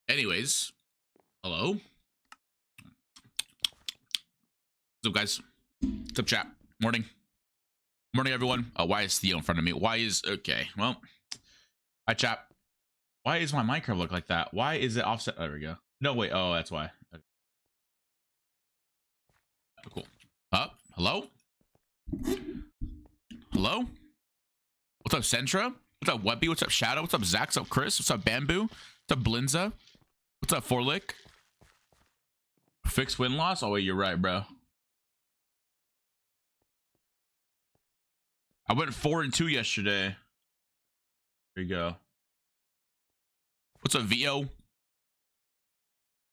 Anyways, hello. What's up, guys? What's up, chat? Morning. Morning, everyone. Why is Theo in front of me? Why is... Okay, well. Hi, chat. Why is my Minecraft look like that? Why is it offset? There we go. No, wait. Oh, that's why. Okay. Cool. Hello? Hello? What's up, Centra? What's up, Webby? What's up, Shadow? What's up, Zach? What's up, Chris? What's up, Bamboo? What's up, Blinza? What's up, Forlick? Fixed win-loss? Oh, wait, you're right, bro. I went 4-2 yesterday. There you go. What's up, VO?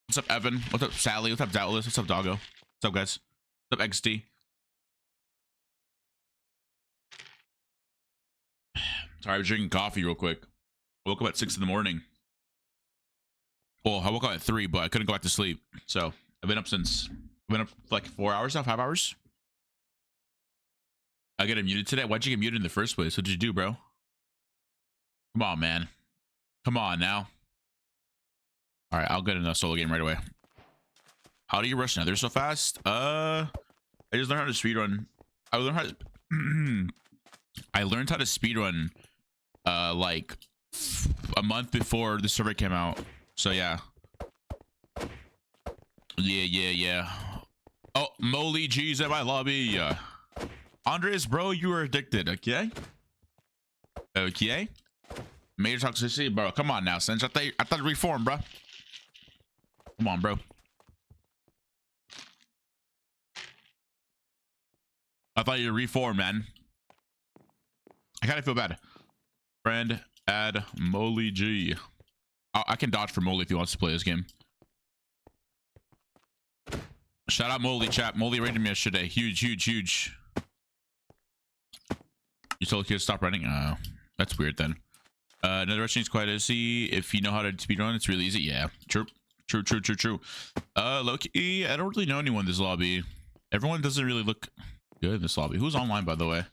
What's up, Evan? What's up, Sally? What's up, Doubtless? What's up, Doggo? What's up, guys? What's up, XD? Sorry, I was drinking coffee real quick. I woke up at 6 in the morning. Well, I woke up at 3, but I couldn't go back to sleep. So I've been up since... I've been up for like 4 hours now, 5 hours. I got muted today. Why'd you get muted in the first place? What'd you do, bro? Come on, man. Come on now. All right, I'll get in a solo game right away. How do you rush Nether so fast? I just learned how to speedrun. I learned how to I learned how to speedrun like a month before the server came out. So yeah. Yeah. Oh, Molly G's in my lobby. Qndres, bro, you are addicted, okay? Okay. Major toxicity, bro. Come on now, Sense. I thought reform, bro. Come on, bro. I thought you reformed, man. I kind of feel bad. Friend, add Molly G. I can dodge for Molly if he wants to play this game. Shout out Molly, chat. Molly rated me yesterday. Huge. You told the kid to stop running? That's weird then. Another rushing is quite easy. If you know how to speedrun, it's really easy. Yeah, true. Loki, I don't really know anyone in this lobby. Everyone doesn't really look good in this lobby. Who's online, by the way?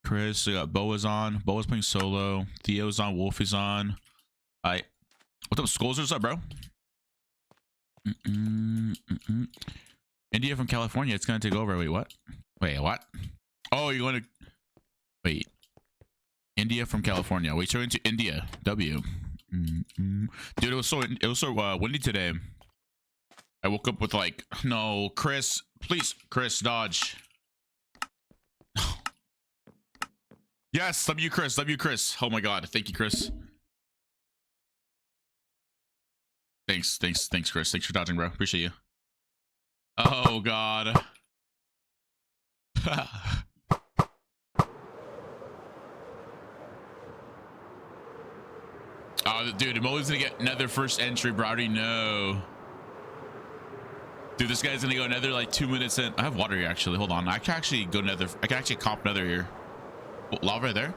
Chris, I got Boa's on. Boa's playing solo. Theo's on. Wolfie's on. Hi. What's up, Skulls? What's up, bro? India from California. It's gonna take over. Wait, what? Wait, what? Oh, you're going to... Wait. India from California. Wait, so into India. W. Dude, it was so windy today. I woke up with like... No, Chris. Please, Chris, dodge. Yes, W, Chris. W, Chris. Oh my God. Thank you, Chris. Thanks, Chris. Thanks for dodging, bro. Appreciate you. Oh, God. Oh, dude, Molly's gonna get another first entry, bro. I already know. Dude, this guy's gonna go another like 2 minutes in. I have water here, actually. Hold on. I can actually go nether. I can actually comp nether here. Oh, lava right there.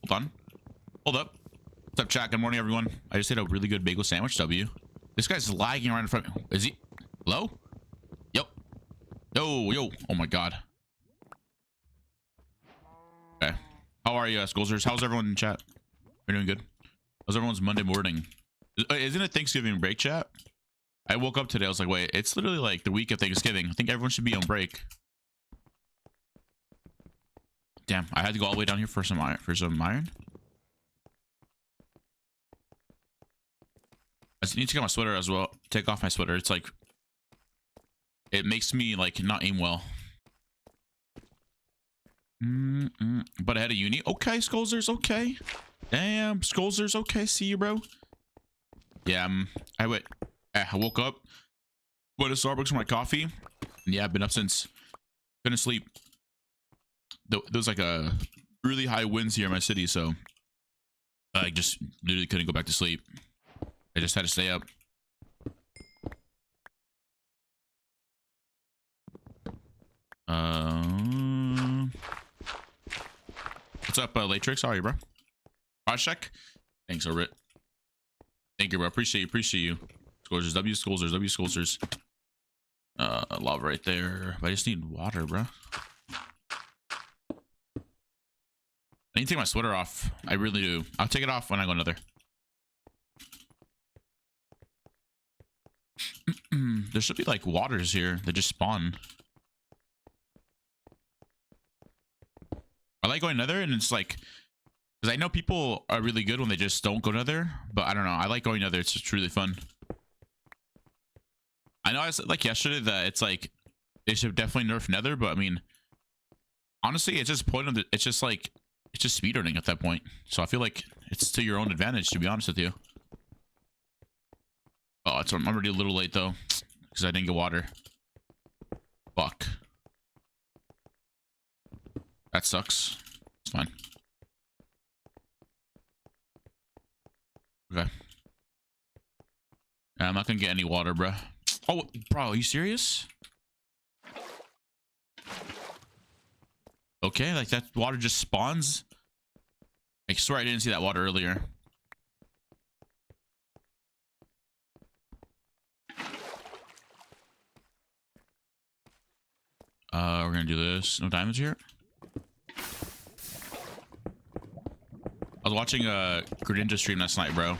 Hold on. Hold up. What's up, chat? Good morning, everyone. I just ate a really good bagel sandwich. W. This guy's lagging around in front of me. Is he? Hello? Yo. Oh my God. Okay. How are you, Skulzers? How's everyone in chat? We're doing good. How's everyone's Monday morning? Isn't it Thanksgiving break, chat? I woke up today. I was like, wait, it's literally like the week of Thanksgiving. I think everyone should be on break. Damn, I had to go all the way down here for some iron. I need to get my sweater as well. Take off my sweater. It's like, it makes me like not aim well. But I had a uni. Okay, Skulzers. Okay. Damn, Skulzers. Okay, see you, bro. Yeah, I woke up, went to Starbucks for my coffee. And yeah, I've been up since. Couldn't sleep. There's like a really high winds here in my city, so I just literally couldn't go back to sleep. I just had to stay up. What's up, Latrix? How are you, bro? Project? Thanks, Orbit. Thank you, bro. Appreciate you. Scolzers, W Scolzers, W Scolzers. Lava right there. But I just need water, bro. I need to take my sweater off. I really do. I'll take it off when I go another. There should be like waters here that just spawn. I like going nether, and it's like, because I know people are really good when they just don't go nether, but I don't know. I like going nether. It's just really fun. I know I said like yesterday that it's like they should definitely nerf nether, but I mean, honestly, it's just point of the, it's just like, it's just speedrunning at that point. So I feel like it's to your own advantage, to be honest with you. Oh, I'm already a little late though, because I didn't get water. Fuck. That sucks. It's fine. Okay. I'm not gonna get any water, bro. Oh, bro, are you serious? Okay, like that water just spawns. I swear I didn't see that water earlier. We're gonna do this. No diamonds here. I was watching a Qndres stream last night, bro.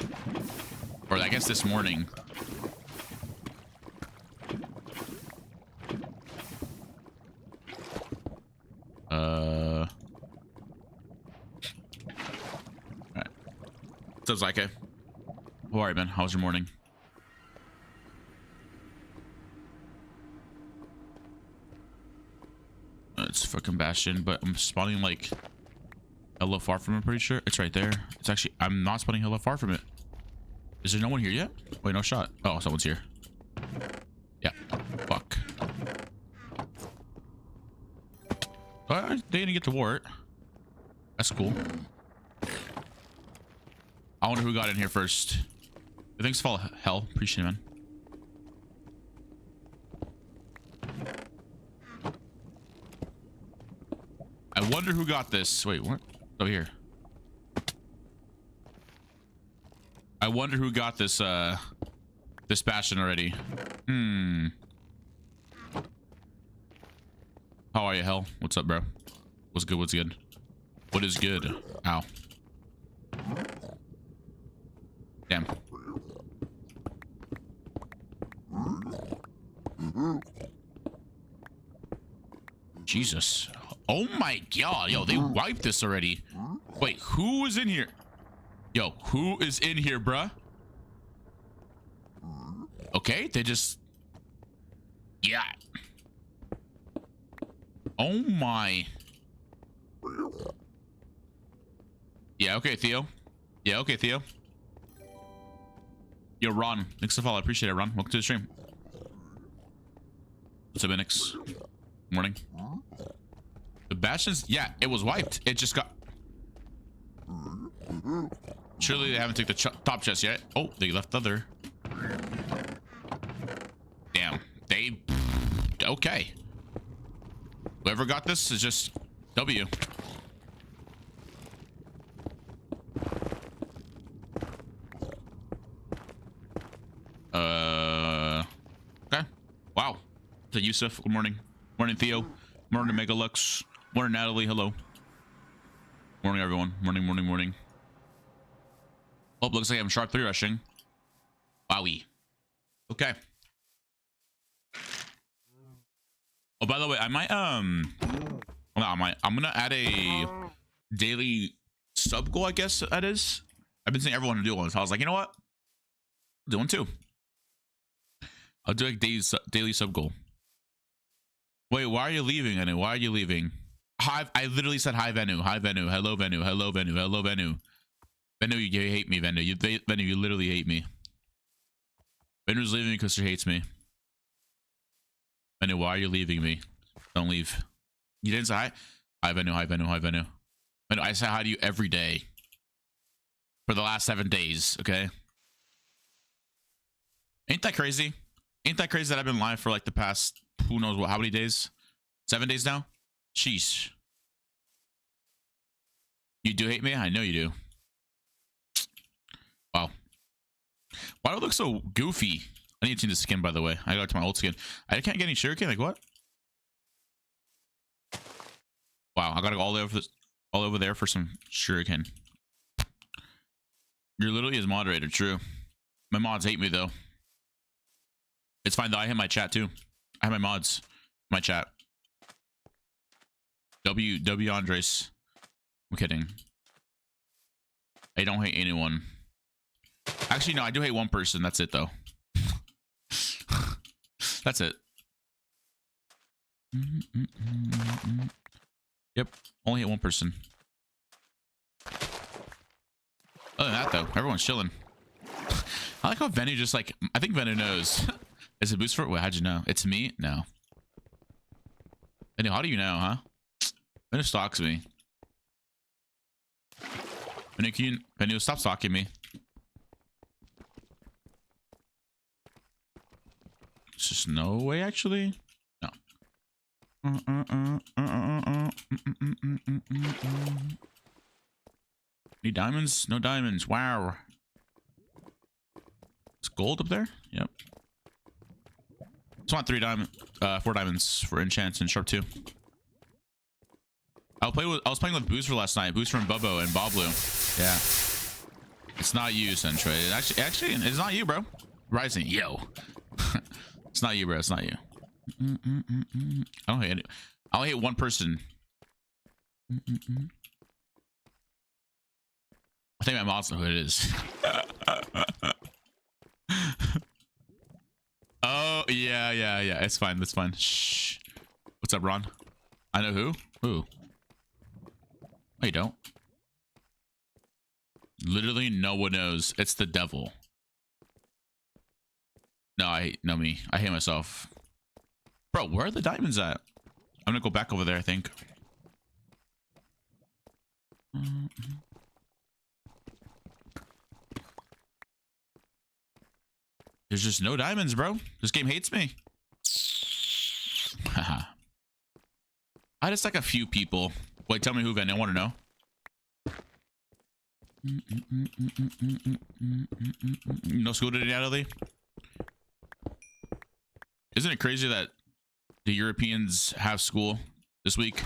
Or I guess this morning. Alright. What's up, Zyke? How are you, man? How was your morning? It's fucking Bastion, but I'm spawning like hella far from it, I'm pretty sure. It's right there. It's actually, I'm not spawning hella far from it. Is there no one here yet? Wait, no shot. Oh, someone's here. Yeah. Fuck. They didn't get to wart. That's cool. I wonder who got in here first. Thanks for hell. Appreciate it, man. I wonder who got this. Wait, what? Over here. I wonder who got this this Bastion already. How are you, hell? What's up, bro? What's good? What's good? What is good? Ow. Damn. Jesus. Oh my god. Yo, they wiped this already. Wait, who is in here? Yo, who is in here, bruh? Okay, they just... Yeah. Oh my. Yeah, okay, Theo. Yeah, okay, Theo. Yo, Ron. Thanks for follow. I appreciate it, Ron. Welcome to the stream. What's up, Minix? Morning. The Bastions? Yeah, it was wiped. It just got... Surely they haven't taken the top chest yet. Oh, they left the other. Damn. They... Okay. Whoever got this is just W. Okay. Wow. It's a Yusuf. Good morning. Morning, Theo. Morning, Megalux. Morning, Natalie. Hello. Morning, everyone. Morning, morning, morning. Oh, looks like I'm sharp 3 rushing. Wowie. Okay. Oh, by the way, I might well, I'm gonna add a daily sub goal, I guess that is. I've been seeing everyone do one, so I was like, you know what? I'll do one too. I'll do a daily sub goal. Wait, why are you leaving, Venu? Why are you leaving? Hi, I literally said hi, Venu. Hi, Venu. Hello, Venu. Hello, Venu. Hello, Venu. Venu, you hate me, Venu. Venu, you literally hate me. Venu's leaving because she hates me. Venu, why are you leaving me? Don't leave. You didn't say hi? Hi, Venu. Hi, Venu. Hi, Venu. Venu, I say hi to you every day. For the last 7 days, okay? Ain't that crazy? Ain't that crazy that I've been live for like the past, who knows what, how many days? 7 days now? Sheesh. You do hate me? I know you do. Wow. Why do I look so goofy? I need to change the skin, by the way. I got to my old skin. I can't get any shuriken. Like what? Wow, I gotta go all over there for some shuriken. You're literally his moderator. True. My mods hate me though. It's fine though. I hit my chat too. I have my mods. My chat. Qndres. I'm kidding. I don't hate anyone. Actually, no, I do hate one person. That's it though. That's it. Yep. Only hate one person. Other than that though, everyone's chilling. I like how Venu just like, I think Venu knows. Is it boost for it? Wait, how'd you know? It's me? No. Venu, how do you know, huh? Venu stalks me. Venu, stop stalking me. It's just no way, actually. No. Need diamonds? No diamonds. Wow. It's gold up there? Yep. Just want 4 diamonds for enchants and sharp 2. I was playing with Booster last night. Booster from Bubbo and Boblu. Yeah. It's not you, Centray. Actually, it's not you, bro. Rising, yo. It's not you, bro. It's not you. I don't hate any. I only hate one person. I think my mom's know who it is. Oh yeah. It's fine. That's fine. Shh. What's up, Ron? I know who. Who? Oh, you don't. Literally, no one knows. It's the devil. No, I know me. I hate myself. Bro, where are the diamonds at? I'm gonna go back over there, I think. There's just no diamonds, bro. This game hates me. Haha. I just like a few people. Wait, tell me who, Van. I want to know. No school today, Natalie? Isn't it crazy that the Europeans have school this week,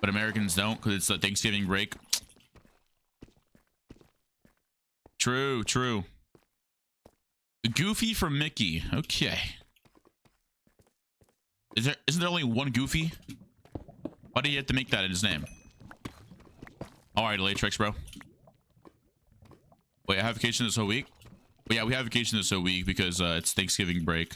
but Americans don't because it's the Thanksgiving break? True. Goofy from Mickey. Okay. Isn't there only one Goofy? Why do you have to make that in his name? Alright, Latrix, bro. Wait, I have vacation this whole week? But yeah, we have vacation this whole week because it's Thanksgiving break.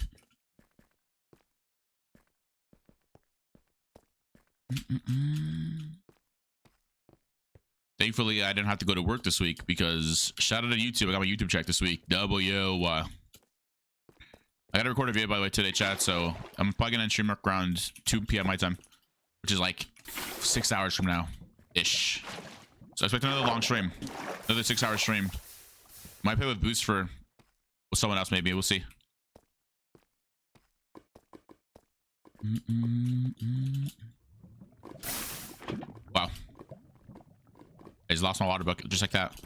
Thankfully, I didn't have to go to work this week because shout out to YouTube. I got my YouTube check this week. I gotta record a video, by the way, today, chat. So I'm probably gonna stream around 2 p.m. my time, which is like 6 hours from now ish. So I expect another long stream, another 6-hour stream. Might play with Boost with someone else, maybe. We'll see. Wow. I just lost my water bucket just like that.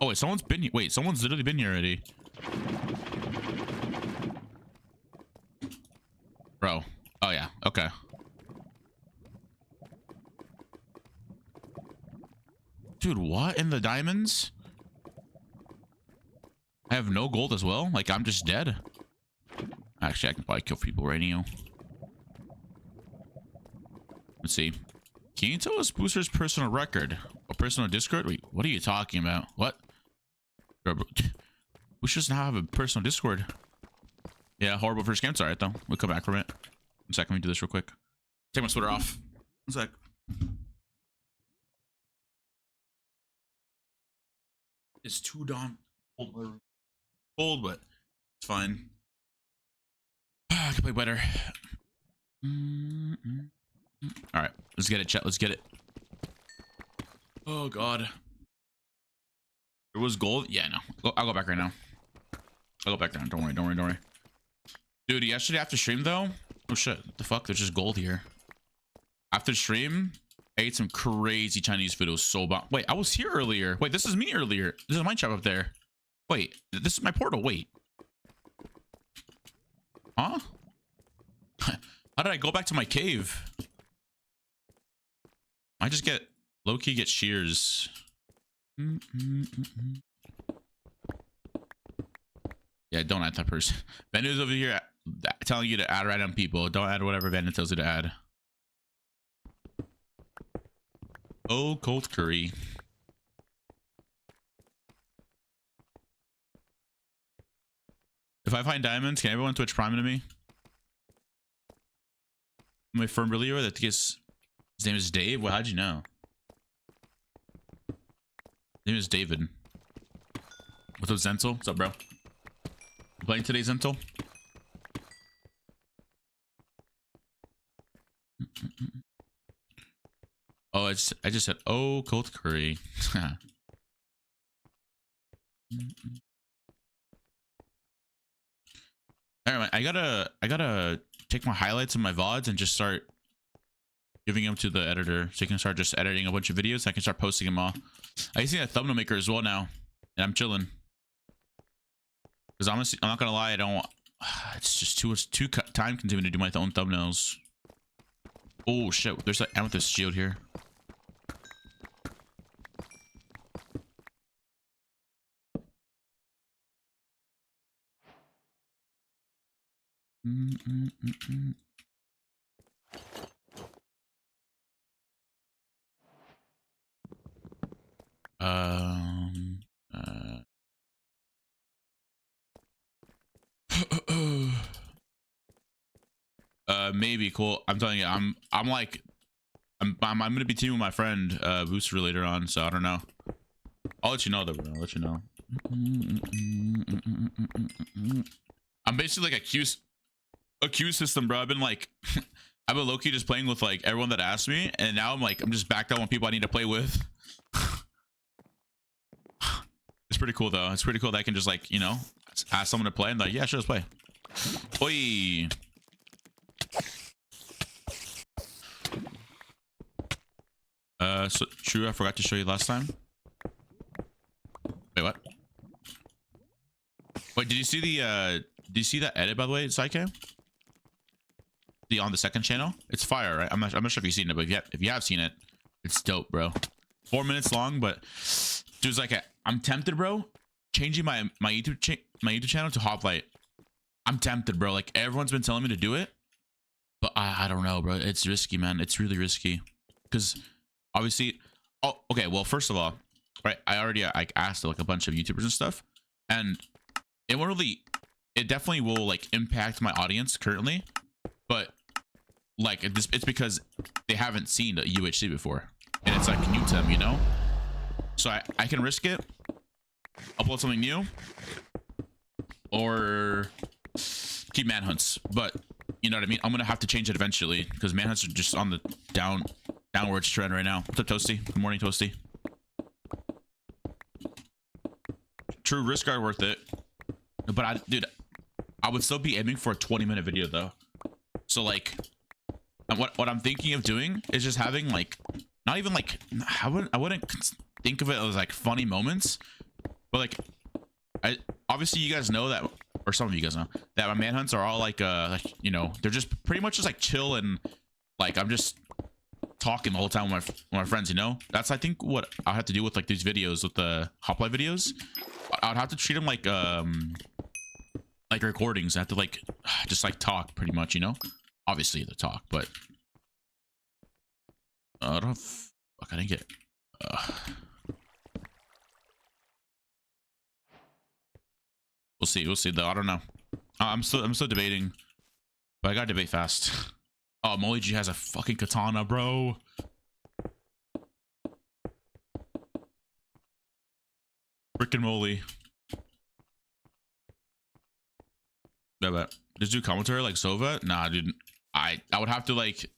Oh wait, someone's been here. Wait, someone's literally been here already. Bro. Oh yeah, okay. Dude, what in the diamonds? I have no gold as well. Like, I'm just dead. Actually, I can probably kill people right now. Let's see. Can you tell us Booster's personal record? A personal Discord? Wait, what are you talking about? What? Booster doesn't have a personal Discord. Yeah, horrible first game. It's alright, though. We'll come back from it. 1 second, let me do this real quick. Take my sweater off. 1 sec. It's too damn cold, but it's fine. I can play better. All right, let's get it, chat. Let's get it. Oh god, there was gold. Yeah, no, I'll go back right now. I'll go back down. Don't worry. Dude, yesterday after stream though. Oh shit, what the fuck? There's just gold here. After stream, I ate some crazy Chinese food. It was so bomb. Wait, I was here earlier. Wait, this is me earlier. This is my shop up there. Wait, this is my portal. Wait. Huh? How did I go back to my cave? I just get low-key get shears. Yeah, don't add that person. Vanda's over here telling you to add random people. Don't add whatever Vanda tells you to add. Oh, cold curry. If I find diamonds, can everyone Twitch Prime to me? My firm believer that his name is Dave. Well, how'd you know? His name is David. What's up, Zentel? What's up, bro? You playing today, Zentel? Oh, I just said, oh, cold curry. Alright, I gotta take my highlights and my VODs and just start giving them to the editor, so you can start just editing a bunch of videos. And I can start posting them all. I used to get a thumbnail maker as well now, and I'm chilling. Because honestly, I'm not gonna lie, I don't. It's just too time consuming to do my own thumbnails. Oh shit! There's an amethyst shield here. Maybe cool. I'm telling you, I'm gonna be teaming with my friend Booster later on, so I don't know. I'll let you know though, bro. I'll let you know. I'm basically like a queue system, bro. I've been like I've been low-key just playing with like everyone that asked me, and now I'm just backed up on people I need to play with. It's pretty cool though. It's pretty cool that I can just like, you know, ask someone to play and like, yeah, sure, let's play. Oi. So true, I forgot to show you last time. Wait, what? Wait, did you see that edit, by the way, Psycho? On the second channel? It's fire, right? I'm not sure if you've seen it, but if you have seen it, it's dope, bro. 4 minutes long, but dude's like, I'm tempted, bro, changing my YouTube channel to HOPLITE. I'm tempted, bro. Like, everyone's been telling me to do it, but I don't know, bro. It's risky, man. It's really risky, because obviously, oh, okay, well, first of all, right, I already like asked like a bunch of YouTubers and stuff, and it definitely will like impact my audience currently, but like it's because they haven't seen a UHC before, and it's like new to them, you know. So I can risk it, upload something new, or keep manhunts. But you know what I mean. I'm gonna have to change it eventually, because manhunts are just on the downwards trend right now. What's up, Toasty? Good morning, Toasty. True, risk are worth it, but dude, I would still be aiming for a 20-minute video though. So like, what I'm thinking of doing is just having like, not even like, I wouldn't think of it as like funny moments, but like, obviously you guys know that, or some of you guys know that my manhunts are all like you know, they're just pretty much just like chill, and like I'm just talking the whole time with my friends, you know. That's I think what I have to do with like these videos, with the HOPLITE videos. I'd have to treat them like recordings. I have to like just like talk pretty much, you know. Obviously the talk, but I don't fuck, I didn't get we'll see though. I don't know. I'm still debating, but I gotta debate fast. Oh, Molly G has a fucking katana, bro. Frickin' moly. Yeah, but just do commentary like Sova? Nah, dude. I would have to like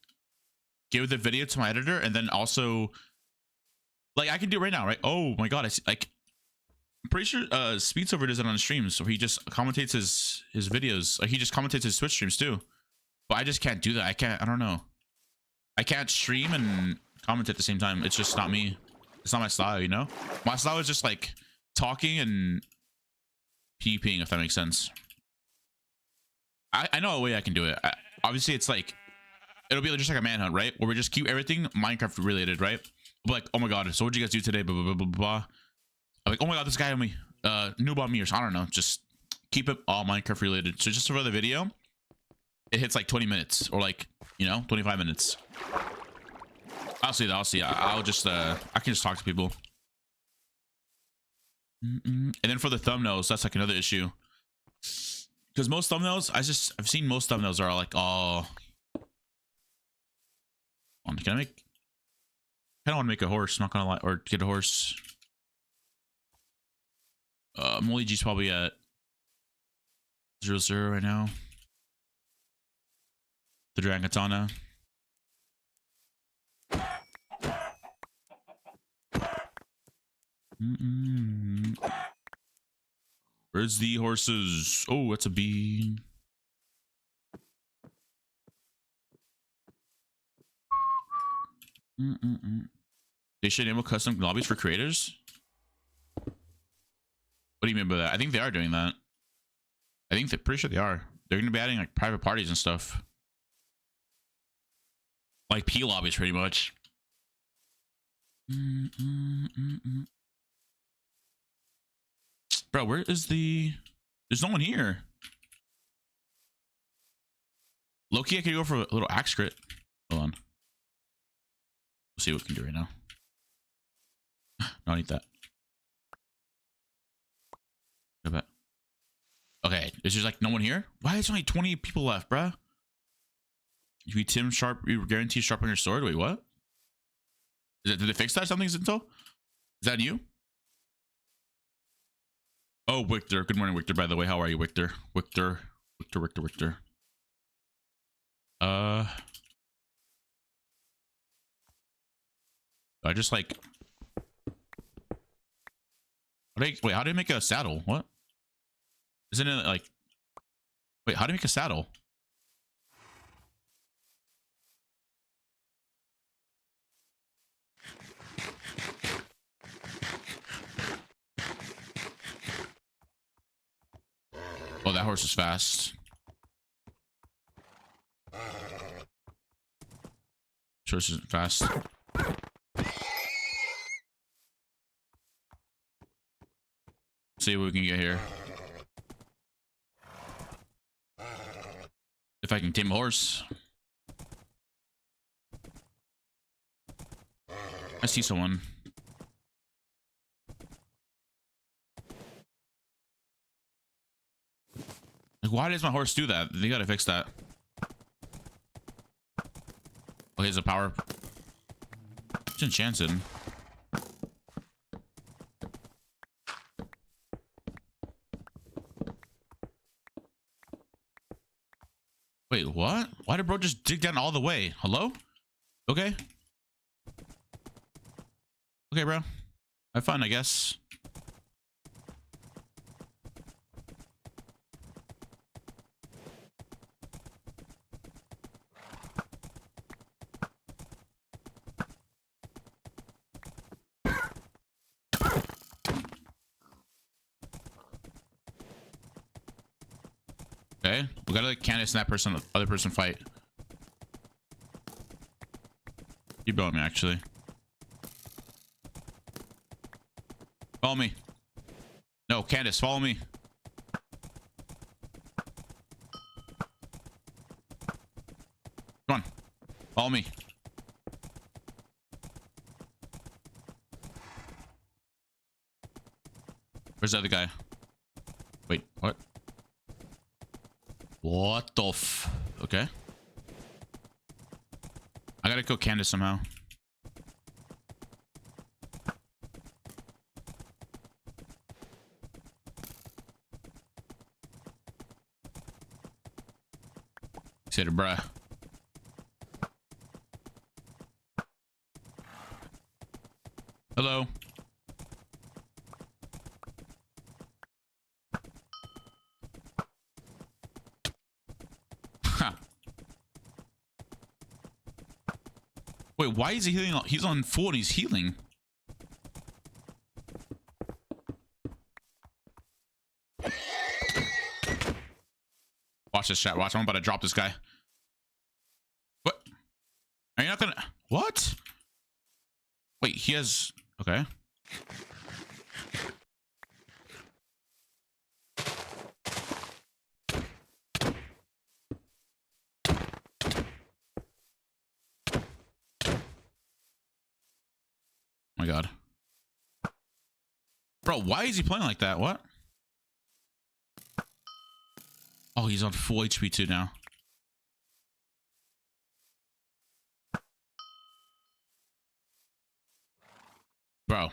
give the video to my editor, and then also like I can do it right now, right? Oh my god, I'm pretty sure Speed Silver does it on streams, so he just commentates his videos. Like he just commentates his Twitch streams too. But I just can't do that. I don't know. I can't stream and comment at the same time. It's just not me. It's not my style, you know? My style is just like talking and peeping, if that makes sense. I know a way I can do it. Obviously, it's like, it'll be just like a manhunt, right? Where we just keep everything Minecraft related, right? But like, oh my god, so what'd you guys do today? Blah, blah, blah, blah, blah. I'm like, oh my god, this guy on me, knew about me, or I don't know. Just keep it all Minecraft related. So just for the video, it hits like 20 minutes or like, you know, 25 minutes. I'll see that. I'll see. I'll just, I can just talk to people. And then for the thumbnails, that's like another issue. Because most thumbnails, I've seen most thumbnails are like, oh, can I make, I don't want to make a horse, not gonna lie, or get a horse. Molly G's probably at 0-0 right now. The Dragon Katana. Where's the horses? Oh, that's a bee. They should enable custom lobbies for creators. What do you mean by that? I think they are doing that. I think they're pretty sure they are. They're going to be adding like private parties and stuff. Like P lobbies pretty much. Bro, where is the... There's no one here. Loki, I could go for a little axe crit. Hold on. We'll see what we can do right now. No, I need that. I bet. Okay, is there like no one here? Why is only 20 people left, bruh? You be Tim Sharp, you guarantee sharpen your sword? Wait, what? Did they fix that? Something, Zinto? Is that you? Oh, Victor. Good morning, Victor, by the way. How are you, Victor? Victor. I just like... Wait, how do you make a saddle? What? Isn't it like... Wait, how do you make a saddle? Oh, that horse is fast. Horse isn't fast. See what we can get here. If I can tame a horse. I see someone. Like, why does my horse do that? They gotta fix that. Oh, here's a power. It's enchanted. Wait, what? Why did bro just dig down all the way? Hello? Okay. Okay, bro. Have fun, I guess. Okay, we gotta let Qndres and that person, other person fight. You brought me, actually. Follow me. No, Qndres, follow me. Come on, follow me. Where's the other guy? Wait, what? What the f... Okay. I gotta kill Qndres somehow. Said it, bruh. Hello. Wait, why is he healing? He's on full and he's healing. Watch this, chat. Watch. I'm about to drop this guy. What? Are you not gonna... What? Wait, he has... Okay. Oh my god. Bro, why is he playing like that? What? Oh, he's on full HP too now. Bro.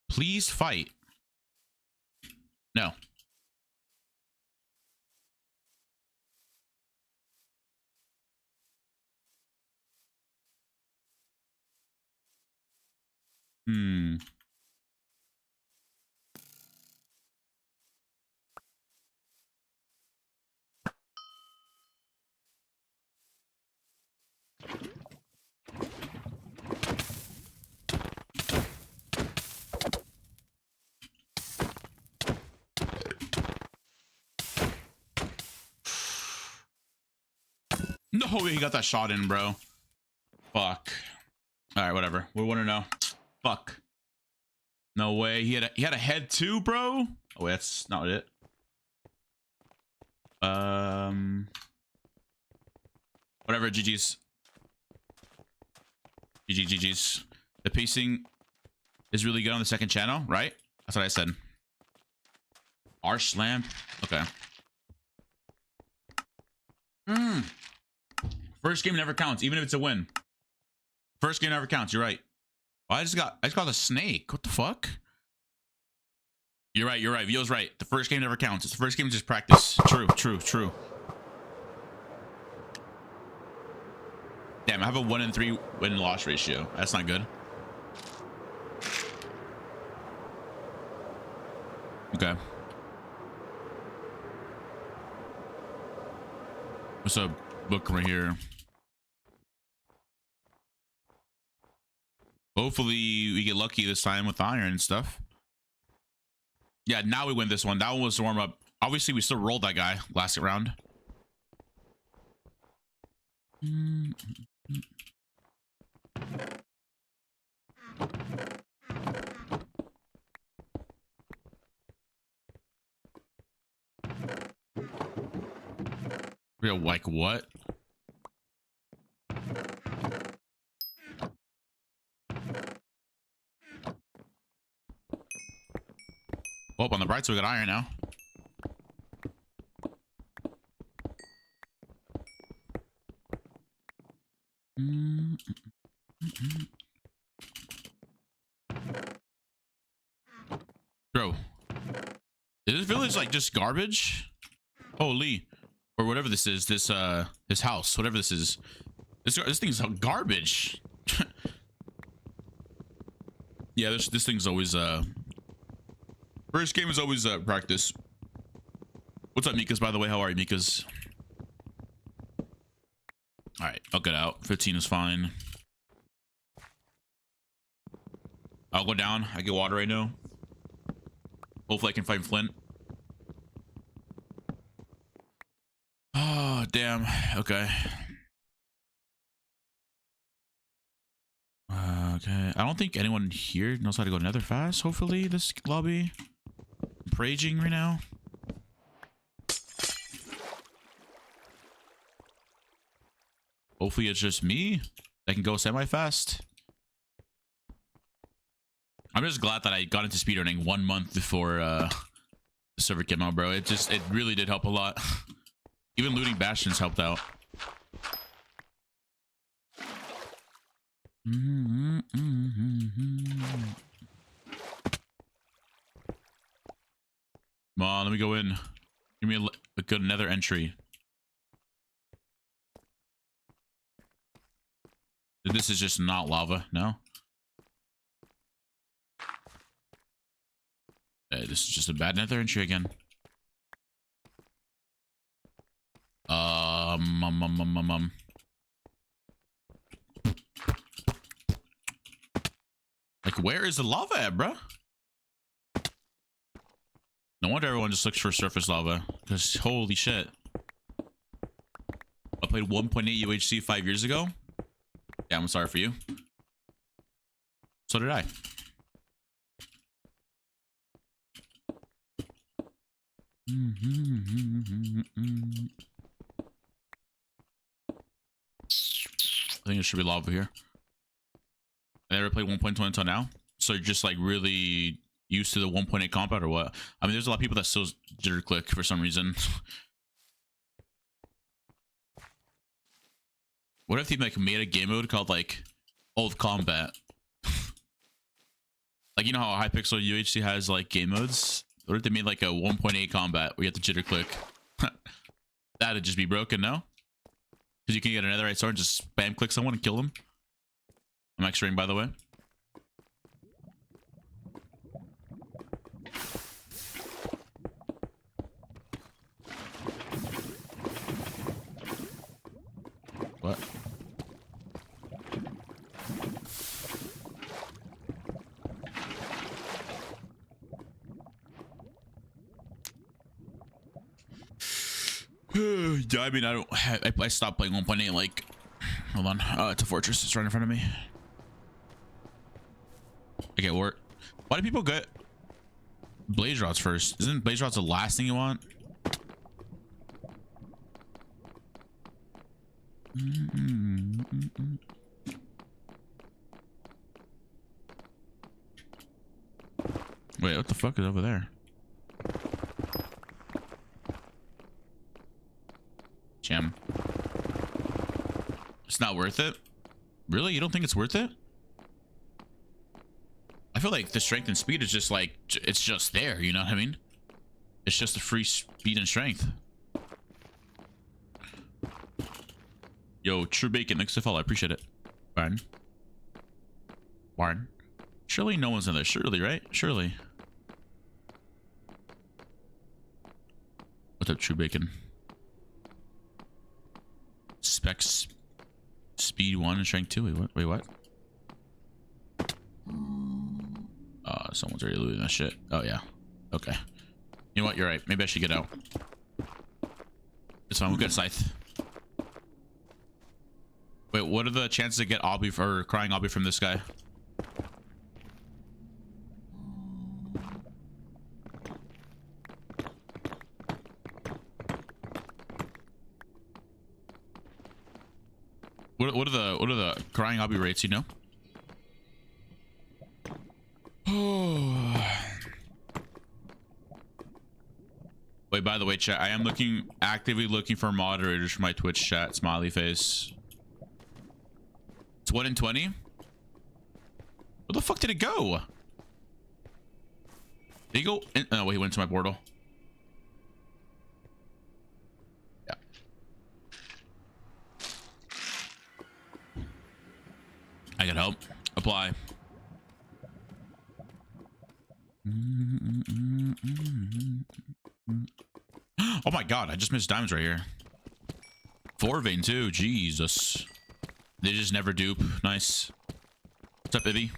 Please fight. No. Hmm. No way he got that shot in, bro. Fuck. All right, whatever. We want to know. Fuck. No way. He had a head too, bro. Oh, wait, that's not it. Whatever. GG's. GG's. The pacing is really good on the second channel, right? That's what I said. Arch lamp. Okay. First game never counts, even if it's a win. First game never counts. You're right. Oh, I just got the snake. What the fuck? You're right. You're right. Vio's right. The first game never counts. The first game is just practice. True. True. True. Damn, I have a 1 in 3 win-loss ratio. That's not good. Okay. What's up? Book right here. Hopefully we get lucky this time with iron and stuff. Yeah, now we win this one. That one was the warm up. Obviously, we still rolled that guy last round. Real, like what? Oh, on the bright side, we got iron now. Bro, is this village like just garbage? Holy, or whatever this is, this house, whatever this is. This thing's garbage. Yeah, this thing's always first game is always practice. What's up, Mikas, by the way? How are you, Mikas? All right, I'll get out. 15 is fine. I'll go down. I get water right now. Hopefully I can find Flint. Oh, damn. Okay. Okay. I don't think anyone here knows how to go nether fast, hopefully, this lobby. I'm raging right now. Hopefully it's just me that can go semi-fast. I'm just glad that I got into speedrunning 1 month before the server came out, bro. It really did help a lot. Even looting bastions helped out. Come on, let me go in. Give me a good nether entry. This is just not lava, no? Hey, this is just a bad nether entry again. Like, where is the lava at, bro? No wonder everyone just looks for surface lava. Because holy shit. I played 1.8 UHC 5 years ago. Yeah, I'm sorry for you. So did I. I think there should be lava here. I never played 1.20 until now. So you're just like really used to the 1.8 combat or what? I mean, there's a lot of people that still jitter click for some reason. What if they like made a game mode called like old combat? Like, you know how Hypixel UHC has like game modes? What if they made like a 1.8 combat where you have to jitter click? That'd just be broken, no? Because you can get another right sword and just spam click someone and kill them. I'm X-raying, by the way. What? Yeah, I mean, I stopped playing 1.8 like, hold on. It's a fortress. It's right in front of me. Okay, why do people get blaze rods first? Isn't blaze rods the last thing you want? Wait, what the fuck is over there? Jam. It's not worth it? Really? You don't think it's worth it? I feel like the strength and speed is just like, it's just there, you know what I mean? It's just a free speed and strength. Yo, True Bacon, thanks to follow. I appreciate it. Warren. Surely no one's in there. Surely, right? Surely. What's up, True Bacon? Specs. Speed 1 and strength 2. Wait, what? Wait, what? Someone's already looting that shit. Oh, yeah. Okay. You know what? You're right. Maybe I should get out. It's fine. We'll get Scythe. Wait, what are the chances to get Obby or crying Obby from this guy? What are the crying Obby rates, you know? Wait, by the way, chat, I am actively looking for moderators for my Twitch chat. Smiley face. It's 1 in 20. Where the fuck did it go? Did he go in? Oh, he went to my portal. Yeah. I can help. Apply. Oh my god, I just missed diamonds right here. 4 vein too. Jesus. They just never dupe. Nice. What's up, Ivy?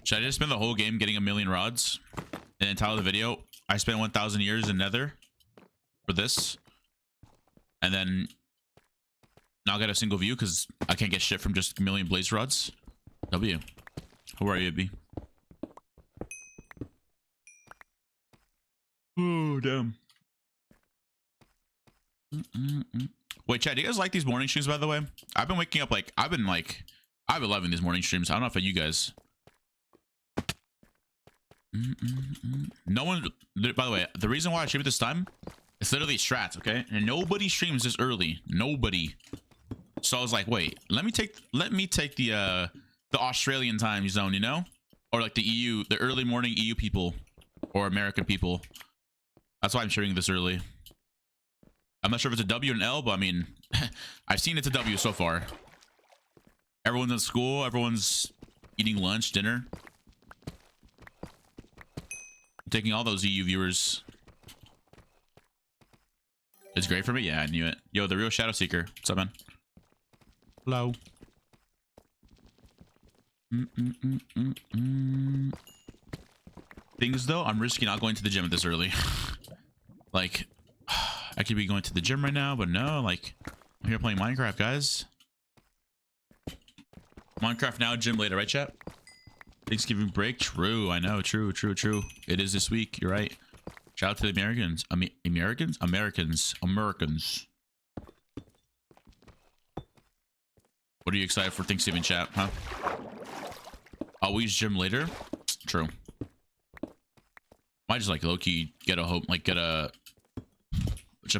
Should I just spend the whole game getting 1,000,000 rods? And then title the video, I spent 1,000 years in Nether for this. And then not get a single view because I can't get shit from just 1,000,000 blaze rods. W. How are you, Ivy? Oh, damn. Wait, Chad, do you guys like these morning streams, by the way? I've been waking up like, I've been loving these morning streams. I don't know if you guys. No one, by the way, the reason why I stream at this time, it's literally strats, okay? And nobody streams this early. Nobody. So I was like, wait, let me take the Australian time zone, you know? Or like the EU, the early morning EU people or American people. That's why I'm sharing this early. I'm not sure if it's a W or an L, but I mean, I've seen it's a W so far. Everyone's in school. Everyone's eating lunch, dinner. I'm taking all those EU viewers. It's great for me. Yeah, I knew it. Yo, the real Shadow Seeker. What's up, man? Hello. Things though, I'm risking not going to the gym this early. Like, I could be going to the gym right now, but no, like, I'm here playing Minecraft, guys. Minecraft now, gym later, right, chat? Thanksgiving break? True, I know, true. It is this week, you're right. Shout out to the Americans. Americans. What are you excited for Thanksgiving, chat, huh? Always gym later? True. Might just like low-key get a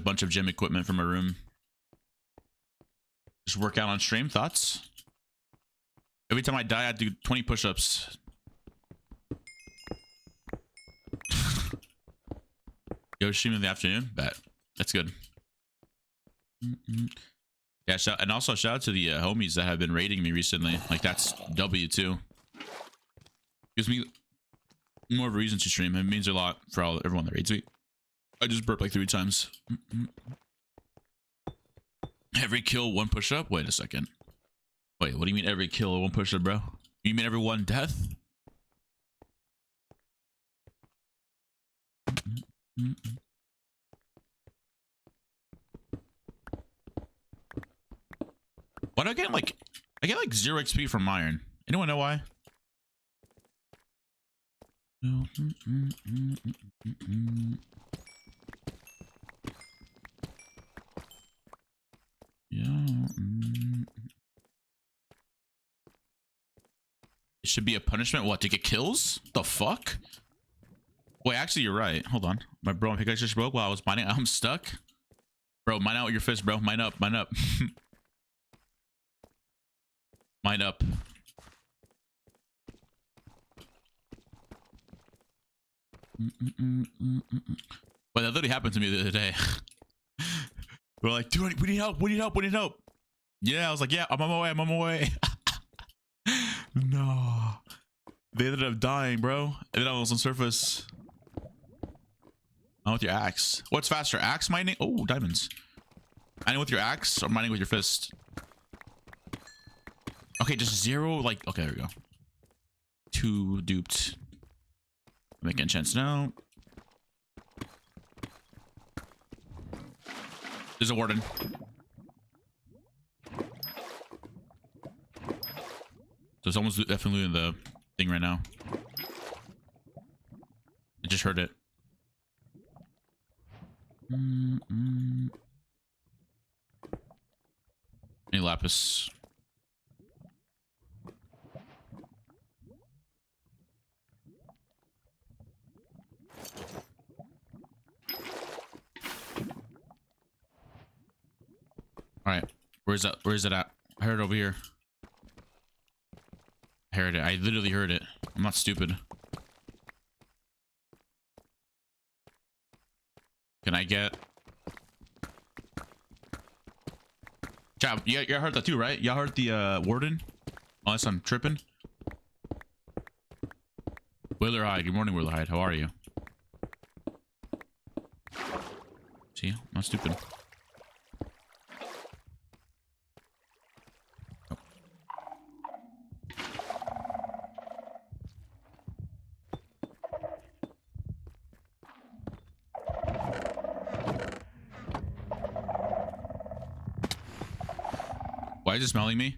bunch of gym equipment from my room. Just work out on stream. Thoughts? Every time I die, I do 20 push-ups. Yo, stream in the afternoon? Bet. That's good. Yeah, and also shout out to the homies that have been raiding me recently. Like, that's W too. Gives me more of a reason to stream. It means a lot for everyone that raids me. I just burped like 3 times. Every kill, 1 push-up? Wait a second. Wait, what do you mean every kill, 1 push-up, bro? You mean every 1 death? Why do I get like 0 XP from iron? Anyone know why? Yeah. It should be a punishment. What, to get kills? The fuck? Wait, actually, you're right. Hold on. My pickaxe just broke while I was mining. I'm stuck. Bro, mine out with your fist, bro. Mine up. Mine up. Mine up. Well, that literally happened to me the other day. We're like, dude, we need help. We need help. We need help. Yeah, I was like, yeah, I'm on my way. I'm on my way. No. They ended up dying, bro. And then I was on surface. I'm with your axe. What's faster? Axe mining? Oh, diamonds. Mining with your axe or mining with your fist? Okay, just 0. Like, okay, there we go. 2 duped. Making a chance now. There's a warden. So someone's definitely looting the thing right now. I just heard it. Any lapis? All right, where's that? Where is it at? I heard it over here. I heard it. I literally heard it. I'm not stupid. Can I get? Chap, yeah, y'all heard that too, right? Y'all heard the warden? Unless I'm tripping. Wheeler Hyde. Good morning, Wheeler Hyde. How are you? See, I'm not stupid. Why is it smelling me?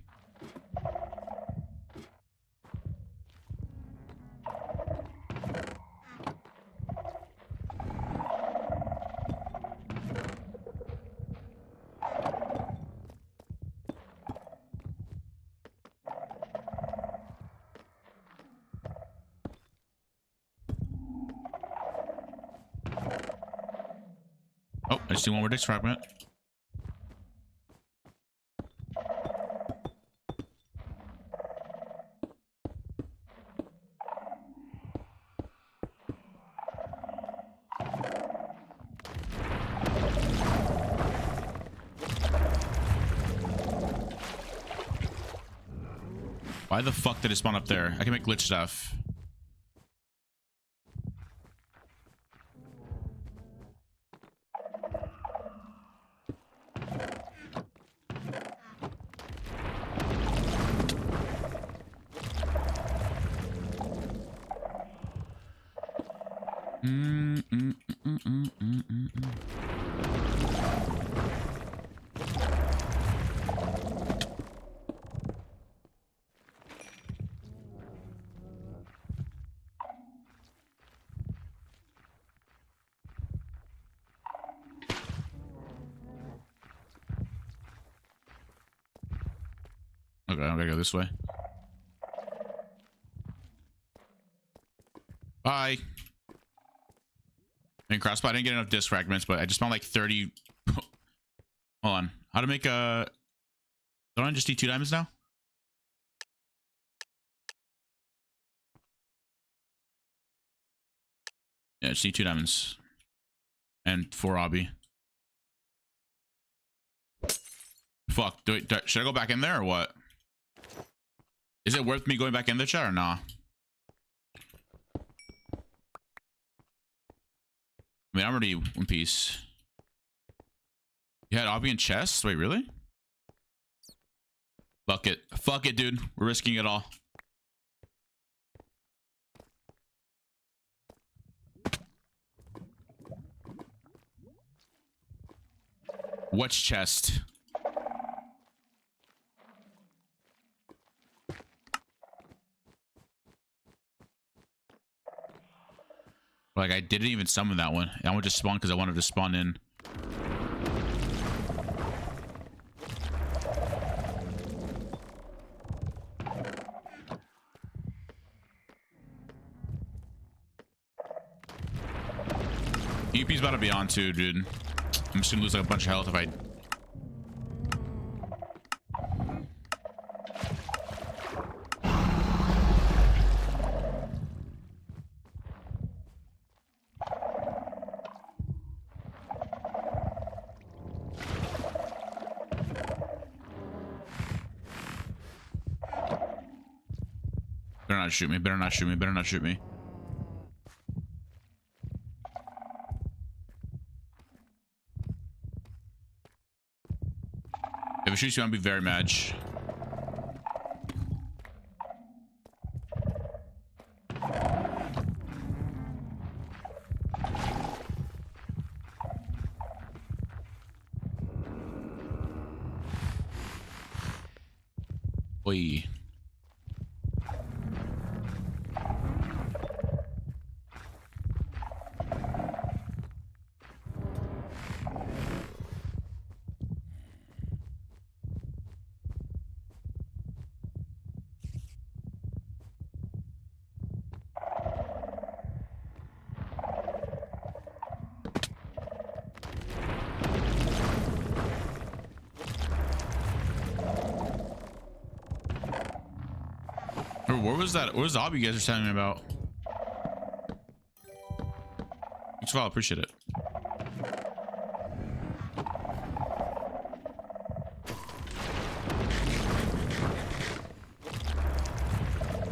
Oh, I just see one more disc fragment. Why the fuck did it spawn up there? I can make glitch stuff. Mm, mm, mm, mm, mm, mm, mm. Okay, I'm gonna go this way. Bye. And crossbow, I didn't get enough disc fragments, but I just found like 30. Hold on. How to make a... Don't I just need 2 diamonds now? Yeah, I just need 2 diamonds. And 4 obby. Fuck. Should I go back in there or what? Is it worth me going back in the chat or nah? I mean, I'm already one piece. You had obby and chest? Wait, really? Fuck it. Fuck it, dude. We're risking it all. What's chest? Like, I didn't even summon that one. I would just spawn because I wanted to spawn in. EP's about to be on too, dude. I'm just gonna lose like a bunch of health if I... Better not shoot me, better not shoot me, better not shoot me. If it shoots you, I'll be very mad. Oi. Where was that? What was the hobby you guys were telling me about? Thanks for all, appreciate it.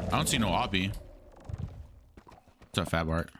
I don't see no obby. What's up, Fab Art?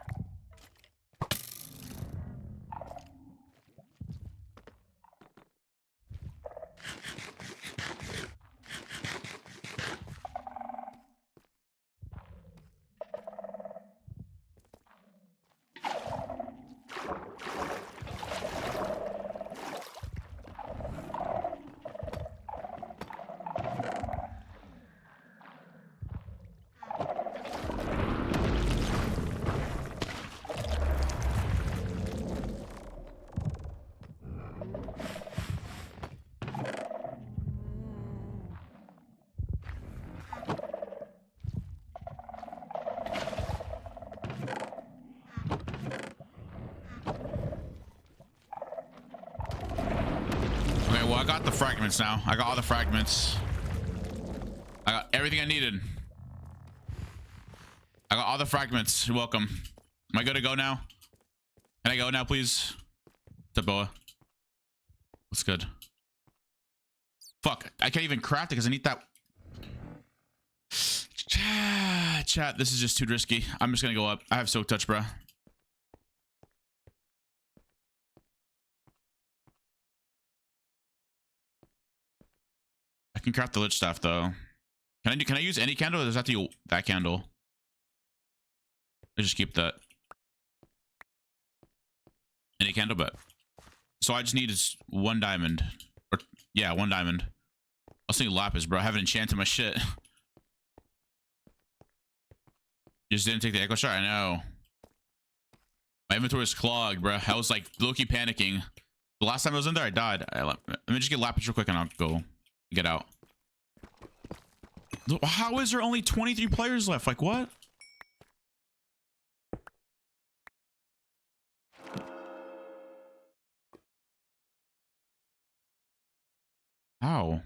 Well, I got the fragments now. I got all the fragments. I got everything I needed. I got all the fragments. You're welcome. Am I good to go now? Can I go now, please? What's up, Boa? What's good? Fuck. I can't even craft it because I need that. Chat, this is just too risky. I'm just going to go up. I have soak touch, bro. I can craft the lich staff though. Can I use any candle or does that have to be that candle? I just keep that. Any candle, but so I just need is 1 diamond. Or yeah, 1 diamond. I also need lapis, bro. I haven't enchanted my shit. Just didn't take the echo shot. I know. My inventory is clogged, bro. I was like low-key panicking. The last time I was in there, I died. Let me just get lapis real quick and I'll go get out. How is there only 23 players left? Like what? How?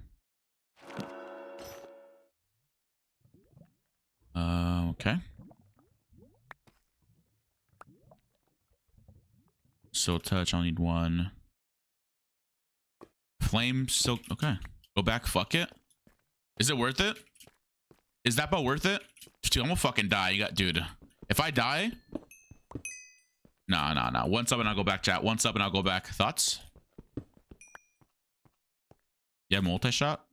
Okay. Silk touch, I'll need 1. Flame silk, okay. Go back, fuck it. Is it worth it? Is that bow worth it? Dude, I'm gonna fucking die. You got, dude. If I die, nah. 1 sub and I'll go back, chat. 1 sub and I'll go back. Thoughts? Yeah, multi-shot?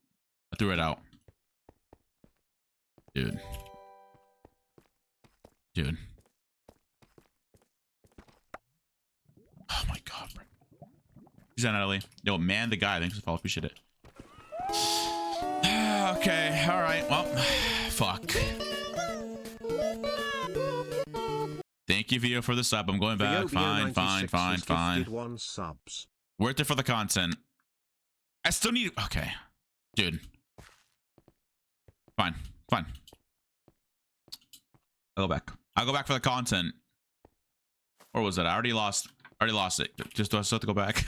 I threw it out. Dude. Oh my god, bro. He's on Ellie. Yo, man, the guy. Thanks for the follow. Appreciate it. Okay, alright. Well, fuck. Thank you, Vio, for the sub. I'm going back. Fine. Worth it for the content. I still need... Okay. Dude. Fine. I'll go back. I'll go back for the content. Or was it? I already lost it. Just do I still have to go back?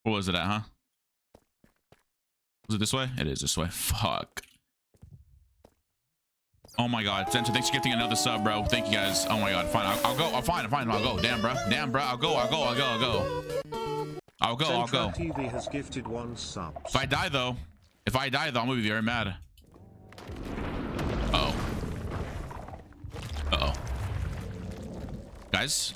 What was it at, huh? Was it this way? It is this way. Fuck. Oh my god. Sensor, thanks for gifting another sub, bro. Thank you guys. Oh my god. Fine. I'll go. Fine. I'll go. Damn, bro. I'll go. TV has gifted 1 sub. If I die though, I'm gonna be very mad. Uh-oh. Guys.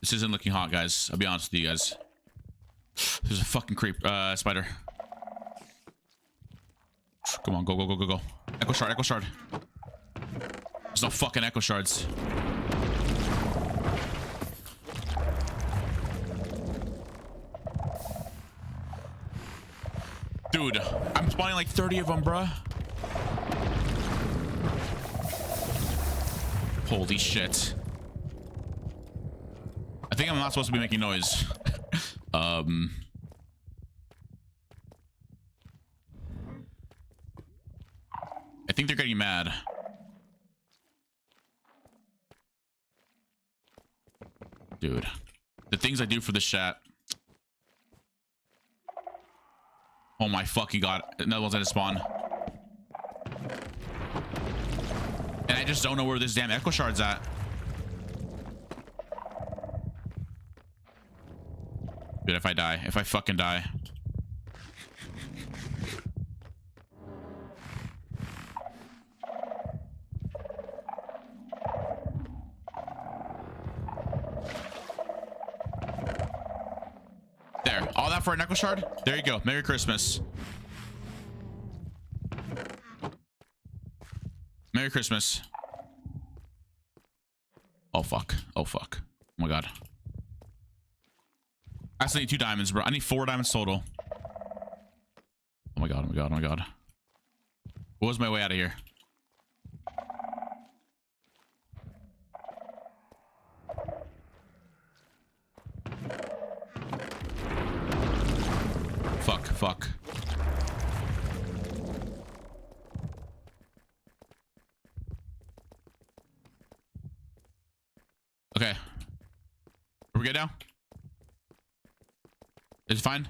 This isn't looking hot, guys. I'll be honest with you guys. There's a fucking creep, spider. Come on, go. Echo shard. There's no fucking echo shards. Dude, I'm spawning like 30 of them, bruh. Holy shit. I think I'm not supposed to be making noise. I think they're getting mad. Dude. The things I do for the chat. Oh my fucking god. Another one's at a spawn. And I just don't know where this damn echo shard's at. Dude, if I fucking die. There. All that for an echo shard? There you go. Merry Christmas. Merry Christmas. Oh fuck. Oh my god. I still need 2 diamonds, bro. I need 4 diamonds total. Oh my god. What was my way out of here? Fuck. Okay. Are we good now? Is it fine?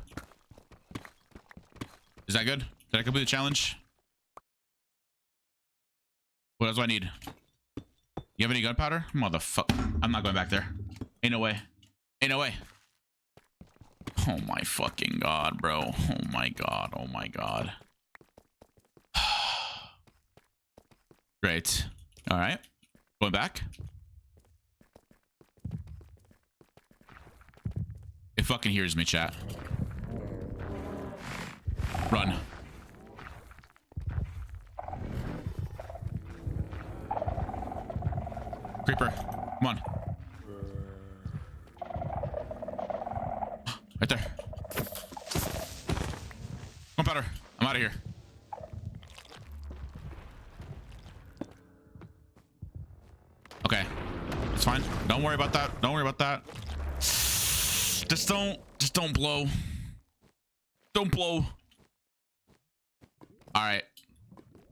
Is that good? Did I complete the challenge? What else do I need? You have any gunpowder? Motherfucker. I'm not going back there. Ain't no way. Oh my fucking god, bro. Oh my god. Great. All right. Going back. It fucking hears me, chat. Run. Creeper. Come on. Right there. Gunpowder. I'm out of here. Okay. It's fine. Don't worry about that. Don't worry about that. Just don't blow. Don't blow. All right.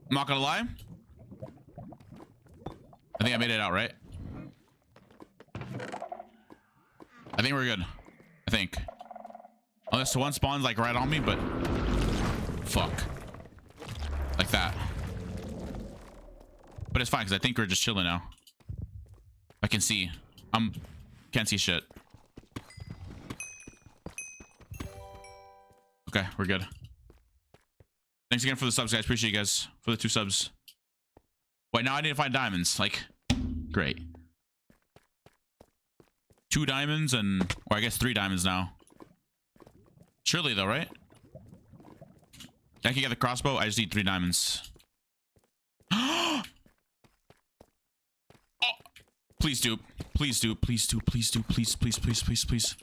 I'm not gonna lie. I think I made it out, right? I think we're good. I think. Unless the one spawns like right on me, but fuck. Like that. But it's fine because I think we're just chilling now. I can see. Can't see shit. Okay, we're good. Thanks again for the subs, guys. Appreciate you guys for the 2 subs. Wait, now I need to find diamonds. Like, great. 2 diamonds and, or I guess 3 diamonds now. Surely though, right? I can get the crossbow. I just need 3 diamonds. Oh! Please do. Please do. Please do. Please do. Please, please, please, please, please.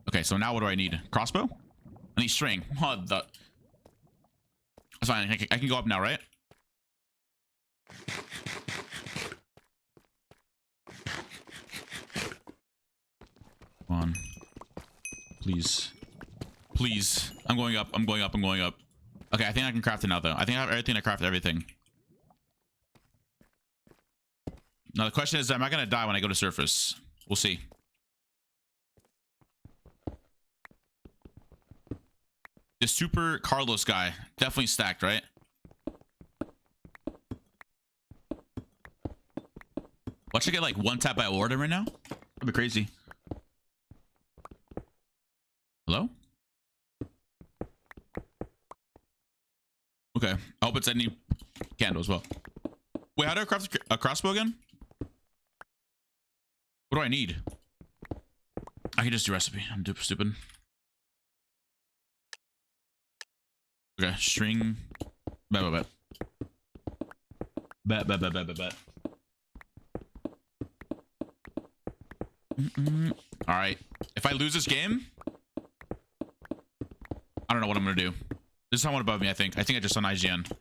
Okay, so now what do I need? Crossbow? I need string. What the? That's fine. I can go up now, right? Come on. Please. Please. I'm going up. I'm going up. I'm going up. Okay, I think I can craft it now, though. I think I have everything to craft everything. Now, the question is, am I going to die when I go to surface? We'll see. The Super Carlos guy. Definitely stacked, right? Watch I get like 1 tap by order right now? That'd be crazy. Hello? Okay. I hope it's any candle as well. Wait, how do I craft a crossbow again? What do I need? I can just do recipe. I'm stupid. Okay, string. Bet. All right. If I lose this game, I don't know what I'm gonna do. There's someone above me. I think I just saw an IGN.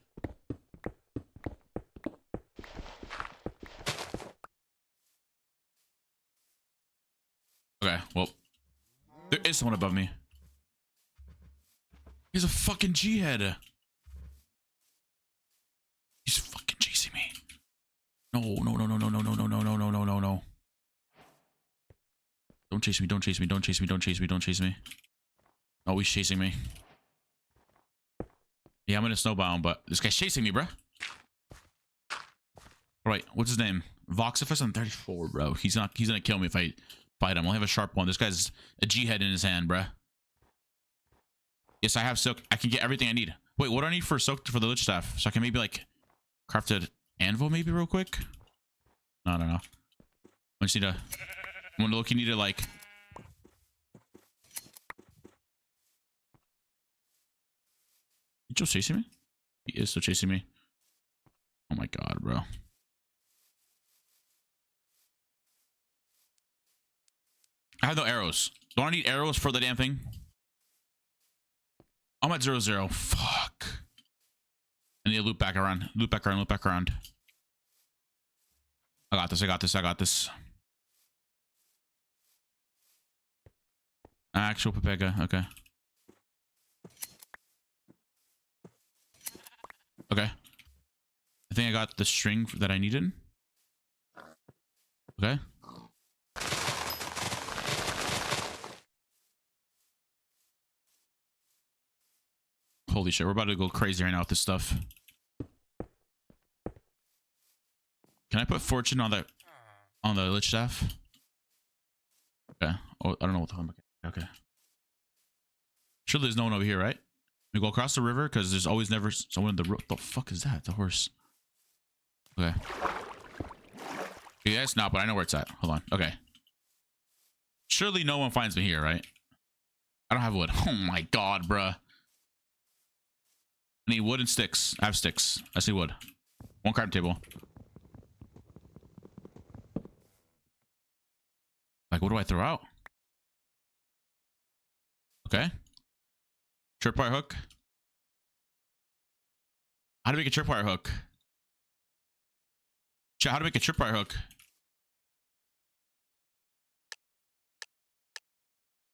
Okay. Well, there is someone above me. He's a fucking G-head. He's fucking chasing me. No. Don't chase me. Don't chase me. Don't chase me. Don't chase me. Don't chase me. Oh, he's chasing me. Yeah, I'm in a snowbound, but this guy's chasing me, bruh. All right, what's his name? Voxifus on 34, bro. He's gonna kill me if I fight him. I'll have a sharp one. This guy's a G-head in his hand, bruh. Yes, I have silk. I can get everything I need. Wait, what do I need for silk for the lich staff? So I can maybe like craft an anvil maybe real quick? No, I don't know. I just need to... I'm gonna look, you need to like... He's still chasing me? He is still chasing me. Oh my god, bro. I have no arrows. Don't I need arrows for the damn thing? I'm at 0-0. Fuck. I need to loop back around. Loop back around. Loop back around. I got this. I got this. I got this. Actual Pepega. Okay. Okay. I think I got the string that I needed. Okay. Holy shit, we're about to go crazy right now with this stuff. Can I put fortune on the lich staff? Okay. Oh, I don't know what the hell. Okay. Sure, there's no one over here, right? We go across the river because there's always never someone in the road. The fuck is that? The horse. Okay. Yeah, it's not, but I know where it's at. Hold on. Okay. Surely no one finds me here, right? I don't have wood. Oh my god, bruh. I need wood and sticks. I have sticks. I see wood. One crafting table. Like, what do I throw out? Okay. Tripwire hook. How to make a tripwire hook? Chat, how to make a tripwire hook?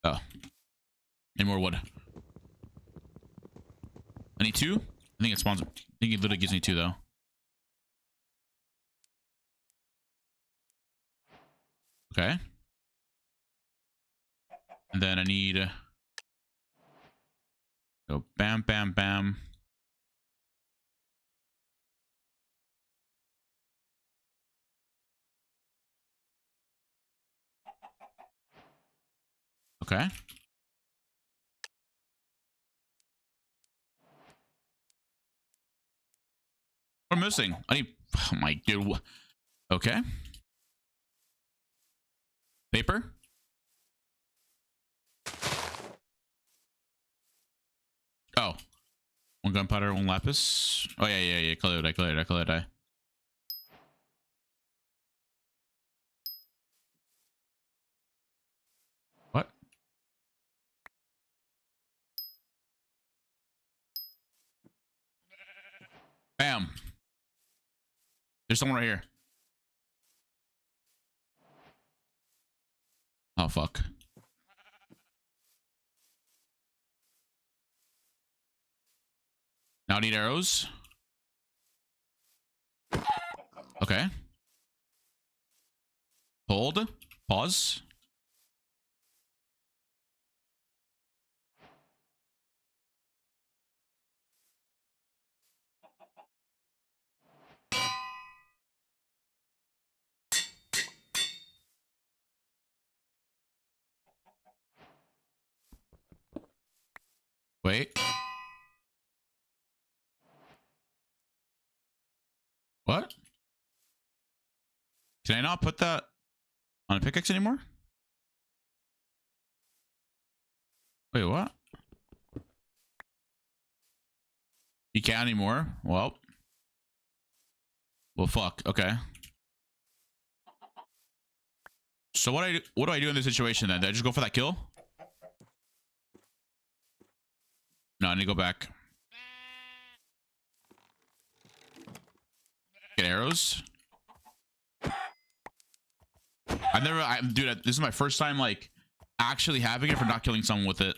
Oh. Need more wood. I need 2? I think it spawns. I think it literally gives me 2 though. Okay. And then I need go bam, bam, bam. Okay. What am I missing? I need. Oh my dude. Okay. Paper. Oh. One gunpowder, one lapis. Oh yeah. Clear. What? Bam. There's someone right here. Oh fuck. Now I need arrows. Okay. Hold. Pause. Wait. What? Can I not put that on a pickaxe anymore? Wait, what? You can't anymore? Well, fuck. Okay. So what do I do in this situation then? Do I just go for that kill? No, I need to go back. Get arrows. Dude, this is my first time like actually having it for not killing someone with it.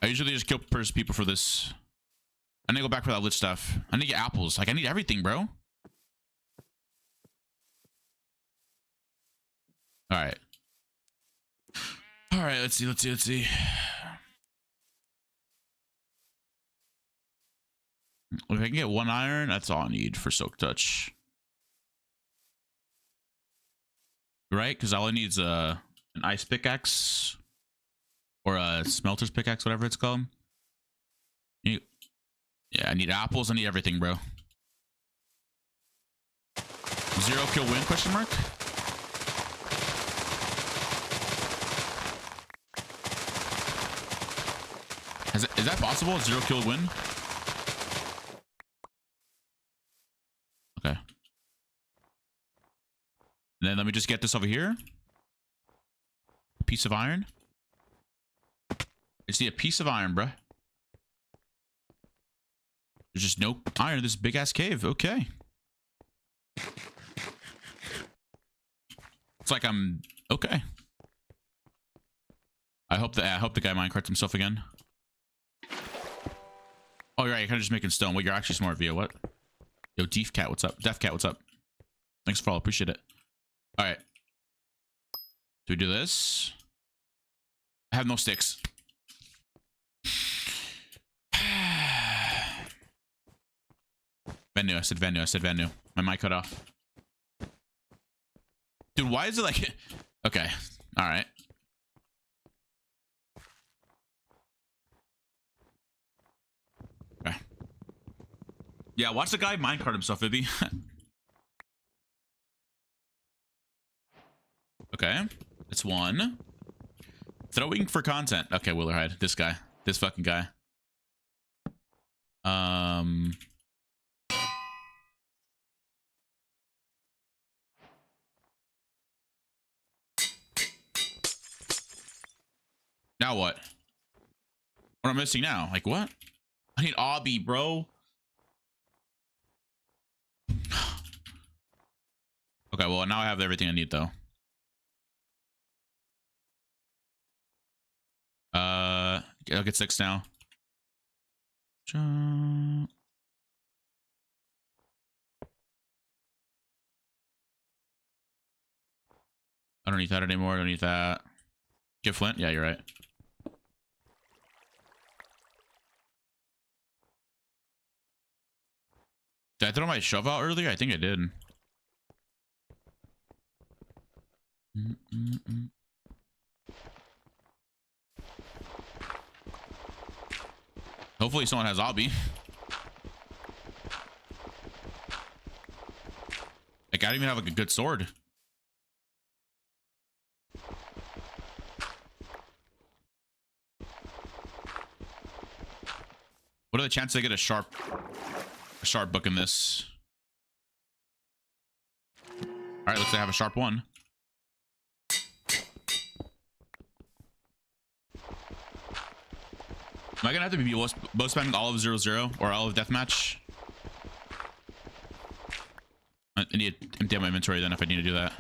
I usually just kill people for this. I need to go back for that lit stuff. I need to get apples. Like I need everything, bro. All right. All right. Let's see. If I can get 1 iron, that's all I need for soak touch. Right? Because all I need is an ice pickaxe or a smelter's pickaxe, whatever it's called. Yeah, I need apples. I need everything, bro. 0 kill win? Question mark. Is that possible? 0 kill win? Okay. And then let me just get this over here. A piece of iron. I just need a piece of iron, bruh. There's just no iron in this big ass cave. Okay. It's like I'm okay. I hope the guy minecarts himself again. Oh, you're right. You're kind of just making stone. Well, you're actually smart, Via. What? Yo, Deef Cat, what's up? Def Cat, what's up? Thanks for all. Appreciate it. All right. Do we do this? I have no sticks. Venue. I said venue. My mic cut off. Dude, why is it like... Okay. All right. Okay. Yeah, watch the guy minecart himself, Ibby. Okay. It's 1. Throwing for content. Okay, Willerhide. This guy. This fucking guy. Um. Now what? What am I missing now? Like what? I need obby, bro. Okay, well now I have everything I need though. I'll get 6 now. I don't need that anymore. I don't need that. Get flint? Yeah, you're right. Did I throw my shove out earlier? I think I did. Hopefully someone has obby. Like, I don't even have like a good sword. What are the chances I get a sharp book in this? All right, looks like I have a sharp one. Am I gonna have to be both spamming all of 0-0 or all of deathmatch? I need to empty out my inventory then if I need to do that.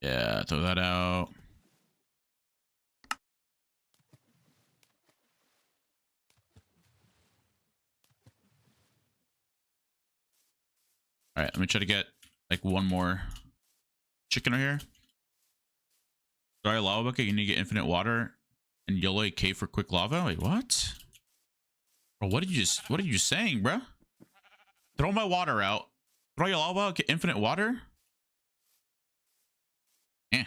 Yeah, throw that out. All right, let me try to get like one more chicken right here. Sorry, lava bucket. You need to get infinite water and yellow AK for quick lava. Wait, what? Bro, what are you just saying, bro? Throw my water out. Throw your lava out, get infinite water. Eh.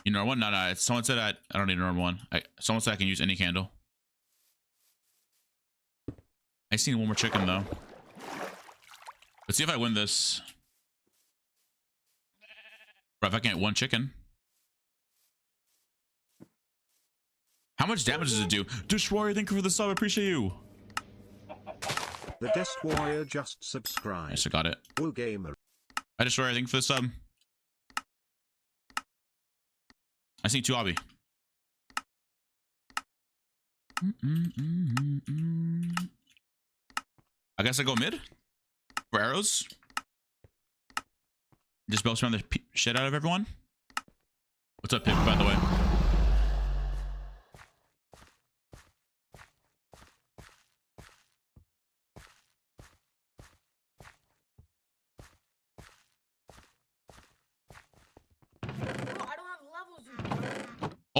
You know one? No. Someone said I don't need a normal one. Someone said I can use any candle. I just need one more chicken though. Let's see if I win this. Bro, if I can get one chicken. How much damage does it do? Dish Warrior, thank you for the sub. I appreciate you. The Desk Warrior just subscribed. Yes, I got it. Will Gamer. I Dish Warrior, thank you for the sub. I see 2 obby. I guess I go mid for arrows. Just bounce around the shit out of everyone. What's up, Pip, by the way?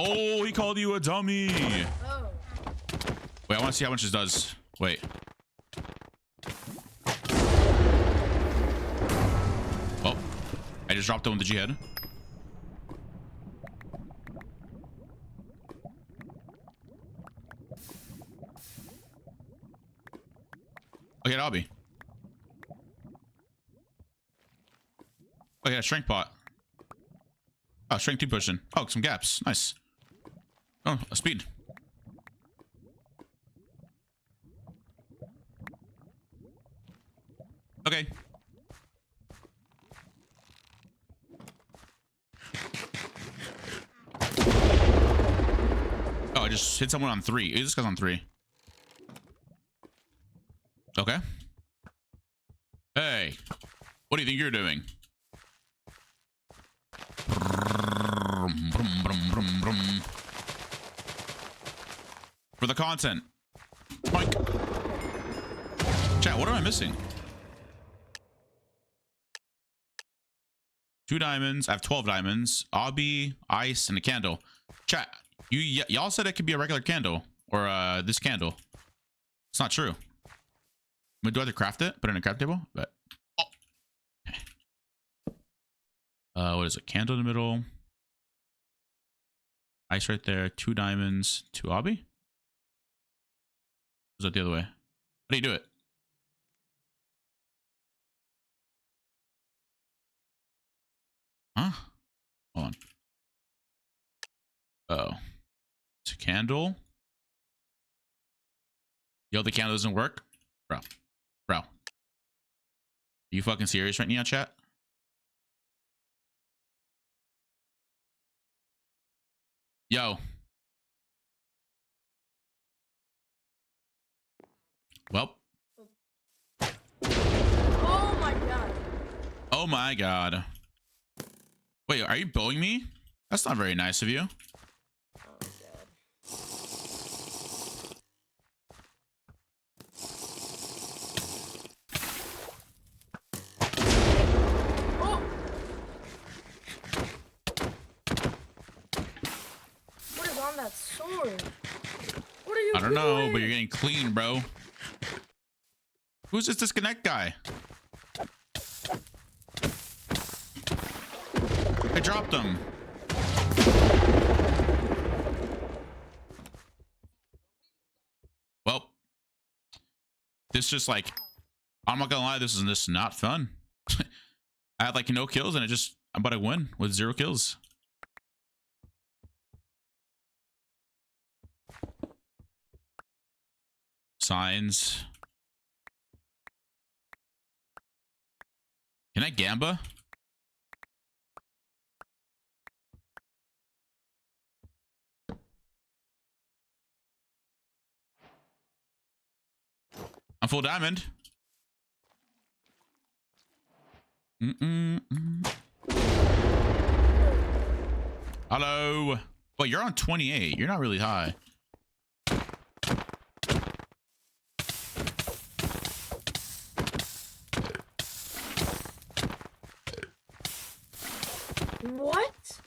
Oh, he called you a dummy. Oh. Wait, I want to see how much this does. Wait. Oh, I just dropped it with the G head. Okay, Obby. Oh, yeah, strength pot. Oh, strength 2 pushing. Oh, some gaps. Nice. Oh, a speed. Okay. Oh, I just hit someone on 3. This guy's on 3. Okay. Hey, what do you think you're doing? For the content. Mike. Chat, what am I missing? 2 diamonds. I have 12 diamonds. Obby, ice, and a candle. Chat, y'all said it could be a regular candle. Or this candle. It's not true. Do I have to craft it? Put it in a craft table? But oh. Okay. What is it? Candle in the middle. Ice right there. 2 diamonds. 2 obby? Or is that the other way? How do you do it? Huh? Hold on. Oh, it's a candle. Yo, the candle doesn't work, bro. Bro, are you fucking serious right now, chat? Yo. Well. Oh my god. Oh my god. Wait, are you bullying me? That's not very nice of you. Oh god. Oh! What is on that sword? What are you I don't know, but you're doing? getting clean, bro. Who's this disconnect guy? I dropped him. Well, this just like, I'm not gonna lie, this is just not fun. I had like no kills and I'm about to win with 0 kills. Signs. Can I gamba? I'm full diamond. Hello. Well, you're on 28. You're not really high. What?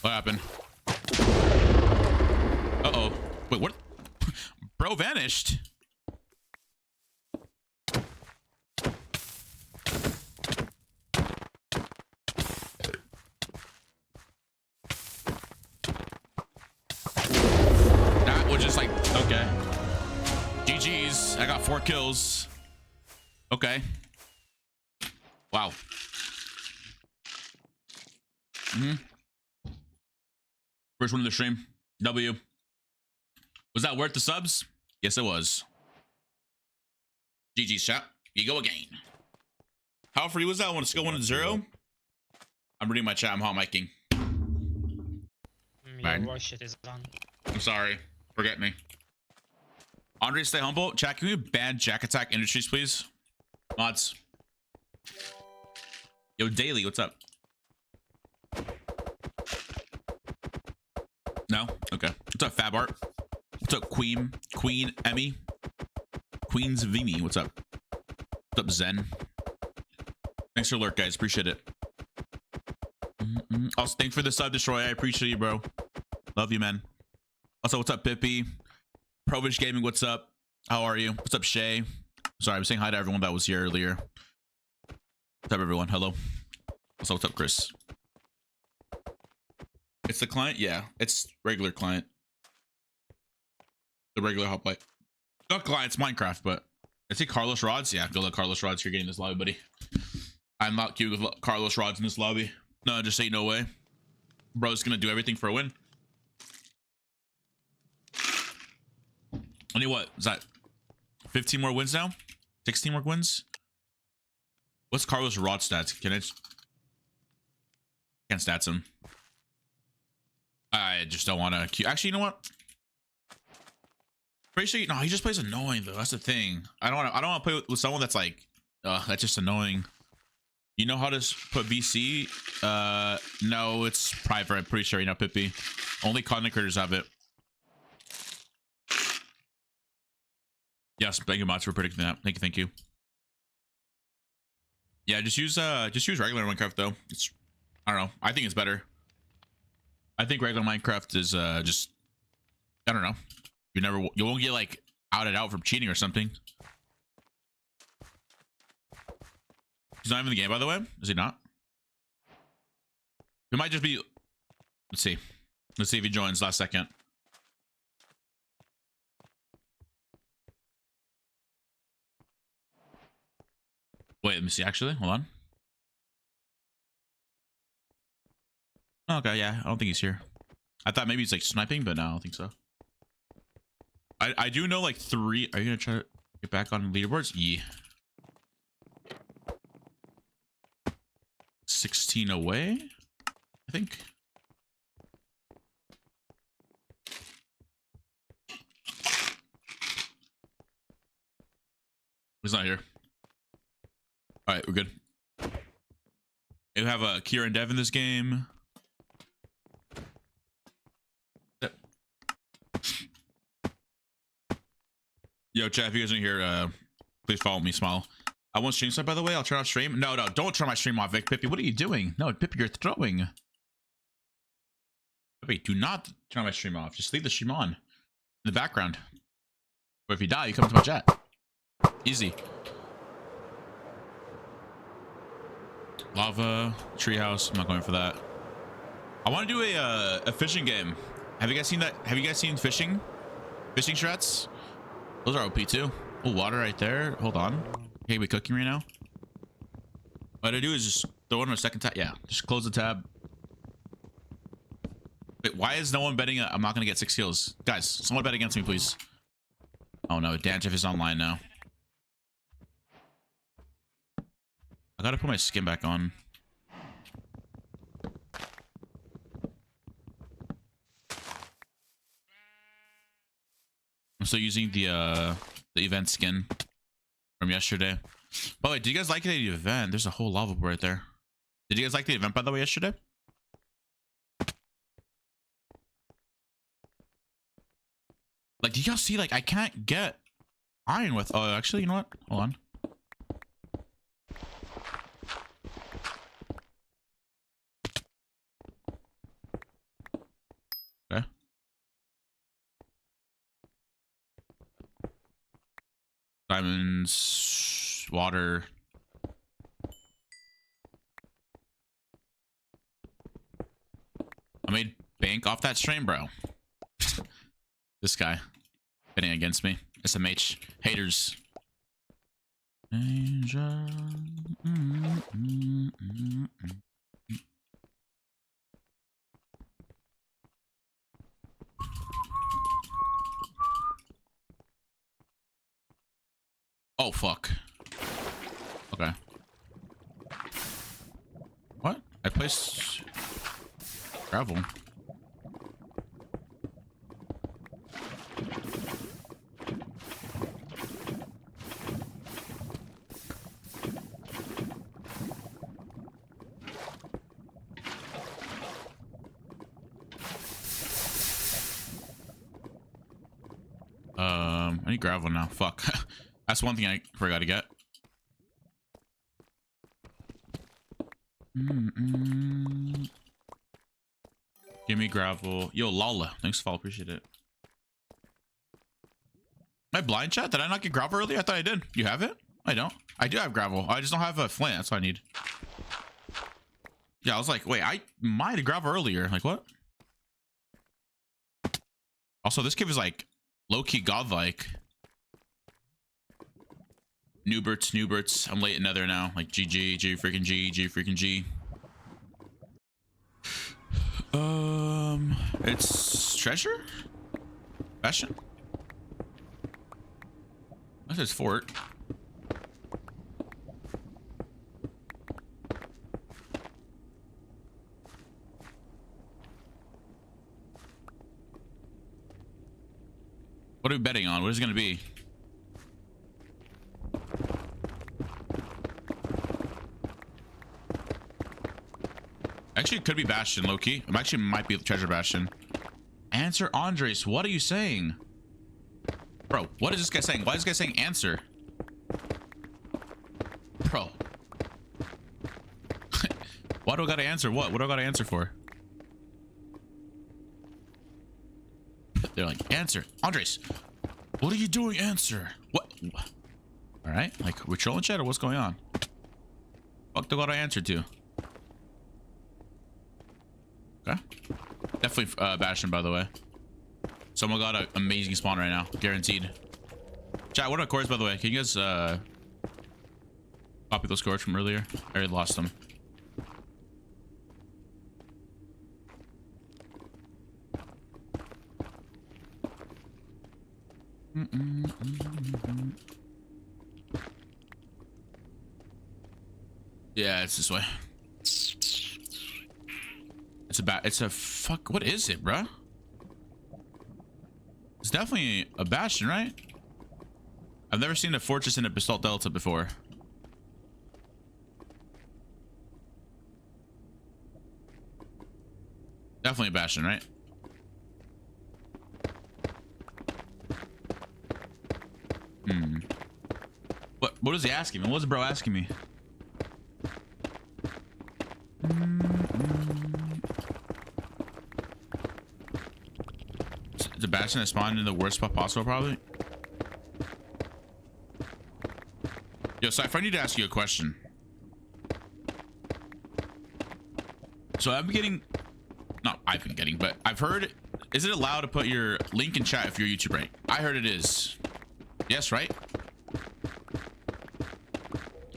What happened? Uh-oh. Wait, what? Bro vanished. That was just like, okay. GG's. I got 4 kills. Okay. Wow. First one of the stream. W. Was that worth the subs? Yes, it was. GG's chat. You go again. How free was that one? Skill 1 and 0? I'm reading my chat. I'm hot micing. Your voice shit is on. I'm sorry. Forget me. Qndres, stay humble. Chat, can we ban Jack Attack Industries, please? Mods. Yo, Daily, what's up? No? Okay. What's up, Fab Art? What's up, Queen Emmy? Queen's Vimy, what's up? What's up, Zen? Thanks for alert, guys. Appreciate it. Also, thanks for the sub, Destroy. I appreciate you, bro. Love you, man. Also, what's up, Pippi? Provish Gaming, what's up? How are you? What's up, Shay? Sorry, I'm saying hi to everyone that was here earlier. What's up, everyone? Hello. Also, what's up, Chris? It's the client? Yeah, it's regular client. The regular HOPLITE. Not client, it's Minecraft, but I see Carlos Rods. Yeah, go let Carlos Rods here getting this lobby, buddy. I'm not cute with Carlos Rods in this lobby. No, just ain't no way. Bro's gonna do everything for a win. Only what? Is that 15 more wins now? 16 more wins? What's Carlos Rod stats? Can I can't stats him. I just don't want to. Actually, you know what? Pretty sure. No, he just plays annoying though. That's the thing. I don't want to. I don't want to play with someone that's like, that's just annoying. You know how to put VC? No, it's private. I'm pretty sure you know, Pippi. Only content creators have it. Yes, thank you, Mods, for predicting that. Thank you. Yeah, just use regular Minecraft though. It's, I don't know. I think it's better. I think regular Minecraft is just, I don't know. You won't get like outed out from cheating or something. He's not even in the game, by the way. Is he not? It might just be. Let's see. Let's see if he joins last second. Wait, let me see. Actually, hold on. Okay, yeah, I don't think he's here. I thought maybe he's like sniping, but no, I don't think so. I do know like 3. Are you gonna try to get back on leaderboards? Yeah. 16 away, I think. He's not here. All right, we're good. You have a Kira and Dev in this game. Yep. Yo, chat, if you guys are here, please follow me, Smile. I won't stream side, by the way. I'll turn off stream. No, don't turn my stream off, Vic. Pippi, what are you doing? No, Pippi, you're throwing. Pippi, do not turn my stream off. Just leave the stream on in the background. Or if you die, you come to my chat. Easy. Lava, treehouse. I'm not going for that. I want to do a fishing game. Have you guys seen that? Have you guys seen fishing strats? Those are OP too. Oh, water right there. Hold on. Okay, we cooking right now. What I do is just throw it on a second tab. Yeah, just close the tab. Wait, why is no one betting? I'm not gonna get 6 kills, guys. Someone bet against me, please. Oh no, Danjeff is online now. I gotta put my skin back on. I'm still using the event skin from yesterday. By the way, did you guys like the event? There's a whole lava pool right there. Did you guys like the event, by the way, yesterday? Like, did y'all see, like, I can't get iron with... Oh, actually, you know what? Hold on. Okay. Diamonds, water. I made bank off that stream, bro. This guy betting against me. SMH haters. Danger. Oh, fuck. Okay. What? I placed gravel. I need gravel now. Fuck. That's one thing I forgot to get. Give me gravel. Yo, Lala. Thanks for follow. Appreciate it. Am I blind, chat? Did I not get gravel earlier? I thought I did. You have it? I don't. I do have gravel. I just don't have a flint. That's what I need. Yeah, I was like, wait, I might have gravel earlier. Like, what? Also, this cave is like low-key godlike. Newberts. I'm late in Nether now. Like GG, G freaking G, G freaking G. It's treasure? Bastion? That says fort. What are we betting on? What is it gonna be? Actually, it could be Bastion, low-key. It actually might be Treasure Bastion. Answer, Qndres. What are you saying? Bro, what is this guy saying? Why is this guy saying answer? Bro. Why do I gotta answer what? What do I gotta answer for? They're like, answer. Qndres, what are you doing? Answer. What? All right. Like, we're trolling chat or what's going on? Fuck, do I gotta answer to? Okay. Definitely Bastion, by the way. Someone got an amazing spawn right now. Guaranteed. Chat, what are cores, by the way? Can you guys copy those cores from earlier? I already lost them. Yeah, it's this way. It's a fuck. What is it, bruh? It's definitely a bastion, right? I've never seen a fortress in a basalt delta before. Definitely a bastion, right? What is he asking me? What's bro asking me? It's a bastion that spawned in the worst spot possible, probably. Yo, so I need to ask you a question. So I've been getting, not I've been getting, but I've heard, is it allowed to put your link in chat if you're YouTube rank? I heard it is. Yes, right?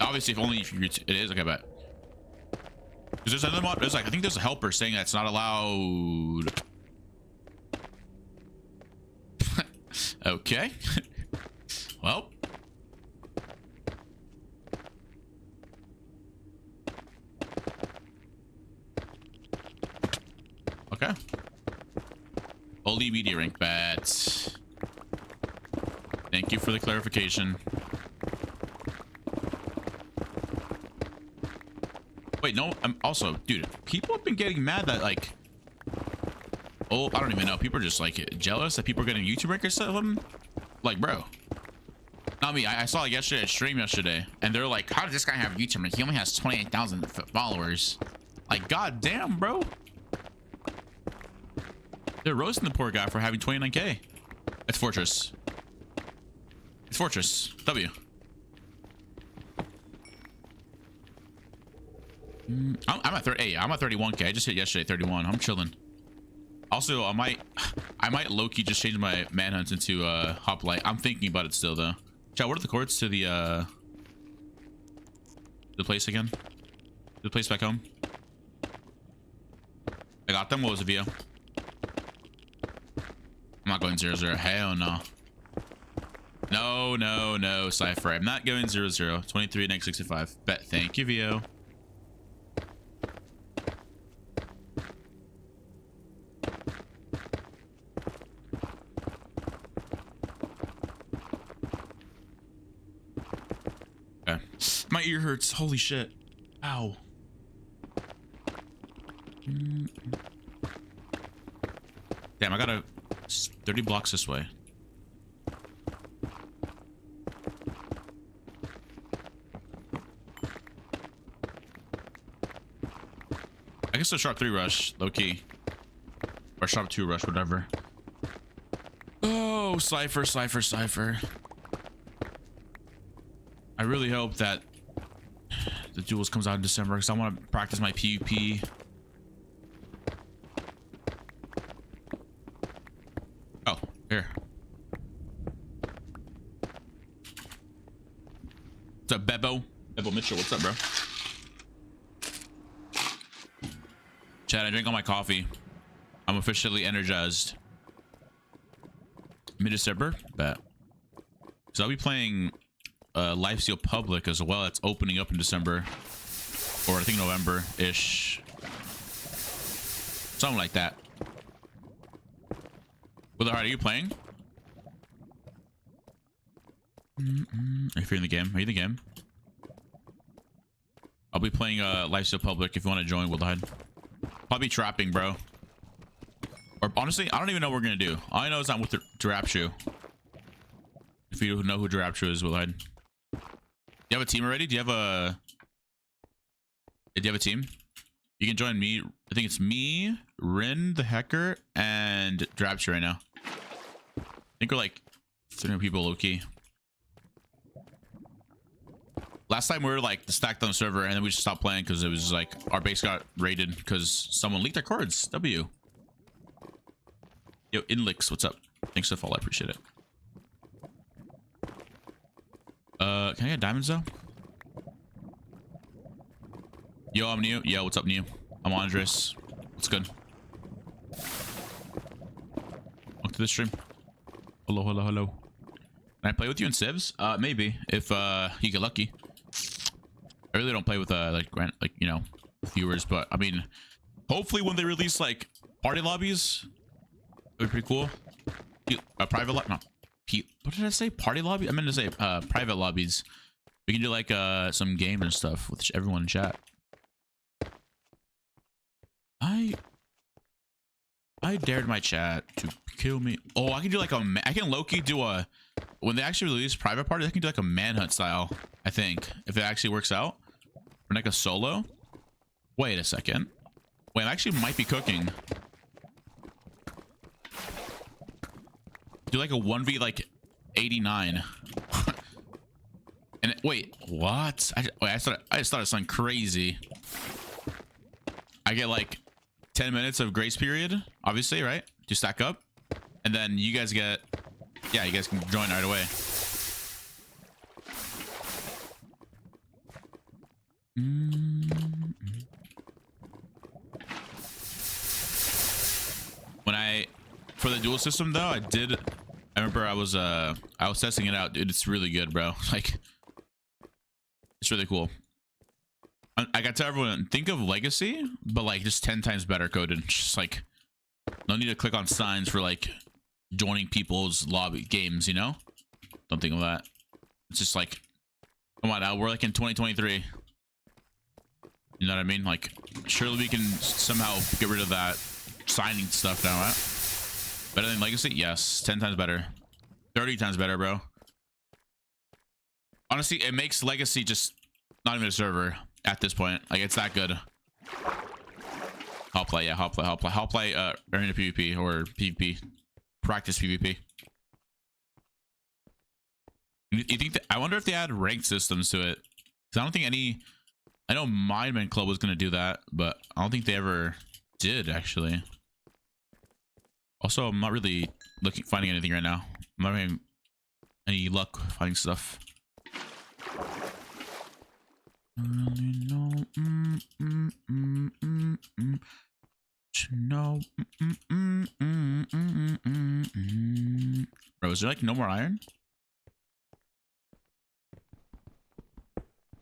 Obviously, if only if you're, it is. Okay, bet. Because there's another mod. There's like, I think there's a helper saying that's not allowed. Okay. Well. Okay. Only media rank bats. Thank you for the clarification. Wait, no, I'm also, dude, people have been getting mad that, like, oh, I don't even know. People are just, like, jealous that people are getting YouTube rank or something. Like, bro. Not me. I saw, like, yesterday, a stream yesterday, and they're like, how does this guy have YouTube rank? He only has 28,000 followers. Like, goddamn, bro. They're roasting the poor guy for having 29K. It's Fortress. It's Fortress. W. I'm at 30. Hey, I'm at 31K. I just hit yesterday 31. I'm chilling. Also, I might low-key just change my manhunt into HOPLITE. I'm thinking about it still though. Chat, what are the coords to the place again? The place back home. I got them. What was the VO? I'm not going 0-0. Hell no. No, Cypher. I'm not going 0-0. 23 next 65. Bet. Thank you, VO. Okay. My ear hurts. Holy shit. Ow. Damn, I gotta 30 blocks this way. I guess a sharp 3 rush, low key. Or sharp 2 rush, whatever. Oh, Cypher. I really hope that the duels comes out in December because I want to practice my PvP. Oh, here. What's up, Bebo? Bebo Mitchell, what's up, bro? Chad, I drank all my coffee. I'm officially energized. Mid-December? Bet. So I'll be playing Lifesteal Public as well. It's opening up in December. Or I think November-ish. Something like that. Well, are you playing? If you're in the game. Are you in the game? I'll be playing Lifesteal Public if you want to join, Wildhide. Probably trapping, bro. Or honestly, I don't even know what we're gonna do. All I know is I'm with Drapshoe. If you know who Drapshoe is, Wildhide. Do you have a team already? Do you have a team? You can join me. I think it's me, Rin, the hacker, and Drapshoe right now. I think we're like 300 people low key. Last time we were like stacked on the server and then we just stopped playing because it was just, like our base got raided because someone leaked our cards. W. Yo, Inlix, what's up? Thanks for the follow. I appreciate it. Can I get diamonds though? Yo, I'm new. Yo, what's up, new? I'm Qndres. What's good? Welcome to the stream. Hello. Can I play with you in civs? Maybe if you get lucky. I really don't play with like you know, viewers, but I mean, hopefully when they release like party lobbies, it'd be pretty cool. A private lobby, not what did I say? Party lobby? I meant to say private lobbies. We can do like some games and stuff with everyone in chat. I dared my chat to kill me. Oh, I can do like I can low-key do a, when they actually release private parties, I can do like a manhunt style, I think, if it actually works out. Or like a solo. Wait a second. Wait, I actually might be cooking. Do like a 1v like 89. And wait, what? I just thought it sounded crazy. I get like 10 minutes of grace period, obviously, right? To stack up. And then you guys get, yeah, you guys can join right away. When for the dual system though, I remember I was testing it out, dude. It's really good, bro. Like, it's really cool. I got to everyone, think of Legacy, but like just 10 times better coded. Just like, no need to click on signs for like joining people's lobby games, you know? Don't think of that. It's just like, come on now, we're like in 2023. You know what I mean? Like, surely we can somehow get rid of that signing stuff now, right? Better than Legacy? Yes. 10 times better. 30 times better, bro. Honestly, it makes Legacy just not even a server at this point. Like, it's that good. HOPLITE, yeah, HOPLITE, arena PvP or PvP. Practice PvP. You think that, I wonder if they add ranked systems to it. Because I don't think any, I know Mindman Club was going to do that, but I don't think they ever did, actually. Also, I'm not really finding anything right now. I'm not having any luck finding stuff. Bro, is there like no more iron?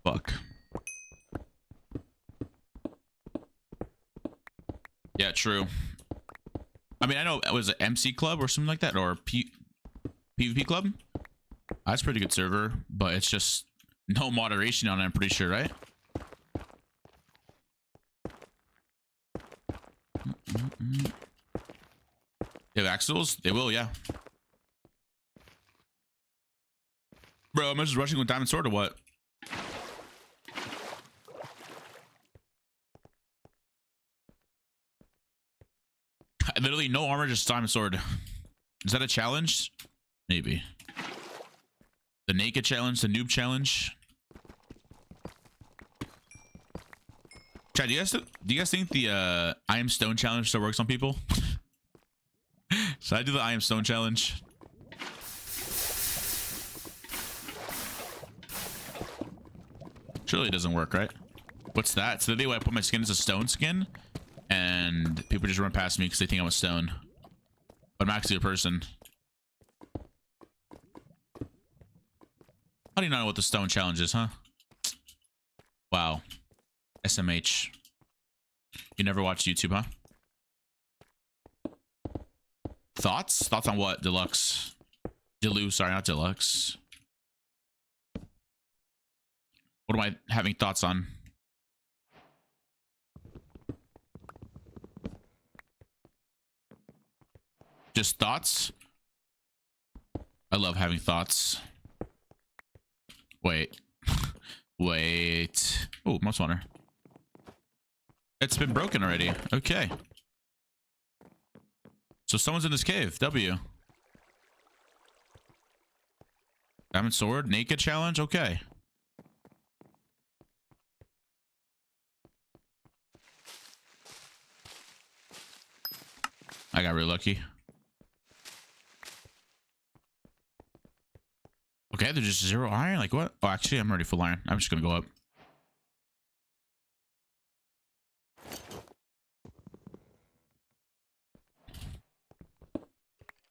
Fuck. Yeah, true. I mean, I know it was an MC club or something like that, or PvP club. That's a pretty good server, but it's just no moderation on it, I'm pretty sure, right? They have axles? They will, yeah. Bro, am I just rushing with Diamond Sword or what? Literally no armor, just Diamond Sword. Is that a challenge? Maybe. The naked challenge, the noob challenge. Chad, do you guys think the I am stone challenge still works on people? Should I do the I am stone challenge? Surely it doesn't work, right? What's that? So the day when I put my skin as a stone skin, and people just run past me because they think I'm a stone, but I'm actually a person. How do you not know what the stone challenge is, huh? Wow. SMH. You never watched YouTube, huh? Thoughts? Thoughts on what? Deluxe. Delu, sorry, not Deluxe. What am I having thoughts on? Just thoughts? I love having thoughts. Wait. Wait. Oh, mouse spawner. It's been broken already. Okay. So someone's in this cave. W. Diamond sword. Naked challenge. Okay. I got really lucky. Okay, there's just 0 iron? Like what? Oh, actually, I'm already full iron. I'm just gonna go up.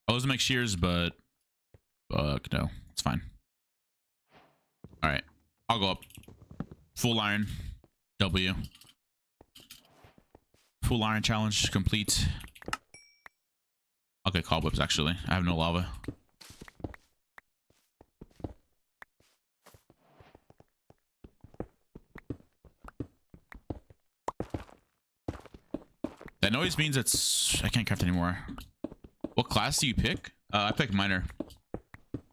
I was to make shears, but fuck no. It's fine. Alright. I'll go up. Full iron. W. Full iron challenge complete. Okay, cobwebs actually. I have no lava. That noise means it's... I can't craft anymore. What class do you pick? I pick miner.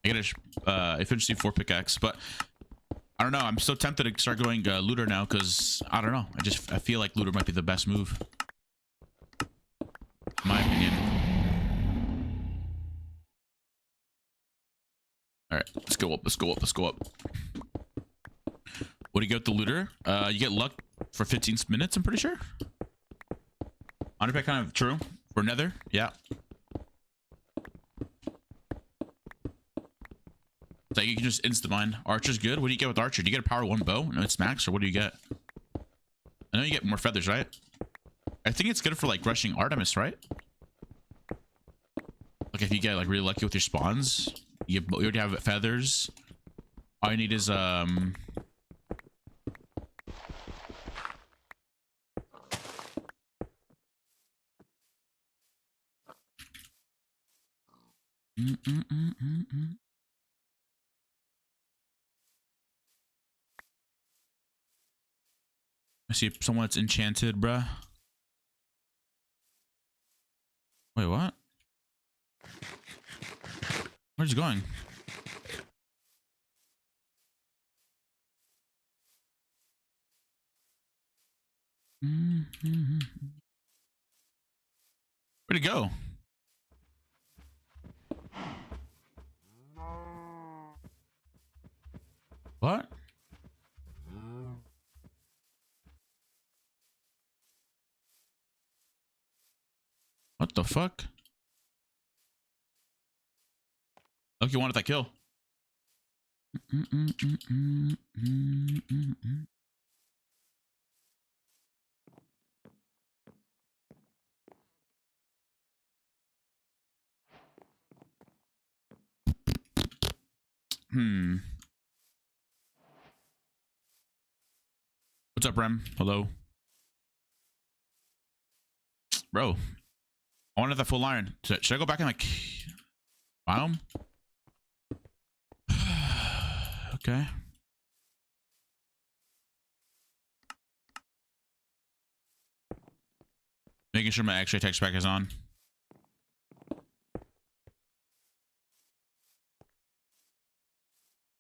I get a efficiency 4 pickaxe, but I don't know. I'm so tempted to start going looter now because I don't know. I feel like looter might be the best move. In my opinion. All right, let's go up. Let's go up. Let's go up. What do you get with the looter? You get luck for 15 minutes. I'm pretty sure. 100% kind of true for nether. Yeah. So you can just insta mine. Archer's good. What do you get with Archer? Do you get a power 1 bow? No, it's max, or what do you get? I know you get more feathers, right? I think it's good for like rushing Artemis, right? Like if you get like really lucky with your spawns, you already have feathers. All you need is I see someone that's enchanted, bruh. Wait, what? Where's he going? Where'd he go? What? What the fuck? Look, you wanted that kill. What's up, Rem? Hello. Bro, I wanted that full iron. Should I go back and like biome? Okay. Making sure my X-ray text pack is on.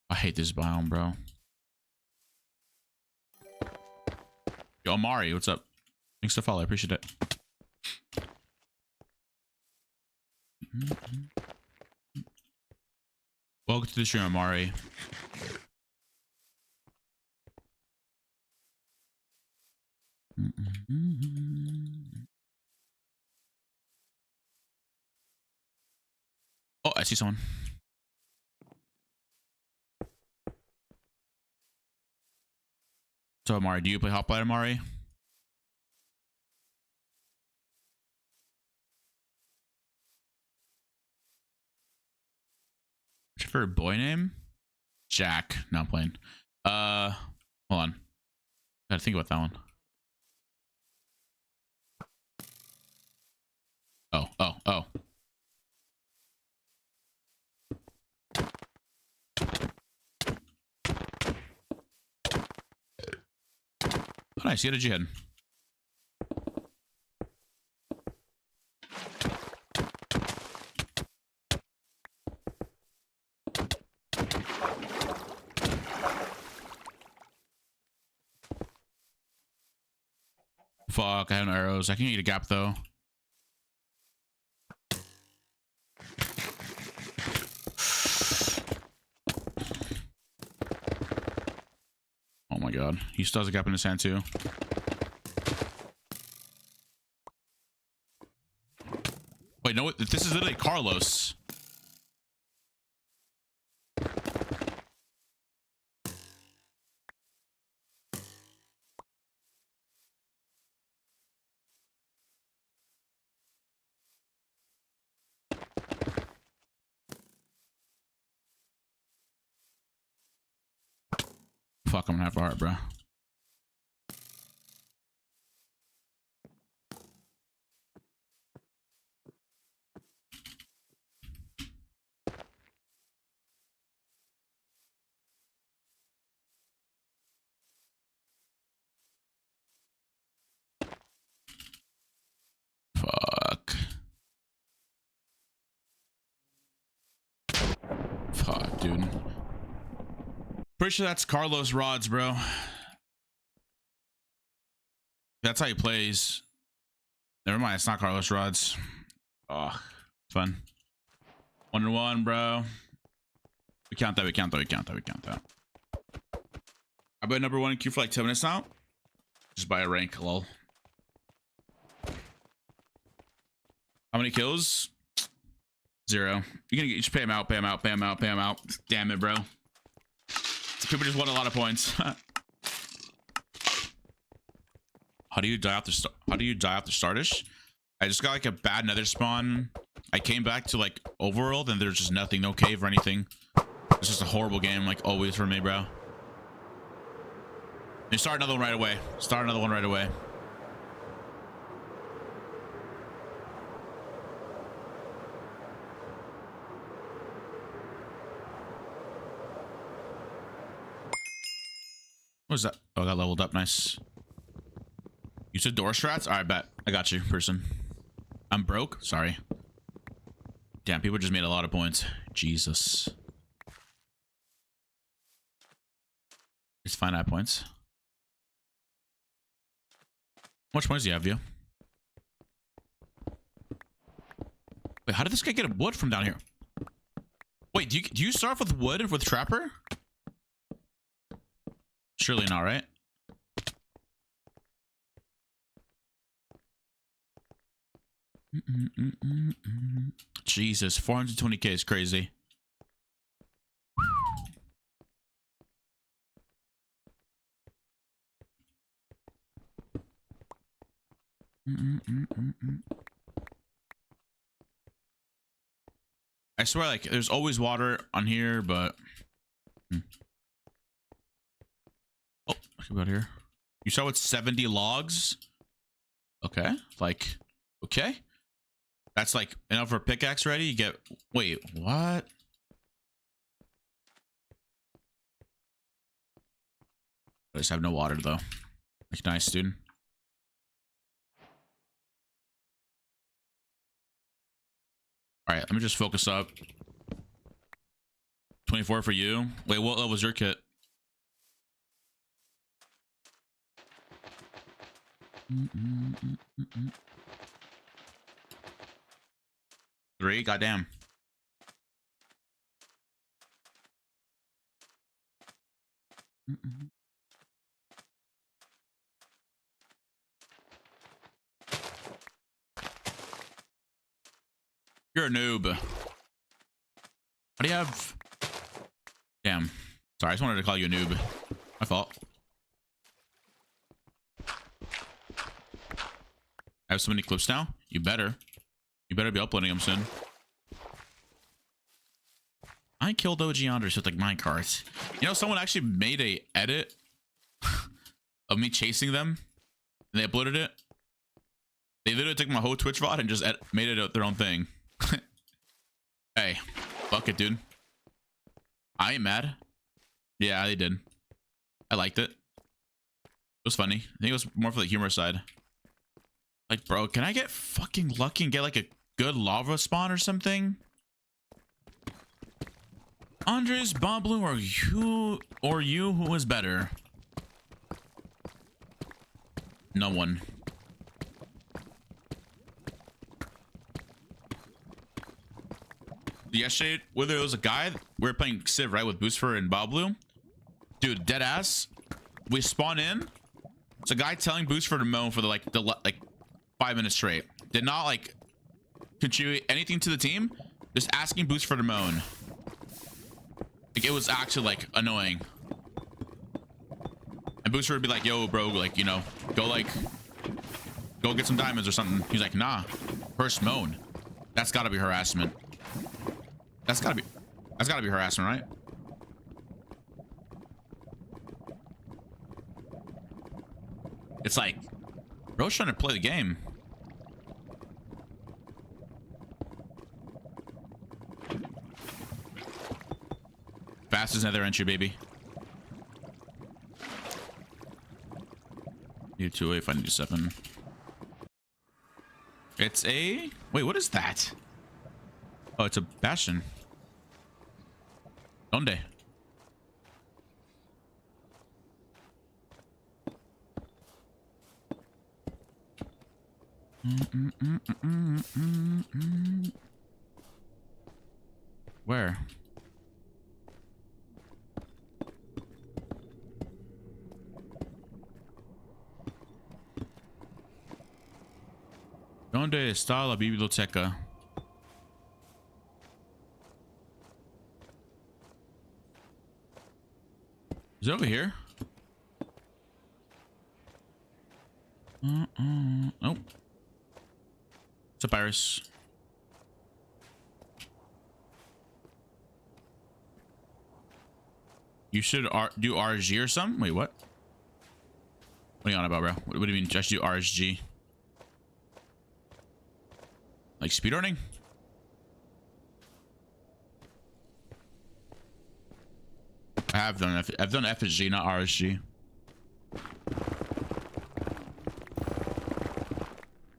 I hate this biome, bro. Yo, Amari, what's up? Thanks to follow. I appreciate it. Welcome to the stream, Amari. Oh, I see someone. So, Amari, do you play HOPLITE, Amari? What's your favorite boy name? Jack. No, I'm playing. Hold on. Gotta think about that one. Oh. Oh, nice. Get a jihad. Fuck, I have no arrows. I can eat a gap though. Oh my god. He still has a gap in his hand too. Wait, no, this is literally Carlos. Fuck, I'm gonna have a heart, bro. Pretty sure that's Carlos Rods, bro. That's how he plays. Never mind, it's not Carlos Rods. Oh, fun. 1-1, bro. We count that, we count that, we count that, we count that. I've been number 1 in queue for like 10 minutes now. Just by a rank, lol. How many kills? 0. You're gonna just pay him out, pay him out, pay him out, pay him out. Damn it, bro. People just won a lot of points. How do you die after Stardish? I just got like a bad nether spawn. I came back to like overworld and there's just nothing, no cave or anything. It's just a horrible game, like always for me, bro. You start another one right away. Start another one right away. What was that? Oh, that leveled up. Nice. You said door strats? All right, bet. I got you, person. I'm broke. Sorry. Damn, people just made a lot of points. Jesus. It's finite points. How much points do you have, Vio? Wait, how did this guy get a wood from down here? Wait, do you start off with wood and with Trapper? Surely not, right? Jesus, 420k is crazy. I swear, like, there's always water on here, but... Oh, about here. You saw it's 70 logs? Okay, like, okay. That's like enough for a pickaxe ready. You get, wait, what? I just have no water though. Like, nice, dude. All right, let me just focus up. 24 for you. Wait, what level was your kit? Three, goddamn. You're a noob. What do you have? Damn. Sorry, I just wanted to call you a noob. My fault. I have so many clips now. You better. You better be uploading them soon. I killed OG Qndres with like minecarts. You know, someone actually made a edit of me chasing them, and they uploaded it. They literally took my whole Twitch VOD and just made it their own thing. Hey, fuck it, dude. I ain't mad. Yeah, they did. I liked it. It was funny. I think it was more for the humor side. Like, bro, can I get fucking lucky and get like a good lava spawn or something? Qndres, Bomb Bloom, or you, who is better? No one. Yesterday, whether it was a guy, we were playing CIV, right, with Booster and Bomb Bloom. Dude, dead ass. We spawn in. It's a guy telling Booster to moan for like 5 minutes straight. Did not like contribute anything to the team. Just asking Booster to moan. Like, it was actually like annoying. And Booster would be like, "Yo, bro, like, you know, go get some diamonds or something." He's like, "Nah, first moan." That's gotta be harassment. That's gotta be harassment, right? It's like, bro's trying to play the game. Fastest nether entry, baby. Need 2 if I need 7. It's a... Wait, what is that? Oh, it's a bastion. Donde? Where? ¿Dónde está la biblioteca? Is it over here? Nope. What's up, Iris? You should do RSG or something? Wait, what? What are you on about, bro? What do you mean just do RSG? Like speedrunning? I've done FSG, not RSG.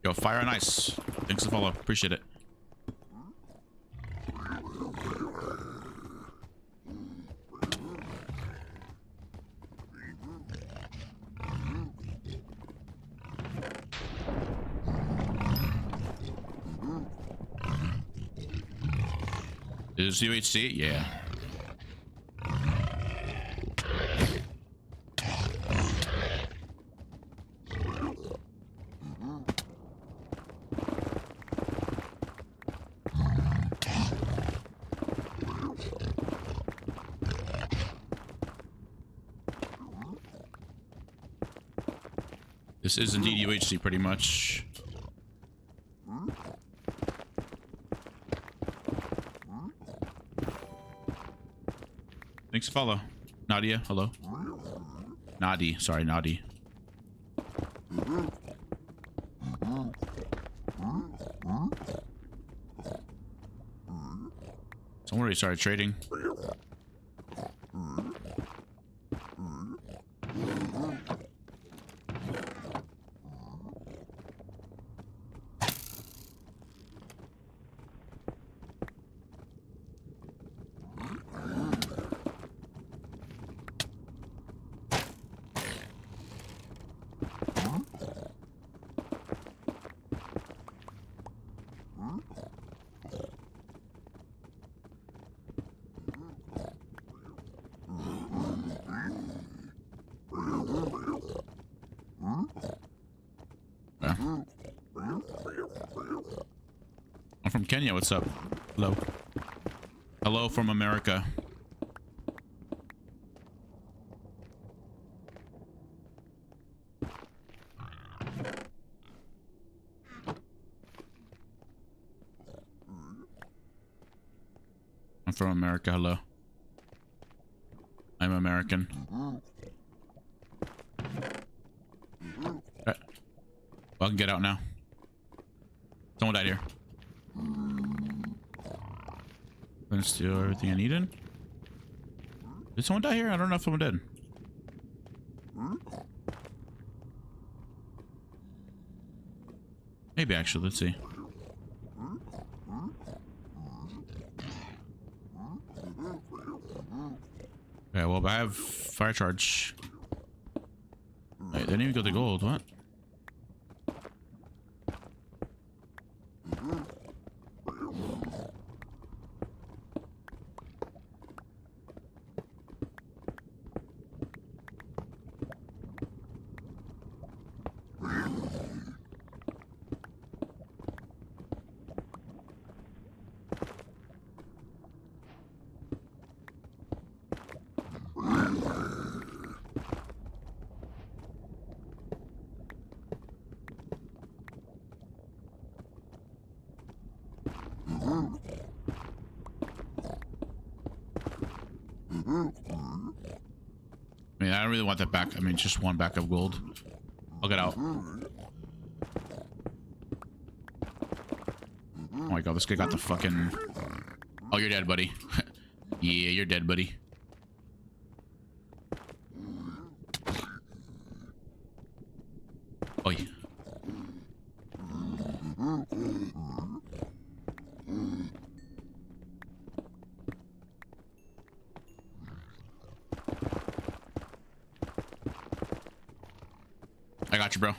Yo, fire and ice. Thanks for the follow. Appreciate it. Is it UHC? Yeah. This is indeed UHC pretty much. Thanks for follow. Nadia, hello. Nadi, sorry, Nadi. Someone already started trading. I'm from Kenya. What's up? Hello. Hello from America. I'm from America. Hello. I'm American. Well, I can get out now. Someone died here. Gonna steal everything I needed. Did someone die here? I don't know if someone did. Maybe actually. Let's see. Okay, well, I have fire charge. Wait, they didn't even get the gold. What? I mean, I don't really want that back. I mean, just one back of gold. I'll get out. Oh my god, this guy got the fucking... Oh, you're dead, buddy. Yeah, you're dead, buddy. Oi. I got you, bro.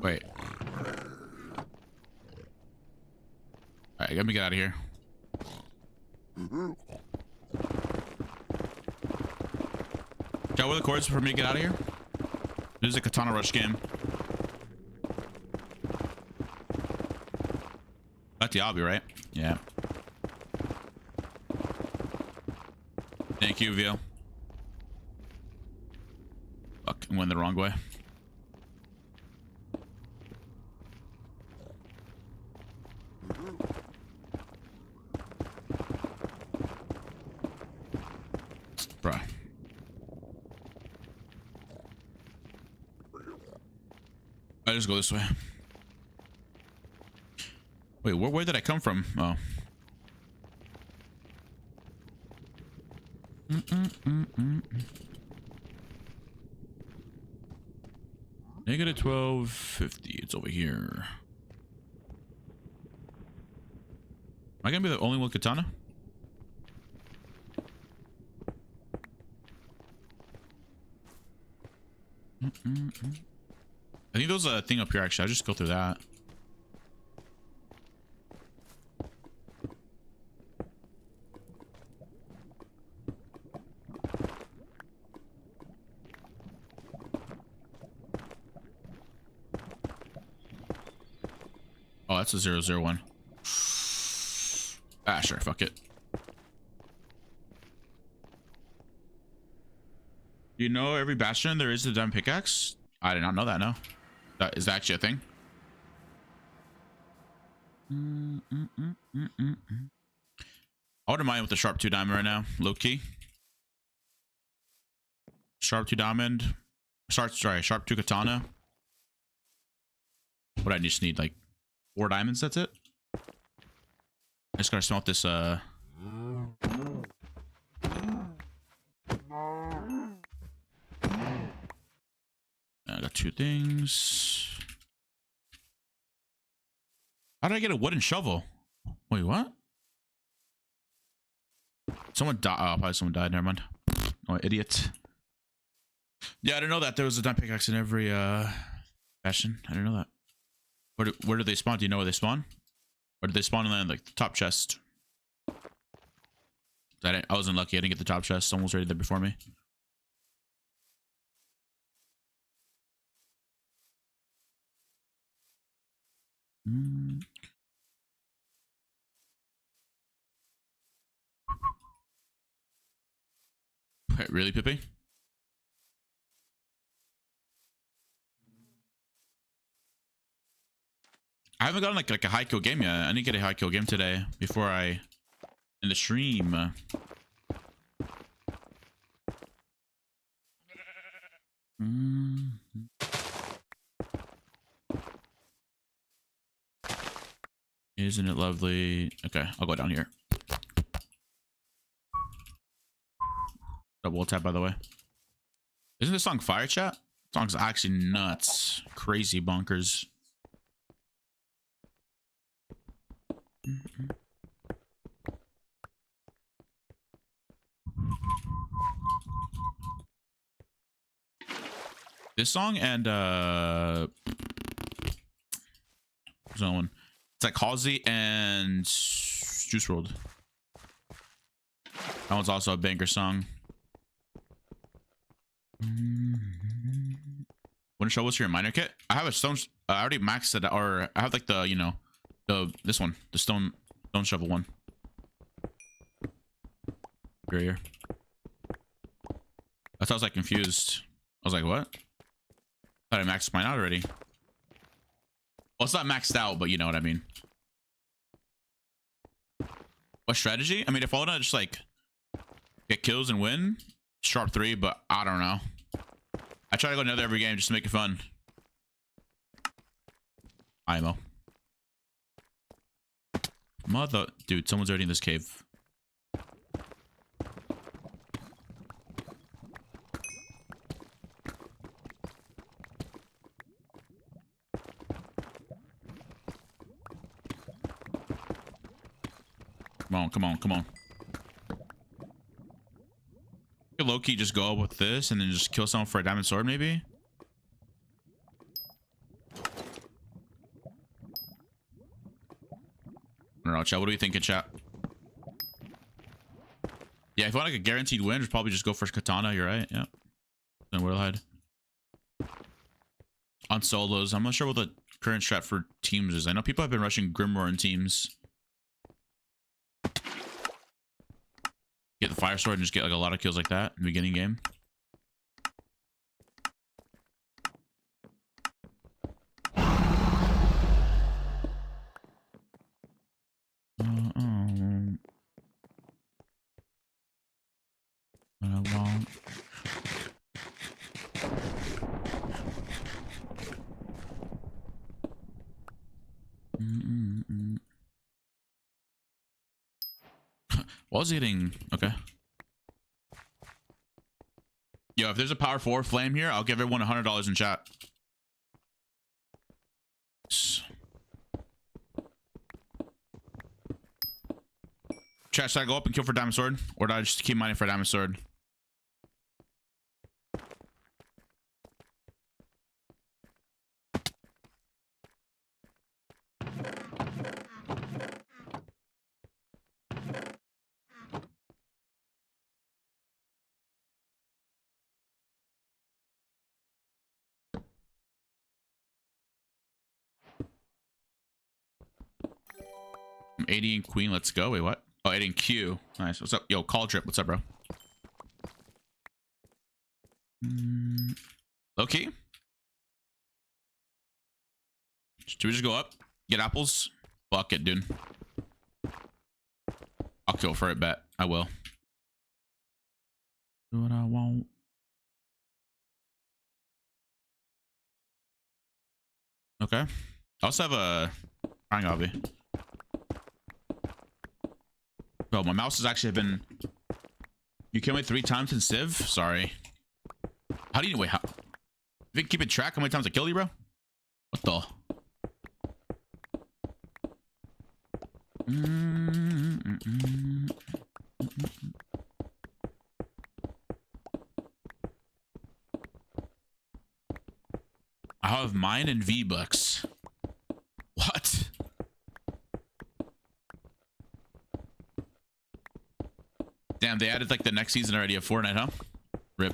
Wait. Alright, let me get out of here. Should I wear the cords for me to get out of here? This is a katana rush game. That's the obby, right? Yeah. Thank you, Vio. Fuck, I went the wrong way. Bruh. I just go this way. Wait, where did I come from? Oh. Negative 1250. It's over here. Am I gonna be the only one with katana? I think there's a thing up here actually. I'll just go through that. Oh, that's a 001. Ah, sure, fuck it. You know, every bastion there is a diamond pickaxe? I did not know that, no. That is that actually a thing? I wouldn't mind with the sharp 2 diamond right now, low key. Sharp 2 diamond. Sharp 2 katana. What I just need, like 4 diamonds, that's it. I just gotta smelt this I got 2 things. How did I get a wooden shovel? Wait, what? Someone died. Oh, probably someone died. Never mind. Oh, idiot. Yeah, I didn't know that there was a diamond pickaxe in every bastion. I didn't know that. Where do they spawn? Do you know where they spawn? Or did they spawn in like the top chest? I wasn't lucky. I didn't get the top chest. Someone was already there before me. Wait, really, Pippi? I haven't gotten like a high kill game yet. I need to get a high kill game today before I in the stream. Isn't it lovely? Okay, I'll go down here. Double tap, by the way. Isn't this song fire, chat? Song's actually nuts. Crazy bonkers. This song and there's another one. It's like Halsey and Juice WRLD. That one's also a banger song. Want to show us your miner kit? I have a stone. I already maxed it, or I have like the, you know, this one, the stone shovel one. Right here. That's why I was like confused. I was like, what? I thought I maxed mine out already. Well, it's not maxed out, but you know what I mean. What strategy? I mean, if I want to just like get kills and win, sharp 3, but I don't know. I try to go another every game just to make it fun. IMO. Mother, dude, someone's already in this cave. Come on, come on, come on. Could low-key just go up with this and then just kill someone for a diamond sword, maybe? don't know, chat. What do we think in chat? Yeah, if you want like a guaranteed win, just probably just go for Katana. You're right. Yeah. Then Whirlhide. On solos, I'm not sure what the current strat for teams is. I know people have been rushing Grimoire in teams. Get the Fire Sword and just get like a lot of kills like that in the beginning game. But I won't. Was hitting okay. Yo, if there's a power 4 flame here, I'll give everyone $100 in chat. Chat, should I go up and kill for Diamond Sword? Or did I just keep mining for Diamond Sword? I'm 80 in Queen, let's go. Wait, what? Oh, 80 in Q. Nice. What's up? Yo, Call Drip. What's up, bro? Okay. Should we just go up? Get apples? Fuck it, dude. I'll kill for it, bet. I will. Do what I want. Okay. I also have a crying obby. Bro, my mouse has actually been... You killed me 3 times in Civ? Sorry. How do you... Wait, how... You keep it track how many times I killed you, bro? What the... I have mine and V-Bucks. What? Damn, they added like the next season already of Fortnite, huh? RIP.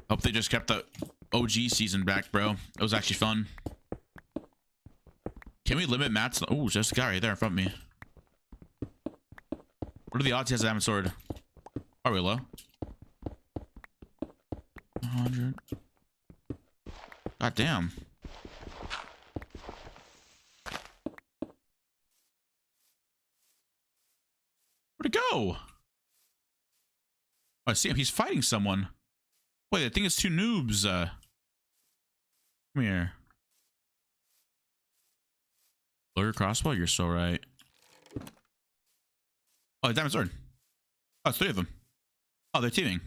Hope they just kept the OG season back, bro. It was actually fun. Can we limit mats? Oh, just a guy right there in front of me. What are the odds he has a diamond sword? Are we low? 100. God damn. Where'd it go? Oh, I see him. He's fighting someone. Wait, I think it's 2 noobs. Come here. Lower your crossbow? You're so right. Oh, diamond sword. Oh, it's 3 of them. Oh, they're teaming.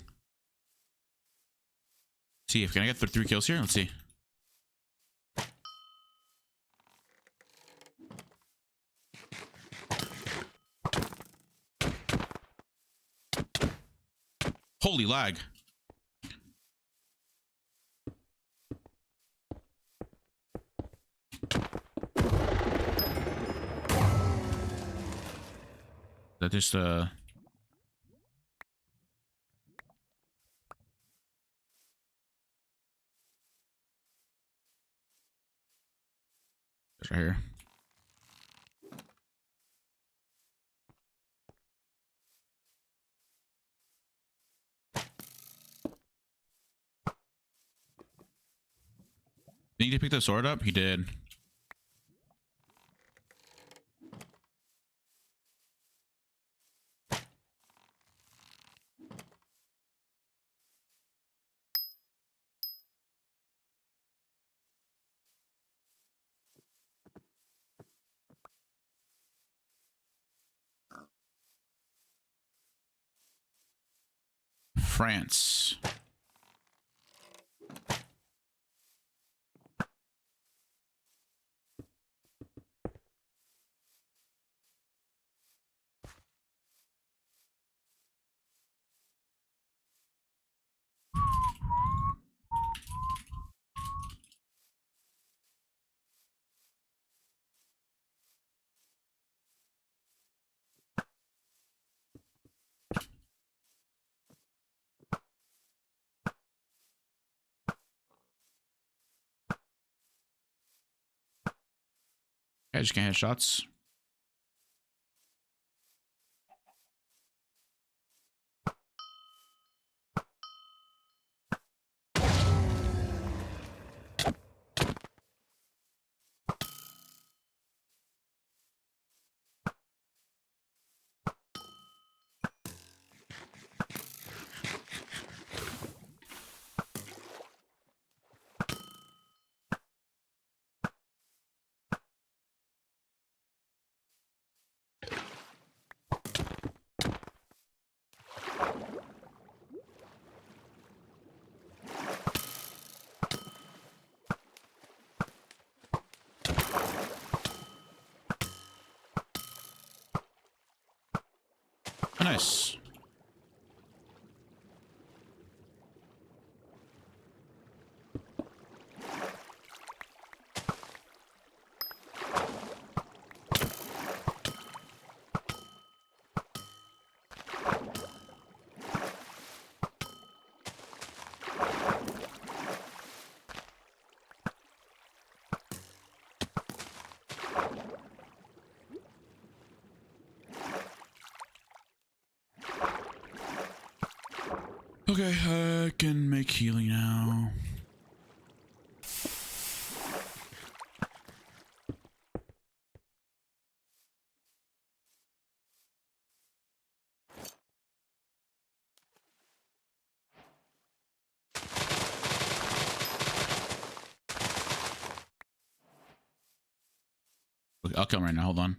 See if can I get 3 kills here? Let's see. Holy lag. That just it's right here. Did he pick the sword up? He did. France. I just can't hit shots. Oh, nice. Okay, I can make healing now. Okay, I'll kill him right now. Hold on.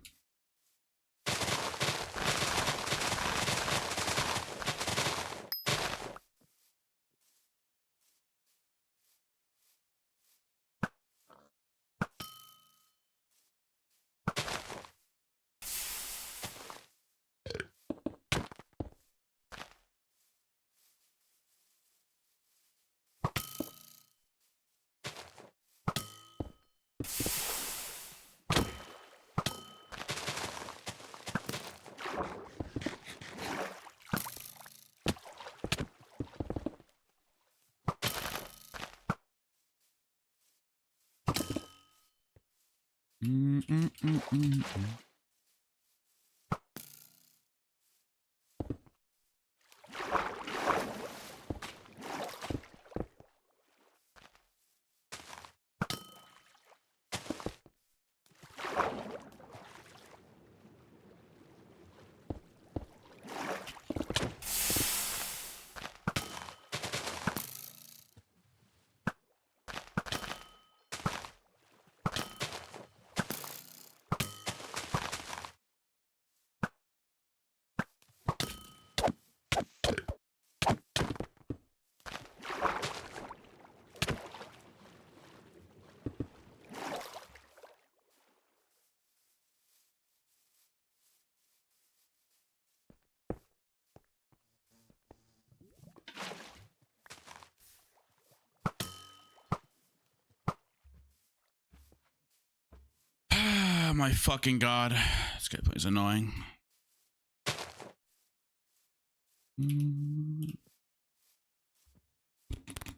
My fucking god. This guy plays annoying.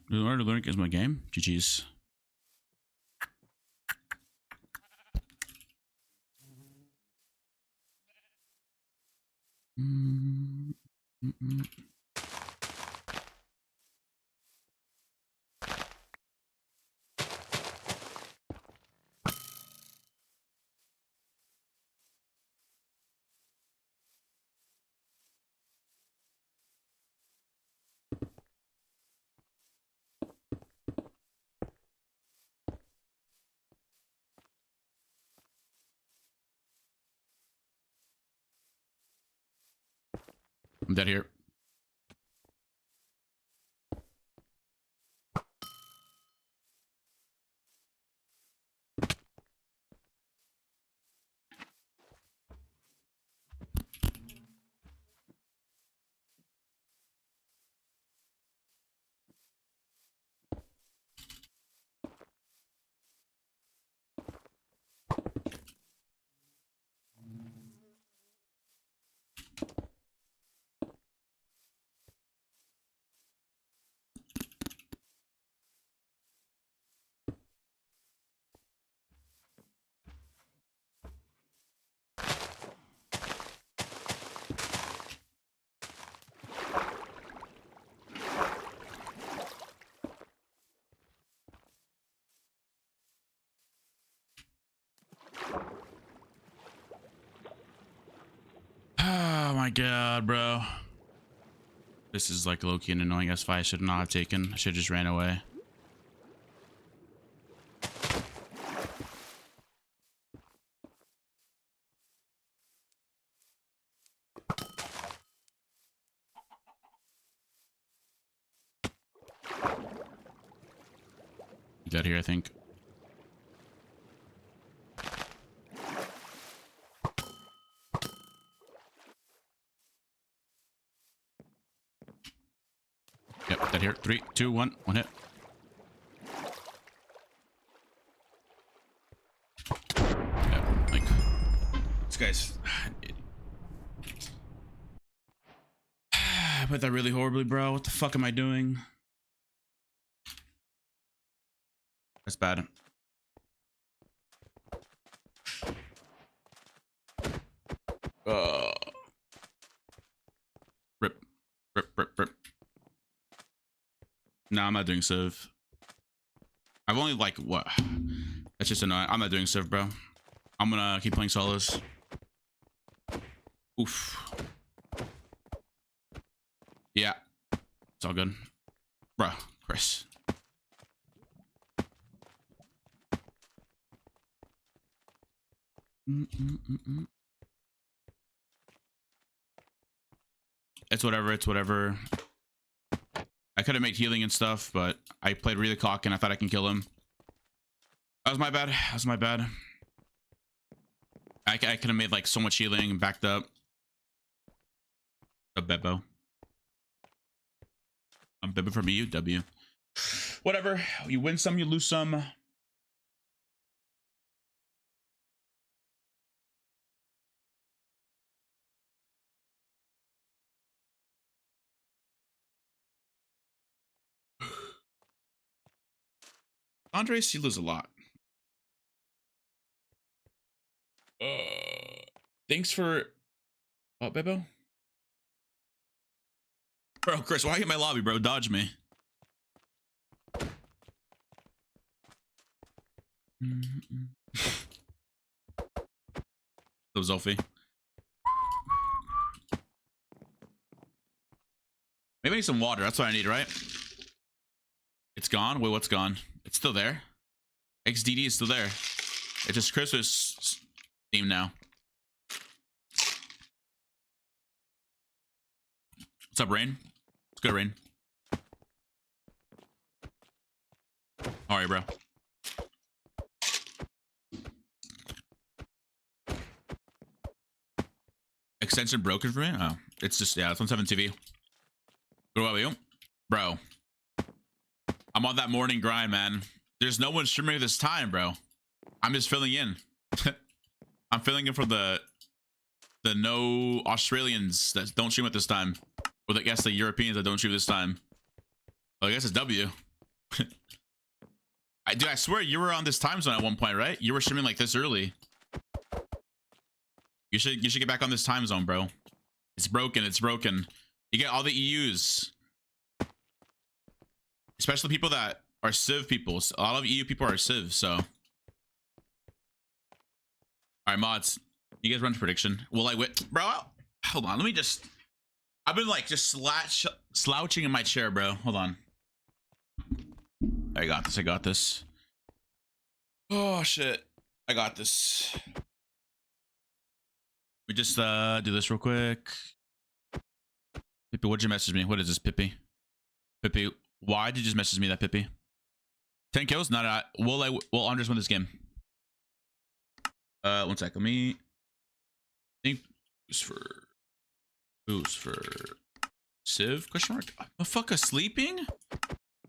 Learn to learn is my game. GG's. I'm dead here. my god, bro. This is like low-key an annoying S5 I should not have taken. I should have just ran away. Dead here, I think. Yep, dead here. 3, 2, 1. One hit. Yep, like this guy's. I put that really horribly, bro. What the fuck am I doing? That's bad. Rip. Rip, rip, rip. No, I'm not doing Civ. I've only like what? That's just annoying. I'm not doing Civ, bro. I'm gonna keep playing solos. Oof. Yeah. It's all good. Bro, Chris. It's whatever. It's whatever. I could have made healing and stuff, but I played really cock and I thought I can kill him. That was my bad. That was my bad. I could have made like so much healing and backed up. A Bebo. I'm Bebo from EUW. Whatever. You win some, you lose some. Qndres, you lose a lot. Thanks for what, Bebo? Bro, Chris, why are you in my lobby, bro? Dodge me. So Zolfi. Maybe I need some water. That's what I need, right? It's gone. Wait, what's gone? It's still there. XDD is still there. It's just Christmas theme now. What's up, Rain? Let's go, Rain. All right, bro. Extension broken for me? Oh, it's just, yeah, it's on 7 TV. What about you? Bro. I'm on that morning grind, man. There's no one streaming this time, bro. I'm just filling in. I'm filling in for the no Australians that don't stream at this time. Or I guess the Europeans that don't stream this time. Well, I guess it's W. Dude, I swear you were on this time zone at one point, right? You were streaming like this early. You should get back on this time zone, bro. It's broken. It's broken. You get all the EUs. Especially people that are Civ people. A lot of EU people are Civ, so. All right, mods. You guys run prediction. Will I win? Bro, hold on. Let me just. I've been like just slouching in my chair, bro. Hold on. I got this. I got this. Oh, shit. I got this. We just do this real quick. Pippi, what'd you message me? What is this, Pippi? Pippi, why did you just message me that, Pippi? 10 kills? Not at. Will Qndres win this game? 1 sec. Let me think. Boost for Civ? Question mark. Motherfucker sleeping?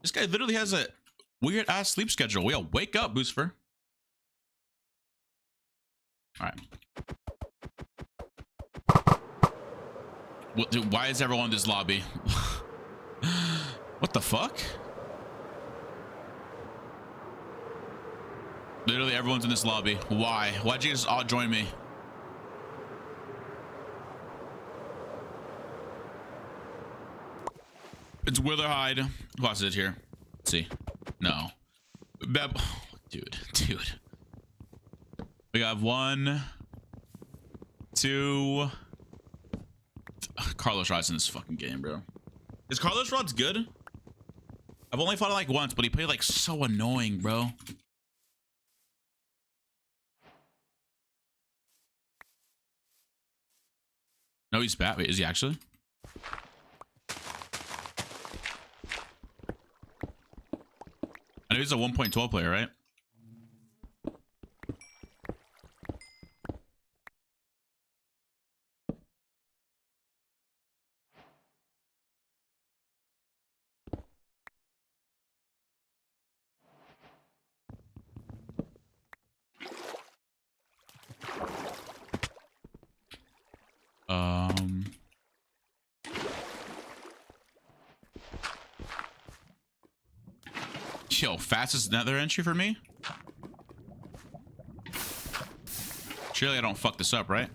This guy literally has a weird ass sleep schedule. Yo, wake up, Booster. All right. Dude, why is everyone in this lobby? What the fuck? Literally everyone's in this lobby. Why? Why'd you just all join me? It's Witherhide. Who else is it here? Let's see. No. Beb. Dude. We have 1, 2, Carlos Rod's in this fucking game, bro. Is Carlos Rod's good? I've only fought it like once, but he played like so annoying, bro. No, he's bad. Wait, is he actually? I know he's a 1.12 player, right? Yo, fastest nether entry for me? Surely I don't fuck this up, right?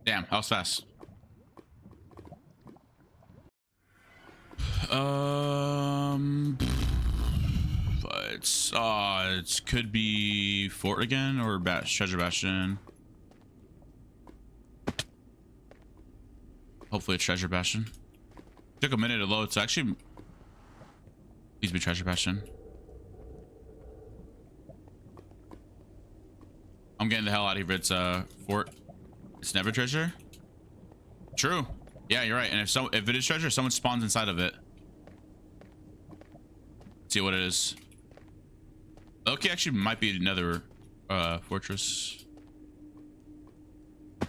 Damn, that was fast. It could be Fort again or Treasure Bastion. Hopefully a Treasure Bastion. Took a minute to load, so actually please be Treasure Bastion. I'm getting the hell out of here if it's Fort. It's never treasure. True. Yeah, you're right. And if it is treasure, someone spawns inside of it. Let's see what it is. Okay, actually might be another fortress.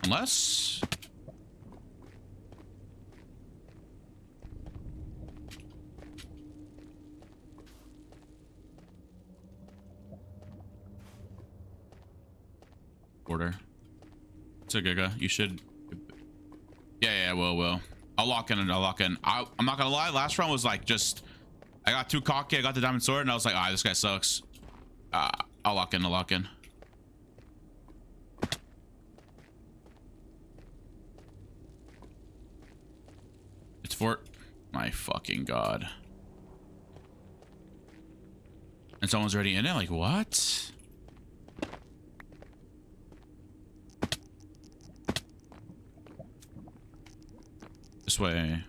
Unless order. It's a giga. You should. Yeah, will. I'll lock in. I'm not gonna lie. Last round was like just. I got too cocky. I got the diamond sword, and I was like, this guy sucks. I'll lock in. It's Fort. My fucking god. And someone's already in it. Like what? This way.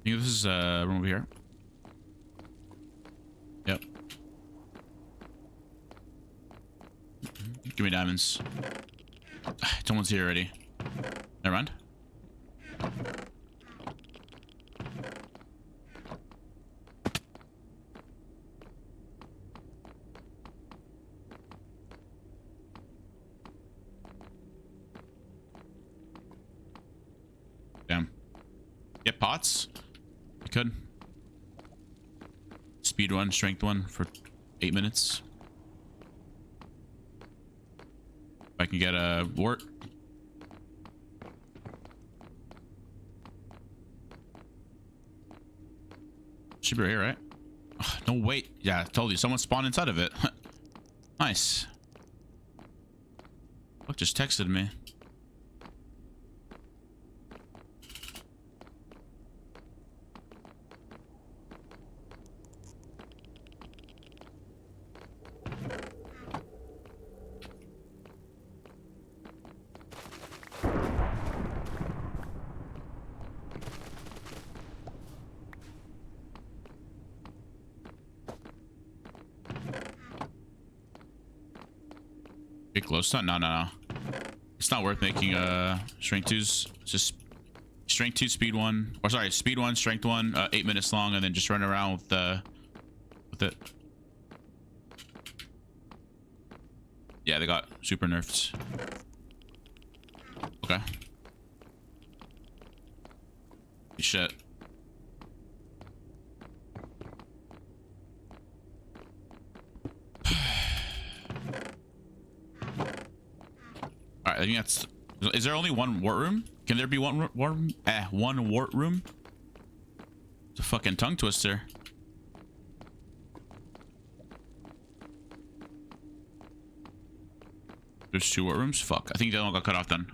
I think this is room over here. Yep. Give me diamonds. Someone's here already. Never mind. Damn. Get pots? I could. Speed one, strength one for 8 minutes. If I can get a wart. Should be right here, right? Ugh, no, wait. Yeah, I told you. Someone spawned inside of it. Nice. Look, just texted me. Get close. No. It's not worth making strength 2s. It's just strength 2, speed 1. Or sorry, speed 1, strength 1, 8 minutes long, and then just run around with it. Yeah, they got super nerfed. Okay. Shit. Alright, I think that's... Is there only one wart room? Can there be one wart room? It's a fucking tongue twister. There's 2 war rooms. Fuck. I think the other one got cut off then.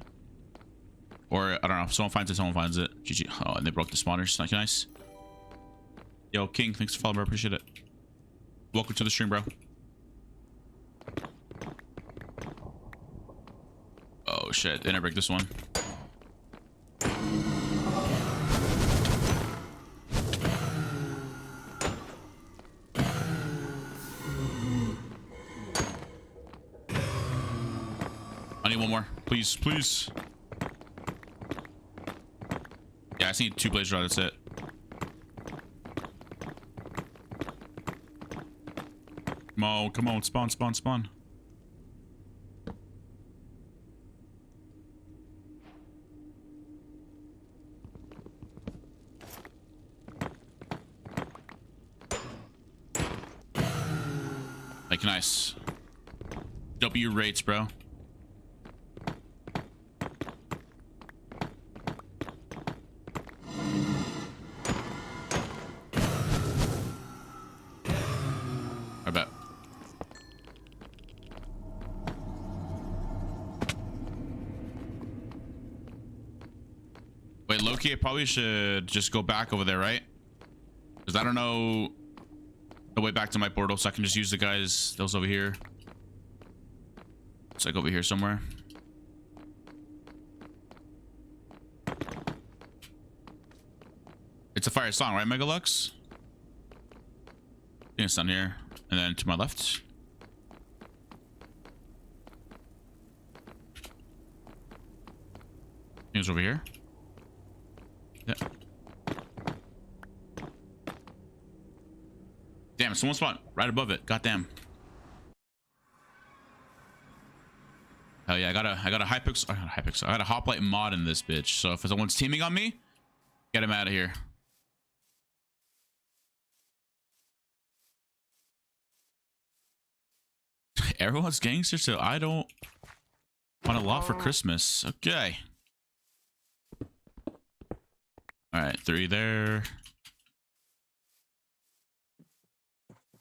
Or I don't know. Someone finds it. Someone finds it. GG. Oh, and they broke the spawners. Nice. Yo, King. Thanks for following, bro. Appreciate it. Welcome to the stream, bro. Oh shit. Didn't I break this one? I need one more. Please, please. Yeah, I just need 2 blazer rods. That's it. Come on, come on. Spawn, spawn, spawn. Like, nice. W rates, bro. I bet. Wait, Loki, I probably should just go back over there, right? Because I don't know the way back to my portal, so I can just use the guys that was over here. It's like over here somewhere. It's a fire song, right, Megalux? I think it's down here. And then to my left. I think it's over here. Yeah. Damn, someone spawned right above it. Goddamn. Hell yeah, I got a Hypixel. I got a Hoplite mod in this bitch. So if someone's teaming on me, get him out of here. Everyone's gangster, so I don't want a lot for Christmas. Okay. All right, 3 there.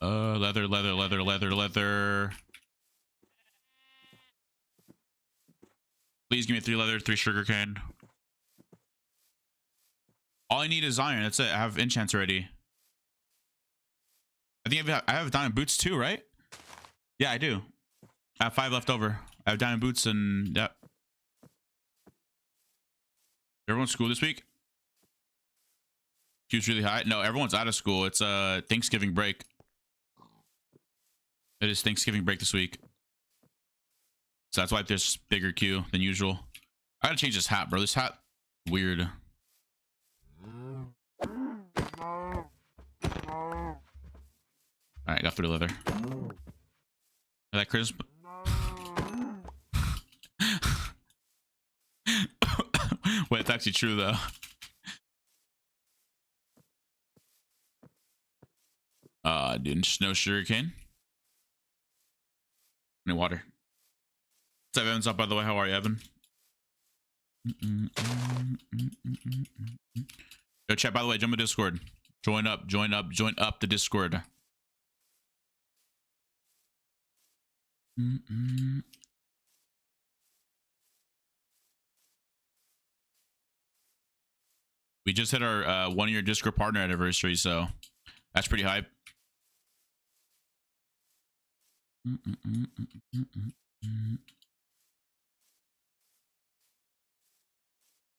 Leather, leather, leather, leather, leather. Please give me 3 leather, 3 sugarcane. All I need is iron. That's it. I have enchants already. I think I have diamond boots too, right? Yeah, I do. I have 5 left over. I have diamond boots and yep. Everyone's school this week? Queue's really high. No, everyone's out of school. It's Thanksgiving break. It is Thanksgiving break this week. So that's why there's bigger queue than usual. I gotta change this hat, bro. This hat, weird. Alright, got 3 leather. That Christmas. Wait, it's actually true though. Dude, no sugarcane. No water. What's up, Evan's up, by the way? How are you, Evan? Yo, chat, by the way, jump in Discord. Join up the Discord. We just hit our 1-year Discord partner anniversary, so that's pretty hype.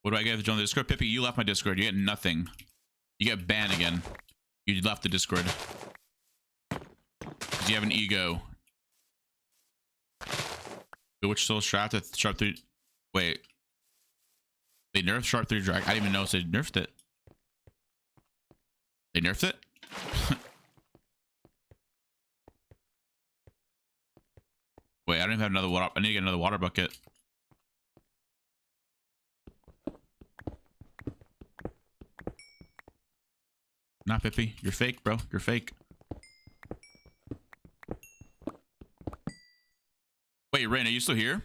What do I get to join the Discord? Pippi, you left my Discord. You get nothing. You get banned again. You left the Discord. Because you have an ego. Which still strapped at Sharp 3. Wait. They nerfed Sharp 3 Drag. I didn't even notice they nerfed it. They nerfed it? Wait, I don't even have another water. I need to get another water bucket. Nah, Pippi. You're fake, bro. You're fake. Wait, Rain, are you still here?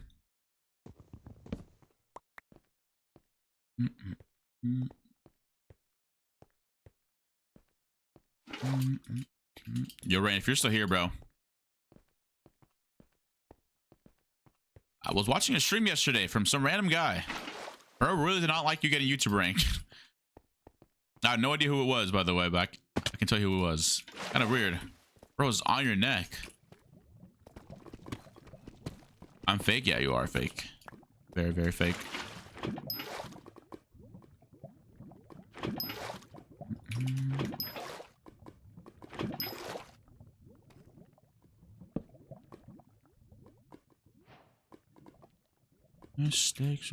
Yo, Rain, if you're still here, bro. I was watching a stream yesterday from some random guy. Bro really did not like you getting YouTube rank. I have no idea who it was, by the way, but I can tell you who it was. Kind of weird. Bro's on your neck. I'm fake? Yeah, you are fake. Very, very fake. Mistakes.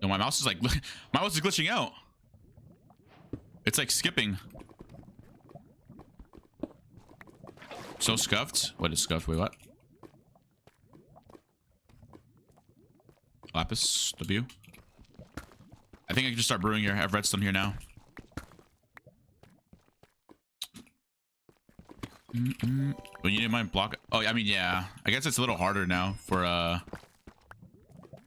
No, my mouse is like, my mouse is glitching out. It's like skipping. So scuffed. What is scuffed? Wait, what? Lapis W. I think I can just start brewing here. I have redstone here now. Well, you didn't mind block. Oh, I mean, yeah. I guess it's a little harder now for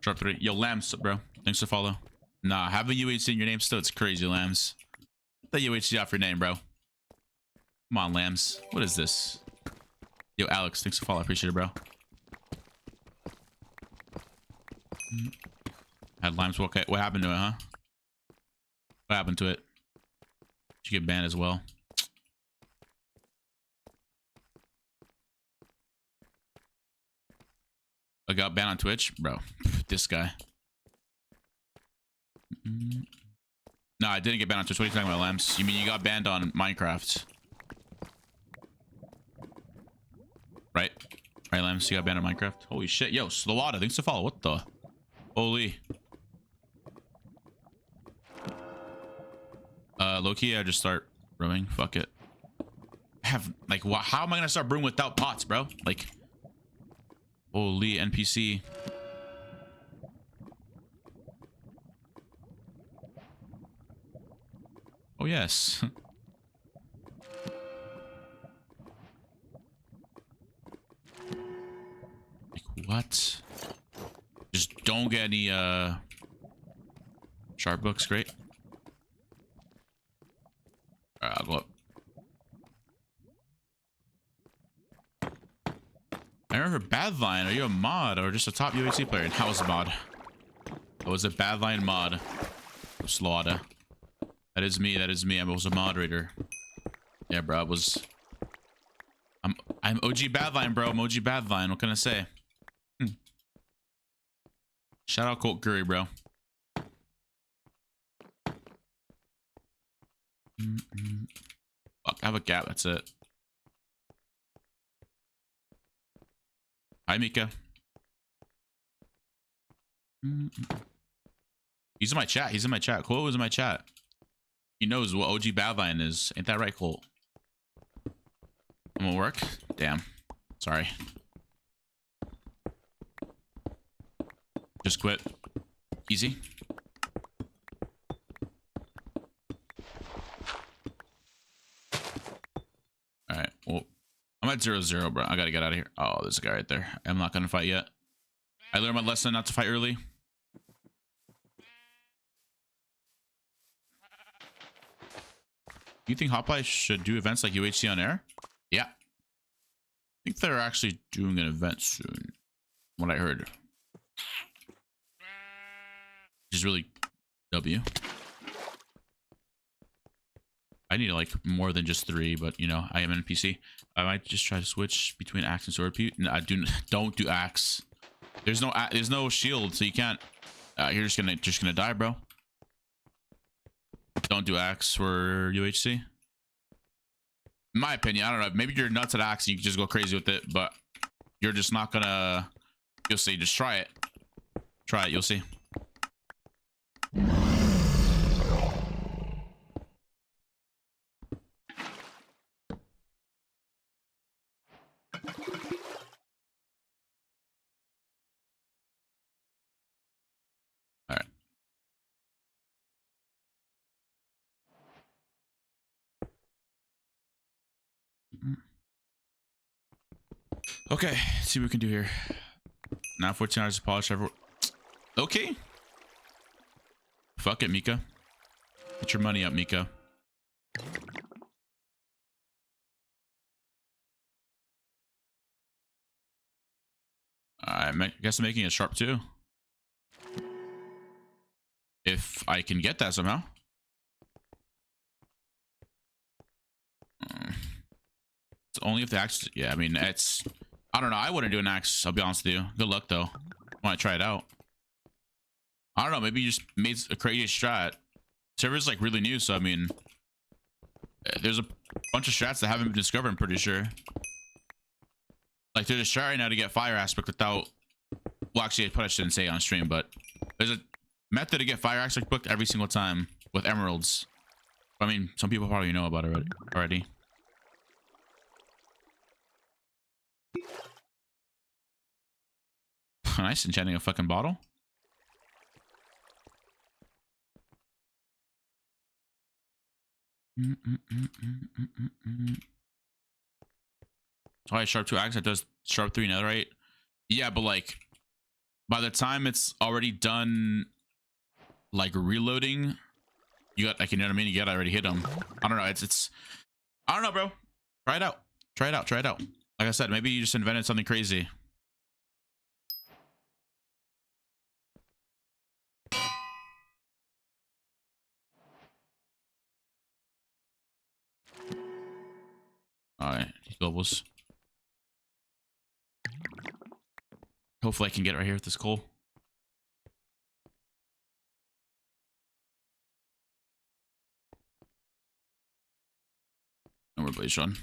sharp 3. Yo, Lambs, bro. Thanks for follow. Nah, having UHC in your name still, it's crazy, Lambs. Get the UHC off your name, bro. Come on, Lambs. What is this? Yo, Alex, thanks for follow. I appreciate it, bro. Had Lambs. Okay, what happened to it, huh? What happened to it? Did you get banned as well? I got banned on Twitch, bro. This guy. No, I didn't get banned on Twitch. What are you talking about, Lambs? You mean you got banned on Minecraft? Right? Right, Lambs? You got banned on Minecraft? Holy shit. Yo, Slawada, thanks to follow. What the? Holy. Low-key, I just start brewing. Fuck it. I have, like, how am I gonna start brewing without pots, bro? Like, holy NPC. Oh, yes. Like, what? Just don't get any, sharp books. Great. Alright, I'll go up. I remember Badline. Are you a mod or just a top UHC player? And how was a mod? I was a Badline mod. Slaughter. That is me. That is me. I was a moderator. Yeah, bro. I was. I'm OG Badline, bro. I'm OG Badline. What can I say? Shout out Colt Curry, bro. Fuck, I have a gap. That's it. Hi, Mika. He's in my chat. He's in my chat. Colt was in my chat. He knows what OG Badline is. Ain't that right, Colt? I'm gonna work. Damn. Sorry. Just quit. Easy. Alright. Well, I'm at 0-0, bro. I gotta get out of here. Oh, there's a guy right there. I'm not gonna fight yet. I learned my lesson not to fight early. You think HOPLITE should do events like UHC on air? Yeah. I think they're actually doing an event soon. What I heard. Which is really W. I need like more than just 3, but you know, I am an NPC. I might just try to switch between axe and sword. No, don't do axe. There's no shield, so you can't. You're just gonna die, bro. Don't do axe for UHC. In my opinion, I don't know. Maybe you're nuts at axe and you can just go crazy with it, but you're just not gonna. You'll see. Just try it. Try it. You'll see. All right. Okay, let's see what we can do here. Now 14 hours to polish everyone. Okay. Fuck it, Mika. Get your money up, Mika. I guess I'm making it sharp too. If I can get that somehow. It's only if the axe. Yeah, I mean, it's. I don't know. I wouldn't do an axe. I'll be honest with you. Good luck though. I want to try it out. I don't know. Maybe you just made a crazy strat. Server's like really new, so I mean, there's a bunch of strats that haven't been discovered. I'm pretty sure. Like there's a strat right now to get fire aspect without. Well, actually, I probably shouldn't say it on stream, but there's a method to get fire aspect booked every single time with emeralds. I mean, some people probably know about it already. Nice, enchanting a fucking bottle. Oh, I sharp 2 axe. That does sharp 3 netherite. Yeah, but like by the time it's already done, like reloading, you got like, you know what I mean. You gotta already hit them. I don't know. It's. I don't know, bro. Try it out. Try it out. Try it out. Like I said, maybe you just invented something crazy. Alright, globals. Hopefully I can get it right here with this coal. And we're blaze run.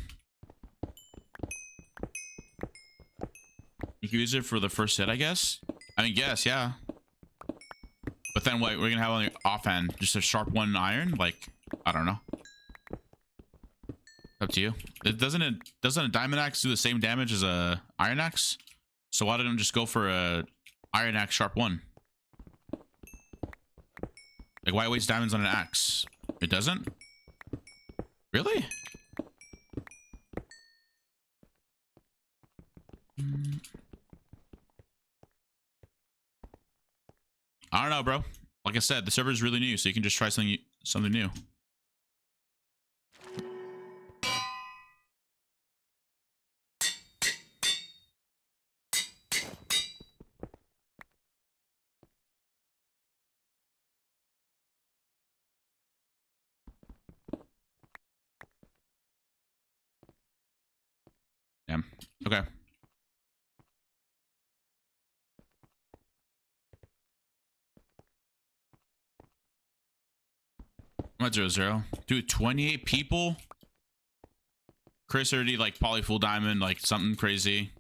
You can use it for the first hit, I guess. I mean, guess, yeah. But then what? We're gonna have on the offhand just a sharp 1 iron? Like, I don't know. Up to you. Doesn't a diamond axe do the same damage as a iron axe? So why didn't I just go for a iron axe sharp 1? Like, why waste diamonds on an axe? It doesn't? Really? I don't know, bro. Like I said, the server is really new, so you can just try something new. Damn. Okay. I'm at 0-0. Dude, 28 people? Chris already like poly full diamond, like something crazy.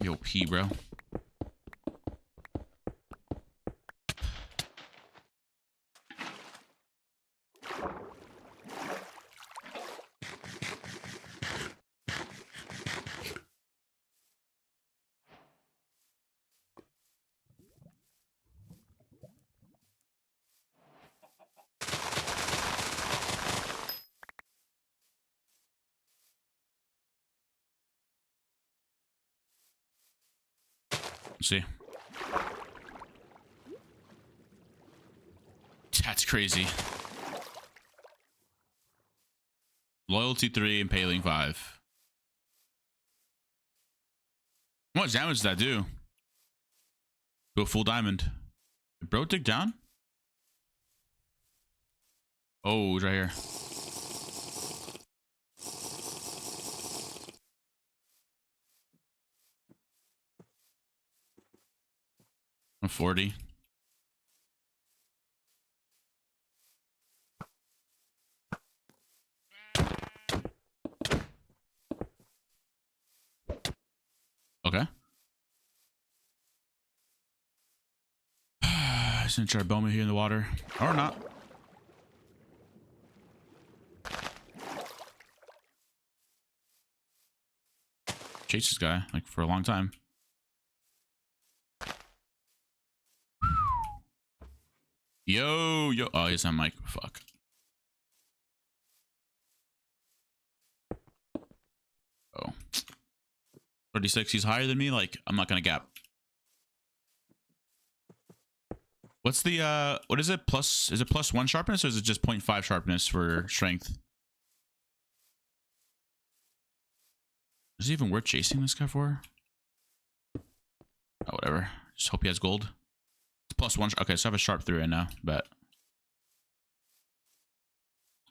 Yo, P, bro. Let's see. That's crazy. Loyalty 3, impaling 5. How much damage does that do? Go full diamond. Did bro dig down? Oh, it's right here. I'm 40. Okay. Just gonna try to bone me here in the water. Or not. Chase this guy, like, for a long time. Yo. Oh, he's on mic. Fuck. Oh. 36, he's higher than me? Like, I'm not gonna gap. What's the what is it? Plus, is it +1 sharpness or is it just 0.5 sharpness for strength? Is it even worth chasing this guy for? Oh, whatever. Just hope he has gold. It's +1. Okay, so I have a sharp 3 right now. Bet.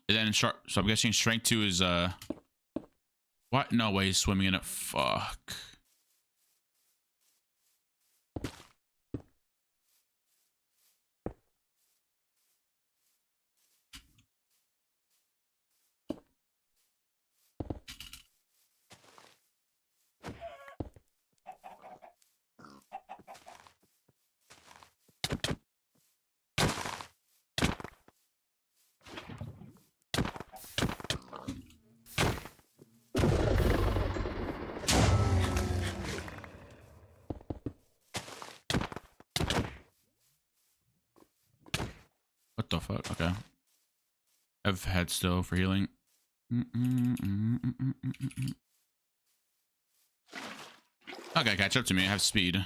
And then sharp. So I'm guessing strength 2 is what? No way he's swimming in it. Fuck. What the fuck? Okay. I've had still for healing. Okay, catch up to me. I have speed.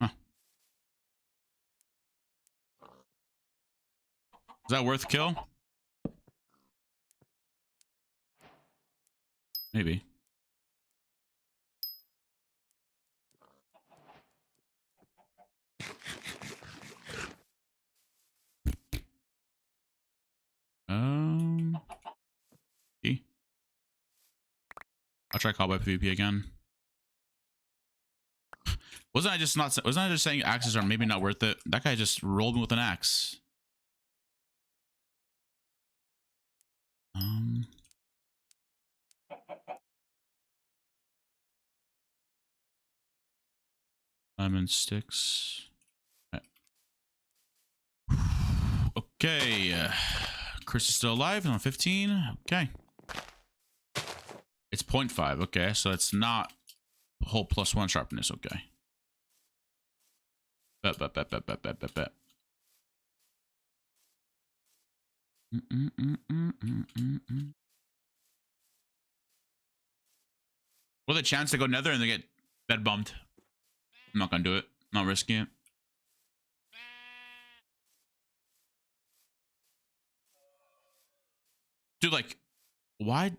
Huh. Is that worth kill? Maybe. E. I'll try call by PvP again. Wasn't I just not? Wasn't I just saying axes are maybe not worth it? That guy just rolled me with an axe. Lemon sticks. Okay. Chris is still alive on 15. Okay. It's 0.5. Okay, so it's not a whole +1 sharpness. Okay. Bet. Well, the chance to go nether and they get bed bumped. I'm not gonna do it. Not risking it. Dude, like, why?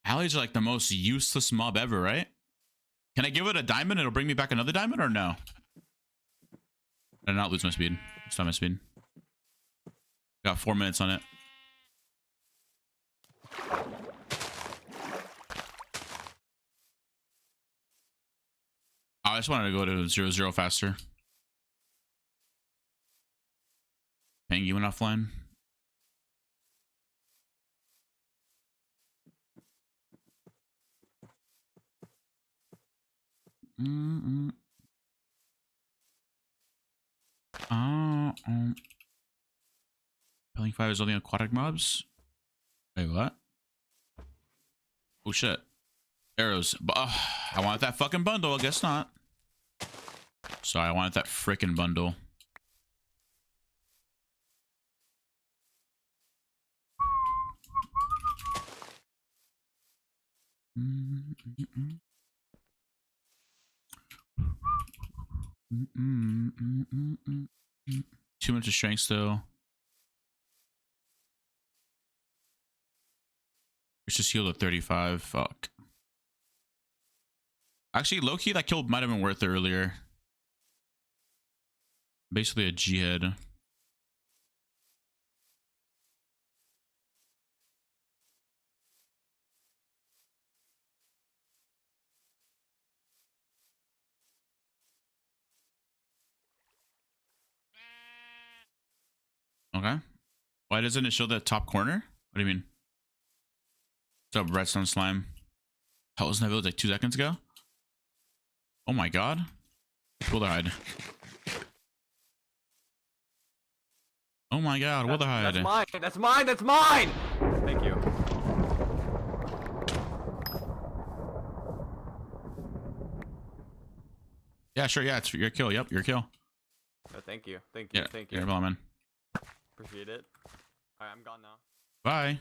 Allies are like the most useless mob ever, right? Can I give it a diamond? It'll bring me back another diamond, or no? I did not lose my speed. It's not my speed. Got 4 minutes on it. I just wanted to go to 0-0 faster. Paying you went offline. Pelling 5 is only aquatic mobs. Wait, what? Oh shit. Arrows. I want that fucking bundle. I guess not. So I wanted that freaking bundle. Too much of strength still. It's just healed at 35. Fuck. Actually, low-key, that kill might have been worth it earlier. Basically a G-head. Okay. Why doesn't it show the top corner? What do you mean? What's up, redstone slime? How was that village like 2 seconds ago? Oh my god. Witherhide. Oh my god, Witherhide. That's mine. That's mine. That's mine. Thank you. Yeah, sure. Yeah, it's your kill. Yep, your kill. Oh, thank you. Thank you. Yeah, Thank you. you're well, man. Appreciate it. Alright, I'm gone now. Bye.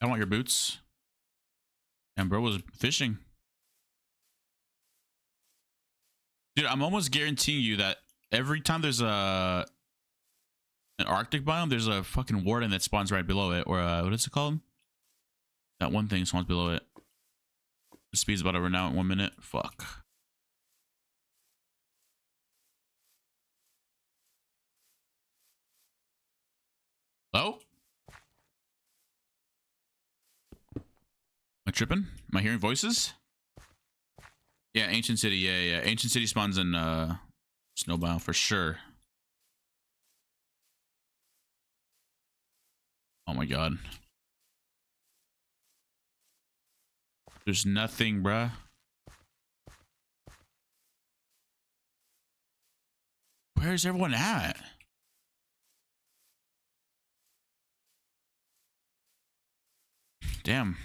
I don't want your boots. And bro was fishing. Dude, I'm almost guaranteeing you that every time there's an Arctic biome, there's a fucking warden that spawns right below it. Or what is it called? That one thing spawns below it. The speed's about to run out in 1 minute. Fuck. Hello? Am I tripping? Am I hearing voices? Yeah, Ancient City. Yeah. Ancient City spawns in Snowbound for sure. Oh my god. There's nothing, bruh. Where's everyone at? Damn.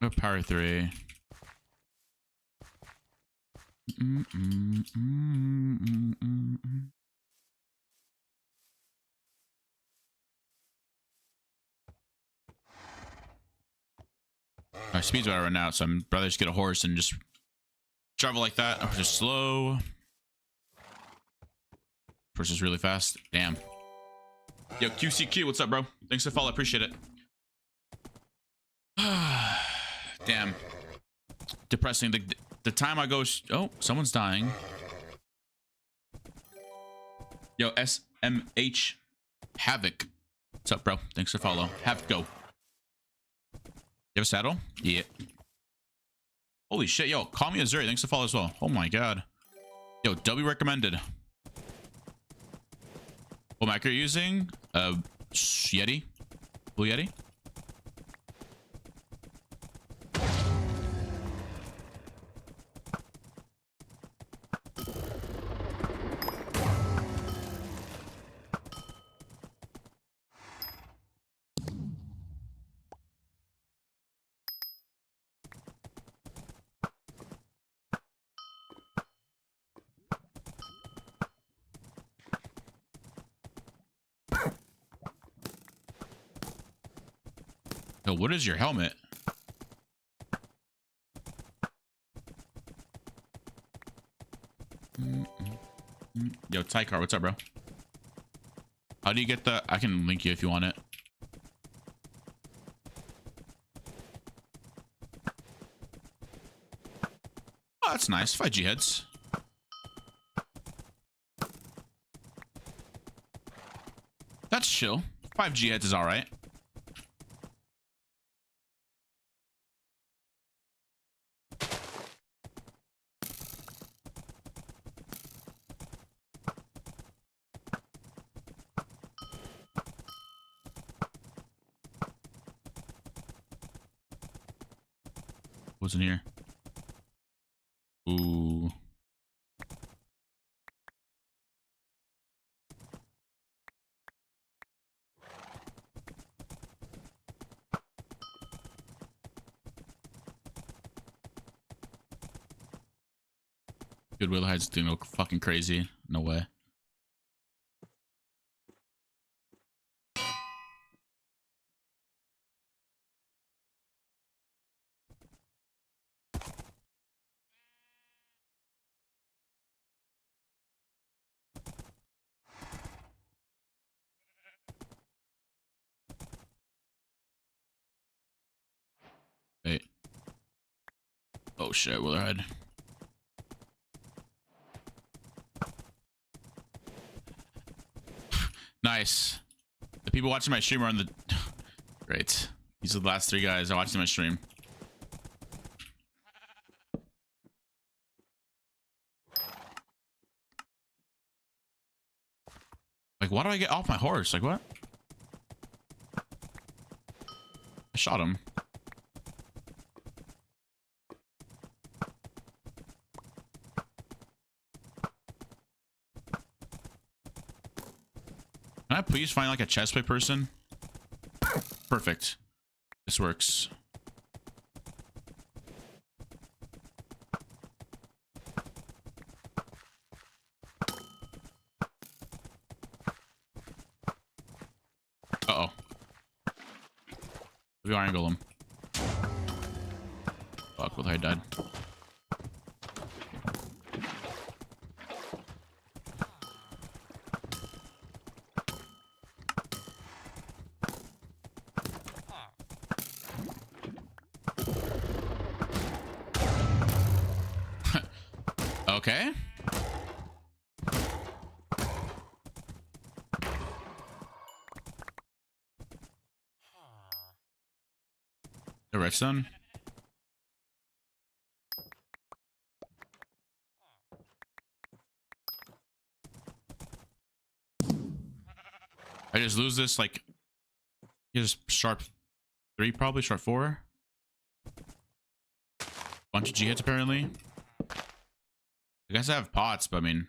Oh, power 3. My speed's about to run out, so I'm rather just get a horse and just travel like that, or just slow. Horse is really fast. Damn. Yo, QCQ, what's up, bro? Thanks for the follow. Appreciate it. Damn. Depressing. The time I go. Oh, someone's dying. Yo, SMH Havoc. What's up, bro? Thanks for follow. Havoc, go. You have a saddle? Yeah. Holy shit, yo. Call me Azuri. Thanks for follow as well. Oh my god. Yo, W recommended. What mic are you using? Yeti? Blue Yeti? Yo, what is your helmet? Yo, Tykar, what's up, bro? How do you get the... I can link you if you want it. Oh, that's nice. 5G heads. That's chill. 5G heads is alright. What's in here? Ooh. Good Willhide's doing no fucking crazy. No way. Wait. Oh shit, Willerhead. Nice. The people watching my stream are on the... Great. These are the last 3 guys I watching my stream. why do I get off my horse? Like, what? I shot him. Can I please find like a chestplate person? Perfect. This works. Uh-oh. We angle him. Fuck, with I died. Okay. The redstone. I just lose this like just sharp 3 probably, sharp 4. Bunch of G hits apparently. I guess I have pots, but I mean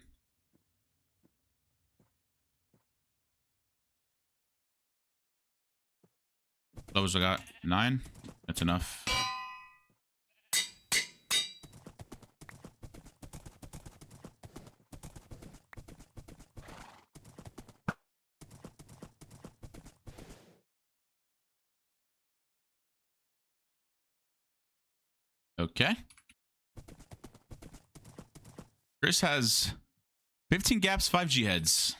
those I got 9. That's enough. Okay. Chris has 15 gaps, 5 G heads.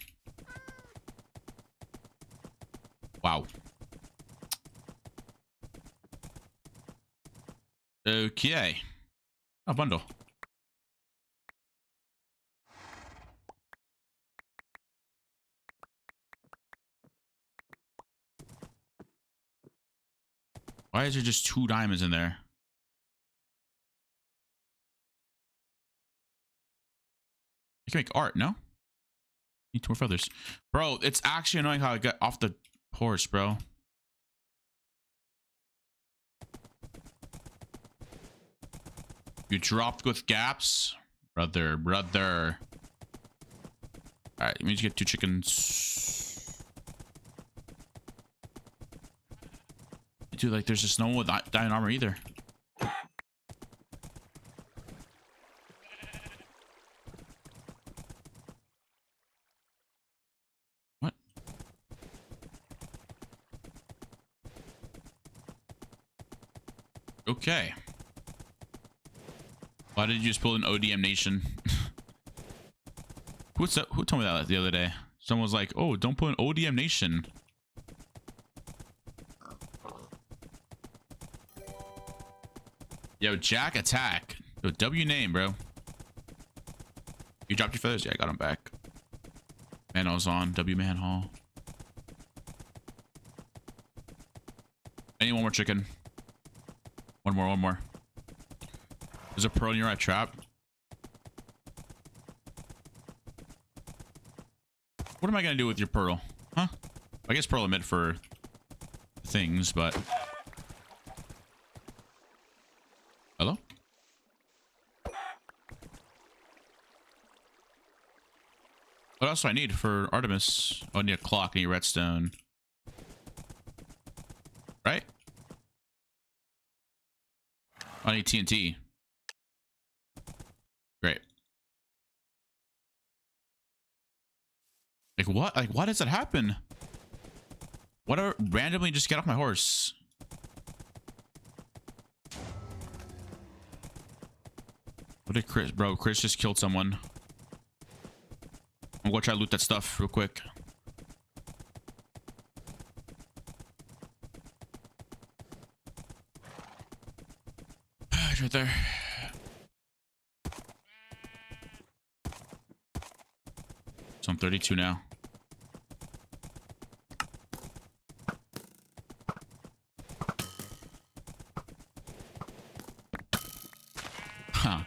Wow. Okay. A bundle. Why is there just 2 diamonds in there? You can make art, no? Need 2 more feathers. Bro, it's actually annoying how I got off the horse, bro. You dropped with gaps? Brother. Alright, let me just get 2 chickens. Dude, like, there's just no one with diamond armor either. What? Okay. Why did you just pull an ODM Nation? Who told me that the other day? Someone was like, oh, don't put an ODM Nation. Yo, Jack attack. Yo, W name, bro. You dropped your feathers? Yeah, I got them back. Manhall's on. W Manhall. I need 1 more chicken. One more. There's a pearl in your trap. What am I gonna do with your pearl? Huh? I guess pearl meant for things, but... Hello? What else do I need for Artemis? Oh, I need a clock, I need redstone. Right? I need TNT. Great. Like what? Like why does that happen? What are randomly just get off my horse? What did Chris, bro? Chris just killed someone. I'm gonna try to loot that stuff real quick. It's right there. So I'm 32 now. Huh.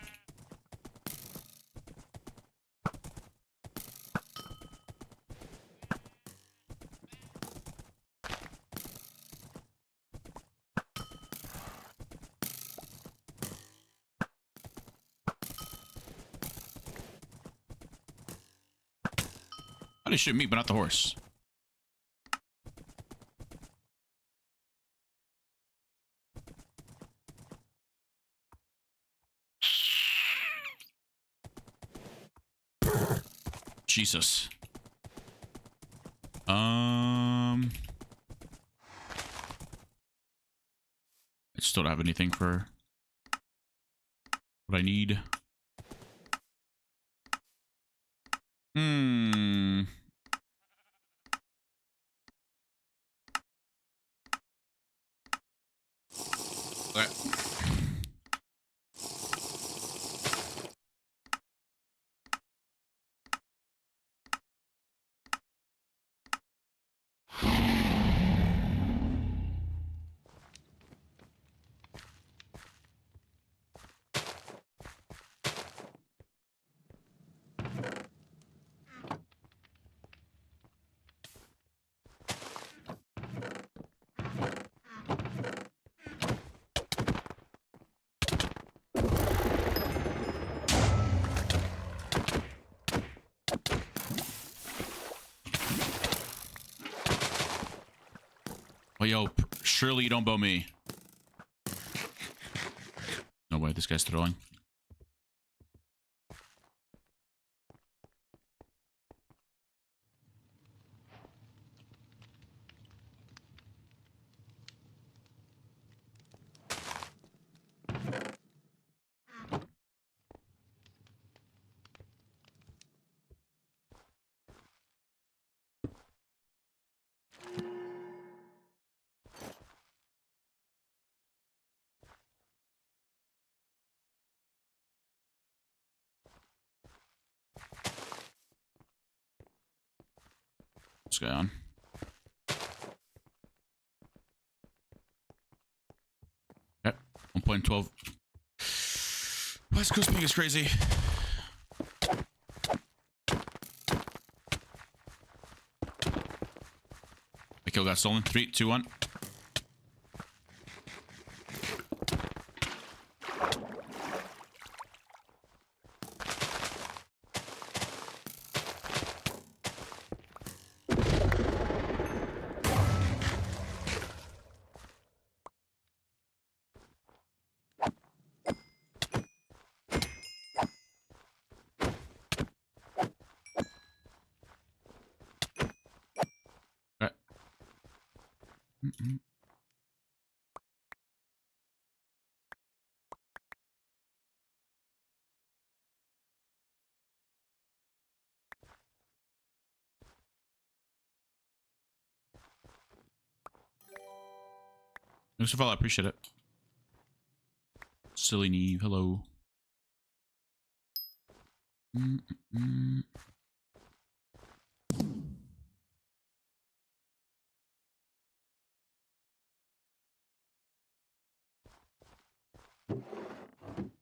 Why did it shoot me, but not the horse? Jesus. I still don't have anything for what I need. Okay. Oh, yo, surely you don't bow me. No way, this guy's throwing. This guy on. Yep, 1.12. West Coast ping is crazy. The kill got stolen. 3, 2, 1. Okay. Thanks for follow. I appreciate it. Silly Neve, hello.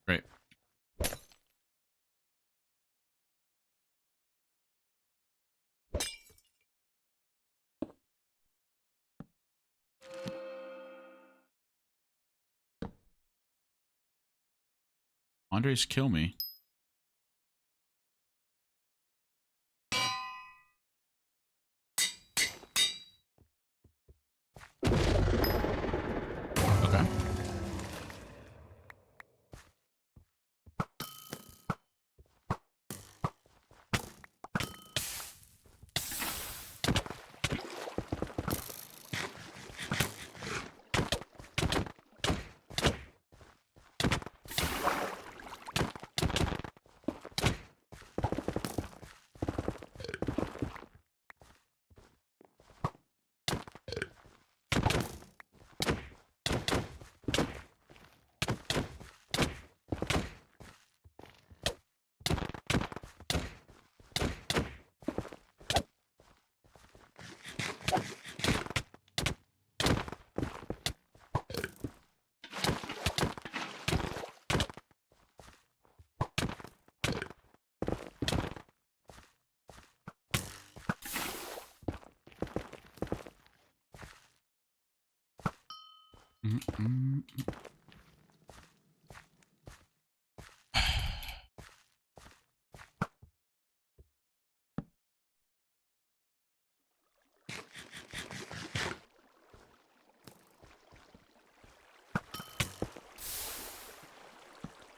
Great. Qndres, kill me. Okay.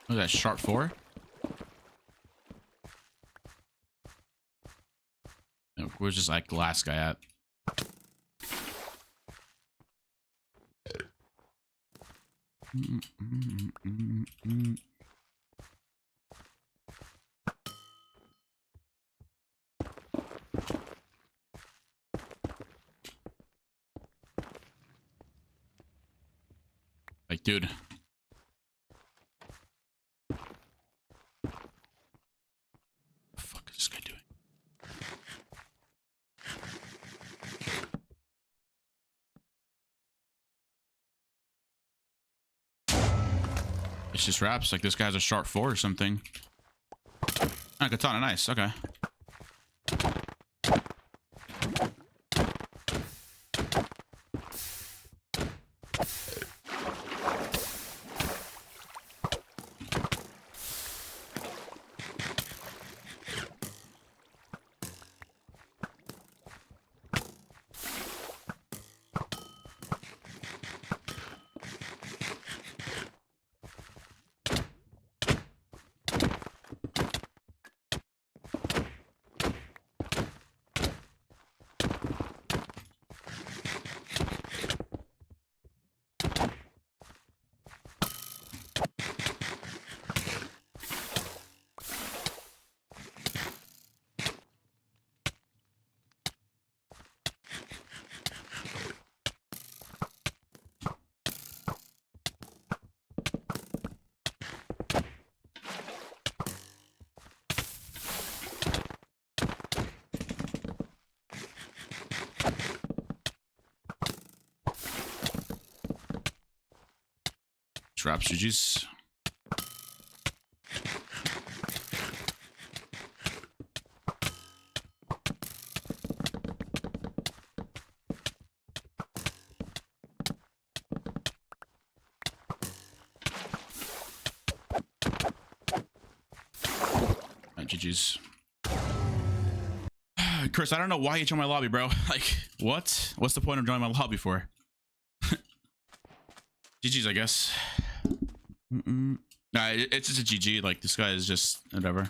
What is that, sharp 4? No, where's this like last guy at? Like, dude. What the fuck is this guy doing? It's just wraps. Like, this guy has a sharp 4 or something. Ah, katana, nice. Okay. Traps, GG's. GG's. Chris, I don't know why you joined my lobby, bro. Like, what? What's the point of joining my lobby for? GG's, I guess. Nah, it's just a GG. Like, this guy is just whatever.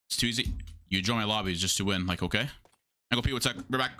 It's too easy. You join my lobby just to win. Like, okay. I go P, what's up? We're back.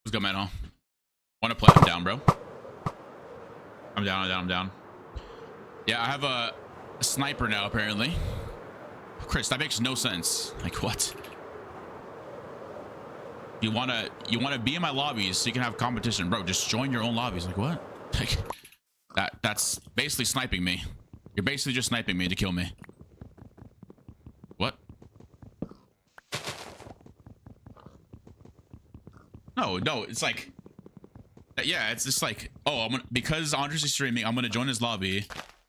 Let's go, man. Huh? Want to play? I'm down, bro. I'm down. Yeah, I have a sniper now, apparently. Chris, that makes no sense. Like, what? You wanna be in my lobbies so you can have competition, bro? Just join your own lobbies. Like, what? Like, that's basically sniping me. You're basically just sniping me to kill me. What? No, it's like, yeah, it's just like, oh, because Qndres is streaming, I'm gonna join his lobby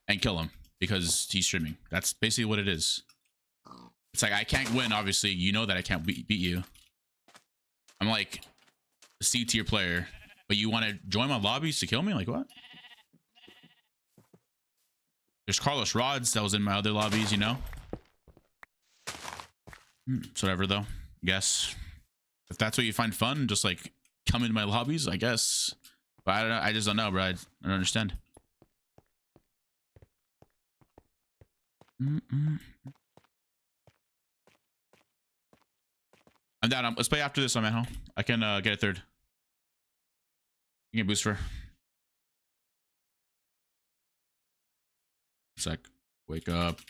and kill him because he's streaming. That's basically what it is. It's like, I can't win, obviously. You know that I can't beat you. I'm like a C tier player, but you want to join my lobbies to kill me? Like, what? There's Carlos Rods that was in my other lobbies, you know? It's whatever, though. Guess if that's what you find fun, just like come into my lobbies, I guess. But I don't know. I just don't know, bro. I don't understand. I'm down. Let's play after this. I'm at home. I can get a third. You can boost for. Sec. Wake up.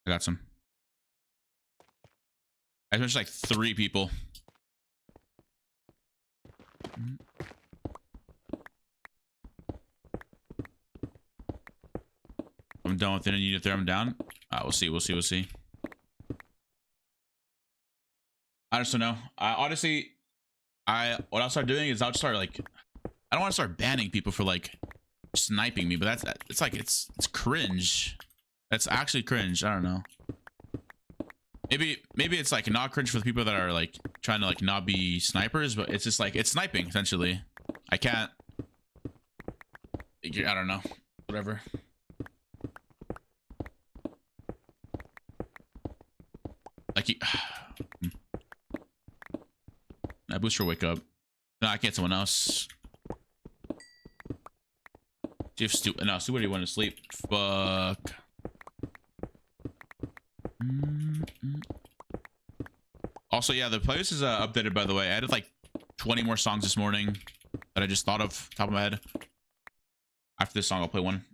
I got some. I finished like 3 people. I'm done with it. I need to throw them down. We'll see. We'll see. We'll see. I just don't know. Honestly, what I'll start doing is I'll start like, I don't want to start banning people for like sniping me, but it's cringe. That's actually cringe. I don't know. Maybe it's like not cringe for the people that are like trying to like not be snipers, but it's just like it's sniping essentially. I can't. I don't know. Whatever. Like that booster wake up. No, I can't. Someone else. See if Stu. No, Stu already went to sleep. Fuck. Also, yeah, the playlist is updated, by the way. I added like 20 more songs this morning that I just thought of top of my head. After this song, I'll play one.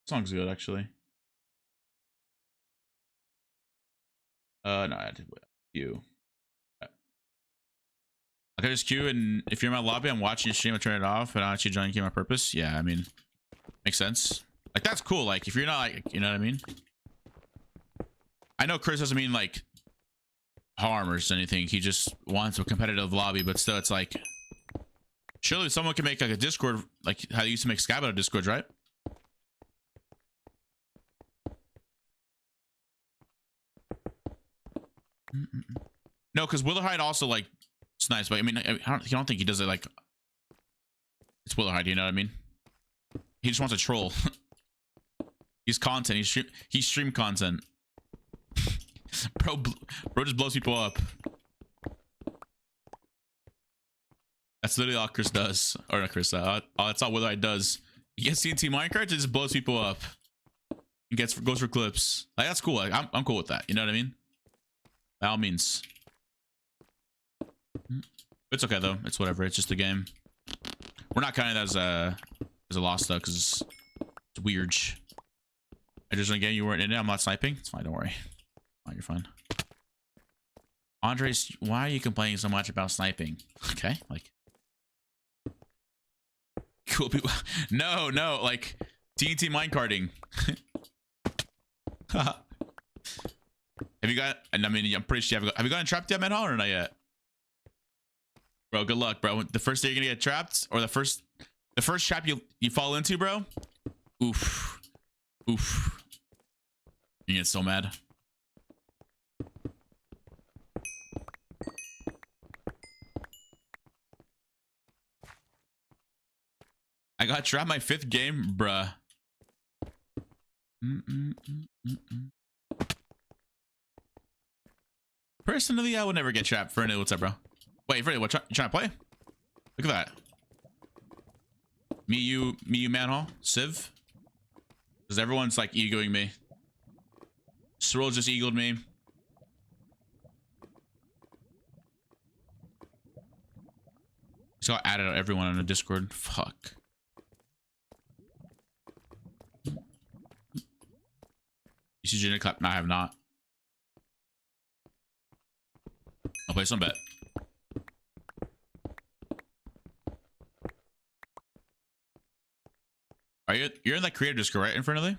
Song's good, actually. No, I did queue. I can just queue, and if you're in my lobby, I'm watching your stream, I turn it off, and I'll actually join game on purpose. Yeah, I mean, makes sense. Like, that's cool. Like, if you're not, like, you know what I mean? I know Chris doesn't mean, like, harm or anything. He just wants a competitive lobby, but still, it's like, surely someone can make, like, a Discord, like, how you used to make Skype out of Discord, right? No, because Willerhide also, like, it's nice, but I mean, I don't think he does it, like, it's Willerhide, you know what I mean? He just wants to troll. He's content. He's stream content. Bro just blows people up. That's literally all Chris does. Or not Chris, that's all Willerhide does. He gets TNT minecarts and just blows people up. He goes for clips. Like, that's cool. Like, I'm cool with that. You know what I mean? By all means. It's okay though. It's whatever. It's just a game. We're not counting that as a loss though, because it's weird. I just again, you weren't in it. I'm not sniping. It's fine. Don't worry. Fine, you're fine. Qndres, why are you complaining so much about sniping? Okay, like cool people. No, like TNT minecarting. Have you got? And I mean, I'm pretty sure have you gotten trapped yet, man? Or not yet? Bro, good luck, bro. The first day you're gonna get trapped, or the first trap you fall into, bro. Oof. You get so mad. I got trapped my 5th game, bruh. Personally, I would never get trapped. Fernie, what's up, bro? Wait, Fernie, what you trying to play? Look at that. Me, you, Manhole, Civ. Because everyone's like egoing me. Swirl just eagled me. So I added everyone on the Discord. Fuck. You see Jenny clap? No, I have not. I'll play some bet. You're in that creator Discord, right? Infernally?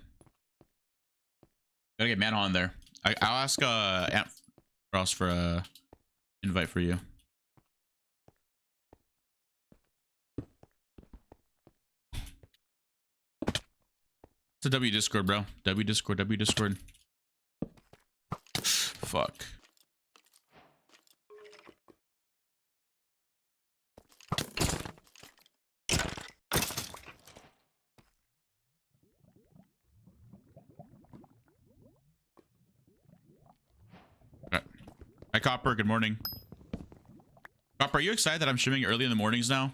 Gotta get Manhole in there. I'll ask Ant Ross for a invite for you. It's a W Discord, bro. W Discord. Fuck. Copper. Good morning. Copper, are you excited that I'm streaming early in the mornings now?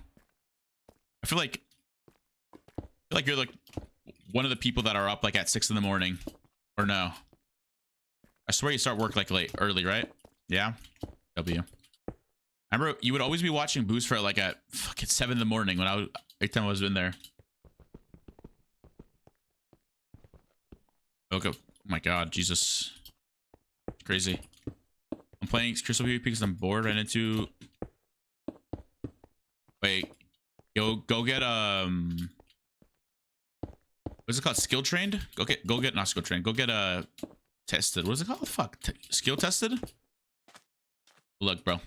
I feel like you're like one of the people that are up like at 6 in the morning, or no? I swear you start work like early, right? Yeah. W. I remember you would always be watching Boost for like at fucking 7 in the morning when every time I was in there. Okay. Oh my God, Jesus. Crazy. I'm playing Crystal PvP because I'm bored. Ran into. Wait. Go get what's it called? Skill trained? Go get not skill trained. Go get tested. What is it called? Fuck. Skill tested? Look, bro.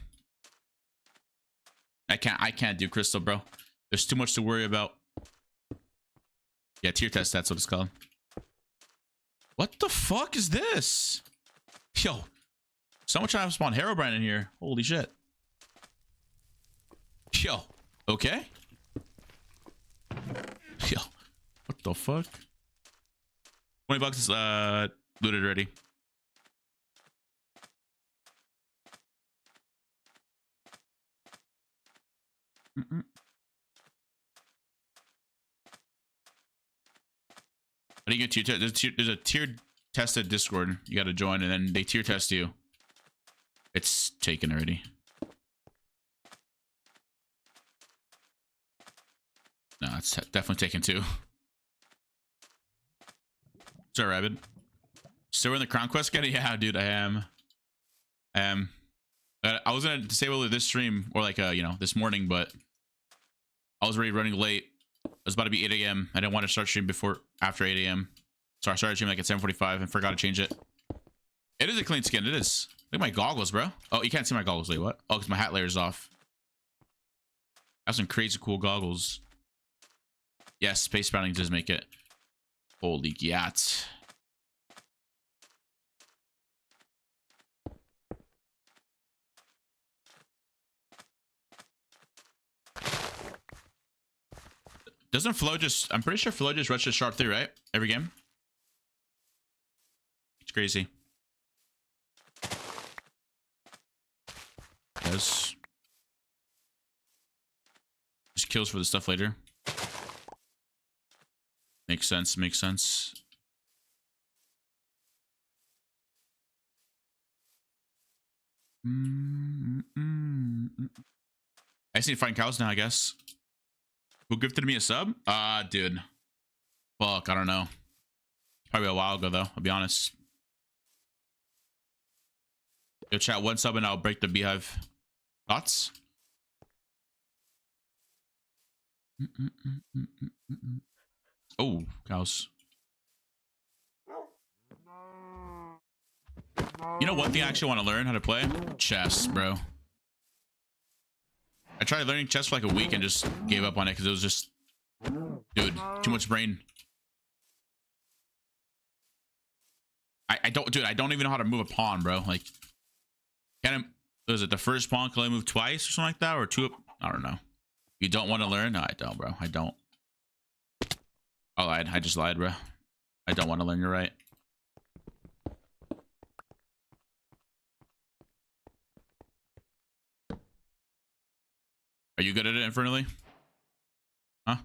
I can't do crystal, bro. There's too much to worry about. Yeah, tier test, that's what it's called. What the fuck is this? Yo. Someone trying to spawn Herobrine in here. Holy shit. Yo. Okay. Yo. What the fuck? 20 bucks is looted already. How do you get tier there's a tier tested Discord. You got to join and then they tier test you. It's taken already. No, it's definitely taken too. Sorry, Rabbit. Still in the Crown Quest getting? Yeah, dude, I am. I was gonna disable it this stream or like you know, this morning, but I was already running late. It was about to be 8 a.m. I didn't want to start streaming after 8 a.m. So I started streaming like at 7:45 and forgot to change it. It is a clean skin. It is. Look at my goggles, bro. Oh, you can't see my goggles. Wait, what? Oh, because my hat layer's off. I have some crazy cool goggles. Yes, space spouting does make it. Holy yats. Doesn't Flo just... I'm pretty sure Flo just rushes Sharp 3, right? Every game? It's crazy. Yes. Just kills for the stuff later. Makes sense, makes sense. I just need to find cows now, I guess. Who gifted me a sub? Dude. Fuck, I don't know. Probably a while ago, though. I'll be honest. Yo, chat, one sub and I'll break the beehive. Thoughts? Oh, cows. You know one thing I actually want to learn how to play? Chess, bro. I tried learning chess for like a week and just gave up on it because it was just, dude, too much brain. I don't even know how to move a pawn, bro. Like, can I, was it the first pawn? Can I move twice or something like that? Or two? I don't know. You don't want to learn? No, I don't, bro. I don't. I lied. I just lied, bro. I don't want to learn. You're right. Are you good at it, Infernally? Huh?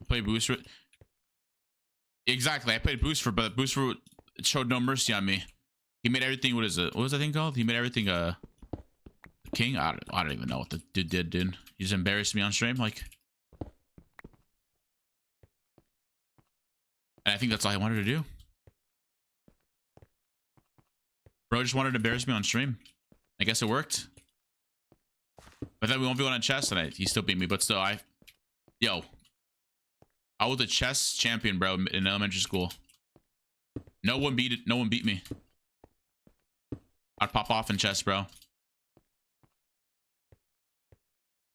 Play Booster. Exactly. I played Booster, but Booster showed no mercy on me. He made everything. What is it? What was that thing called? He made everything king. I don't even know what the dude did, dude. He just embarrassed me on stream, like. And I think that's all I wanted to do. Bro just wanted to embarrass me on stream. I guess it worked. But then we won't be on chess, and he still beat me. But still, I was a chess champion, bro, in elementary school. No one beat it. No one beat me. I'd pop off in chess, bro.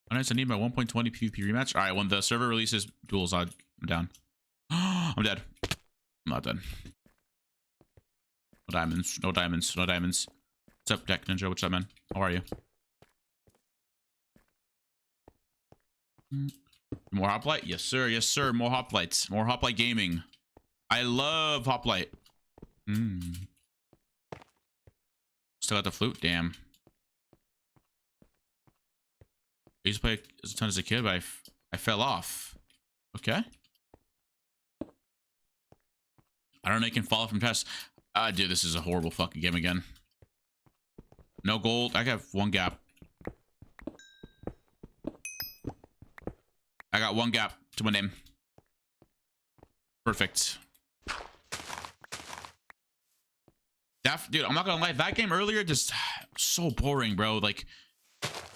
Oh, nice. I need my 1.20 PvP rematch. All right, when the server releases duels, I'm down. I'm dead. I'm not dead. No diamonds. No diamonds. No diamonds. What's up, Deck Ninja? What's up, man? How are you? More Hoplite? Yes, sir. Yes, sir. More Hoplites. More Hoplite gaming. I love Hoplite. Mm. Still got the flute. Damn. I used to play a ton as a kid, but I fell off. Okay. I don't know. You can fall from tests. Dude, this is a horrible fucking game again. No gold. I got one gap. I got one gap to my name. Perfect. Dude, I'm not gonna lie. That game earlier just so boring, bro. Like,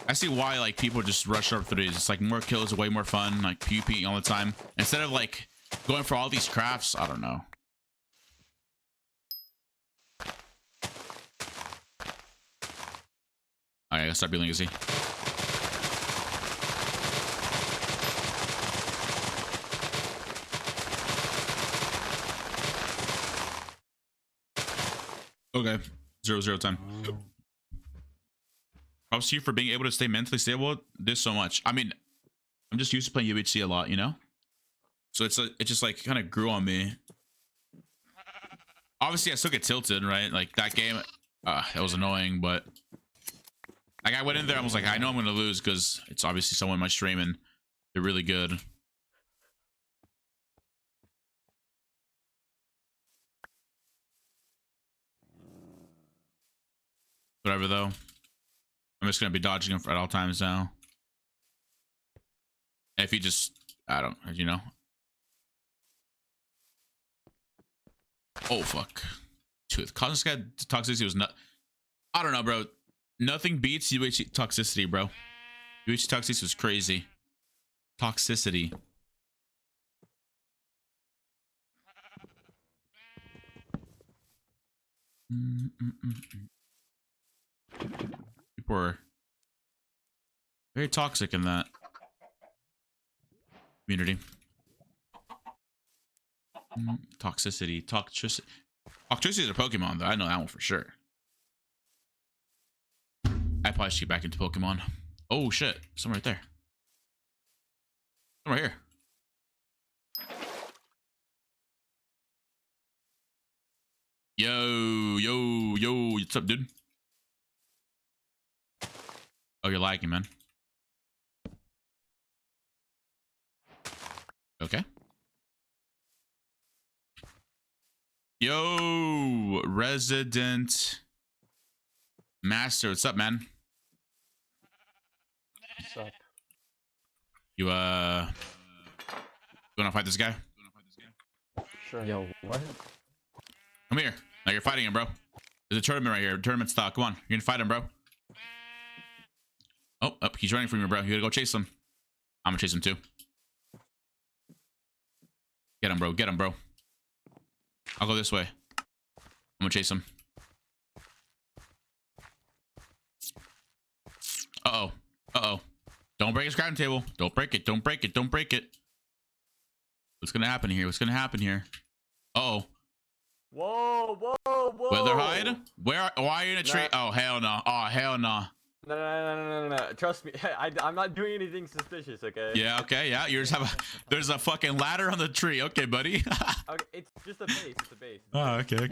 I see why like people just rush up through these. It's like more kills, way more fun. Like PvP all the time instead of like going for all these crafts. I don't know. Alright, I gotta start being easy. Okay, 0-0 time. Props to you for being able to stay mentally stable this so much. I mean, I'm just used to playing UHC a lot, you know? So it just like kind of grew on me. Obviously, I still get tilted, right? Like that game, it was annoying, but like I went in there, I was like, I know I'm gonna lose because it's obviously someone in my stream and they're really good. Whatever though. I'm just gonna be dodging him at all times now. And if he just, I don't, you know. Oh fuck. Dude, Cosmic toxicity was not. I don't know, bro. Nothing beats UHC toxicity, bro. UHC toxicity was crazy. Toxicity. People are very toxic in that community. Toxicity. Toxicity is a Pokemon, though. I know that one for sure. I probably should get back into Pokemon. Oh, shit. Someone right there. Someone right here. Yo. What's up, dude? Oh, you're lagging, man. Okay. Yo, Resident Master. What's up, man? What's up? You wanna fight this guy? Sure. Yo, what? Come here. Now you're fighting him, bro. There's a tournament right here. Tournament style. Come on. You're gonna fight him, bro. Oh, he's running from you, bro. You gotta go chase him. I'm gonna chase him too. Get him, bro. Get him, bro. I'll go this way. I'm gonna chase him. Uh-oh. Don't break his crafting table. Don't break it. Don't break it. Don't break it. What's gonna happen here? What's gonna happen here? Uh-oh. Whoa. Wither hide? Why are you in a tree? Oh, hell no. Oh, hell no. No. Trust me. I'm not doing anything suspicious, okay? Yeah, okay, yeah. You just have there's a fucking ladder on the tree. Okay, buddy. Okay, it's just a base. It's a base. Oh, okay.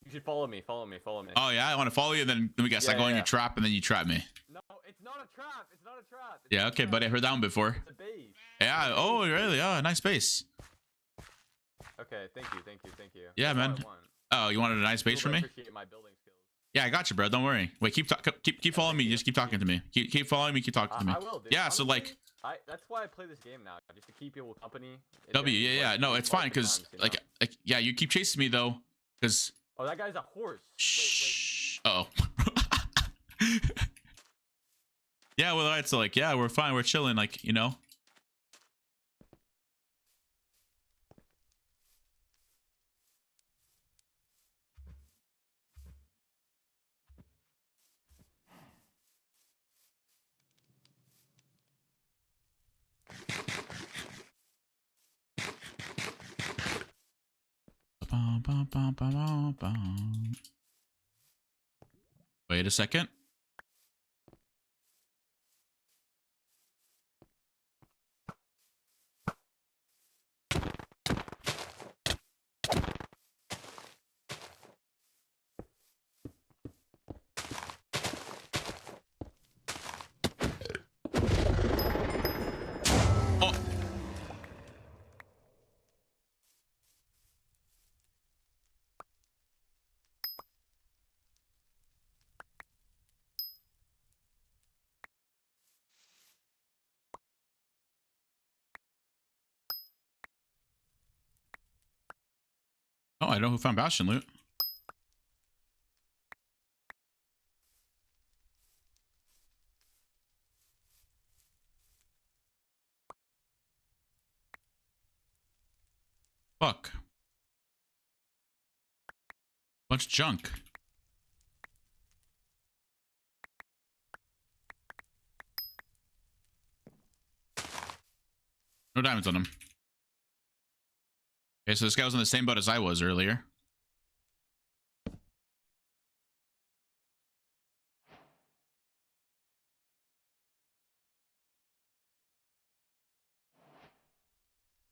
You should follow me. Follow me. Oh, yeah, I want to follow you, then we guess I go in your trap, and then you trap me. No, it's not a trap. It's not a trap. Yeah, okay, buddy. I heard that one before. It's a base. Yeah, oh, really? Oh, nice base. Okay, thank you. Yeah, That's all man. I want. Oh, you wanted a nice base People from me? appreciate my building skills. Yeah, I got you, bro. Don't worry. Wait, keep following me. Just keep talking to me. Keep following me. Keep talking to me. I will, dude. Yeah, so Honestly, like that's why I play this game now, just to keep people company. yeah. No, it's fine because like yeah, you keep chasing me though, because. Oh, that guy's a horse. Shh. Uh-oh. Yeah, well, alright. So like, yeah, we're fine. We're chilling. Like, you know. Wait a second. Oh, I know who found Bastion loot. Fuck. Bunch of junk. No diamonds on him. Okay, so this guy was in the same boat as I was earlier.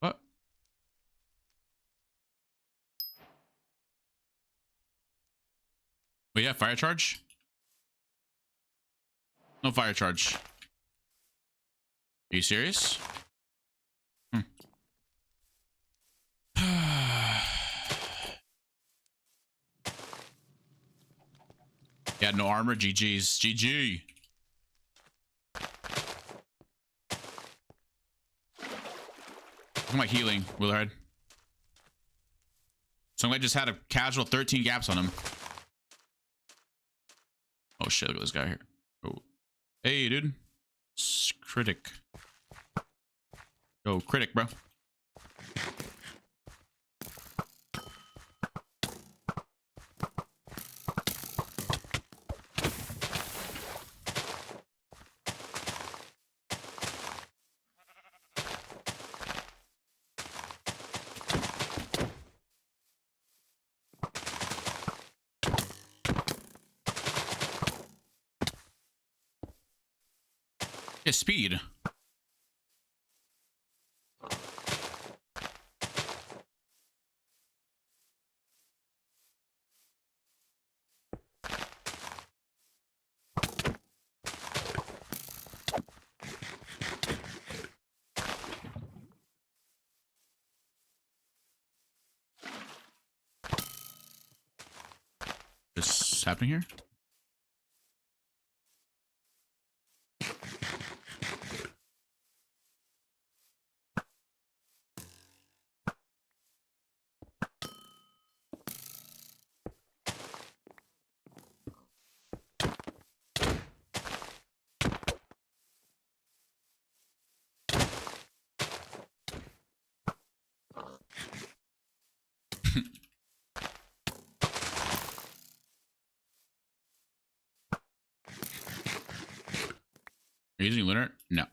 What? Wait, yeah, fire charge? No fire charge. Are you serious? Hmm. Yeah, no armor. GG's. GG. Look at my healing, Willerhead. So I just had a casual 13 gaps on him. Oh shit, look at this guy here. Oh. Hey, dude. Critic. Yo, critic, bro. Yeah, speed. What's happening here? Are you using Lunar? No.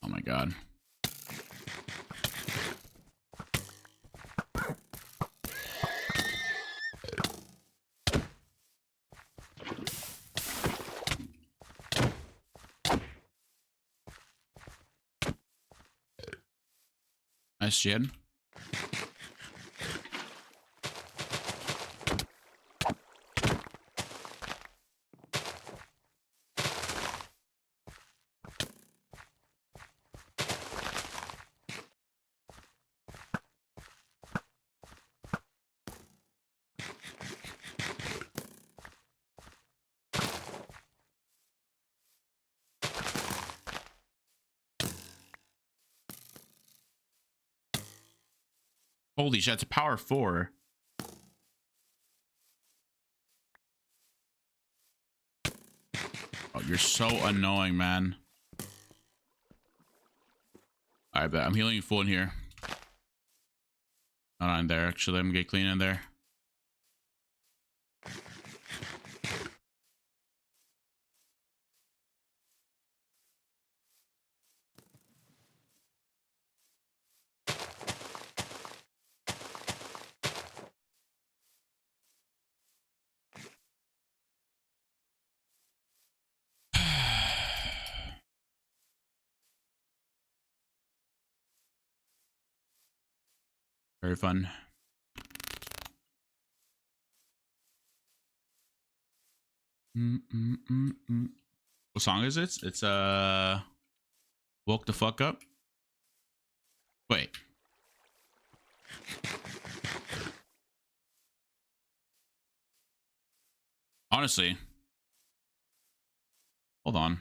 Oh my god. Nice, Jed. Holy shit, it's a power 4. Oh, you're so annoying, man. I bet. I'm healing you full in here. Not in there, actually. I'm gonna get clean in there. Very fun. What song is it? It's Woke the Fuck Up. Wait. Honestly. Hold on.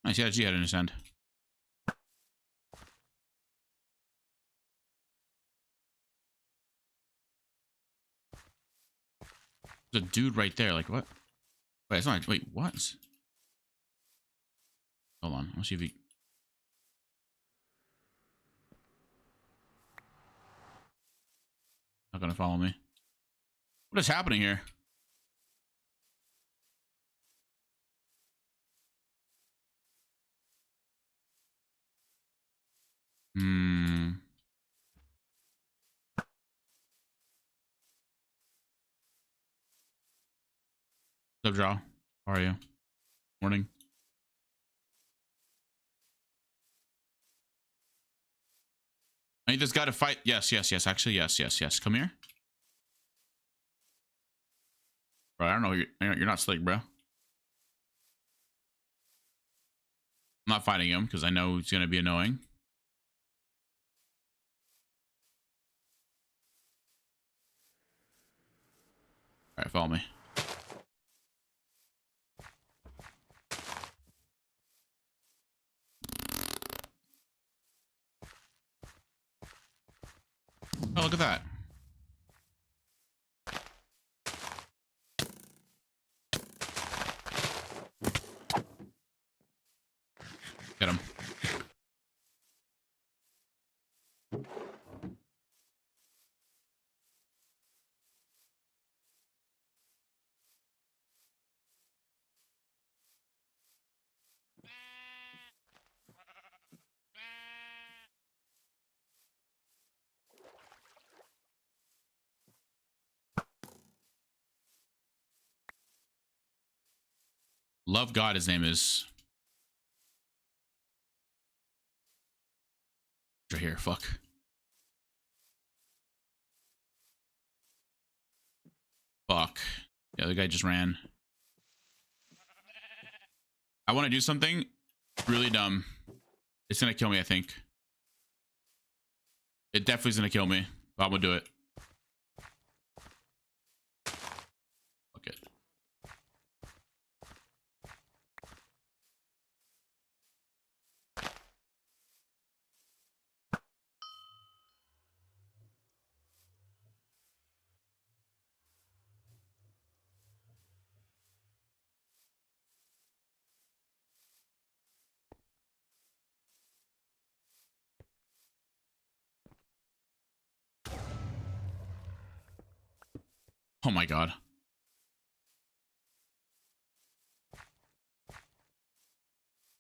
Nice, yeah, G had in his hand. There's a dude right there. Like, what? Wait, it's not. Wait, what? Hold on. Let's see if he. Not gonna follow me. What is happening here? Hmm. What's up, Jaw? How are you? Morning. I need this guy to fight. Yes, yes, yes. Actually, yes, yes, yes. Come here. Bro, I don't know. You're not slick, bro. I'm not fighting him because I know he's gonna be annoying. All right, follow me. Oh, look at that. Get him. Love God, his name is. Right here, fuck. Fuck. The other guy just ran. I want to do something really dumb. It's gonna kill me, I think. It definitely is gonna kill me, but I'm gonna do it. Fuck it. Oh my god.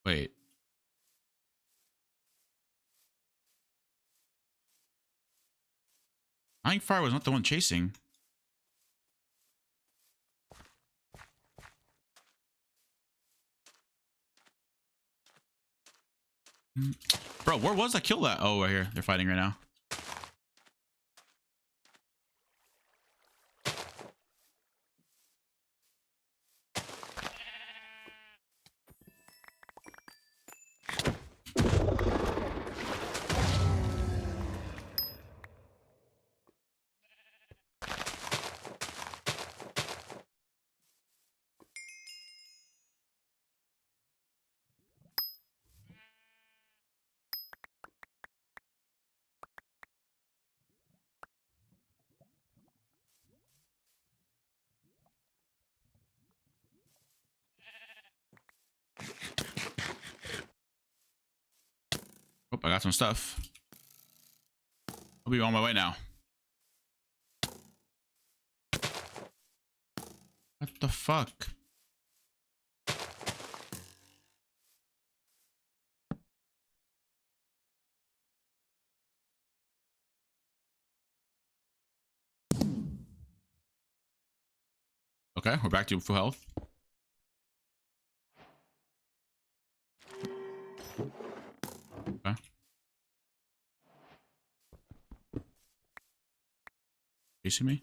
Wait. Dying Fire was not the one chasing. Bro, where was that kill at? Oh, right here. They're fighting right now. Oh, I got some stuff. I'll be on my way now. What the fuck? Okay, we're back to full health. Okay. Chasing me?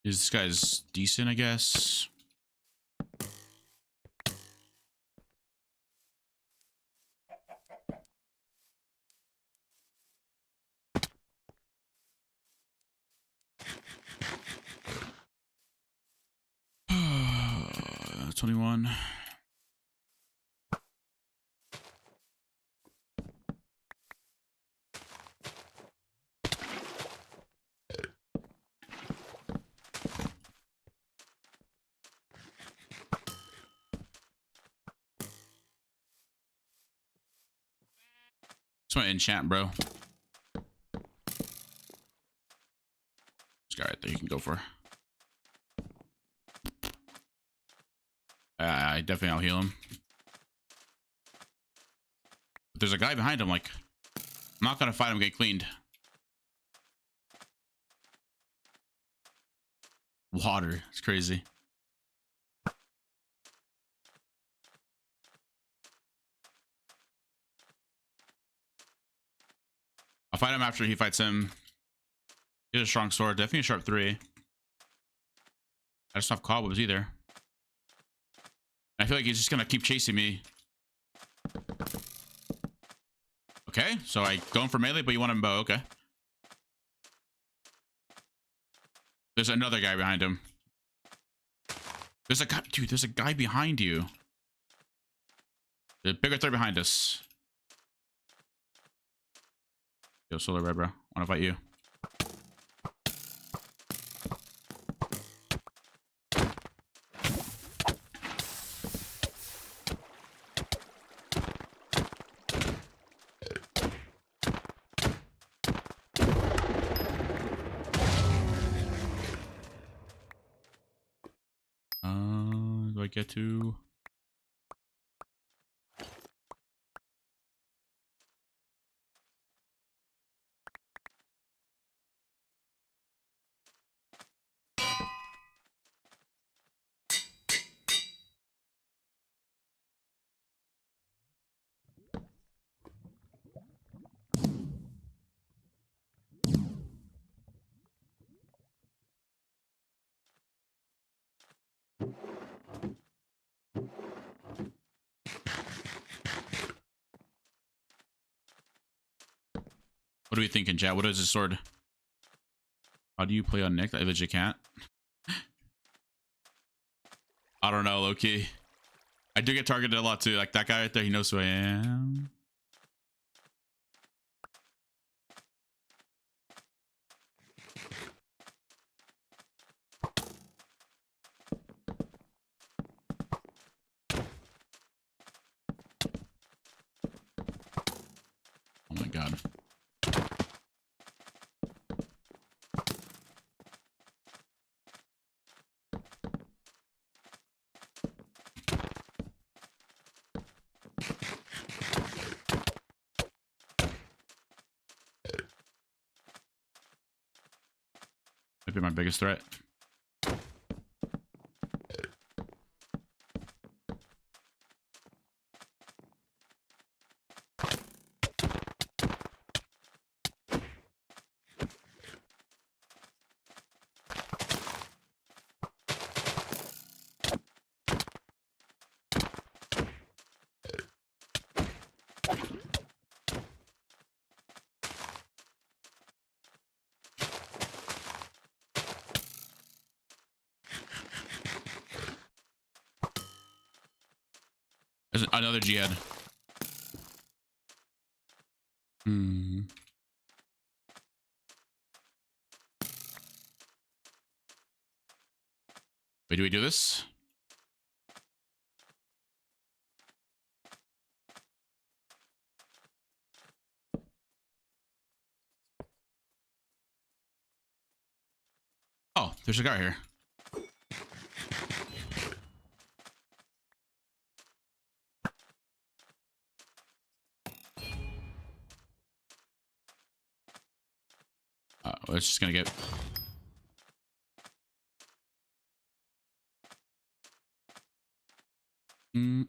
This guy's decent, I guess. Uh, 21. It's my enchant, bro. This guy right there you can go for. I definitely I'll heal him. But there's a guy behind him, like, I'm not gonna fight him, get cleaned. Water, it's crazy. I'll fight him after he fights him. He has a strong sword, definitely a sharp 3. I just don't have cobwebs either. I feel like he's just gonna keep chasing me. Okay, so I go in for melee, but you want him bow, okay. There's another guy behind him. There's a guy, dude, there's a guy behind you. The bigger threat behind us. Yo, Solar Red, bro. Wanna fight you? Do I get to? What are we thinking, chat? What is this sword? How do you play on Nick? I legit can't. I don't know, low-key. I do get targeted a lot too. Like that guy right there, he knows who I am. Oh my god. Might be my biggest threat. another jihad. Hmm. Wait, do we do this? Oh, there's a guy here. It's just gonna get. Hmm.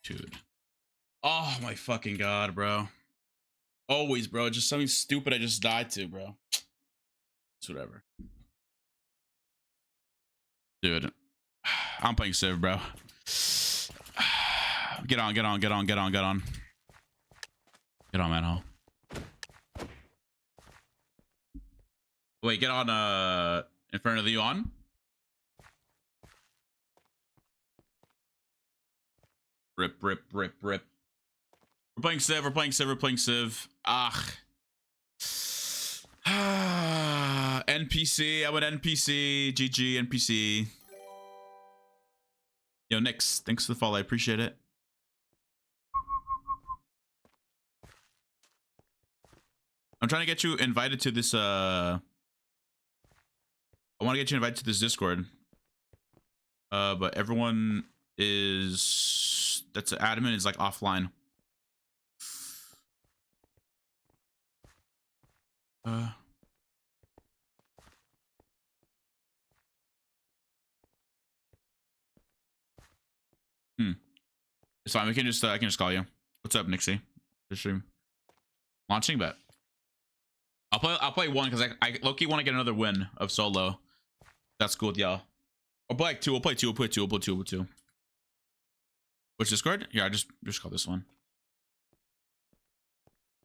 Dude. Oh my fucking god, bro. Always, bro. Just something stupid I just died to, bro. It's whatever. Dude. I'm playing Civ, bro. Get on, get on, get on, get on, get on. Get on, man. Wait, get on, Infernally, you on? Rip, rip, rip, rip. We're playing Civ, we're playing Civ, we're playing Civ. NPC, I'm an NPC. GG, NPC. Yo, Nix, thanks for the follow, I appreciate it. I'm trying to get you invited to this, I want to get you invited to this Discord. But everyone is, that's admin is like offline. It's fine. We can just I can just call you. What's up, Nixie? Just stream. Launching bet. I'll play one because I low-key want to get another win of solo. That's cool with y'all. I'll play like two. We'll play two. We'll play two. We'll play two. We'll play two. Which Discord? Yeah, I just call this one.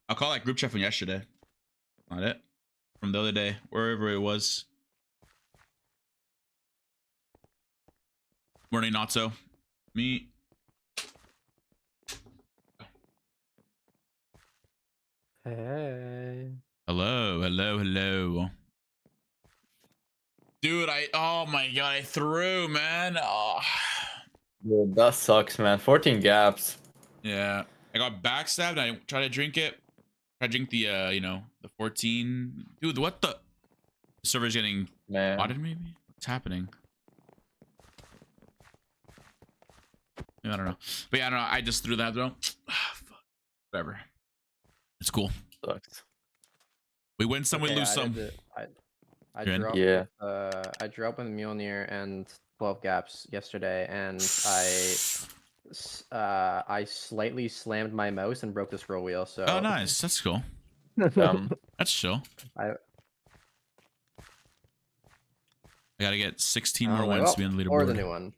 I'll call that group chat from yesterday. Not it. From the other day, wherever it was. Morning, not so. Me. Hey. Hello, hello, hello. Dude, oh my god, I threw, man. Oh. Dude, that sucks, man. 14 gaps. Yeah. I got backstabbed. I tried to drink it. Try to drink the you know, the 14. Dude, what the server's getting modded maybe? What's happening? I don't know. But yeah, I don't know. I just threw that though. Fuck. Whatever. It's cool. Sucks. We win some, we lose some. I Good. drew up Yeah. I drew up with Mjolnir and 12 gaps yesterday, and I slightly slammed my mouse and broke the scroll wheel. So Oh, nice. That's cool. That's chill. I gotta get 16 more like, wins well, to be on the leaderboard. or the new one.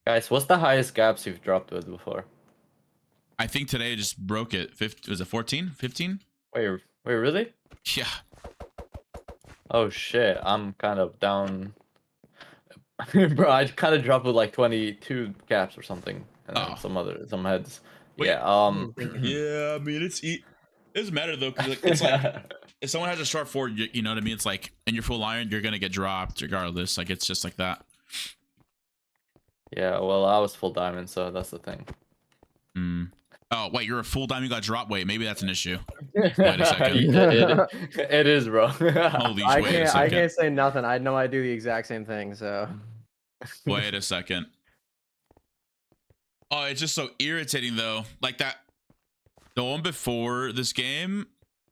Guys, what's the highest gaps you've dropped with before? I think today I just broke it. Was it 14? 15? Wait, really? Yeah. Oh shit, I'm kind of down. Bro, I kind of dropped with like 22 gaps or something, and then some heads. Wait. Yeah. Yeah. I mean, it doesn't matter though, because it's like if someone has a short forward, you know what I mean. It's like, and you're full iron, you're gonna get dropped regardless. Like it's just like that. Yeah. Well, I was full diamond, so that's the thing. Oh wait, you're a full diamond, you got drop. Wait, maybe that's an issue. Wait a second. It is, bro. Holy wait a second. I can't say nothing. I know I do the exact same thing. So Wait a second. Oh, it's just so irritating though. Like that, the one before this game,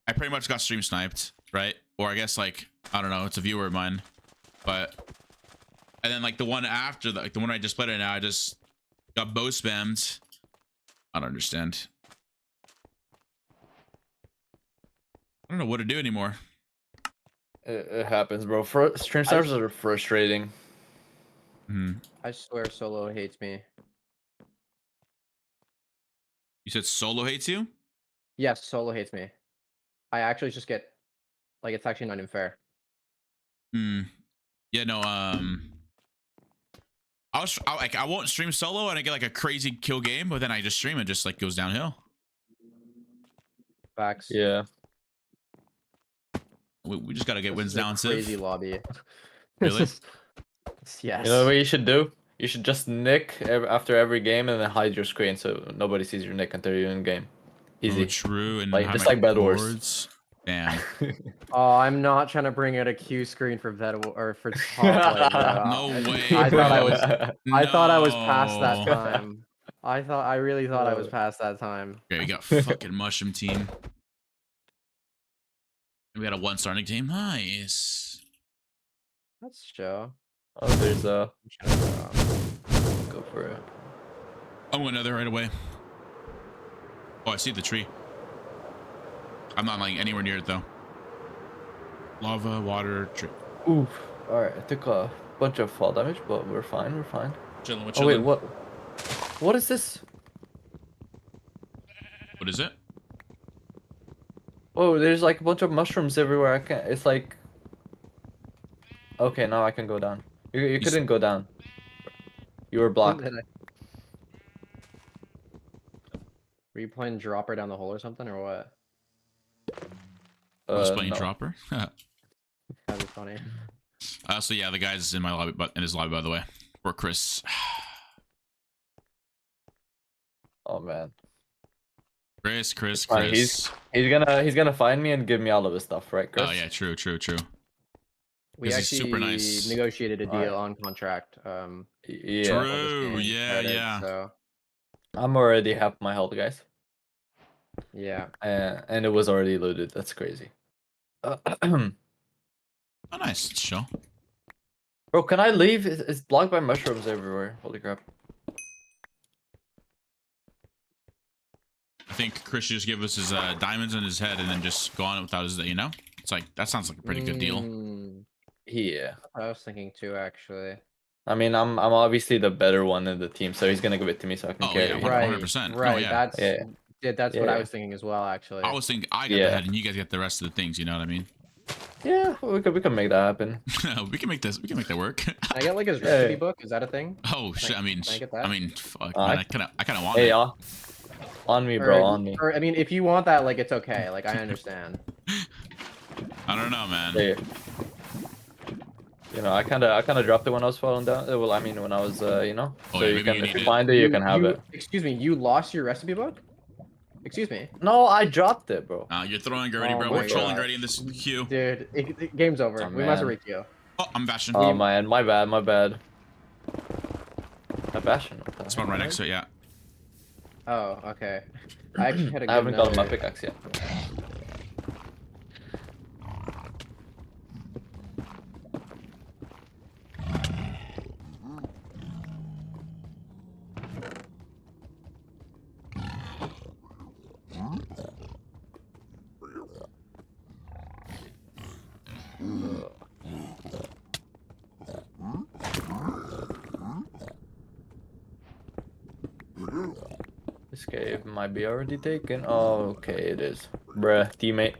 I pretty much got stream sniped, right? Or I guess like, I don't know, it's a viewer of mine. But, and then like the one after, like the one I just played right now, I just got bow spammed. I don't understand. I don't know what to do anymore. It happens, bro. Stream starters are frustrating. Hmm. I swear solo hates me. You said solo hates you? Yes, solo hates me. I actually just get like it's actually not even fair. Hmm. Yeah, no, I won't stream solo and I get like a crazy kill game, but then I just stream and just like goes downhill. Facts. Yeah. We just gotta get This wins is a now and crazy Civ. lobby. Really? Yes. You know what you should do? You should just nick after every game and then hide your screen so nobody sees your nick until you're in game. Easy. Oh, true. And Like, hide just my like Bed Wars. cords. Damn. Oh, I'm not trying to bring out a Q screen for or for HOPLITE, bro. No way. I thought I was. I thought I was past that No. time. I really thought I was past that time. Okay, we got fucking mushroom team. We got a 1-star nick team. Nice. That's chill. Oh, there's a. I'm trying to Go for it. I'm going nether right away. Oh, I see the tree. I'm not like anywhere near it though. Lava, water, tree. Oof. Alright, I took a bunch of fall damage, but we're fine, we're fine. Chilling, we're Oh wait, chilling. what is this? What is it? Oh, there's like a bunch of mushrooms everywhere. I can't. It's like. Okay, now I can go down. You couldn't go down. You were blocked. Were you playing dropper down the hole or something, or what? I was playing No. dropper. That'd be funny. So yeah, the guy's in my lobby, but in his lobby, by the way. Or Chris. Oh man. Chris. Fine, he's gonna find me and give me all of his stuff, right, Chris? Oh yeah, true. We 'Cause he's actually super nice. negotiated a deal Alright. on contract. Yeah. True. Yeah, started, yeah. So I'm already half my health, guys. yeah. And it was already looted. That's crazy. Oh, nice. It's chill. Bro, can I leave? It's blocked by mushrooms everywhere. Holy crap. I think Chris should just give us his diamonds in his head and then just go on without his, you know? It's like, that sounds like a pretty good deal. Yeah. I was thinking too, actually. I mean, I'm obviously the better one in the team, so he's gonna give it to me so I can Oh, carry. yeah, it. Right. Right. 100%. No, Right. yeah. That's what I Yeah. was thinking as well, actually. I was thinking I got the Yeah. head and you guys get the rest of the things, you know what I mean? Yeah, we can make that happen. we can make that work. Can I get like his recipe book? Is that a thing? Oh shit, I mean, can I get that? fuck, I- man, I kind of want Hey, it. on me, bro, on me. Or I mean, if you want that, like it's okay. Like I understand. I don't know, man. Hey. You know, I kind of dropped it when I was falling down. Well, I mean, when I was, you know. Oh, So yeah, you maybe can, you if need you it. find it, you can have it. Excuse me, you lost your recipe book? Excuse me. No, I dropped it, bro. You're throwing already, Oh bro. my We're trolling God. already in this queue. Dude, game's over. Oh, We must man. re-queue. Oh, I'm bashing. Oh man, my bad. My passion. Spawn right next to it, yeah. Oh, okay. I actually had a good I haven't gotten my nether. pickaxe yet. This cave might be already taken. Oh, okay, it is. Bruh, teammate.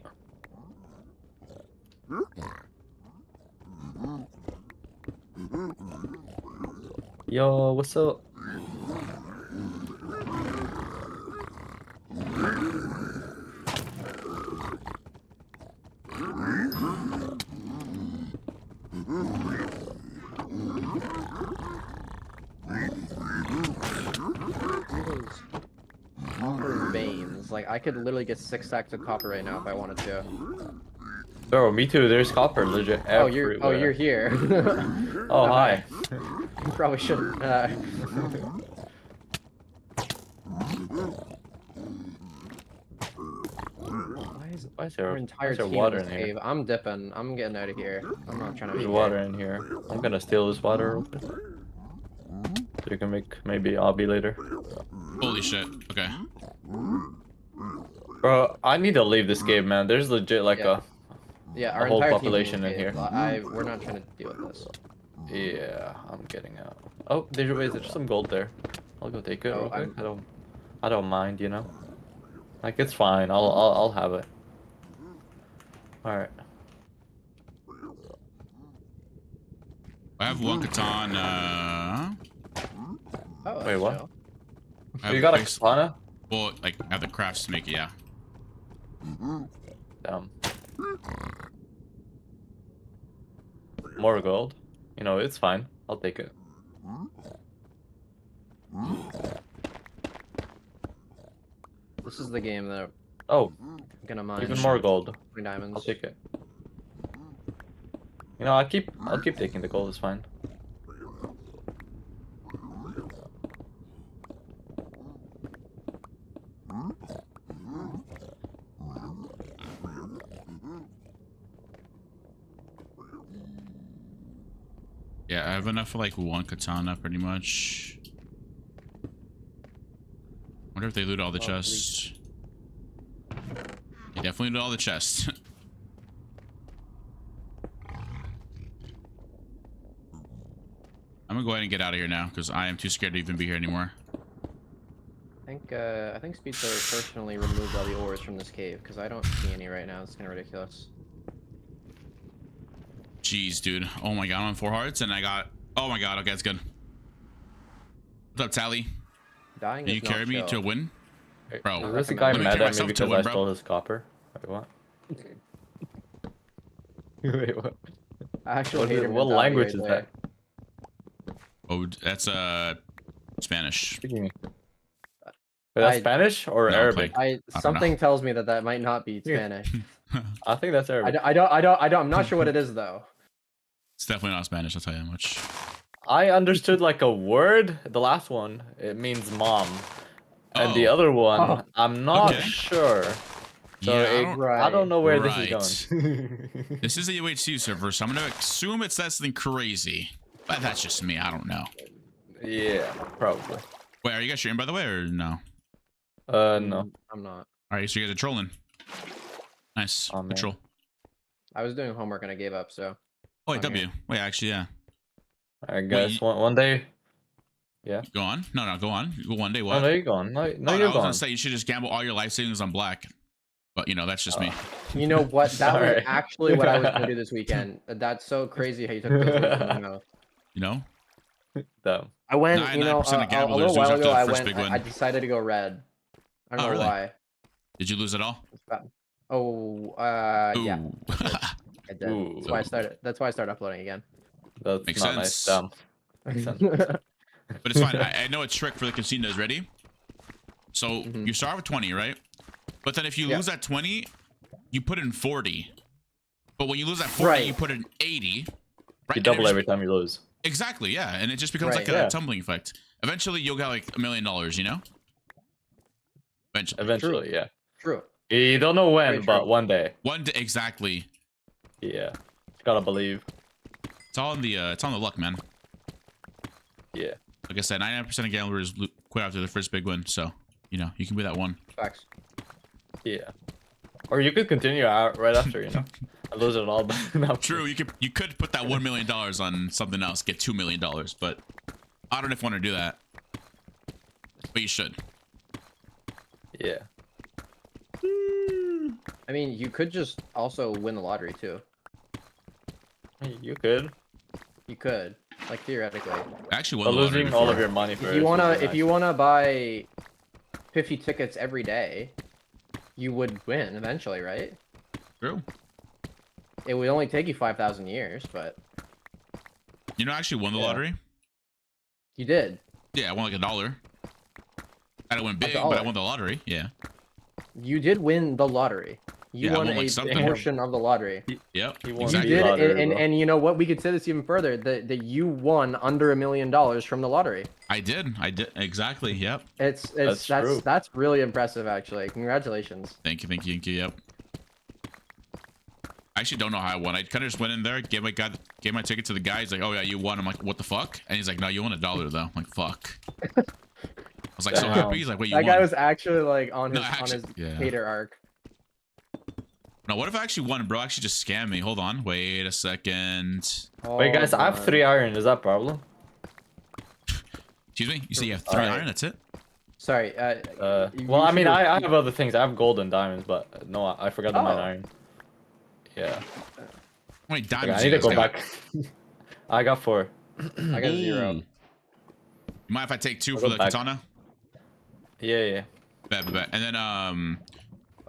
Yo, what's up? Copper veins. Like I could literally get 6 stacks of copper right now if I wanted to. Bro, me too. There's copper legit everywhere. Oh, you're here. Oh, hi. You probably shouldn't. Why is Our there, entire there team water in in this here? cave. I'm dipping. I'm getting out of here. I'm not trying to be There's water in here. I'm gonna steal this water real quick. So you can make maybe obby later. Holy shit. Okay. Bro, I need to leave this game, man. There's legit like Yeah. Yeah, our a whole entire population team in here. We're not trying to deal with this. Yeah, I'm getting out. Oh, there's some gold there. I'll go take it Oh, real quick. I don't mind, you know. Like it's fine. I'll have it. All right. I have one katana. Oh, Wait, what? chill. I have You got a base- katana? Well, like I have the crafts to make it. Yeah. Damn. More gold. You know, it's fine. I'll take it. This is the game that Oh, I'm gonna mine. even more gold. 3 diamonds. I'll take it. You know, I'll keep taking the gold. It's fine. Yeah, I have enough for like one katana, pretty much. Wonder if they loot all the chests. They definitely loot all the chests. I'm gonna go ahead and get out of here now because I am too scared to even be here anymore. I think Speedster personally removed all the ores from this cave because I don't see any right now. It's kind of ridiculous. Jeez, dude. Oh my god, I'm on 4 hearts and I got. Oh my god. Okay, that's good. What's up, Tally? Dying Can is you not carry me chill. to a win? Bro, Is this a guy let me mad carry at me myself to because win, I bro. stole his copper? Wait, what? Wait, what? I actually hate him. What language is that? Oh, that's Spanish. Speaking. Wait, that's I- Spanish or No, Arabic? Something tells me that might not be Spanish. I think that's Arabic. I'm not sure what it is though. It's definitely not Spanish. I'll tell you that much. I understood like a word. The last one, it means mom. And the Oh. other one, Oh. I'm not Okay. sure. So Yeah, I don't know where Right. this is going. This is the UHC server, so I'm gonna assume it says something crazy. But that's just me. I don't know. Yeah, probably. Wait, are you guys streaming by the way, or no? No. I'm not. All right, so you guys are trolling. Nice. Oh, man. Good troll. I was doing homework and I gave up. So Oh, wait, I'm W. here. Wait, actually, yeah. I guess one day. Yeah. Go on. No, go on. Go one day. Oh, What? no, you're gone. No, Oh, you're I was gone. gonna say you should just gamble all your life savings on black. But you know, that's just me. you know what? That was Sorry. actually what I was gonna do this weekend. That's so crazy how you took those words from my mouth. You know? Dumb. I went, 99% of a gamblers little lose while after ago. the I first big went. win. I decided to go red. I don't Oh, know really? why. Did you lose it all? It's bad. Oh, yeah. Ooh. I did. That's why I started. That's why I started uploading again. That's Makes not nice. sense. Dumb. Makes sense. But it's fine. I know a trick for the casinos. Ready? So Mhm. you start with 20, right? But then if you Yeah. lose that 20, you put in 40. But when you lose that 40, Right. you put in 80. Right? You And it double just- every time you lose. Exactly, yeah. And it just becomes Right. like a Yeah. tumbling effect. Eventually, you'll get like $1 million, you know? Eventually. Eventually, yeah. True. You don't know when, Very but true. one day. One day, exactly. Yeah. Gotta believe. It's all in the luck, man. Yeah. Like I said, 99% of gamblers quit after the first big win. So, you know, you can be that one. Facts. Yeah. Or you could continue out right after, you know. I lose it all, but no. True, you could put that $1 million on something else, get $2 million, but I don't know if I want to do that. But you should. Yeah. I mean, you could just also win the lottery too. You could. You could, like theoretically. I actually But won the lottery losing all before. of your money for If you wanna buy 50 tickets every day, you would win eventually, right? True. It would only take you 5,000 years, but You know, I actually won the Yeah. lottery. you did. Yeah, I won like $1. I didn't win big, but I dollar. won the lottery. Yeah. You did win the lottery. You Yeah, I won won, like, a something. portion of the lottery. Yep. He won You Exactly. did, lottery, and, bro. and you know what? We could say this even further. That you won under $1 million from the lottery. I did. Exactly. Yep. That's true. that's really impressive, actually. Congratulations. Thank you. Yep. I actually don't know how I won. I kind of just went in there, gave my ticket to the guy. He's like, "Oh yeah, you won." I'm like, "What the fuck?" And he's like, "No, you won $1 though." I'm like, "Fuck." was like so Damn. happy. He's like, wait, you That guy won. was actually like on No, his actually- yeah. hater arc. No, what if I actually won, bro? Actually just scam me. Hold on. Wait a second. Wait, guys, I have 3 iron. Is that a problem? Excuse me? You say you have 3 Alright. iron? That's it? Sorry. Well, I mean, I have other things. I have gold and diamonds, but no, I forgot to mine Oh. iron. Yeah. Wait, Okay, diamonds. I need you to go guys got? back. I got 4. I got 0. Ooh. Mind if I take 2 I'll for go the back. katana? Yeah. Bet. And then,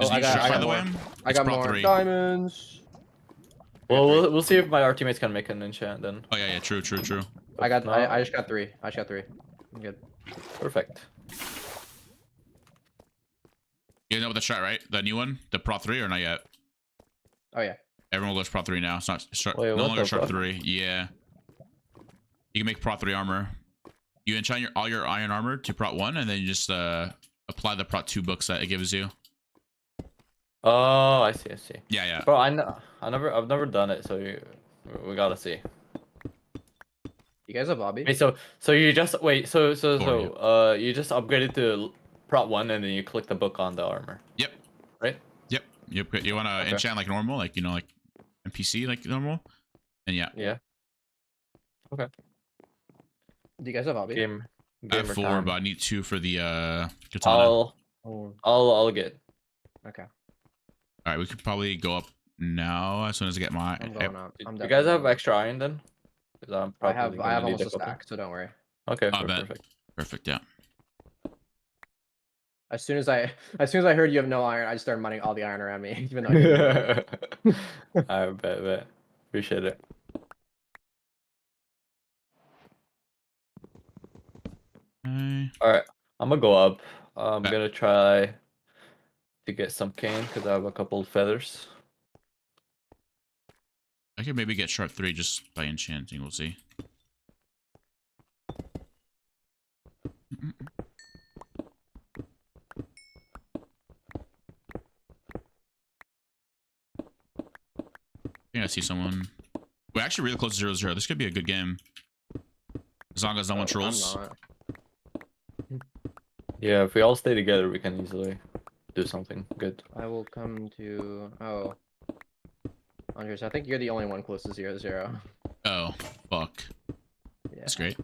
Oh, is I you got- shot, I by got the way? more. I It's got Pro more 3. diamonds. Well, we'll see if my teammates can make an enchant then. Oh, yeah, true. I got. No. I just got 3. I'm good. Perfect. You know what the shot, right? The new one? The Pro 3 or not yet? Oh yeah. Everyone goes Pro 3 now. It's not sharp, Wait, no what longer the Sharp fuck? 3. Yeah. You can make Pro 3 armor. You enchant all your iron armor to Pro 1, and then you just apply the Pro 2 books that it gives you. Oh, I see. Yeah. Bro, I've never done it, so we gotta see. You guys have Bobby? Wait, so you just wait, so Oh, you just upgraded to Prot 1 and then you click the book on the armor. Yep. Right? Yep. You want to Okay. enchant like normal, like, you know, like NPC like normal? And yeah. Yeah. Okay. Do you guys have Bobby? Game. I have Gamer 4, time. but I need 2 for the katana. Oh. I'll get. Okay. All right, we could probably go up now as soon as I get my. I'm going up. I'm You guys have definitely- extra iron then? 'Cause I'm I probably have gonna need almost a couple. stack, so don't worry. Okay, I bet. perfect. Perfect. Yeah. As soon as I heard you have no iron, I just started mining all the iron around me, even though I didn't. I bet. Appreciate it. Okay. Alright, I'm gonna go up. I'm Bet. gonna try to get some cane because I have a couple of feathers. I could maybe get Sharp 3 just by enchanting. We'll see. I think I see someone. We're actually really close to 0-0. This could be a good game. As long as no one trolls. I'm not. Yeah, if we all stay together, we can easily do something good. I will come to. Oh. Andres, I think you're the only one close to 0-0. Oh, fuck. Yeah. That's great.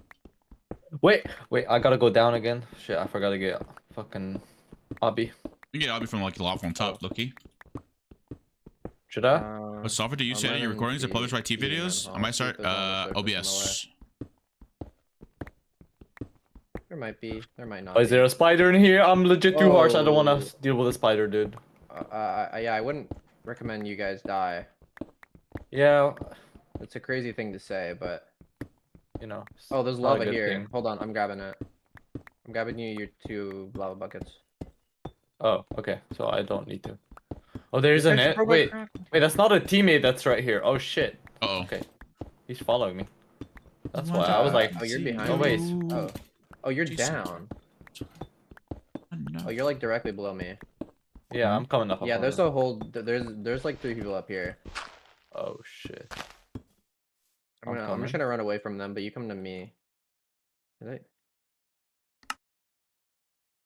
Wait, I gotta go down again. Shit, I forgot to get fucking Obby. You can get Albie from like the lava on top, Loki. Should I? What software do you use to edit your recordings and publish YT videos? I might start OBS. There might be. There might not. Oh, is there a spider in here? I'm legit too harsh. I don't want Oh. to deal with a spider, dude. Yeah, I wouldn't recommend you guys die. Yeah, It's a crazy thing to say, but you know. oh, there's it's not a lava good here. thing. Hold on, I'm grabbing it. I'm grabbing you your 2 lava buckets. Oh, okay. So I don't need to. Oh, there's This an guy's it. pro Wait, Minecraft. that's not a teammate. That's right here. Oh shit. Uh-oh. Okay. He's following me. That's why I was like. Oh, you're behind. Oh wait. Oh, you're Jason. down. No. Oh, you're like directly below me. Yeah, I'm coming up. I'm Yeah, coming there's up. a whole. There's like 3 people up here. Oh shit. I'm coming. just gonna run away from them, but you come to me. Is it?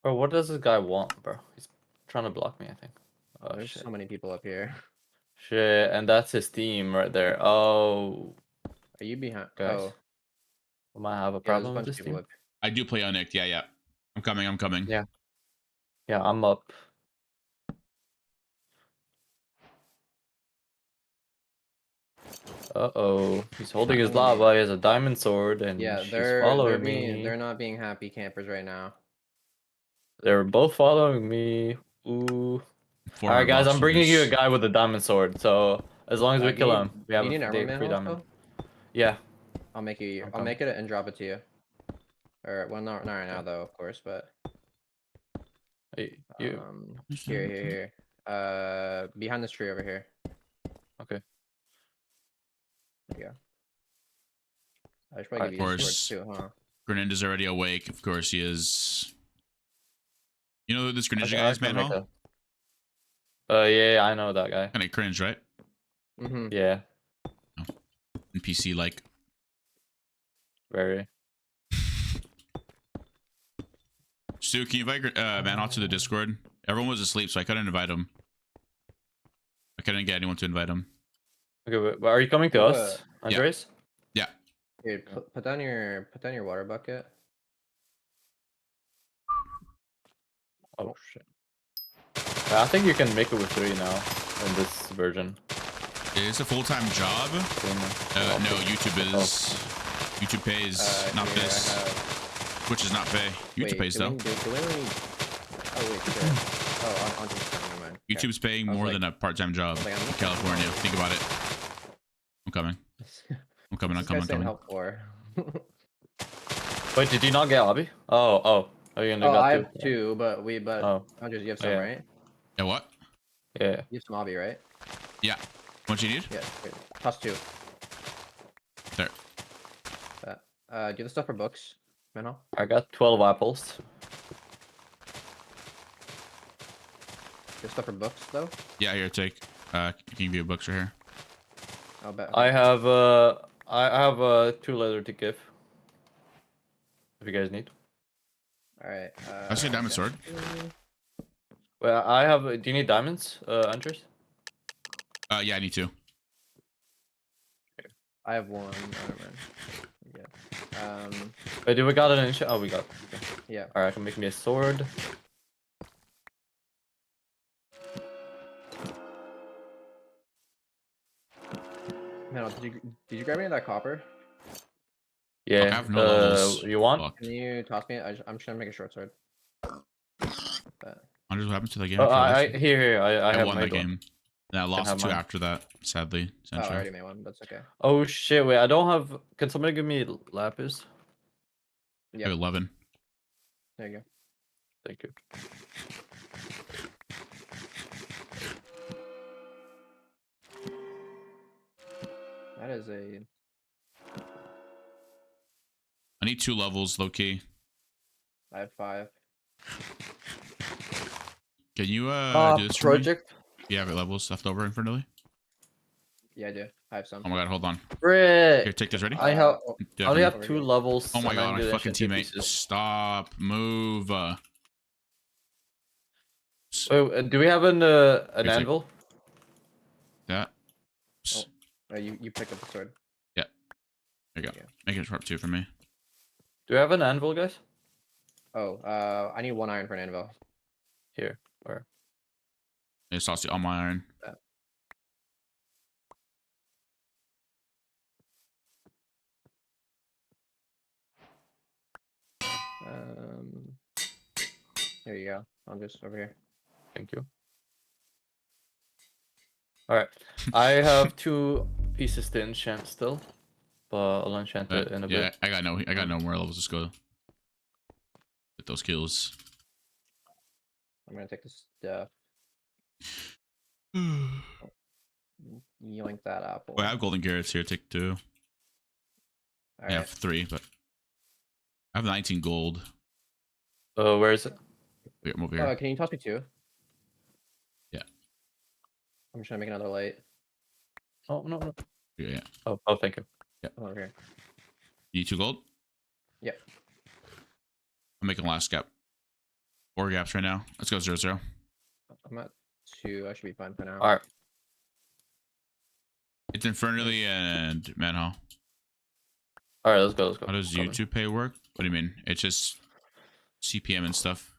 Bro, what does this guy want, bro? He's trying to block me, I think. Oh There's shit. so many people up here. Shit, and that's his team right there. Oh, Are you behind? guys. Oh, we might have a yeah, there's a problem with bunch of this people team. up. I do play Unnicked. Yeah. I'm coming. Yeah. Yeah, I'm up. Uh-oh. He's holding his lava. He has a diamond sword, and Yeah, she's they're following being me. they're not being happy campers right now. They're both following me. Ooh. Four Alright, guys, box I'm bringing you a shooters. guy with a diamond sword. So as long as we Do kill you him, need- we have do you need an free armor man diamond. also? Yeah. I'll make you. I'm I'll make it and drop it to you. Or well, not right now though, of course, but Hey, you. here. Behind this tree over here. Okay. There you go. I should probably Of give you a course. sword too, huh? Greninja is already awake. Of course he is. You know who this Greninja Okay, guy I is, can man? make yeah, I know that guy. Kind of cringe, right? Mm-hmm. Yeah, NPC like. very. Stu, can you invite Manhawk to the Discord? Everyone was asleep, so I couldn't invite him. I couldn't get anyone to invite him. Okay, but are you coming to us, Andres? Yeah. Dude, put down your water bucket. Oh shit. Yeah, I think you can make it with 3 now in this version. It's a full-time job. No, YouTube is. YouTube pays, not here, this. Which is not pay. YouTube pays do though. we need... Oh wait, shit. Oh, on never mind. Okay. YouTube's paying I was more like- than a part-time job I was like, I'm in looking- California. Think about it. I'm coming. I'm coming. I'm This coming. guy's saying I'm coming. help for. Wait, did you not get Obby? Oh, you only Oh, got I 2. have 2, but Oh, Andres, you have some, yeah. right? Yeah, what? yeah. You have some obby, right? Yeah. What you need? Yeah. Wait, toss 2. There. Do you have the stuff for books, Menho? I got 12 apples. Do you have stuff for books though? Yeah, here, take. You can view books right here. I'll bet. I have I have 2 leather to give. If you guys need. All right. I see a diamond sword. Well, I have. Do you need diamonds, Andres? Yeah, I need to. I have 1. Never mind. Yeah. Wait, do we got an inch? Oh, we got. Okay. Yeah. All right, I can make me a sword. Menho, did you grab any of that copper? Yeah. I have no levels. You want? Fuck. Can you toss me? I'm just trying to make a short sword. But, I wonder what happened to the game. Oh, after I election. here. I I have won made that one. game. And I lost have 2 mine. after that, sadly. oh, I Essentially. already made one. That's okay. Oh shit! Wait, I don't have. Can somebody give me lapis? I have 11. There you go. Thank you. That is a. I need 2 levels, low key. I have 5. Can you do this for project. me? You have levels left over Infernally? Yeah, I do. I have some. Oh my god, hold on. Frick. Here, take this ready. I have. Do I you only have have Over 2 here. levels. Oh my and god, then my do the fucking enchanted teammate. pieces. Stop. Move. Wait, do we have an Here's like- anvil? That. Oh, you picked up the sword. There you go. Yeah. Make it sharp 2 for me. Do we have an anvil, guys? Oh, I need 1 iron for an anvil. Here. Where? It's also on my iron. Here you go. I'll just over here. Thank you. All right. I have 2 pieces to enchant still, but I'll enchant it in a Yeah, bit. I got no more levels. Let's go. Get those kills. I'm gonna take this stuff. Yoink that apple. Well, I have golden carrots here. Take 2. All I have right. 3, but I have 19 gold. Where is it? Wait, I'm over here. Can you toss me 2? Yeah. I'm just trying to make another light. Oh no. Yeah. Oh, thank you. I'm over here. You need 2 gold? Yep. I'm making last gap. 4 gaps right now. Let's go 0-0. I'm at 2. I should be fine for now. All right. It's Infernally and Manhole. All right, let's go. How does Coming. YouTube pay work? What do you mean? It's just CPM and stuff.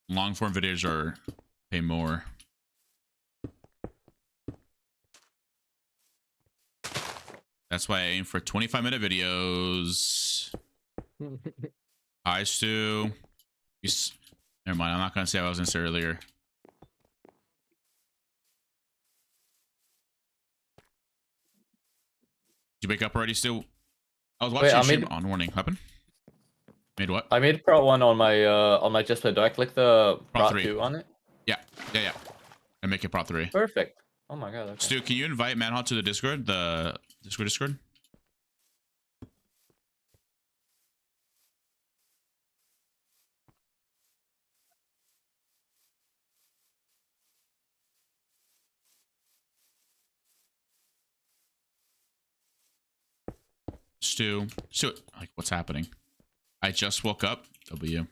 Long form videos are pay more. That's why I aim for 25-minute videos. Hi, Stu. Never mind. I'm not gonna say what I was gonna say earlier. Did you wake up already, Stu? I was watching I stream made- on warning. Happen? Made what? I made Pro 1 on my chest plate. Do I click the Pro Pro 3. 2 on it? Yeah. And make it Pro 3. Perfect. Oh my god. Okay. Stu, can you invite Manhunt to the Discord? The Discord? Stu, like, what's happening? I just woke up. W.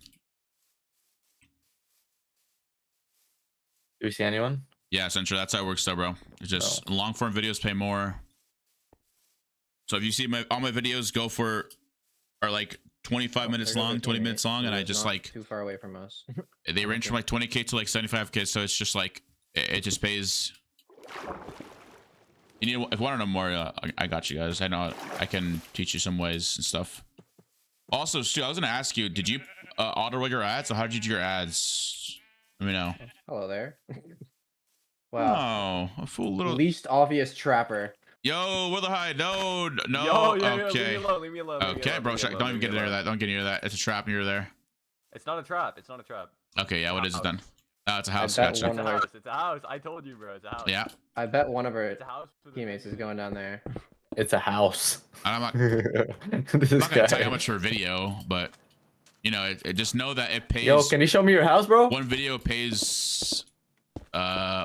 Do you see anyone? Yeah, Central. That's how it works, though, bro. It's just long form videos pay more. So if you see all my videos go for are like 25 minutes there goes long, our 20 teammate, minutes long, and who I is just not like too far away from us. they range from like 20K to like 75K. So it's just like it just pays. You need if you want to know more, I got you guys. I know I can teach you some ways and stuff. Also, Stu, I was gonna ask you, did you auto roll your ads, or how did you do your ads? Let me know. Hello there. Wow. Oh, a fool little. Least obvious trapper. Yo, where the high? No, no. Yo, yo, yo, Okay. leave me alone, leave me alone. leave me Okay, alone, bro. leave me alone, Don't even leave get me near alone. that. Don't get near that. It's a trap near there. It's not a trap. It's not a trap. Okay, yeah. What is it then? It's a house. bet Gotcha. one It's a of our- house. It's a house. I told you, bro. It's a house. Yeah. I bet one of our It's a house. with a teammates is thing. going down there. It's a house. I'm not This gonna guy. tell you how much for a video, but you know, just know that it pays. Yo, can you show me your house, bro? One video pays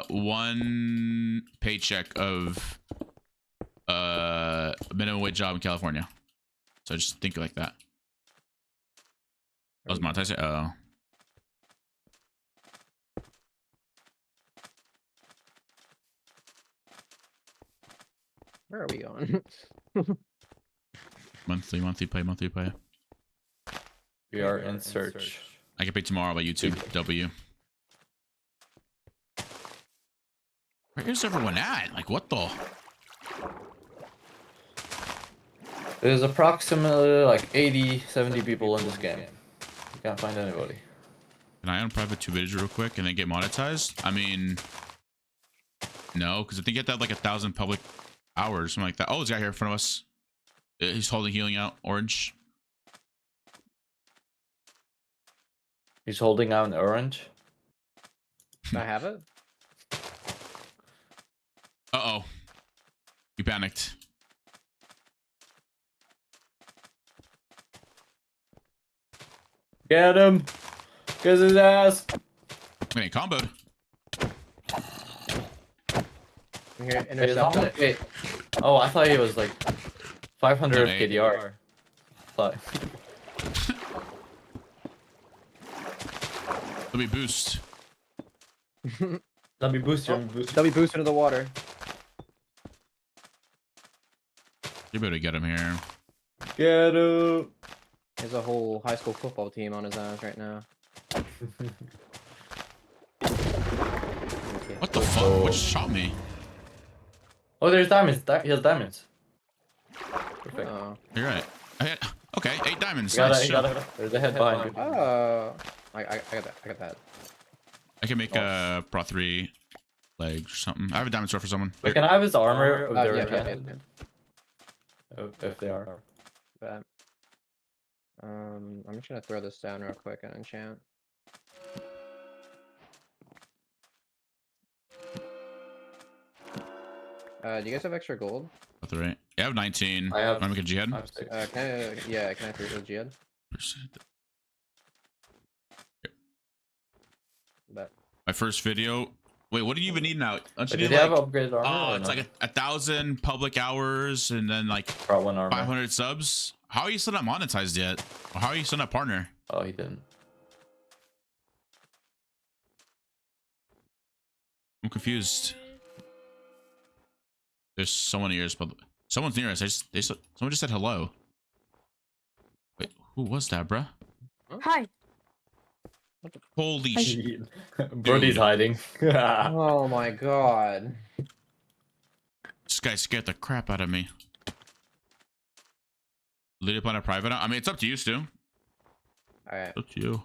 one paycheck of a minimum wage job in California. So just think like that. I was monetizing. Oh. Where are we going? Monthly pay. We are in search. I get paid tomorrow by YouTube. W. Where's everyone at? Like, what the? There's approximately like 80, 70 people in this game. You can't find anybody. Can I unprivate 2 videos real quick and then get monetized? I mean, no, because I think you have to have like 1,000 public hours, something like that. Oh, there's a guy here in front of us. He's holding healing out, orange. He's holding out an orange. Can I have it? Uh-oh. You panicked. Get him! Kiss his ass! Man, comboed. I'm here, Wait, is intercept that- it. wait. Oh, I thought he was like 500 No, KDR. Thought. Let me boost. Let me boost you. Let me boost you. W boost into the water. You better get him here. Get him! There's a whole high school football team on his ass right now. What the fuck? What just shot me? Oh, there's diamonds. He has diamonds. Perfect. Oh. You're right. Okay, 8 diamonds. You gotta, Nice. you gotta, there's a head behind you. Oh. I got that. I got that. I can make a Pro 3 legs or something. I have a diamond sword for someone. Wait, can I have his armor if they're Yeah, enchanted? If they are. Bet. I'm just gonna throw this down real quick and enchant. Do you guys have extra gold? Pro 3. Yeah, I have 19. I have- Want to make a jihad? I have 6. Can I throw the jihad? Bet. My first video. Wait, what do you even need now? Don't you Did need, they have like, upgraded armor? or it's no? like 1,000 public hours and then like Brought one armor. 500 subs. How are you still not monetized yet? Or how are you still not partner? Oh, he didn't. I'm confused. There's someone near us, but someone's near us. Someone just said hello. Wait, who was that, bruh? Hi. Holy shit! Brody's hiding. Oh my god. This guy scared the crap out of me. Lit up on a private. I mean, it's up to you, Stu. Alright. Up to you.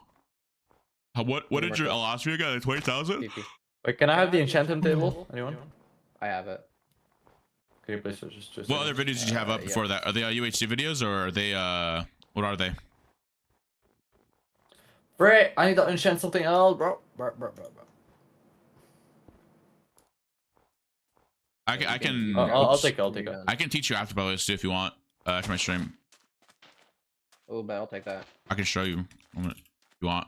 What did your last video get? Like 20,000? Wait, can I have the enchanting table? Anyone? I have it. Can you please just What other videos did you have up yeah. before that? Are they UHC videos or are they what are they? Bray, I need to enchant something else, bro. Bro. I can I'll take it. I can teach you after, by the way, Stu, if you want. After my stream, Oh, bet I'll take that. I can show you if you want.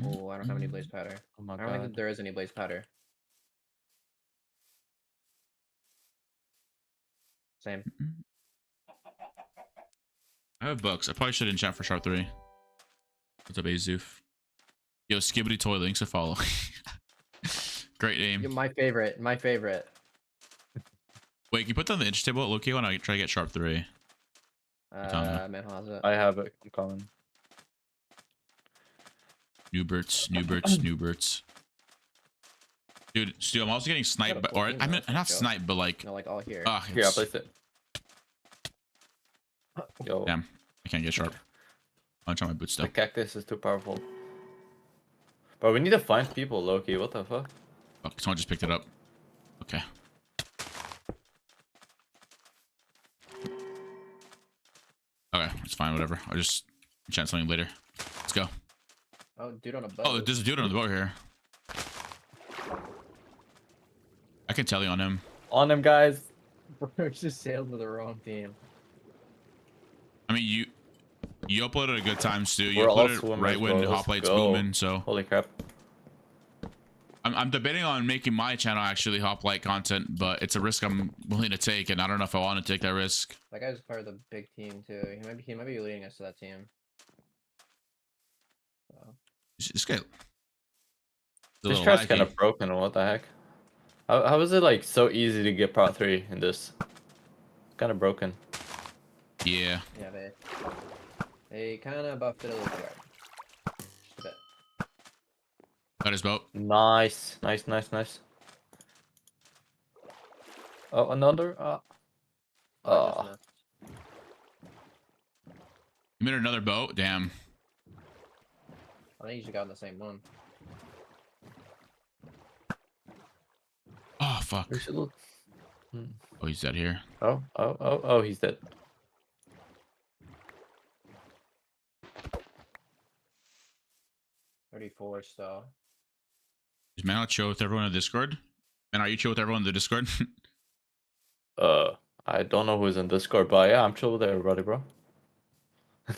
Oh, I don't have any blaze powder. Oh my I don't think god. there is any blaze powder. Same. I have books. I probably should enchant for sharp 3. What's up, Azoof? Yo, Skibbity Toy, links to follow. Great name. You're my favorite. My favorite. Wait, can you put down the inch table at Loki when I try to get sharp 3? Man has it. I have it. I'm coming. Newberts, Newberts, Newberts. Dude, Stu, I'm also getting sniped, Got a or full team I'm now, not let's go. sniped, but like, No, like all here. Here, I'll place it. Yo, damn, I can't get sharp. I'll try my boots the still. cactus is too powerful. Bro, we need to find people, Loki. What the fuck? Oh, someone just picked it up. Okay. Okay, it's fine, whatever. I'll just enchant something later. Let's go. Oh, dude on a boat. Oh, there's a dude on the boat here. I can tell you on him. On him, guys. Bro, just sailed to the wrong team. I mean, you uploaded a good time, Stu. You We're all uploaded swimmers, right when bro. Let's HOPLITE's go. booming, so Holy crap. I'm debating on making my channel actually HOPLITE content, but it's a risk I'm willing to take, and I don't know if I want to take that risk. That guy's part of the big team too. He might be leading us to that team. So, This guy. This chart's kind of broken. What the heck? How is it like so easy to get part 3 in this? It's kind of broken. Yeah. yeah, they kind of buffed it a little bit. Just a bit. Got his boat. Nice. Nice, nice, nice. Oh, another? Oh, Oh. You made another boat? Damn. I think you just got on the same one. Oh, fuck. We should look. Oh, he's dead here. Oh, he's dead. $34 still. Is man not chill with everyone in the Discord? Man, are you chill with everyone in the Discord? I don't know who's in Discord, but yeah, I'm chill with everybody, bro.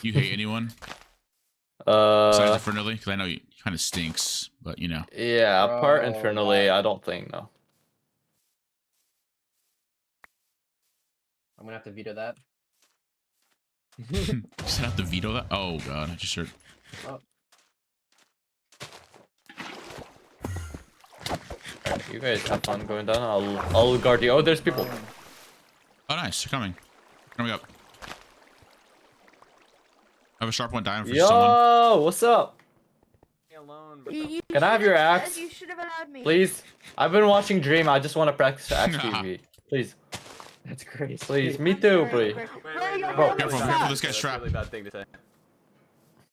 You hate anyone? Besides Uh, Infernally? Because I know he kind of stinks, but you know. yeah, apart Bro, Infernally, wow. I don't think, no. I'm gonna have to veto that. Just have to veto that? Oh, God. I just heard. Oh, Alright, you guys have fun going down. I'll guard you. Oh, there's people. Oh, nice. They're coming. Coming up. I have a sharp one down for someone. Yo, what's up? Leave me alone, bro. Can I have your axe? You should have allowed me. Please? I've been watching Dream. I just want to practice axe TV. Please. that's crazy. Please. Me too, please. Bro, careful, careful, this guy's That's a trapped. really bad thing to say.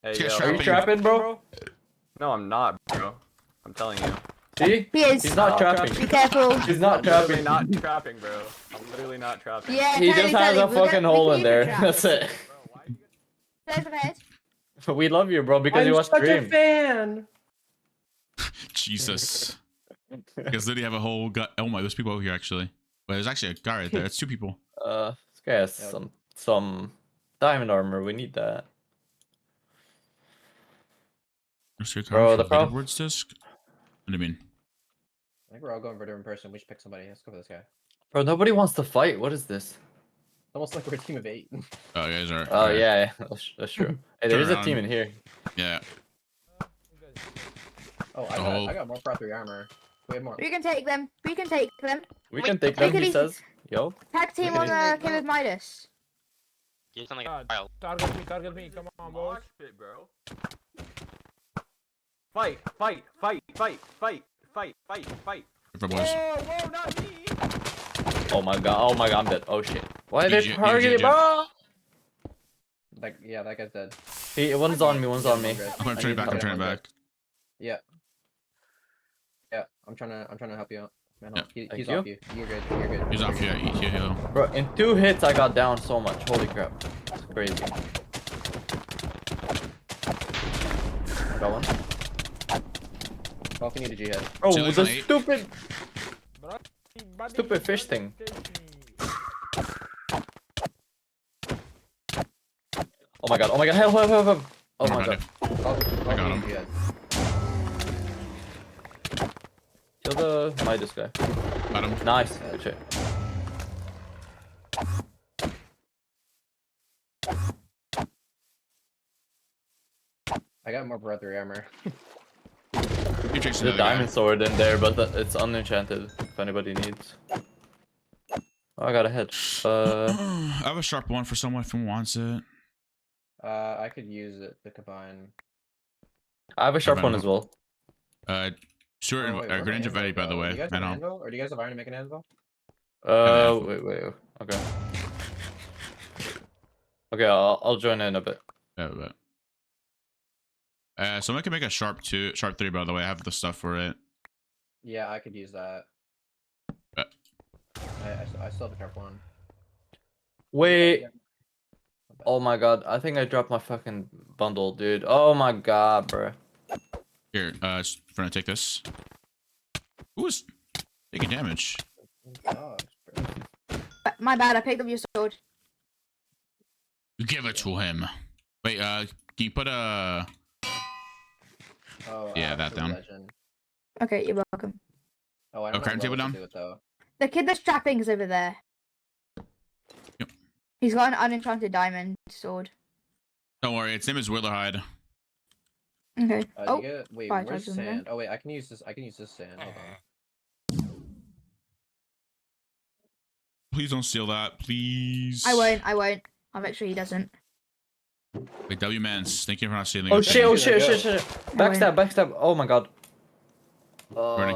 Hey, This guy's yo. Are you trapping. trapping, bro? No, I'm not, bro. I'm telling you. See? He is. He's not trapping. Be careful. He's not I'm literally trapping. not trapping, bro. I'm literally not trapping. Yeah, He just has a fucking hole in there. That's it. Bro, why you That's right. We love you, bro, because you watch Dream. fan. Jesus. You guys literally have a whole gut. Oh my, there's people over here actually. But there's actually a guy right there. It's 2 people. This guy has Yep. some diamond armor. We need that. There's your Bro, card the for prob- words disc. What do you mean? I think we're all going for a different person. We should pick somebody. Let's go for this guy. Bro, nobody wants to fight. What is this? Almost like we're a team of 8. Oh, you guys are. Oh, okay. yeah, that's true. Hey, there is a around. team in here. Yeah. Oh, Oh. I got more property armor. We have more. We can take them. We can take them. We can take them, he says. Yo. Tag team on the King of Midas. Get something God. wild. Target me, come on, boys. mosh pit, bro? Fight, fight, fight, fight, fight, fight, fight, fight. For boys. Whoa, not me. Oh my god, I'm dead. Oh shit. Why are they GG, targeting, GG. bro? Yeah, that guy's dead. One's on me, one's on me. I'm turning back. I'm turning back. Yeah. Yeah, I'm trying to help you out. Man, Yeah. he's Thank off you. You're good. You're good. He's off. You're Yeah, good. yeah. Bro, in 2 hits I got down so much. Holy crap. It's crazy. Got one. Well, if you need a G-head. Oh, Chili's the on 8. stupid. Buddy, Stupid fish buddy, thing. take me. Oh my god, help. Oh my I'm god. I got him. G-head. Kill the Midas guy. Got him. Nice. Good shit. I got more brother armor. You chase There's another a guy. diamond sword in there, but it's unenchanted. If anybody needs. Oh, I got a head. I have a sharp one for someone if someone wants it. I could use it to combine. I have a sharp Have one an- as well. Stuart, Oh, wait, where'd my Greninja anvil Vetty, by the go? way. Do you guys have an Manhole. anvil? Or do you guys have iron to make an anvil? anvil. Wait. Okay. Okay, I'll join in a bit. Yeah, but. Someone can make a sharp 3, by the way. I have the stuff for it. Yeah, I could use that. Uh. I still have a sharp one. Wait. Oh my god, I think I dropped my fucking bundle, dude. Oh my god, bro. Here, trying to take this. Who's taking damage? Gosh, bro. My bad, I picked up your sword. Give it to him. Wait, can you put a... Oh, Yeah, that for down. legend. Okay, you're welcome. Oh, I don't crafting know table what down? to do it though. The kid that's trapping is over there. Yep. He's got an unenchanted diamond sword. Don't worry, its name is Willerhide. Okay. Do Oh, you get... Wait, fire where's charge on there. sand? Oh wait, I can use this. I can use this sand. Hold on. Please don't steal that, please. I won't. I'll make sure he doesn't. Wait, W-Mans, thank you for not stealing Oh it. shit, oh Shit, shit, go. shit. Backstab. Oh my god. Running.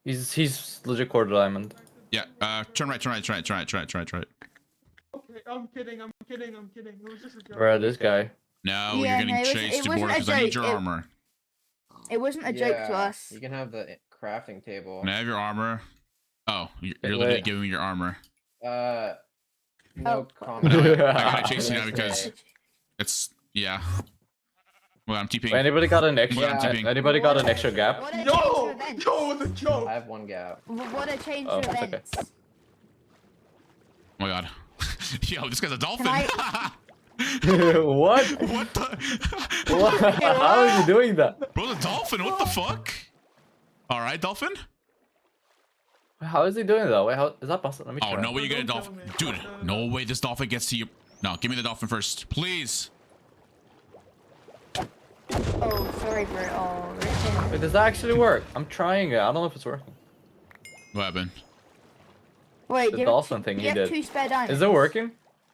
He's legit quarter diamond. Yeah, turn right. Okay, I'm kidding. It was just a joke. Bro, this guy. No, Yeah, you're getting no, it chased to wasn't border a because I need joke, your it- armor. It wasn't a joke to Yeah, us. You can have the crafting table. Can I have your armor? Oh, you're Wait. literally giving me your armor. No Oh, comment. I gotta chase you now Nice because day. it's... Yeah. Well, I'm TPing. Anybody got an extra? Yeah, I'm tipping. Anybody got an extra gap? What a change Yo, of events. yo, the joke. I have one gap. What a change Oh, of it's okay. events. Oh my god. Yo, this guy's a dolphin. What? What the? What? How is he doing that? Bro, the dolphin, what the fuck? Alright, dolphin? How is he doing that? Wait, how is that possible? Let me Oh, try. no way you get a Don't dolphin. tell me. Dude, no way this dolphin gets to you. No, give me the dolphin first, please. Oh, sorry, bro. Oh, Richard. Wait, does that actually work? I'm trying it. I don't know if it's working. What happened? Wait, The you dolphin thing he have did. 2 spare diamonds. Is it working?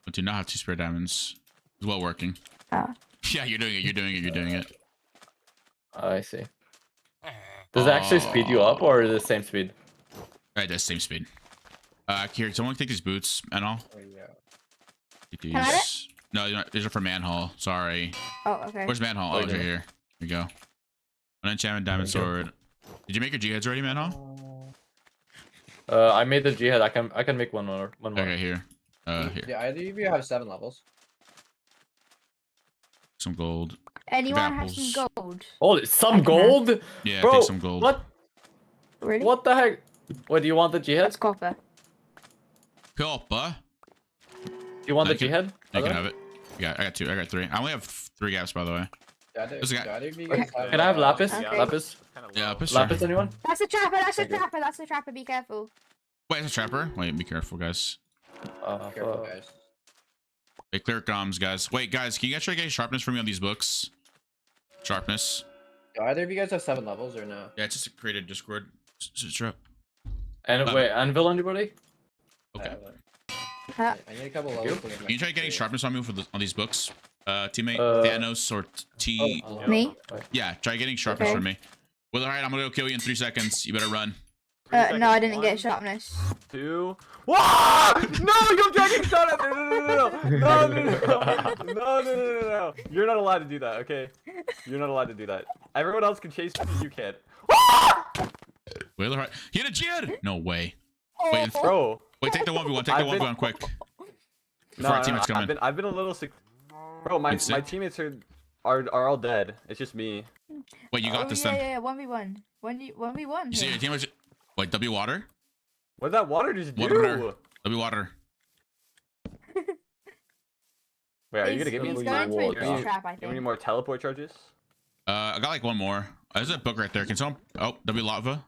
I do not have 2 spare diamonds. It's well working. Oh. Yeah, you're doing it. I see. Does it actually speed you up or is it the same speed? Alright, that's same speed. Here, someone take these boots and all. There you go. Take Can I have these. No, these are for manhole. Sorry. Oh, okay. Where's manhole? Oh, it's right here. Here we go. An enchantment diamond There you sword. Did you make your G-heads already, manhole? I made the jihad. I can make one more. Okay, here. Here. Yeah, either of you have 7 levels. Some gold. Anyone have apples. some gold? Holy, some gold? Yeah, Bro, take some gold. what? Really? What the heck? Wait, do you want the jihad? That's copper. Copper. Do you want I the can- jihad? You can have it. Yeah, I got 2. I got 3. I only have 3 gaps, by the way. Do This guy- either of you guys have, Can I have lapis? Okay. Lapis? Yeah, lapis. Lapis, anyone? That's a trapper. That's a Thank you. trapper. That's a trapper. Be careful. Wait, it's a trapper? Wait, be careful, guys. Careful, Fuck. guys. Wait, clear comms, guys. Wait, guys, can you guys try getting sharpness for me on these books? Sharpness. Do either of you guys have 7 levels or no? Yeah, it's just created Discord. Trap. And wait, anvil anybody? Okay. Huh? I need a couple levels. to get my Can you try getting experience. sharpness on me for on these books? Teammate Uh, Thanos or T. Oh, Me? Yeah, try getting sharpness Okay. for me. Well, alright, I'm gonna go kill you in 3 seconds. You better run. No, I didn't get sharpness. 2. Whoa! No, you're dragging shot at me! No. You're not allowed to do that, okay? You're not allowed to do that. Everyone else can chase me, you can't. Wait, alright. He had a jihad! No way. Oh, Wait, Bro. wait, take the 1v1. Take the I've been- 1v1 quick. No, Before our teammates come in. I've been a little sick. Bro, my Been sick? teammates are all dead. It's just me. Wait, you got this yeah, then. Yeah, 1v1. 1v1. You see your teammates. Wait, W water? What did that water just do? Water. W water. Wait, are you gonna give me He's Give going me to a water. boost trap, I Give me think. more teleport charges? I got like one more. There's a book right there. Can someone... Oh, W lava.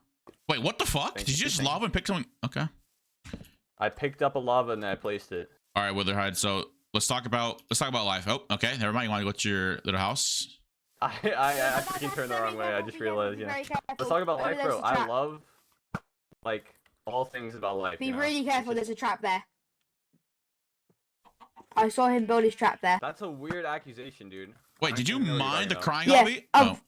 Wait, what the fuck? Thank Did you you, just thank lava and pick something? Okay. I picked up a lava and I placed it. All right, Witherhide. So let's talk about life. Oh, okay. Never mind. You want to go to your little house? I freaking turned the wrong way. I just realized. Yeah. Let's talk about life, bro. I love like all things about life. Be you know? really careful. It's There's a trap there. I saw him build his trap there. That's a weird accusation, dude. Wait, did you mine the crying Yeah, lobby? Oh,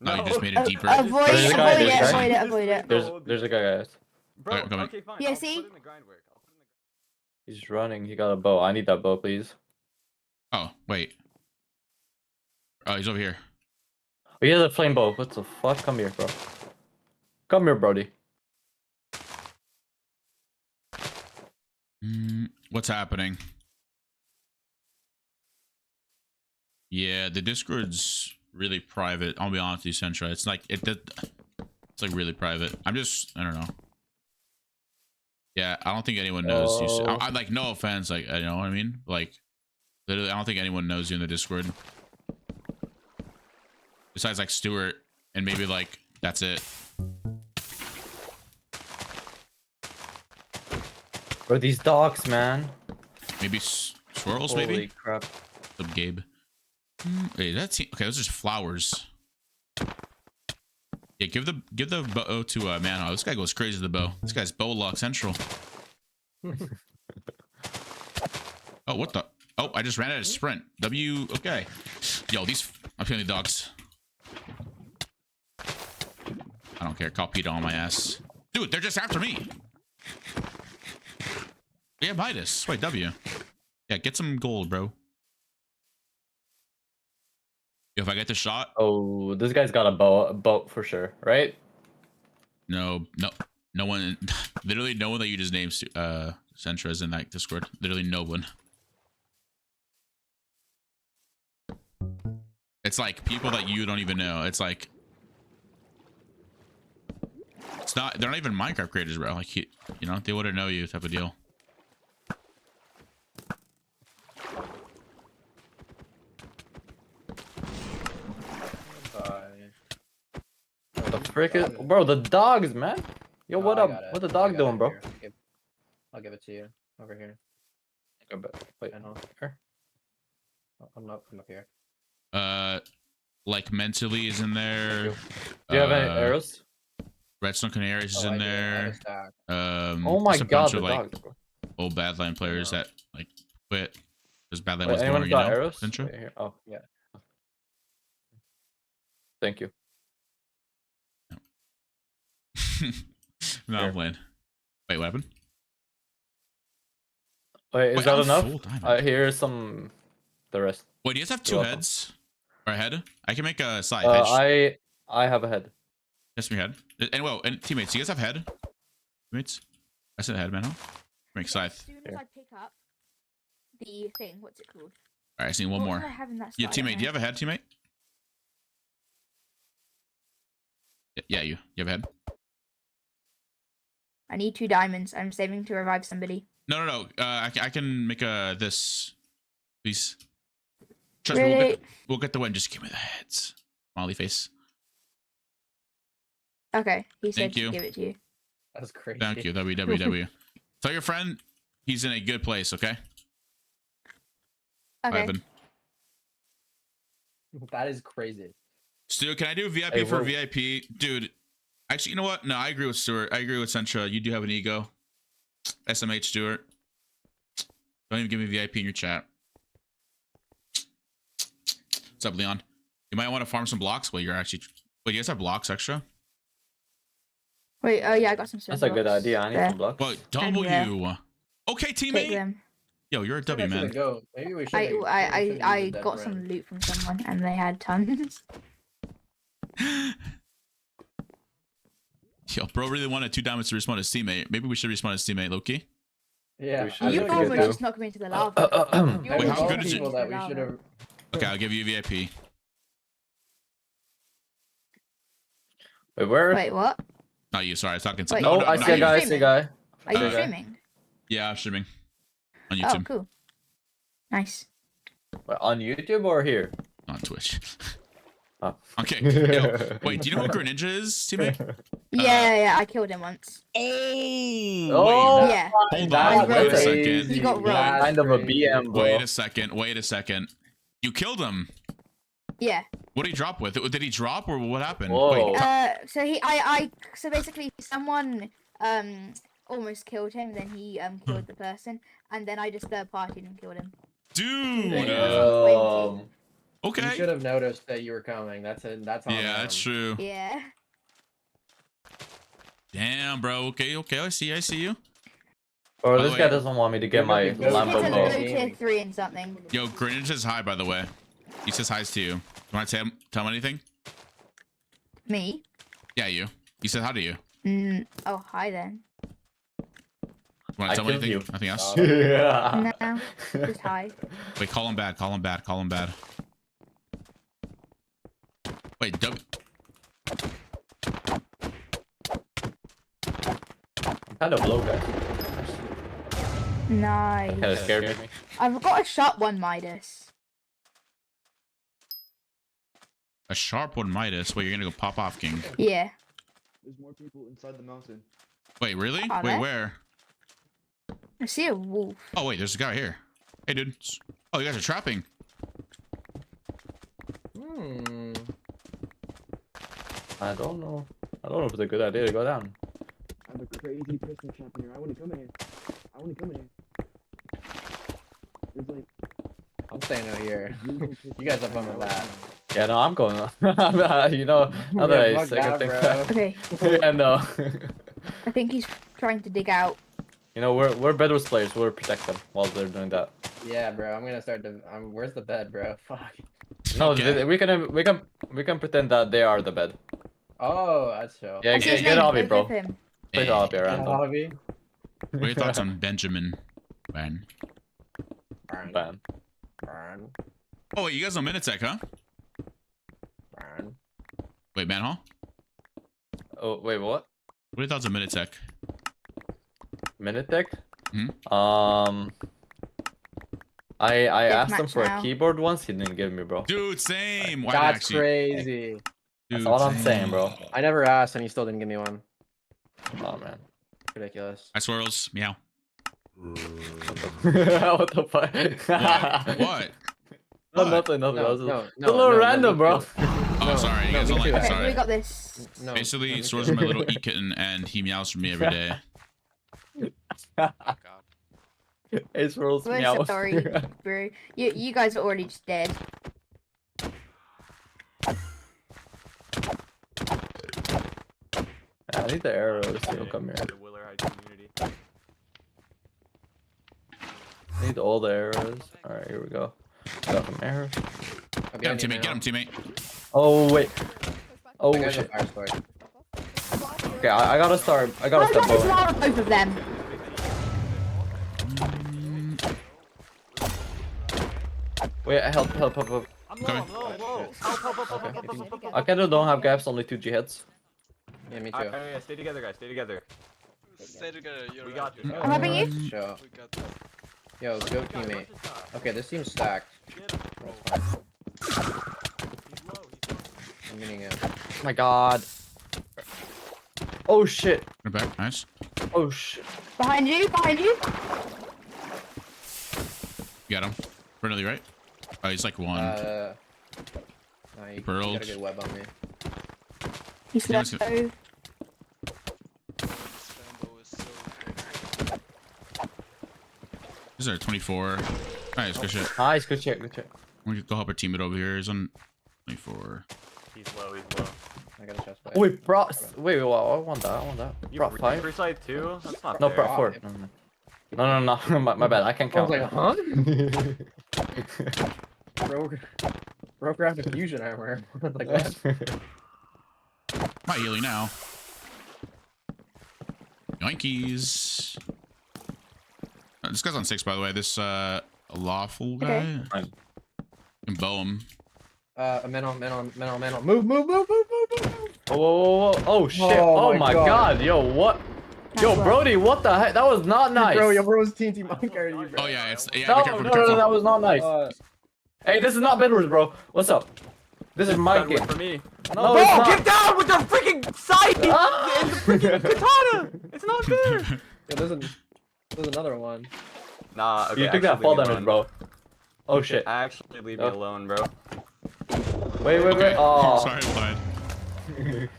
no, you just made it deeper. Avoid There's a guy, it. there's a Avoid guy. it. Avoid it. There's a guy, guys. Bro, Okay, come in. okay, fine. Yeah, I'll see? put in the grind work. I'll put in the... He's running. He got a bow. I need that bow, please. Oh, wait. Oh, he's over here. Oh, he has a flame bow. What the fuck? Come here, bro. Come here, Brody. What's happening? Yeah, the Discord's really private. I'll be honest with you, Centra. It's like it's like really private. I don't know. Yeah, I don't think anyone knows you. I like, no offense, like, you know what I mean? Like, literally, I don't think anyone knows you in the Discord. Besides, like, Stuart, and maybe, like, that's it. Bro, these dogs, man. Maybe swirls, Holy maybe? crap. What's up, Gabe? Wait, that's... Okay, those are just flowers. Yeah, give the bow to Manho. This guy goes crazy with the bow. This guy's bow lock central. Oh, what the? Oh, I just ran out of sprint. W. Okay. Yo, these. I'm feeling the dogs. I don't care. Call PETA on my ass. Dude, they're just after me. Yeah, Midas. Wait, W. Yeah, get some gold, bro. If I get the shot. Oh, this guy's got a boat for sure, right? No one. Literally, no one that you just named Centra is in that Discord. Literally, no one. It's like people that you don't even know. It's like it's not. They're not even Minecraft creators, bro. Like you know, they wouldn't know you type of deal. The frick is, bro, the dogs, man. Yo, what up? What the dog doing, bro? I'll give it to you. Over here. Wait, I know. here. I'm up here. Like mentally is in there. Do you have any arrows? Redstone Canaries is in there. Oh my just a god, bunch the of like dogs, bro. old Badline players that like quit because Badline Wait, was anyone boring. got You know, arrows? Centra? Wait, here. Oh, yeah. Thank you. No, Here. I'm playing. Wait, what happened? Wait, is Wait, that I'm enough? full diamond. Here's some. The rest. Wait, do you guys have two You're welcome. heads or a head? I can make a side hedge. I have a head. That's me head. And well, and teammates, do you guys have head? Teammates, I said head, man. Huh? Make scythe. As soon as I pick up the thing, what's it called? All right, I just need one What more. do I have in that Yeah, slide? teammate, do you have a head, teammate? Yeah, you have a head. I need 2 diamonds. I'm saving to revive somebody. No. I can make a this, please. Trust Really? me, we'll get the win. Just give me the heads. Smiley face. Okay, he said Thank to you. give it to you. That's crazy. Thank you. WWW. Tell your friend he's in a good place. Okay. Okay. Ivan. That is crazy. Stu, can I do VIP Hey, for whoa. VIP, dude? Actually, you know what? No, I agree with Stuart. I agree with Centra. You do have an ego. SMH Stuart. Don't even give me VIP in your chat. What's up, Leon? You might want to farm some blocks. Well, you're actually. Wait, you guys have blocks extra? Wait, oh yeah, I got some That's a good blocks idea. I need there. some blocks. Well, And, W. Okay, Take teammate. them. Yo, you're a W, man. Go. Maybe we should. I got some loot from someone and they had tons. Yo, bro really wanted 2 diamonds to respawn his teammate. Maybe we should respawn his teammate, Loki. Yeah. We should I You look feel at like almost it, just knocked me into the lava. You Wait, almost how knocked good me is it? into people that the we should lava. have. Okay, I'll give you VIP. Wait, where? Wait, what? Not you, sorry. I was talking to Wait, Oh, no, I not see a you. guy. I see a guy. Are you Okay. streaming? Yeah, I'm streaming on Oh, YouTube. cool. Nice. Wait, on YouTube or here? On Twitch. Oh. Okay. Yo, wait, do you know who Greninja is, teammate? Yeah, I killed him once. Oh, wait. Yeah. Hold on, wait a second. You got robbed. Kind of a BM, bro. Wait a second. You killed him. Yeah. What did he drop with? Did he drop or what happened? Whoa. Wait, So basically someone almost killed him, then he killed the person, and then I just third partied and killed him. dude. Damn. You Okay. should have noticed that you were coming. That's on Yeah, that's true. Yeah. Damn, bro. Okay, I see you. Bro, By the this guy way- doesn't want me to get my It's It's a Lambo low boat. tier 3 and something. Yo, Greninja's high, by the way. He says hi's to you. You want to tell him anything? Me? Yeah, you. He said hi to you. Oh, hi then. You want I to tell him killed anything? you. Nothing else? Yeah. No, just hi. Wait, call him bad. Wait, Kind of low, guys. Nice. Kind of scared me. I've got a sharp one, Midas. a sharp one Midas. Wait, you're gonna go pop off, King. Yeah. There's more people inside the mountain. Wait, really? Are Wait, there? where? I see a wolf. Oh, wait, there's a guy here. Hey, dude. Oh, you guys are trapping. I don't know if it's a good idea to go down. I have a crazy person trap in here. I want to come in here. There's like I'm staying out here. You guys have fun with that. Yeah, no, I'm going on. You know, now that I fuck second that, think bro. Okay. yeah, no. I think he's trying to dig out. You know, we're Bedwars players. We'll protect them while they're doing that. Yeah, bro. I'm gonna start to. Where's the bed, bro? Fuck. No, Okay. we can pretend that they are the bed. Oh, that's chill. Yeah, I see his get name, off me, go bro. give him. Play off here, random. Hobby. What are your thoughts on Benjamin? Man. Bam. Oh, wait, you guys know Minitech, huh? Wait, Manhall? Oh, wait, what? What are your thoughts on Minitech? Minute Tech? Hmm? I asked him Deathmatch for now. a keyboard once. He didn't give me, bro. Dude, same. Why That's actually? crazy. That's Dude, all I'm same. saying, bro. I never asked, and he still didn't give me one. Oh man. Ridiculous. Hi, swirls. Meow. What the fuck? What? What? No, What? nothing. No, That was no, it's no, a little no, random, me bro. too. Oh, sorry. You no, guys me don't too. like. Okay, Sorry. we got this. No, Basically, me Swords too. is my little e-kitten, and he meows for me every day. It's rolls We're meow. sorry, bro. You guys are already just dead. I need the arrows. He'll come here. The Willer High community. I need all the arrows. Alright, here we go. Got some arrows. Get him, teammate. Get him, teammate. Oh, wait. Oh, I got a shit. fire sword. Okay, I gotta start. I gotta Oh, start there's bowing. a lot of both of them. Wait, help. I'm Coming. whoa. I kind of don't have gaps, only 2 G heads. Yeah, me too. Alright, stay together, guys. Stay together. Stay together, you're We right. got this. I'm helping you. Sure. We got this. Yo, go teammate. Okay, this team's stacked. That's fine. I'm getting it. Oh my god. Oh shit. We're back. Nice. Oh shit. Behind you. Behind you. You got him. Really, right? Oh, he's like one. No, you Burled. got a good web on me. He's Yeah, low. let's Rainbow is so good. These are 24. Nice, good shit. Nice, good check, good check. We could go help our teammate over here. He's on 24. He's low. He's low. I got a chest plate. Oh, wait, bro. Wait, I want that. You Bro, 5? free side too? That's not No, fair. bro, 4. No. My bad. I can't I was count. like, huh? Bro crafted fusion armor. Like what? Not healing now. Yoinkies. This guy's on 6, by the way. This lawful guy. Okay. Fine. Can bow him. Mental. Move. Whoa. Oh shit. Oh Oh, my my God. god. Yo, what? Yo, Nice one. Brody, what the heck? That was not nice. Bro, your bro's TNT monk already, bro. Oh, yeah. It's, yeah, No, be careful, be no, careful. that was not nice. Hey, this is not Bedwars, bro. What's up? This is my game. for me. No, it's not. Get down with your freaking sight! Ah! And the freaking katana! It's not fair! Yeah, there's another one. Nah, okay, You took that actually fall leave me damage, alone. bro. Oh shit. Actually, leave me Oh. alone, bro. Wait. Okay. Oh. Sorry, I lied.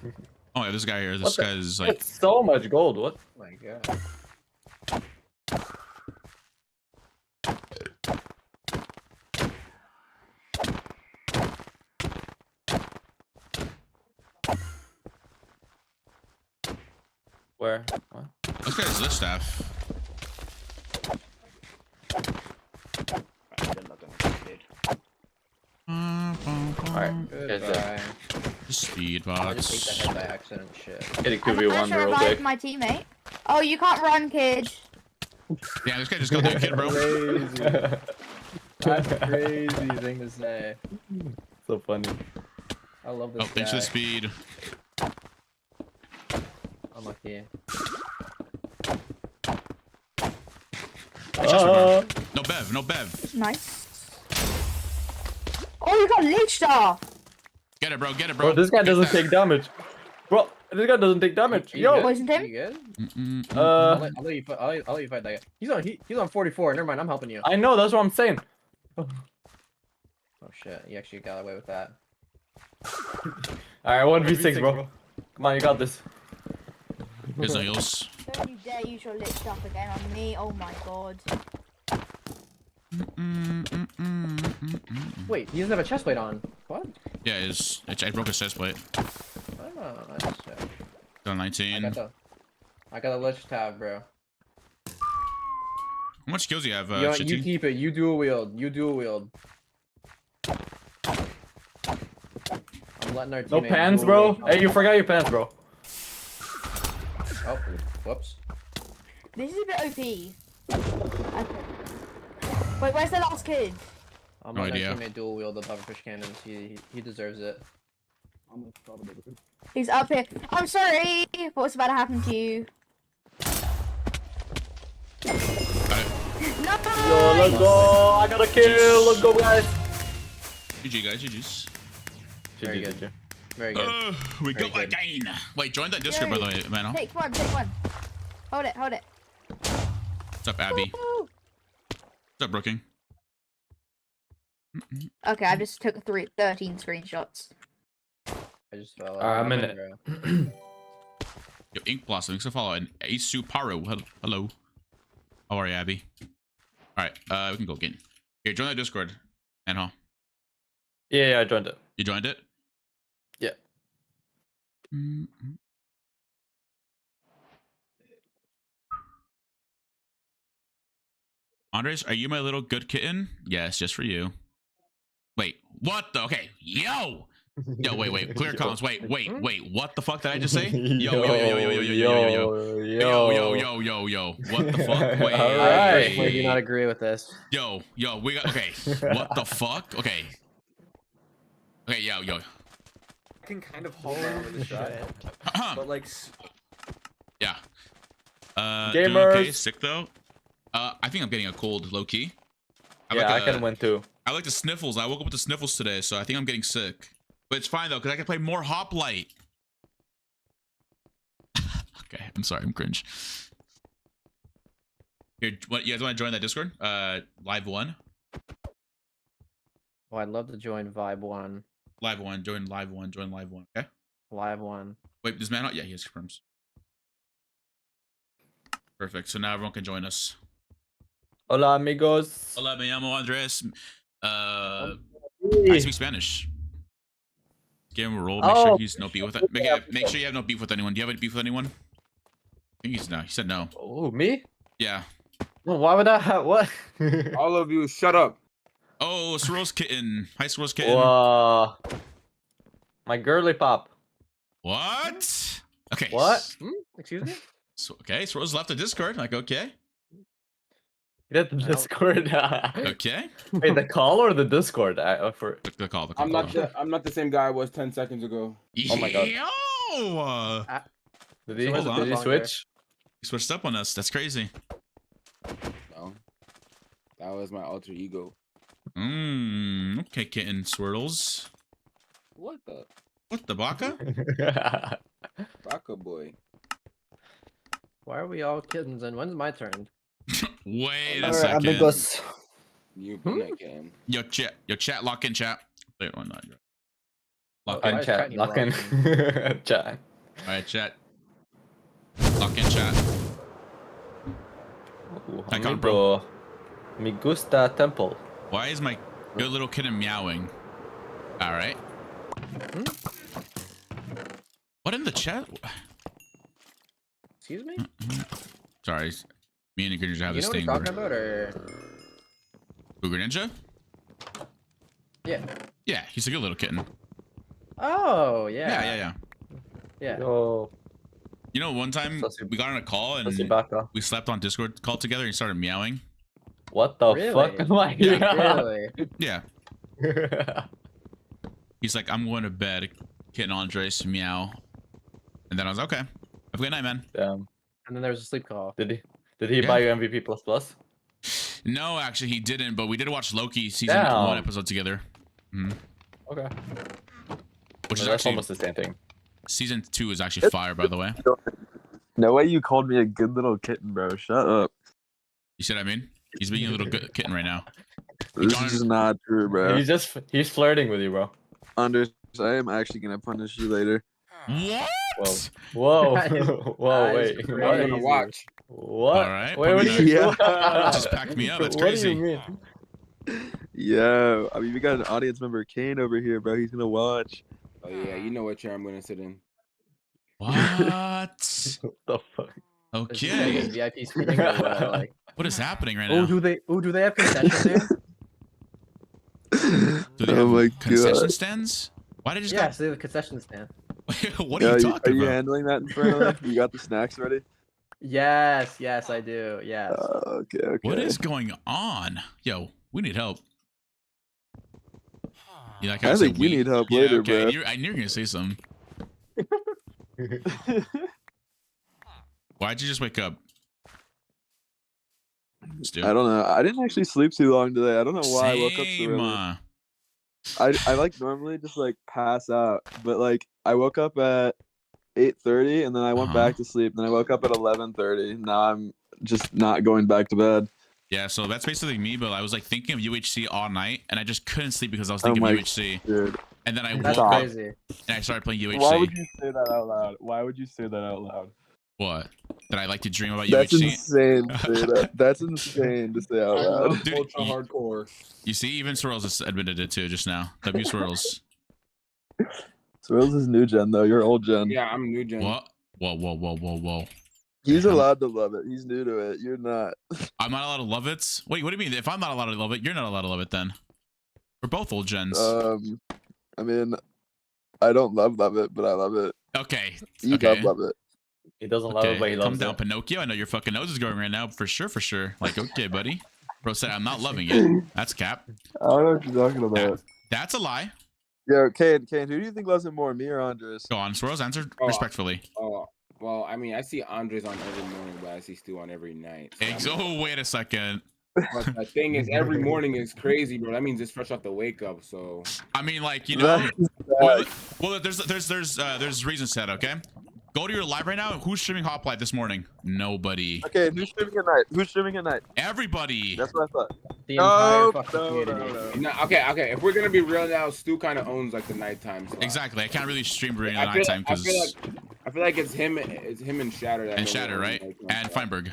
Oh yeah, this guy here. This What the- guy's like. That's so much gold. What? Oh my god. Where? What? This guy's this staff. Alright. Goodbye. Speed I just bots. ate the head by accident. Shit. Hit a I'm 2v1 trying to real revive quick. my teammate. Oh, you can't run, kid. Yeah, this guy just got that kid, bro. Crazy. That's a crazy thing to say. So funny. I love this Oh, thanks for guy. the speed. Unlucky. Hey, Chester, bro. No Bev, no Bev. Nice. Oh, you got leech star. Get it, bro. Get it, Bro, bro. this guy Get doesn't that. take damage. Bro, this guy doesn't take damage. You Yo. good? Poisoned him? You good? Mm-mm. I'll let you fight. I'll let you fight that guy. He's on 44. Never mind. I'm helping you. I know, that's what I'm saying. Oh shit! You actually got away with that. Alright, 1v6, bro. Come on, you got this. Here's no heals. Don't you dare use your lich stuff again on me. Oh my god. Wait, he doesn't have a chest plate on. What? Yeah, I broke his chest plate. Oh, nice. Shit. Done I 19. got the lich tab, bro. How much skills do you have, You Shitty? keep it. You dual wield. You dual wield. I'm letting our No teammate pants, dual bro. wield. Hey, you forgot your pants, bro. Oh, whoops. This is a bit OP. Okay. Wait, where's the last kid? I'm No letting our idea. teammate dual wield the pufferfish cannons. He deserves it. I'm gonna stop it. He's up here. I'm sorry. What's about to happen to you? Got it. No! Yo, let's go. I got a kill. Let's go, guys. GG, guys. GG's. Very good. Very good. We Very go good. again. Wait, join that Discord, by the way, man. Take one, take one. Hold it, hold it. What's up, Abby? Woo! What's up, Brooking? Okay, I just took 13 screenshots. I just fell. I'm in it. bro. Yo, Ink Blossom, thanks for following. Asu Paro, hello. How are you, Abby? Alright, we can go again. Here, join that Discord. And huh? Yeah, I joined it. You joined it? Yeah. Andres, are you my little good kitten? Yes, just for you. Wait, what the? Okay, yo! Yo, wait, clear comms. Wait, what the fuck did I just say? Yo. What the fuck? Wait. All I right. personally do not agree with this. Yo, we got, okay. What the fuck? Okay. Okay, yo. I can kind of hold on with the shot, but like, Yeah. Doing Gamers. okay, sick though. I think I'm getting a cold, low key. Yeah, I can win too. I like the sniffles. I woke up with the sniffles today, so I think I'm getting sick. But it's fine though, because I can play more HOPLITE. Okay, I'm sorry, I'm cringe. Here, what, you guys want to join that Discord? Live one. Well, I'd love to join Vibe 1. Live one. Join live one. Join live one. Okay. Live 1. Wait, this man out? Yeah, he has confirms. Perfect. So now everyone can join us. Hola, amigos. Hola, me llamo Andres. I speak Spanish. Give him a roll. Make sure he's no beef with it. Make sure you have no beef with anyone. Do you have any beef with anyone? I think he's no. He said no. Oh, me? Yeah. Well, why would I have what? All of you, shut up. Oh, Swirl's kitten. Hi, Swirl's kitten. My girly pop. What? Okay. What? Excuse me? So, okay, Swirl's left the Discord. Like, okay. Get the Discord. Okay. Wait, the call or the Discord? The call. I'm not the same guy I was 10 seconds ago. Oh my god. Yo! Did he, Hold on. did he switch? He switched up on us. That's crazy. No. That was my alter ego. Okay, kitten swirls. What the? What the baka? Baka boy. Why are we all kittens and when's my turn? Wait a Alright, second. amigos. You been that game. Yo, chat, lock in chat. Wait, one not. Lock Why in. is Chat, Tiny lock in. locked Chat. All right, chat. Lock in chat. Ooh, I can't, bro. Me gusta temple. Why is my good little kitten meowing? All right. What in the chat? Excuse me? Sorry, me and Qndres have You this know what thing. he's talking about, or Cougar Ninja? yeah? Yeah, he's a good little kitten. Oh Yeah. yeah. Yo. You know, one time Sussy- we got on a call and Sussy baka. we slept on Discord call together and he started meowing. What the Really? fuck am I Really? Yeah. He's like, I'm going to bed. Kitten Andres, meow. And then I was like, okay. Have a good night, man. Damn. And then there was a sleep call. Did he Yeah. buy you MVP plus plus? No, actually, he didn't, but we did watch Loki season Damn. 1 episode together. Okay. Which is That's actually, almost the same thing. season 2 is actually fire, by the way. No way you called me a good little kitten, bro. Shut up. You see what I mean? He's being a little kitten right now. This is just not true, bro. He's flirting with you, bro. Anders, I am actually gonna punish you later. What? Whoa. That is- Whoa, that is wait. crazy. I'm gonna watch. What? All right, Wait, put what me do you back. Yeah. Just packed me up. That's What do crazy. you mean? Yo, I mean, we got an audience member, Kane, over here, bro. He's gonna watch. Oh yeah, you know what chair I'm gonna sit in. What? What the fuck? Is this guy just Okay. VIP screaming or what? Like, What is happening right oh, now? do they have concession there? Do they Oh have my concession god. stands? Why did you just Yes, they have a concession stand. What are you Are talking you about? handling that Infernally? You got the snacks ready? Yes, I do. Yes. Okay. What is going on? Yo, we need help. You like how I said think you we? need help Yeah, later, okay. bro. I knew you were gonna say something. Why'd you just wake up? Stu? I don't know. I didn't actually sleep too long today. I don't know why I woke up so Same, early. I like normally just like pass out, but like I woke up at 8:30 and then I went back to sleep. Then I woke up at 11:30. Now I'm just not going back to bed. Yeah, so that's basically me, but I was like thinking of UHC all night and I just couldn't sleep because I was Oh thinking my of UHC. dude. And then I That's woke up crazy. and I started playing UHC. Why would you say that out loud? Why would you say that out loud? What? Did I like to dream about That's UHC? insane. Dude. That's insane to say out I loud. love Dude, ultra you- hardcore. You see, even Swirls has admitted it too just now. W Swirls. Swirls is new gen though. You're old gen. Yeah, I'm new gen. What? Whoa. He's allowed to love it. He's new to it. You're not. I'm not allowed to love it? Wait, what do you mean? If I'm not allowed to love it, you're not allowed to love it then. We're both old gens. I mean, I don't love it, but I love it. Okay. You Okay. love it. He doesn't love it, but he Calm loves down, it. Pinocchio. I know your fucking nose is going right now. For sure. Like, okay, buddy. Bro said I'm not loving it. That's cap. I don't know what you're talking about. That's a lie. Yo, Kane, who do you think loves it more, me or Andres? Go on, Swirls. Answer Oh, respectfully. Oh, well, I mean, I see Andres on every morning, but I see Stu on every night. So Oh, wait a second. but the thing is, every morning is crazy, bro. That means it's fresh off the wake up. So I mean, like, you know. Well, there's reasons to that. Okay. Go to your live right now. Who's streaming HOPLITE this morning? Nobody. Okay, who's streaming at night? Everybody. That's what I thought. The entire fucking no, community. no, okay. If we're gonna be real now, Stu kind of owns like the nighttime slot. Exactly. I can't really stream during the I feel nighttime like- because I feel like it's him and Shatter. That and know Shatter, what right? nighttime And slot. Feinberg.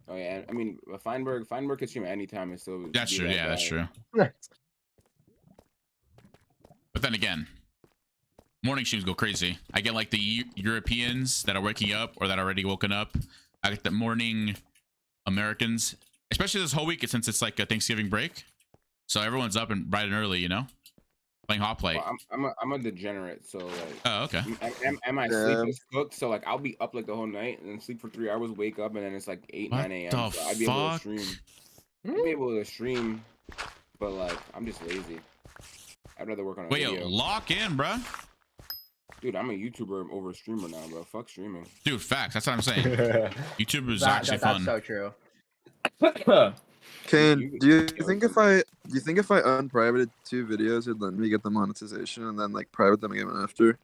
Oh yeah, I mean Feinberg can stream at any time and still. That's be true. that Yeah, that's guy. true. But then again, morning streams go crazy. I get like the Europeans that are waking up or that are already woken up. I get the morning Americans, especially this whole week since it's like a Thanksgiving break. So everyone's up and bright and early, you know, playing HOPLITE. Well, I'm a degenerate, so like. Oh, okay. And my sleep is cooked, so like I'll be up like the whole night and then sleep for 3 hours, wake up, and then it's like 8, What 9 a.m. the So I'd be able to fuck? stream. I'd be able to stream, but like I'm just lazy. I'd rather work on a Wait, yo, video. lock in, bruh. Dude, I'm a YouTuber over a streamer now, bro. Fuck streaming. Dude, facts. That's what I'm saying. YouTube is That's actually fun. so true. Kane, do you think if I unprivated 2 videos, it'd let me get the monetization and then like private them again after?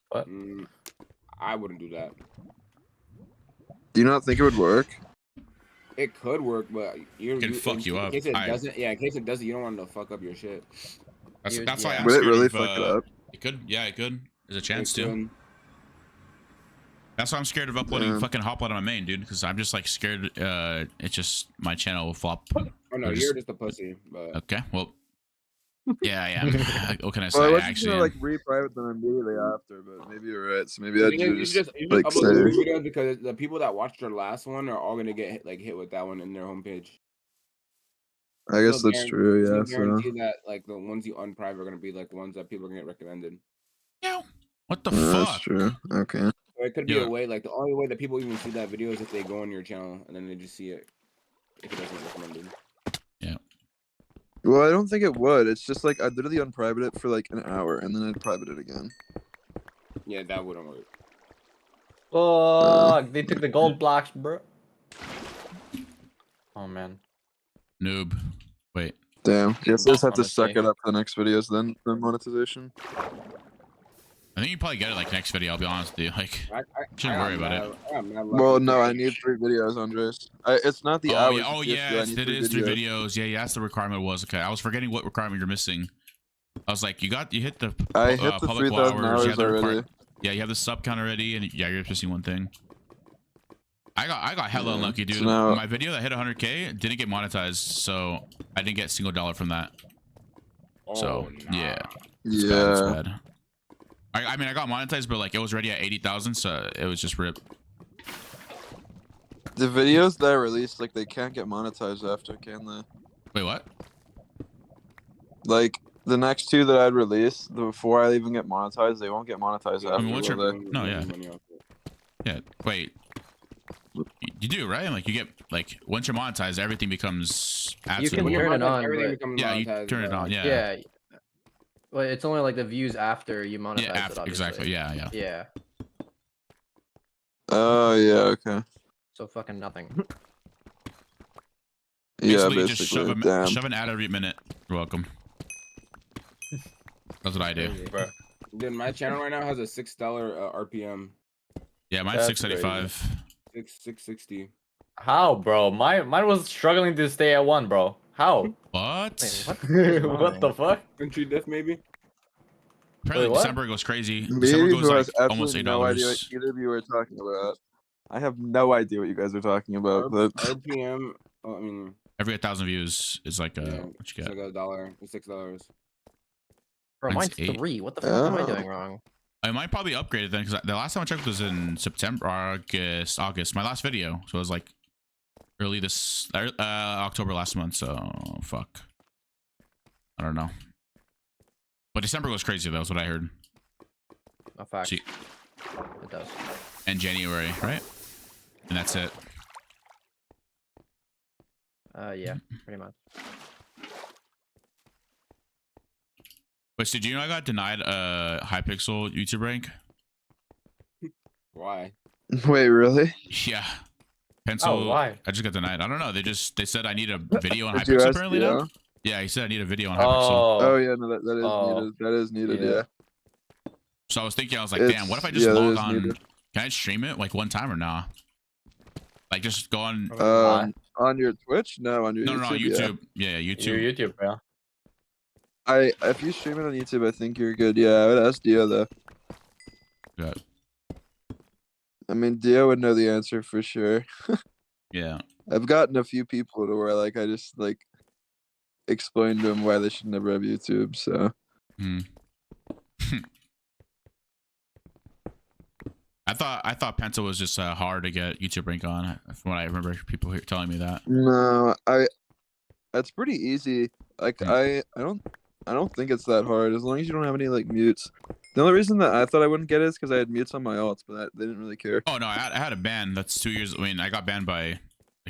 What? I wouldn't do that. Do you not think it would work? It could work, but It can fuck you up. In case it doesn't, in case it doesn't, you don't want to fuck up your shit. That's why I'm Would it scared really of, fuck it up? It could. Yeah, it could. There's a chance It to. could. That's why I'm scared of uploading fucking HOPLITE on my main, dude. Because I'm just like scared. It's just my channel will flop. Oh no, Just- you're just a pussy. But Okay, well. Yeah, I am. What can I say? Well, I I wasn't actually gonna am. like re-private them immediately after, but maybe you're right. So maybe I you should just like upload say. the videos because the people that watched your last one are all gonna get hit with that one in their homepage. I guess that's true. Yeah. So. Guarantee that like the ones you unprivate are gonna be like ones that people are gonna get recommended. Yeah. What the That's fuck? true. Okay. Or it could be Yeah. a way, like the only way that people even see that video is if they go on your channel and then they just see it if it doesn't get recommended. Yeah. Well, I don't think it would. It's just like I'd literally unprivate it for like an hour and then I'd private it again. Yeah, that wouldn't work. Fuck, they took the gold blocks, bro. Oh man. Noob. Wait. Damn. Guess I just have to Honestly. suck it up for the next videos then monetization. I think you probably get it like next video. I'll be honest with you. Like, I shouldn't worry about it. Well, no, I need 3 videos, Andres. It's not the Oh hours. yeah. Oh it's just yeah. that I need It is 3 videos. Yeah. Yeah. That's the requirement was. Okay. I was forgetting what requirement you're missing. I was like, you hit the. I hit the public 3,000 hours you have the already. Yeah, you have the sub count already, and yeah, you're missing one thing. I got hella unlucky, dude. So now- My video that hit 100K didn't get monetized, so I didn't get a single dollar from that. So yeah, it's Yeah. bad. I mean, I got monetized, but like it was already at 80,000, so it was just rip. The videos that I released, like they can't get monetized after, can they? Wait, what? Like the next 2 that I'd release, before I even get monetized, they won't get monetized after. I mean, what's will your? they? No, yeah, yeah. Wait, you do right? Like you get like once you're monetized, everything becomes. You can turn it on. Everything But, becomes Yeah, you monetized, turn it but- on. Yeah. yeah. Well, it's only like the views after you monetize Yeah. it. After, Obviously. exactly. Yeah. Yeah. Yeah. Oh yeah, okay. So fucking nothing. Yeah, Basically, just basically. Damn. shove an ad every minute. You're welcome. That's what I do. Bro. Dude, my channel right now has a $6 RPM, Yeah, mine's That's 675. 660. How, bro? Mine was struggling to stay at 1, bro. How? What? Wait, what? What the fuck? Entry death maybe? Apparently Wait, what? December goes crazy. Me, December who goes has like almost absolutely no idea what $8. either of you are talking about. I have no idea what you guys are talking about. But RPM, oh, I mean, Every 1,000 views is like yeah, what you it's get. like $1, it's $6. Bro, Mine's mine's 8. 3. What the fuck am I Oh. doing wrong? I might probably upgrade it then because the last time I checked was in September, August. My last video, so it was like early this October last month. So fuck. I don't know. But December goes crazy though. That's what I heard. No fact. See. It does. And January, right? And that's it. Yeah, pretty much. But did you know I got denied a Hypixel YouTube rank? Why? wait, really? Yeah. Pencil. Oh, why? I just got denied. I don't know. They said I need a video on Did you Hypixel ask apparently Theo? now. Yeah, he said I need a video on Hypixel. Oh yeah, no, that is Oh. needed. That is needed. Yeah. Yeah. So I was thinking, I was like, It's- damn, what if I just yeah, that log is on? needed. Can I stream it like one time or nah? Like just go on. On your Twitch? No, on your No, YouTube. no, no, yeah. YouTube. Yeah, Your YouTube. YouTube, bro. If you stream it on YouTube, I think you're good. Yeah, I would ask Dio though. Yeah. I mean, Dio would know the answer for sure. Yeah. I've gotten a few people to where like I just like explain to them why they should never have YouTube. So Hmm. I thought Pencil was just hard to get YouTube rank on. From what I remember, people here telling me that. no, that's pretty easy. Like I don't think it's that hard as long as you don't have any like mutes. The only reason that I thought I wouldn't get it is because I had mutes on my alts, but they didn't really care. Oh no, I had a ban. That's 2 years. I mean, I got banned by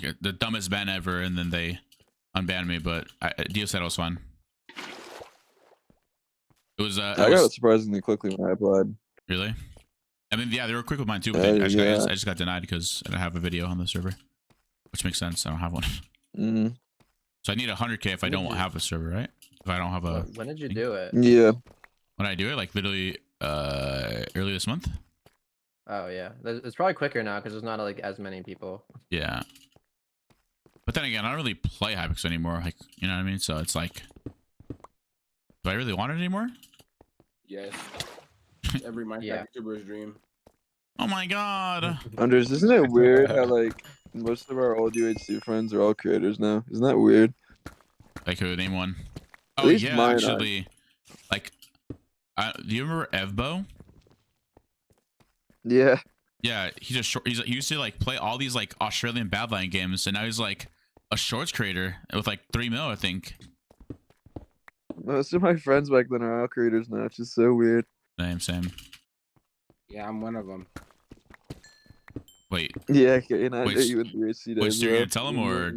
like the dumbest ban ever, and then they unbanned me. But Dio said it was fun. It was. I got it surprisingly quickly when I applied. Really? I mean, yeah, they were quick with mine too. But Yeah. I just got denied because I don't have a video on the server. which makes sense. I don't have one. Mm. So I need 100K if I don't have a server, right? If I don't have a. When did you do it? Yeah. When I do it, like literally early this month. Oh yeah, it's probably quicker now because there's not like as many people. Yeah. But then again, I don't really play Hypixel anymore. Like, you know what I mean? So it's like, do I really want it anymore? Yes. Every Minecraft Yeah. YouTuber's dream. Oh my god. Anders, isn't it weird how like most of our old UHC friends are all creators now? Isn't that weird? Like who? Name one. At Oh least yeah, mine are. actually. Like, do you remember Evbo? Yeah. Yeah, he's a short. He used to like play all these like Australian Badline games, and now he's like a shorts creator with like 3 mil, I think. Most of my friends back then are all creators now. It's just so weird. Same. Yeah, I'm one of them. Wait, Yeah, okay, and I Wait, know you in the UHC days. wait, so you're bro. gonna tell him or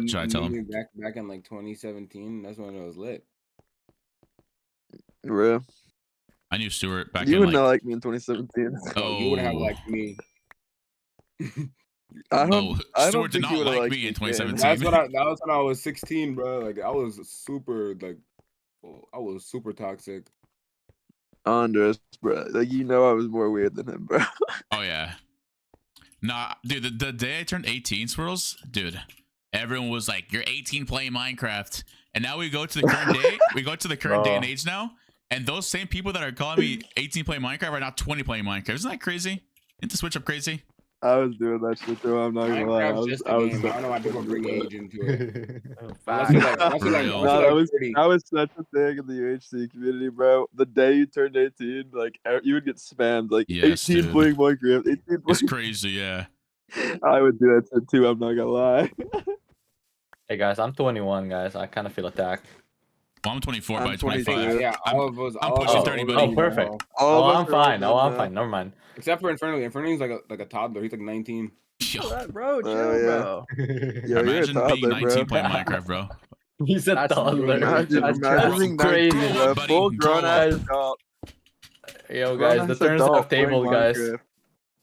should I tell him? Back in like 2017, that's when it was lit. Bro. I knew Stuart back You in would like. not like me in 2017. Oh, you would have liked me. I don't. Oh, I Stuart don't did think you not would have like liked me in then. 2017. That was when I was 16, bro. Like I was super toxic. Andres, bro. Like you know, I was more weird than him, bro. Oh yeah. Nah, dude. The day I turned 18, Swirls, dude, everyone was like, "You're 18 playing Minecraft," and now we go to the current day. We go to the current day and age now, and those same people that are calling me 18 playing Minecraft are now 20 playing Minecraft. Isn't that crazy? Isn't the switch up crazy? I was doing that shit too. I'm not gonna lie. Minecraft's just a I was game. so I don't know why people bring age into it. Facts. Real. No, that was such a thing in the UHC community, bro. The day you turned 18, like you would get spammed, like Yes, 18 dude. playing Minecraft, 18 It's playing. crazy, yeah. I would do that shit too. I'm not gonna lie. Hey guys, I'm 21, guys. I kind of feel attacked. Well, I'm 24 I'm by 25. 22. Yeah, all of us. I'm all of pushing us 30, older buddy. than Oh, you, perfect. bro. All Oh, of I'm us are fine. older Oh, than I'm that. fine. Never mind. Except for Infernally. Infernally's like a toddler. He's like 19. Yo, Bro, chill, yeah. bro. Yo, you're a imagine being toddler, 19 bro. playing Minecraft, bro. He's a That's toddler. Imagine, That's imagine being 19, crazy, bro. buddy. Full Grow grown ass up. adult. Yo, guys, the Grown-ass turns adult have tabled, playing guys. Minecraft.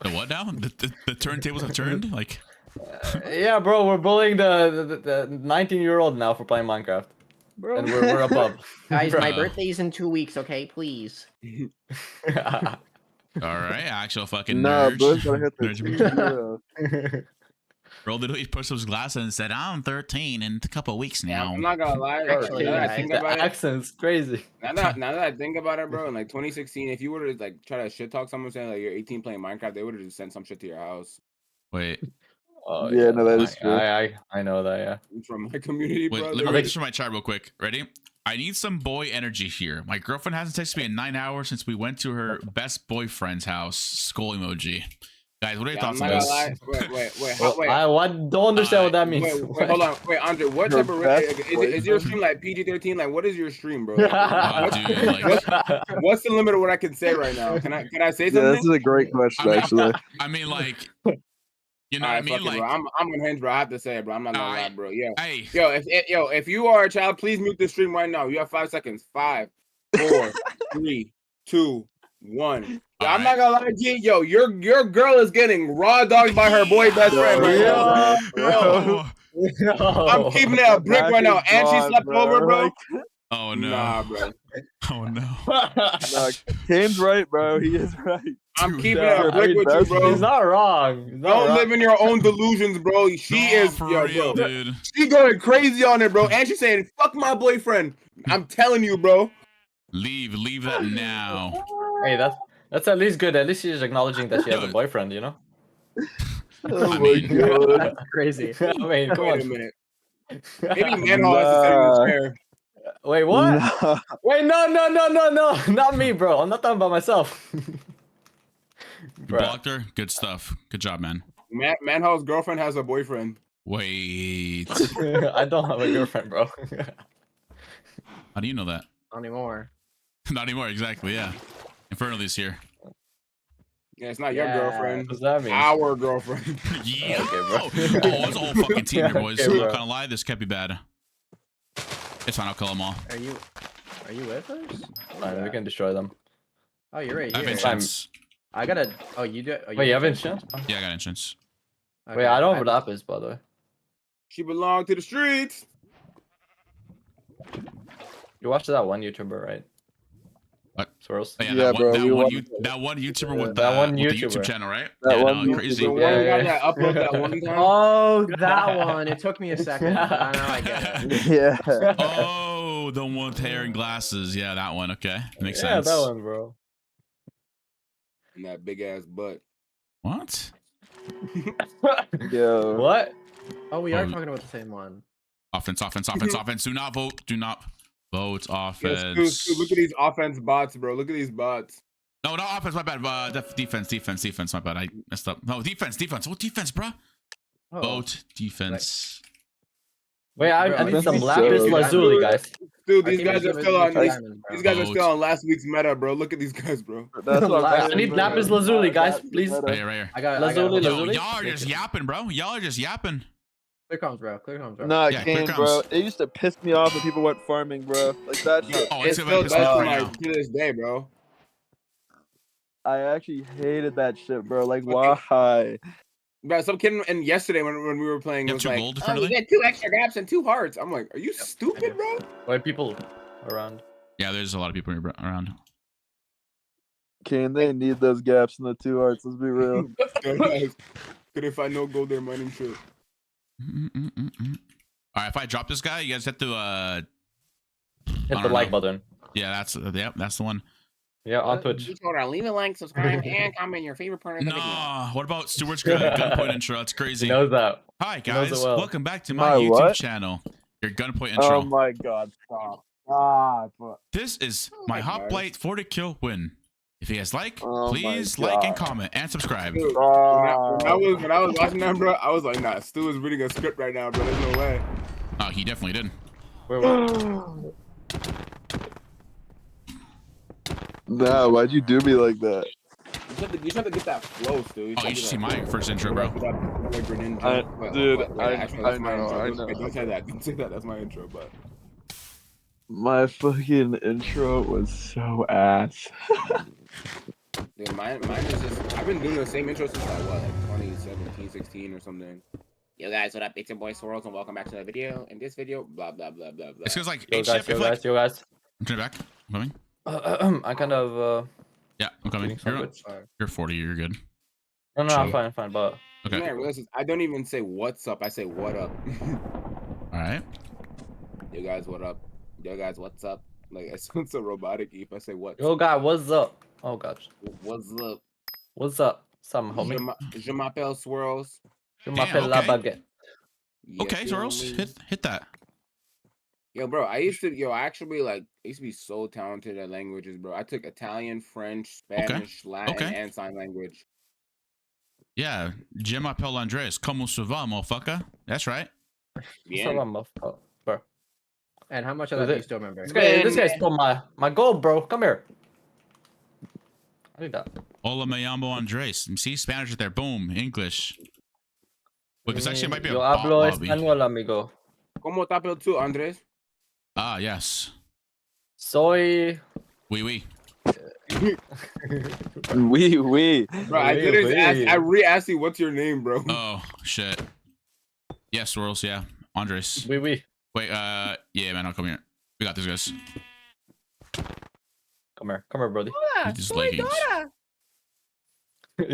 The what now? The turntables have turned? Like, Yeah, bro, we're bullying the 19-year-old now for playing Minecraft, Bro. and we're above. Guys, my Bruh. birthday's in 2 weeks. Okay, please. all right, actual fucking Nah, nerd. bro's gonna hit the Nerd. 2-0. Bro literally pushed those glasses and said, "I'm 13 in a couple of weeks Yeah, now." I'm not gonna lie. Actually, now that yeah, I think The about it, accent's crazy. now that I think about it, bro, in like 2016, if you were to like try to shit talk someone saying like you're 18 playing Minecraft, they would have just sent some shit to your house. Wait, Oh, Yeah, no, that is true. I know that. Yeah. From my community, wait. bro. Let me read this from my chat real quick. Ready? I need some boy energy here. My girlfriend hasn't texted me in 9 hours since we went to her best boyfriend's house. Skull emoji. Guys, what are your Yeah, I'm thoughts not on gonna this? lie. Wait. I don't understand what that means. Wait, hold on. Wait, Andre, what Your type of best is your stream like PG-13? Like, what is your stream, bro? Oh, Like, dude, like, what's the limit of what I can say right now? Can I say Yeah, something? this is a great question, actually. I mean, like, you know Alright, what I mean? fuck it, Like, bro. I'm unhinged, bro. I have to say it, bro. I'm not gonna lie, Alright. bro. Yeah. hey, If you are a child, please mute the stream right now. You have 5 seconds. 5, 4, 3, 2, 1. Yeah, I'm not gonna lie, G. Yo, your girl is getting raw dogged by her boy best friend right now. yo. I'm keeping it a brick right now. And she slept over, bro. Oh no. Nah, bro. Oh no. Nah, Kane's right, bro. He is right. I'm Dude, keeping it a yeah, brick with you, that's- bro. He's not wrong. He's not Don't wrong. live in your own delusions, bro. She No, is, for yo, real, bro. dude. She going crazy on it, bro. And she's saying, "Fuck my boyfriend." I'm telling you, bro. Leave that now. Hey, that's at least good. At least she's acknowledging that she has a boyfriend, you know? Oh I my mean- god. That's crazy. I mean, come Wait a on. minute. Maybe Manhole has to sit in Nah. his chair. Wait, what? Nah. Wait, no, not me, bro. I'm not talking about myself. You Bruh. blocked her? Good stuff. Good job, man. Manhole's girlfriend has a boyfriend. Wait. I don't have a girlfriend, bro. How do you know that? Not anymore. Not anymore, exactly, yeah. Infernaly's here. Yeah, it's not your Yeah. girlfriend. What's that mean? Our girlfriend. Yeah. Okay, bro. Oh, it's a whole fucking team here, boys. Okay, I'm bro. not gonna lie, this can't be bad. It's fine, I'll kill them all. Are you with us? Fine, we can destroy them. Oh, you're right I have here. enchants. I gotta. Oh, you do. Oh, Wait, you have enchant? Yeah, I got enchants. Wait, I don't have lapis, by the way. She belonged to the streets. You watched that one YouTuber, right? What? Swirls. Oh, yeah, Yeah, that one, bro, that, we one, watched that one YouTuber with, that one with the YouTuber. YouTube channel, right? That yeah, one no, YouTuber. crazy. The one Yeah, guy yeah. that uploaded that one time. Oh, that one. It took me a second. I know I get it. Yeah. Oh, the one with hair and glasses. Yeah, that one. Okay, makes Yeah, sense. that one, bro. And that big ass butt. What? Yo. What? Oh, we are Oh. talking about the same one. Offense. Do not vote. Do not vote. Yo, Offense. Stu, look at these offense bots, bro. Look at these bots. No, not offense. My bad. Defense. My bad. I messed up. No, defense. What defense, bro? Oh. Vote defense. Wait, I Bro, need some think lapis so. lazuli, guys. Dude, I these think guys we are give it still to on the these. diamonds, bro. These guys are Vote. still on last week's meta, bro. Look at these guys, bro. That's what I I'm need saying, lapis bro. lazuli, guys, That's please. better. Right here. I got Lazuli, it. Yo, lazuli. y'all are just yapping, bro. Y'all are just yapping. Clear comms, bro. Clear comms, bro. Nah, Yeah, clear Kane, bro. comms. It used to piss me off when people went farming, bro. Like that shit. Oh, It's it's still about does to right my now. to this day, bro. I actually hated that shit, bro. Like, why? Bro, some kid and yesterday when we were playing You have was 2 like, gold, "Oh, you Infernally? get 2 extra gaps and 2 hearts." I'm like, "Are you stupid, bro?" Wait, people around. Yeah, there's a lot of people around. Kane, they need those gaps in the 2 hearts. Let's be real. Couldn't find no gold there mining shit. All right, if I drop this guy, you guys have to Hit the don't like know. button. Yeah, that's the one. Yeah, on Twitch. Leave a like, subscribe, and comment your favorite part of the video. Nah, what about Stewart's gunpoint intro? That's He crazy. knows that. Hi He knows guys, it well. welcome back to my My YouTube what? channel. Your gunpoint intro. Oh my god, stop. Stop. This is my my HOPLITE 40 kill win. If you guys like, Oh my please like and God. comment and subscribe. Dude, Stop. when I was watching that, bro, I was like, "Nah, Stu is reading a script right now, bro. There's no way." Oh, he definitely did. Wait, what? Nah, why'd you do me like that? You just have to get that flow, Stu. Oh, you should see my first intro, bro. Dude, I know. Don't say that. Don't say that. That's my intro, but. My fucking intro was so ass. Dude, mine is just. I've been doing the same intro since like 2017, 16 or something. Yo guys, what up? It's your boy Swirls, and welcome back to the video. In this video, blah blah blah blah blah. It's because like Yo guys, yo guys. I'm turning back. I'm coming. I kind of Yeah, I'm coming. getting some You're, bits. you're 40. You're good. No, Chill. I'm fine, but You Okay. know, I realize is I don't even say what's up. I say what up. All right. Yo guys, what up? Yo guys, what's up? Like it sounds so robotic if I say what. yo guy, what's up? Oh gosh. What's up? What's up? Some homie. Je m'appelle Swirls. Je m'appelle la okay. baguette. Yeah, Okay, feel Soros, me? hit that. Yo, bro, I used to be so talented at languages, bro. I took Italian, French, Spanish, Latin, Okay. and sign language. Yeah, je m'appelle Andres. Como se va, motherfucker? That's right. What's up, bro? And how much of Was that do it- you still remember? This guy stole my gold, bro. Come here. I need that. Hola, me llamo Andres. See, Spanish right there. Boom, English. Wait, this actually might be a Yo bot hablo lobby. español, amigo. ¿Cómo te apel tú, Andres? Ah, yes. Soy. Oui, oui. We. Bro, I didn't ask. I re-asked you, what's your name, bro? Oh, shit. Yeah, Swirls, yeah. Andres. Oui, oui. Wait, yeah, man, I'll come here. We got this, guys. Come here, brody. Need these leggings.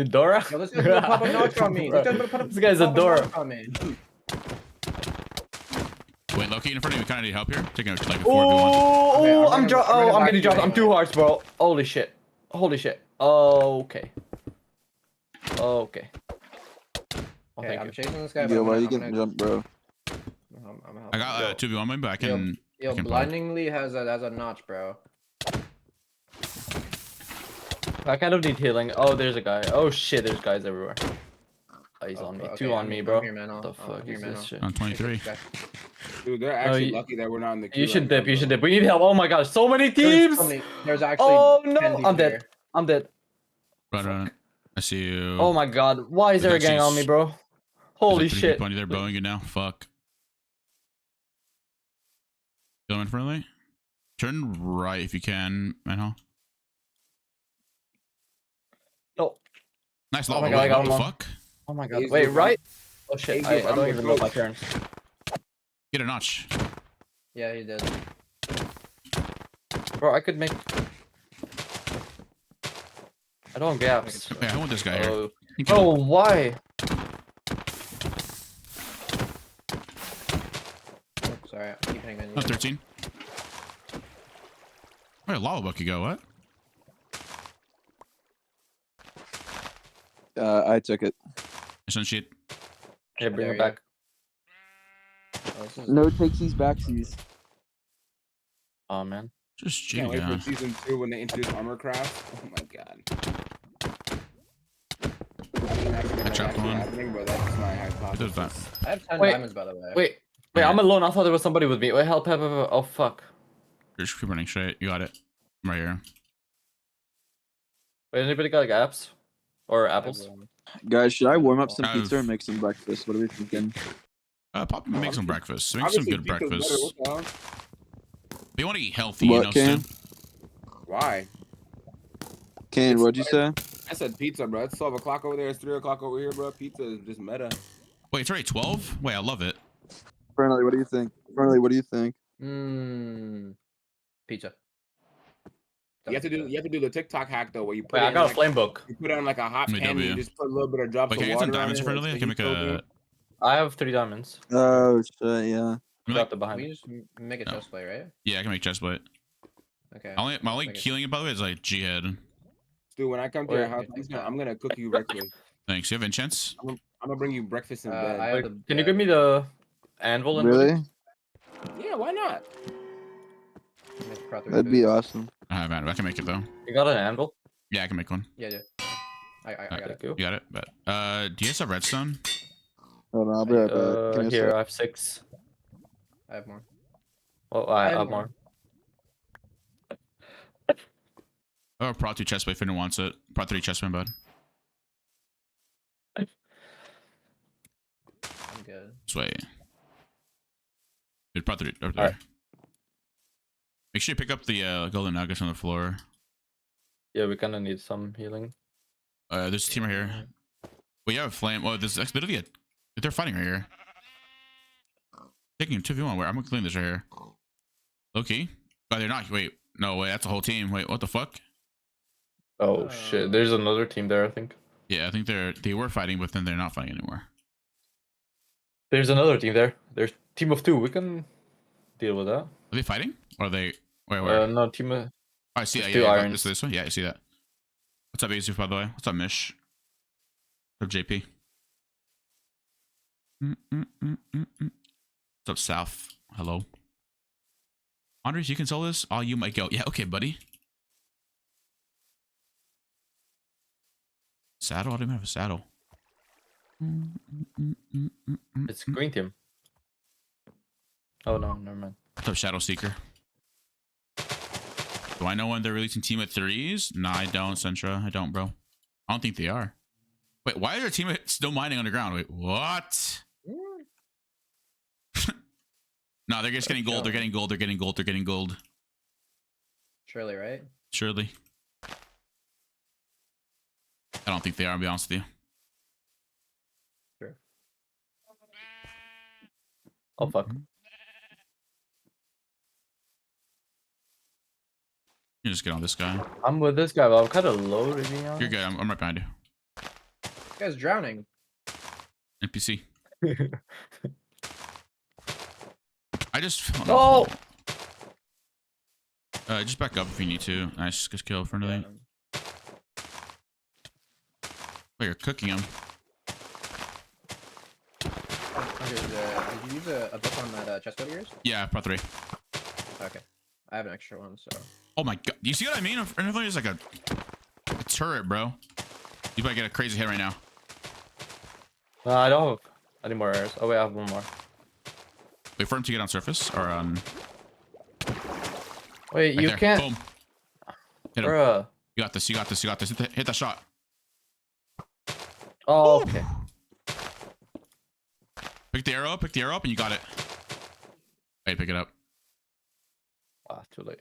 Dora? Yo, this guy's gonna pop a notch on me. This guy's a Dora. On me. Wait, Loki, in front of you, we kind of need help here. Taking like a 4v1. Oh, Okay, I'm I'm running getting back dropped. to I'm you 2 hearts, bro. Holy shit. Okay. Okay. Oh, Okay, thank I'm you. chasing this guy. Yo, why you I'm getting jump, bro? I got 2v1 maybe, but I can. Yo, I can play. blindingly has a notch, bro. I kind of need healing. Oh, there's a guy. Oh shit, there's guys everywhere. Oh, he's on me. Okay, 2 on I'm- me, I'm bro. here, man. What the I'll fuck hear, is man. this shit? On 23. Dude, they're actually you- lucky that we're not in the queue. You should right now, dip. You should bro. dip. We need help. Oh my gosh, so many teams. There's actually. Oh 10 no, people I'm dead. here. I'm dead. Right. I see you. Oh my god, why is there a There's gang on me, actually bro? Holy There's like 3 shit. people on you there bowing you now. Fuck. Go in friendly. Turn right if you can, Manho. No. Nice Oh low. my God, I got What the him. fuck? Oh my god. He's Wait, the- right? Oh shit, He's I the don't even know my coach. turns. Get a notch. Yeah, he did. Bro, I could make. I don't have gaps. Yeah, I want this guy here. Oh, You kill oh, him. why? Oh, sorry, I keep hitting menu. Oh, 13. Where did lava bucket go? What? I took it. Some shit. Yeah, bring There it you go. back. Oh, this is... No takesies, backsies. Oh man. Just Can't wait jiggy for down. season 2 when they introduce armor craft. Oh my god. I trapped one. Happening, but that's my What does hypothesis. that? I have 10 Wait. diamonds, by the way. Wait, Yeah. I'm alone. I thought there was somebody with me. Wait, help, help, help, help. Oh fuck. Just keep running straight. You got it. I'm right here. Wait, anybody got like apps or I have, apples? Guys, should I warm up some I've- pizza or make some breakfast? What are we thinking? Pop, make some breakfast. Make some Obviously, good pizza's better, breakfast. what the hell? If you want to eat healthy, What, you know, Cam? Stu. Why? Kane, what'd you say? I said pizza, bro. It's 12 o'clock over there. It's 3 o'clock over here, bro. Pizza is just meta. Wait, it's already 12? Wait, I love it. Fernley, what do you think? Fernley, what do you think? Pizza. You have to do the TikTok hack though, where you put Wait, it I in, got a like, flame book. you put it on like a hot Let me pan and you W. just put a little bit of drops Wait, of can I get water some on diamonds it. friendly? I like can make sweet a. I have 3 diamonds. Oh shit, yeah. Got the behind. We just make a No. chest plate, right? Yeah, I can make chest plate. Okay. My only Make it- healing, by the way, is like G head. Dude, when I come to your Wait, house, I'm gonna cook you breakfast. Thanks. You have enchants? I'm gonna bring you breakfast in bed. I have Wait, the, can you give me the anvil and Really? Yeah, why not? make proper That'd be food. awesome. I haven't. I can make it though. You got an anvil? Yeah, I can make one. Yeah, yeah. I got it. Thank you. You got it? But do you guys have redstone? Hold on, I'll be right back. Give me a Here, sec. I have 6. I have more. Well, I have have more. more. I have a Pro 2 chest plate if anyone wants it. Pro 3 chest plate, bud. I'm good. This way. Dude, Pro 3 over there. Alright. Make sure you pick up the golden nuggets on the floor. Yeah, we kind of need some healing. There's a team right here. Well, you have a flame. Oh, there's literally they're fighting right here. Taking 2v1. Where I'm gonna clean this right here. Okay. But they're not. Wait. No, wait. That's a whole team. Wait, what the fuck? Oh shit, there's another team there, I think. Yeah, I think they were fighting, but then they're not fighting anymore. There's another team there. There's team of 2. We can deal with that. Are they fighting? Or are they? Where? No, team of... Oh, I see that. there's Yeah, two yeah, irons. this one. Yeah, I see that. What's up, Azuf, by the way? What's up, Mish? What's up, JP? What's up, South? Hello. Andres, you can sell this? Oh, you might go. Yeah, okay, buddy. Saddle? I don't even have a saddle. It's green team. Oh no, never mind. What's up, Shadow Seeker? Do I know when they're releasing Team at 3s? Nah, I don't, Sentra. I don't, bro. I don't think they are. Wait, why is their team still mining underground? Wait, what? No, they're just getting gold. They're getting gold. They're getting gold. They're getting gold. Surely, right? Surely. I don't think they are, to be honest with you. Sure. Oh fuck. You just get on this guy. I'm with this guy, but I'm kind of low to be honest. You're good. I'm right behind you. This guy's drowning. NPC. I just. Oh! Just back up if you need to. Nice, good kill for another. Oh, you're cooking him. Did you use a book on that chest plate of yours? Yeah, Pro 3. Okay. I have an extra one, so. Oh my god. Do you see what I mean? Infernally is like a turret, bro. You might get a crazy hit right now. I don't have any more arrows. Oh wait, I have one more. Wait for him to get on surface or on. Wait, Right you there. can't. Boom. Hit him. Bruh. You got this. You got this. You got this. Hit that shot. Oh, okay. Pick the arrow up. Pick the arrow up, and you got it. Wait, pick it up. Ah, too late.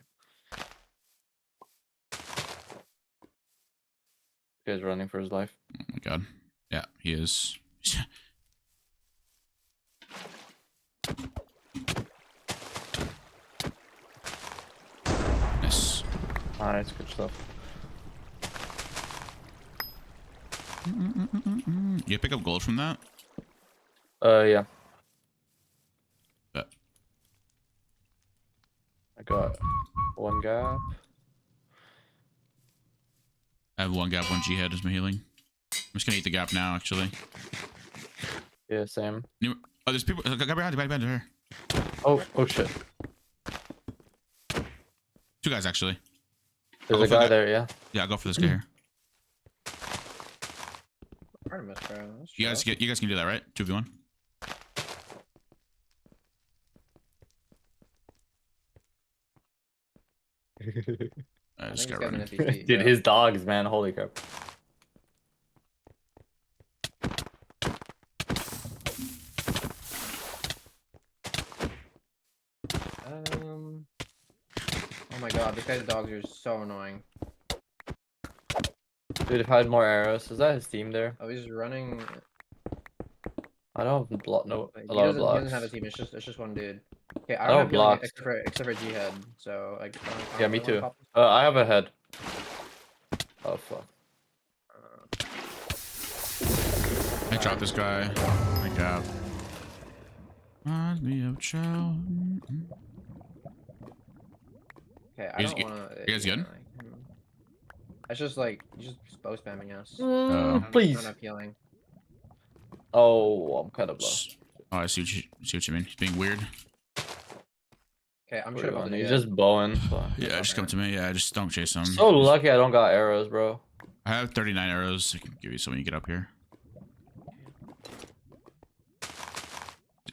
This guy's running for his life. Oh my god. Yeah, he is. Nice, good stuff. You pick up gold from that? Yeah. Bet. I got one gap. I have one gap, one G head is my healing. I'm just gonna eat the gap now, actually. Yeah, same. Oh, there's people. Guy behind her. Oh shit. Two guys, actually. There's I'll a go for guy that. there, yeah. Yeah, I'll go for this guy here. Artemis, bro. Let's You guys can do that, right? 2v1. I just got running. Dude, his dogs, man. Holy crap. Oh my god, this guy's dogs are so annoying. Dude, if I had more arrows, is that his team there? Oh, he's running. I don't have block. No, He a lot of doesn't, he blocks. doesn't have a team. It's just one dude. Okay, I I don't don't have healing blocks. except for Jihad. So like. Yeah, me too. I have a head. Oh fuck. I dropped this guy. My god. Reminds me of child. Okay, I don't want to. You guys good? It's just like you just bow spamming us. Please. I don't have healing. Oh, I'm kind of low. Oh, I see what you mean. He's being weird. Okay, I'm sure about He's just bowing. Yeah, just come to me. Yeah, just don't chase him. So lucky I don't got arrows, bro. I have 39 arrows. I can give you some when you get up here.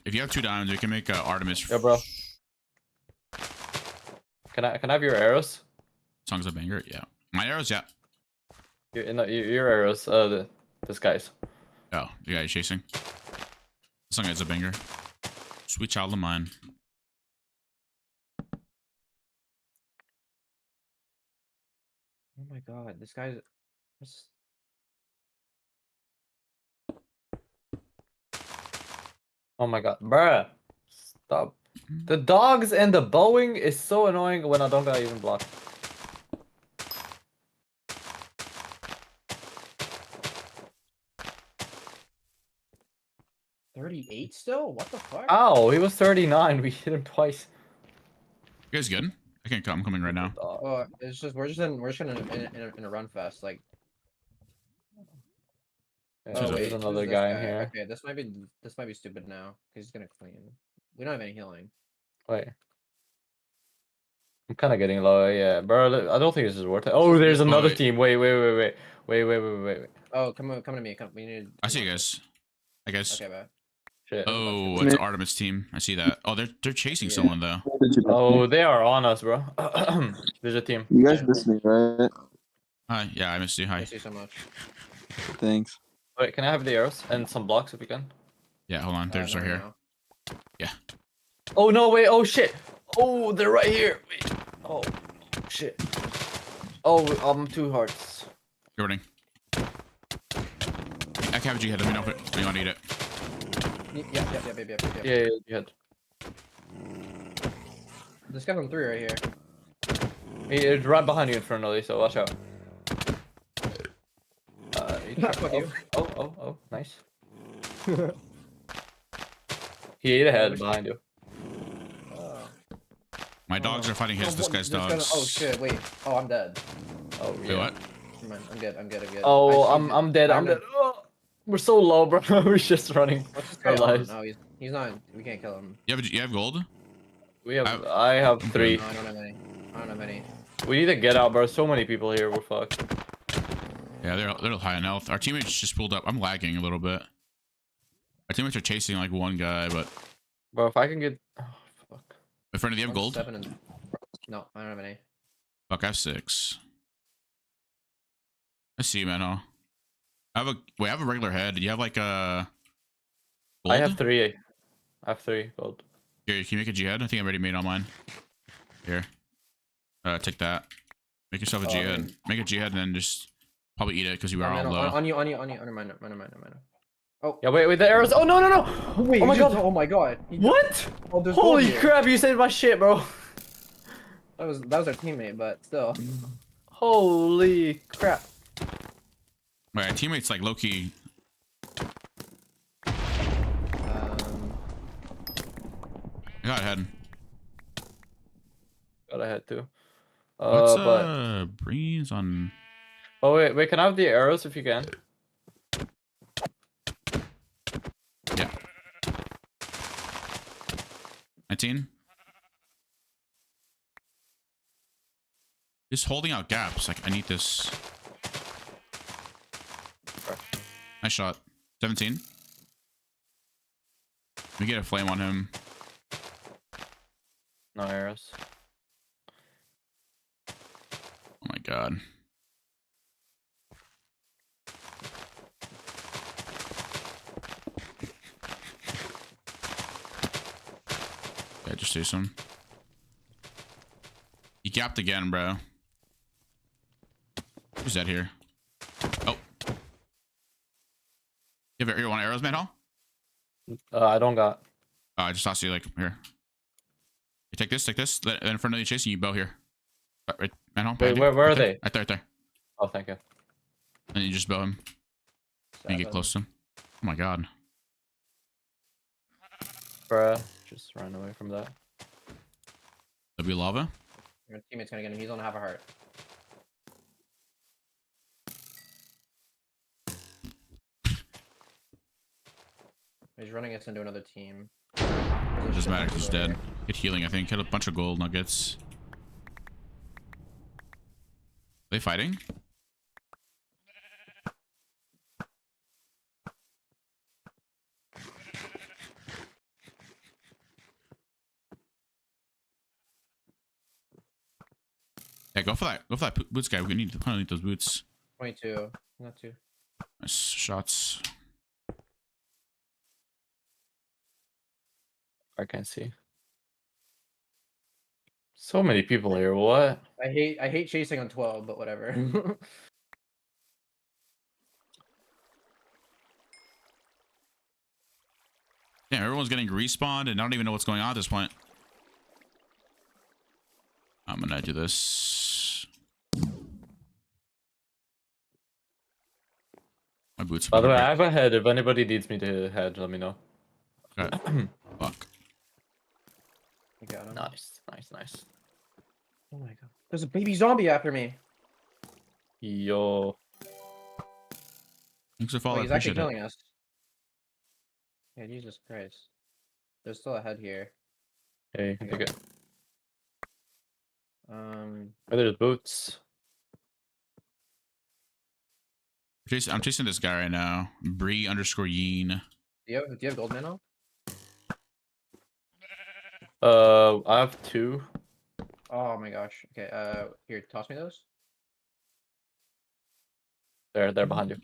If you have 2 diamonds, we can make Artemis. Yeah, bro. Can I have your arrows? Songs of banger. Yeah, my arrows. Yeah. Your arrows. This guy's. Oh, the guy you're chasing. This song is a banger. Sweet child of mine. Oh my god, this guy's. Oh my god, bruh. Stop. The dogs and the bowing is so annoying when I don't got even block. $38 still? What the fuck? Ow, he was 39. We hit him twice. You guys good? I can't come. I'm coming right now. Well, it's just we're just in a run fest. Like. Yeah, Oh, there's wait, another who's guy this in here. Okay, this might be stupid now because he's gonna clean. We don't have any healing. Wait. I'm kind of getting low. Yeah, bro. I don't think this is worth it. Oh, there's another team. Wait. Oh, come to me. We need. I see you guys. I guess. Okay, bye. Shit. Oh, it's Artemis team. I see that. Oh, they're chasing someone though. Oh, they are on us, bro. There's a team. You guys missed me, right? Hi. Yeah, I missed you. Hi. Thank you so much. Thanks. Wait, can I have the arrows and some blocks if we can? Yeah, hold on. They're just right here. No. Yeah. Oh no! Wait! Oh shit! Oh, they're right here. Wait. Oh shit! Oh, 2 hearts. Good running. I have G head. Let me know if you want to eat it. Yep. Yeah, you had. This guy's on 3 right here. He's right behind you, Infernally, so watch out. Fuck you. Oh, nice. He ate a head behind you. My dogs are fighting this guy's dogs. Oh shit! Wait. Oh, I'm dead. Oh, Wait, yeah. what? Never mind, I'm good. Oh, I'm dead. I'm dead. Oh, we're so low, bro. We're just running our lives. No, he's not. We can't kill him. You have gold? We have. I have 3. No, I don't have any. We need to get out, bro. So many people here. We're fucked. Yeah, they're high in health. Our teammates just pulled up. I'm lagging a little bit. Our teammates are chasing like one guy, but. Bro, if I can get. Oh, fuck. In front of you, have gold? 7 and... No, I don't have any. Fuck, I have 6. I see you, man. Huh? I have a regular head. Do you have like a? Gold? I have 3. I have 3 gold. Here, can you make a G head? I think I already made all mine. Here. Take that. Make yourself a G head. Make a G head and then just probably eat it because you were all low. On you. Mine. Oh. Yeah, wait, the arrows. Oh, no. Wait, oh my god. Oh my god. What? Oh, there's Holy gold here. crap, you saved my shit, bro. That was our teammate, but still. Holy crap. My teammate's like low-key. I got ahead. Got ahead too. What's But breeze on? oh wait, can I have the arrows if you can? Yeah. 19. Just holding out gaps. Like I need this. Nice shot. 17. We get a flame on him. No arrows. Oh my god. Yeah, just do some. He gapped again, bro. Who's that here? Oh. You want arrows, man? I don't got. I just tossed you like here. You take this. Then in front of you chasing you, bow here. Right, man. Wait, where are they? Right there. Oh, thank you. And you just bow him. And you get close to him. Oh my god. Bruh, just run away from that. There'll be lava. Your teammate's gonna get him. He's on half a heart. He's running us into another team. It doesn't matter, he's dead. Get healing, I think. Hit a bunch of gold nuggets. Are they fighting? Yeah, go for that. Go for that boots guy. We need those boots. 22. Not too. Nice shots. I can't see. So many people here. What? I hate chasing on 12, but whatever. Yeah, everyone's getting respawned, and I don't even know what's going on at this point. I'm gonna do this. My boots. By the way, I have a head. If anybody needs me to head, let me know. Okay. Fuck. You got him. Nice. Oh my god. There's a baby zombie after me. Yo. Thanks for Oh, following. he's I actually appreciate killing it. us. Yeah, Jesus Christ. There's still a head here. Hey, you can take it. Um, Oh, there's boots. I'm chasing this guy right now. Bree_Yeen. do you have gold minnow? I have 2. Oh my gosh. Okay, here, toss me those. They're behind you.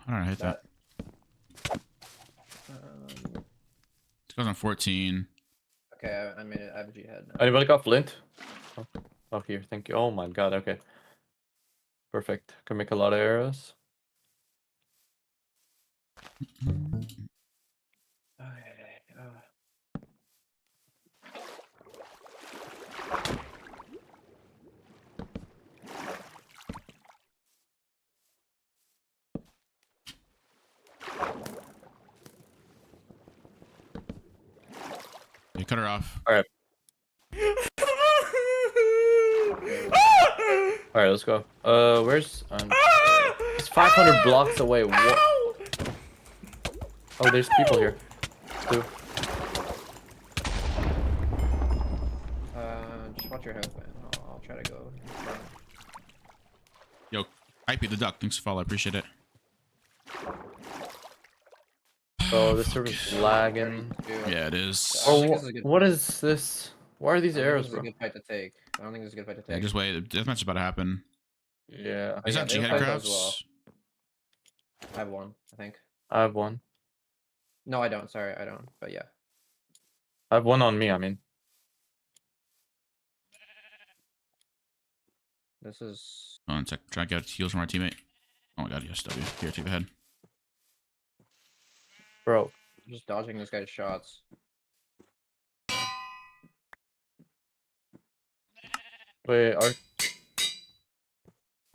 How did I hit that? It goes on 14. Okay, I made it. I have a G head now. Anybody got flint? Oh, here. Thank you. Oh my god. Okay. Perfect. Can make a lot of arrows. You cut her off. All right. All right, let's go. Where's it's 500 blocks away. What? Oh, there's people here. Too. Just watch your health, man. I'll try to go. Yo, IP the duck. Thanks for follow. I appreciate it. Oh, this server's lagging. Yeah, it is. Oh, what is this? Why are these arrows, This is a bro? good fight to take. I don't think this is a good fight to take. Yeah, just wait. Deathmatch is about to happen. Yeah. Is yeah, that they'll G-head fight crafts? those well. I have one, I think. I have one. No, I don't. Sorry, I don't. But yeah. I have one on me, I mean. This is. Hold on a sec. Try to get heals from our teammate. Oh my god, yes, W. Here, take the head. Bro. Just dodging this guy's shots. Wait,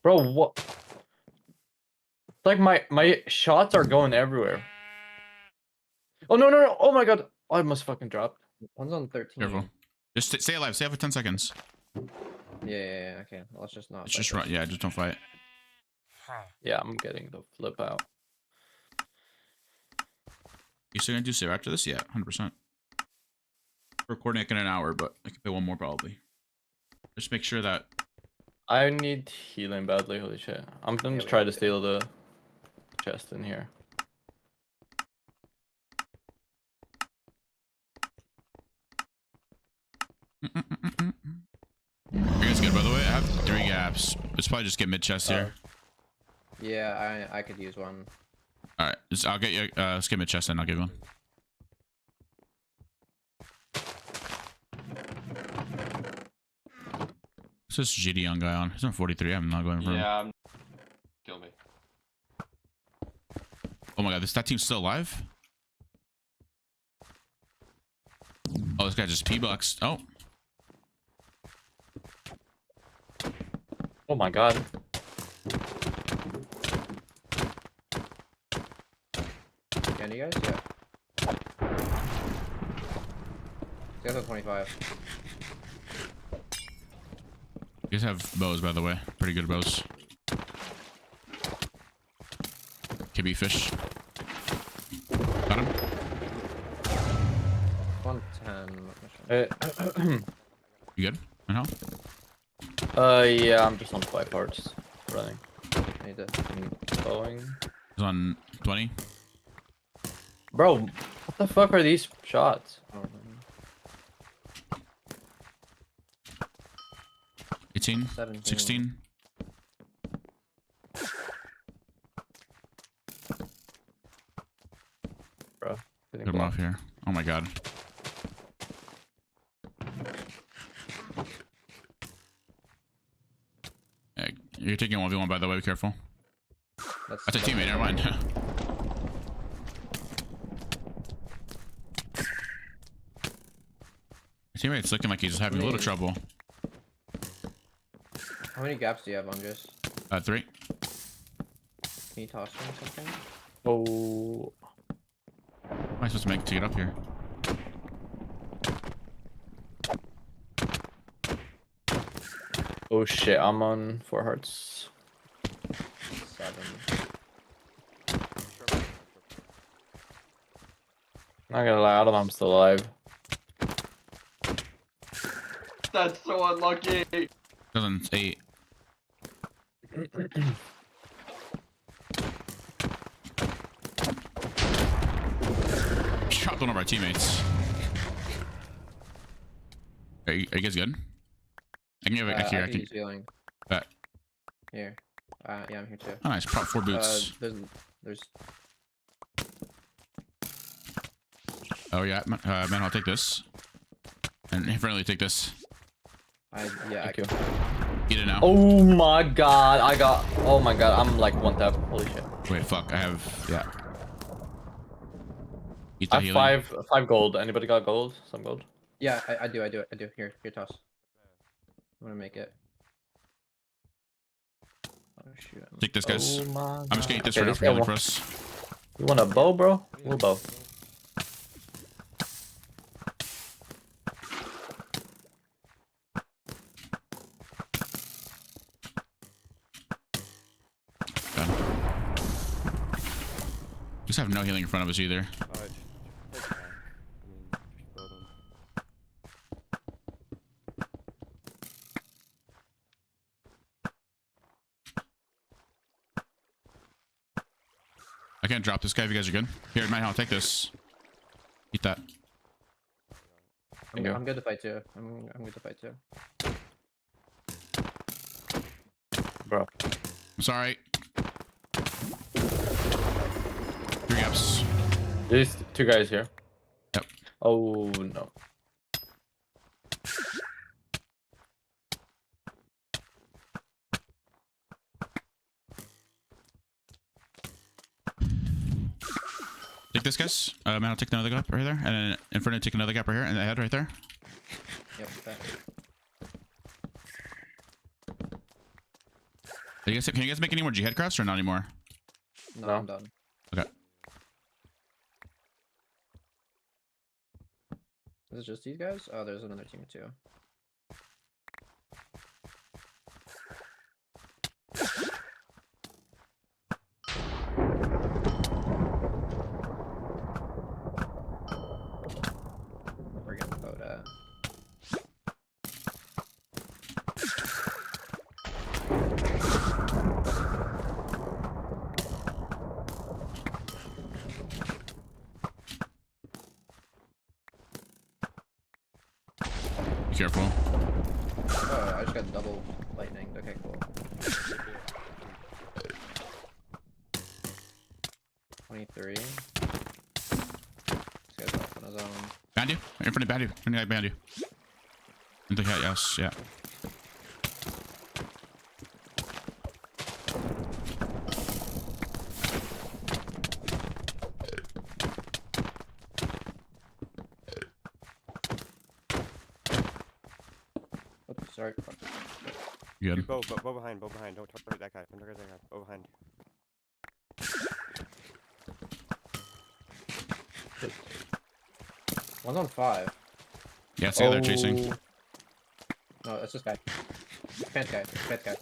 bro, what? It's like my shots are going everywhere. Oh no no no! Oh my god! I must fucking drop. One's on 13. Careful. Just stay alive. Stay alive for 10 seconds. Yeah. Okay. Let's just not. It's just fight run. Yeah, just don't fight. Yeah, I'm getting the flip out. You still gonna do save after this? Yeah, 100%. Recording like in an hour, but I can pay one more probably. Just make sure that. I need healing badly. Holy shit! I'm gonna try to steal the chest in here. You guys good, by the way? I have 3 gaps. Let's probably just get mid chest here. Yeah, I could use one. All right, I'll get you. Let's get mid chest and I'll give you one. What's this GD young guy on? He's on 43. I'm not going for him. Yeah, kill me. Oh my god, that team's still alive? Oh, this guy just P-boxed. Oh. Oh my god. Can you guys? Yeah. You guys have 25. You guys have bows, by the way. Pretty good bows. KB fish. Got him. 110. You good? And how? Yeah, I'm just on 5 hearts running. I need to. Going. He's on 20. Bro, what the fuck are these shots? 18. 17. 16. Bro, Get him off here. Oh my god. Yeah, you're taking 1v1, by the way. Be careful. That's a teammate. Never mind. Your teammate's looking like he's having a little trouble. How many gaps do you have, Qndres? 3. Can you toss me something? Oh. What am I supposed to make to get up here? Oh shit, I'm on 4 hearts. 7. Not gonna lie, I don't know I'm still alive. That's so unlucky. 2008. Shot one of our teammates. Are you guys good? I can give it here. I can use healing. Bet. Here. Yeah, I'm here too. Oh, nice. Prop 4 boots. There's. Oh yeah, man. I'll take this. And Infernally, take this. Yeah, Thank you. Eat it now. Oh my god, oh my god, I'm like 1 tap. Holy shit. Wait, fuck. I have, yeah. Eat I that have healing. 5 gold. Anybody got gold? Some gold? Yeah, I do. Here, toss. I'm gonna make it. Oh shoot. Take this, guys. Oh my I'm just gonna eat this okay, right now this for guy healing for wa- us. You want a bow, bro? We'll bow. Done. Just have no healing in front of us either. I can't drop this guy if you guys are good. Here, Matt, I'll take this. Eat that. I'm good to fight too. I'm good to fight too. Bro. I'm sorry. 3 gaps. There's 2 guys here. Yep. Oh no. this, guys. Man, I'll take another gap right there, and then Infernally take another gap right here, and the head right there. Yep. That. Can you guys make any more jihad crafts or not anymore? No, No. I'm done. Okay. Is it just these guys? Oh, there's another team too. We're getting boat at. Be careful. Oh, I just got double lightning. Okay, cool. 23. This guy's off on his own. Behind you. Infernally behind you. Infernally behind you. In the cat, yes. Yeah. Oops, sorry. You good. Bow behind. Don't target that guy. Don't target that guy. Bow behind. One's on 5. Yeah, it's the other chasing. No, that's this guy. Pants guy. Pants guy.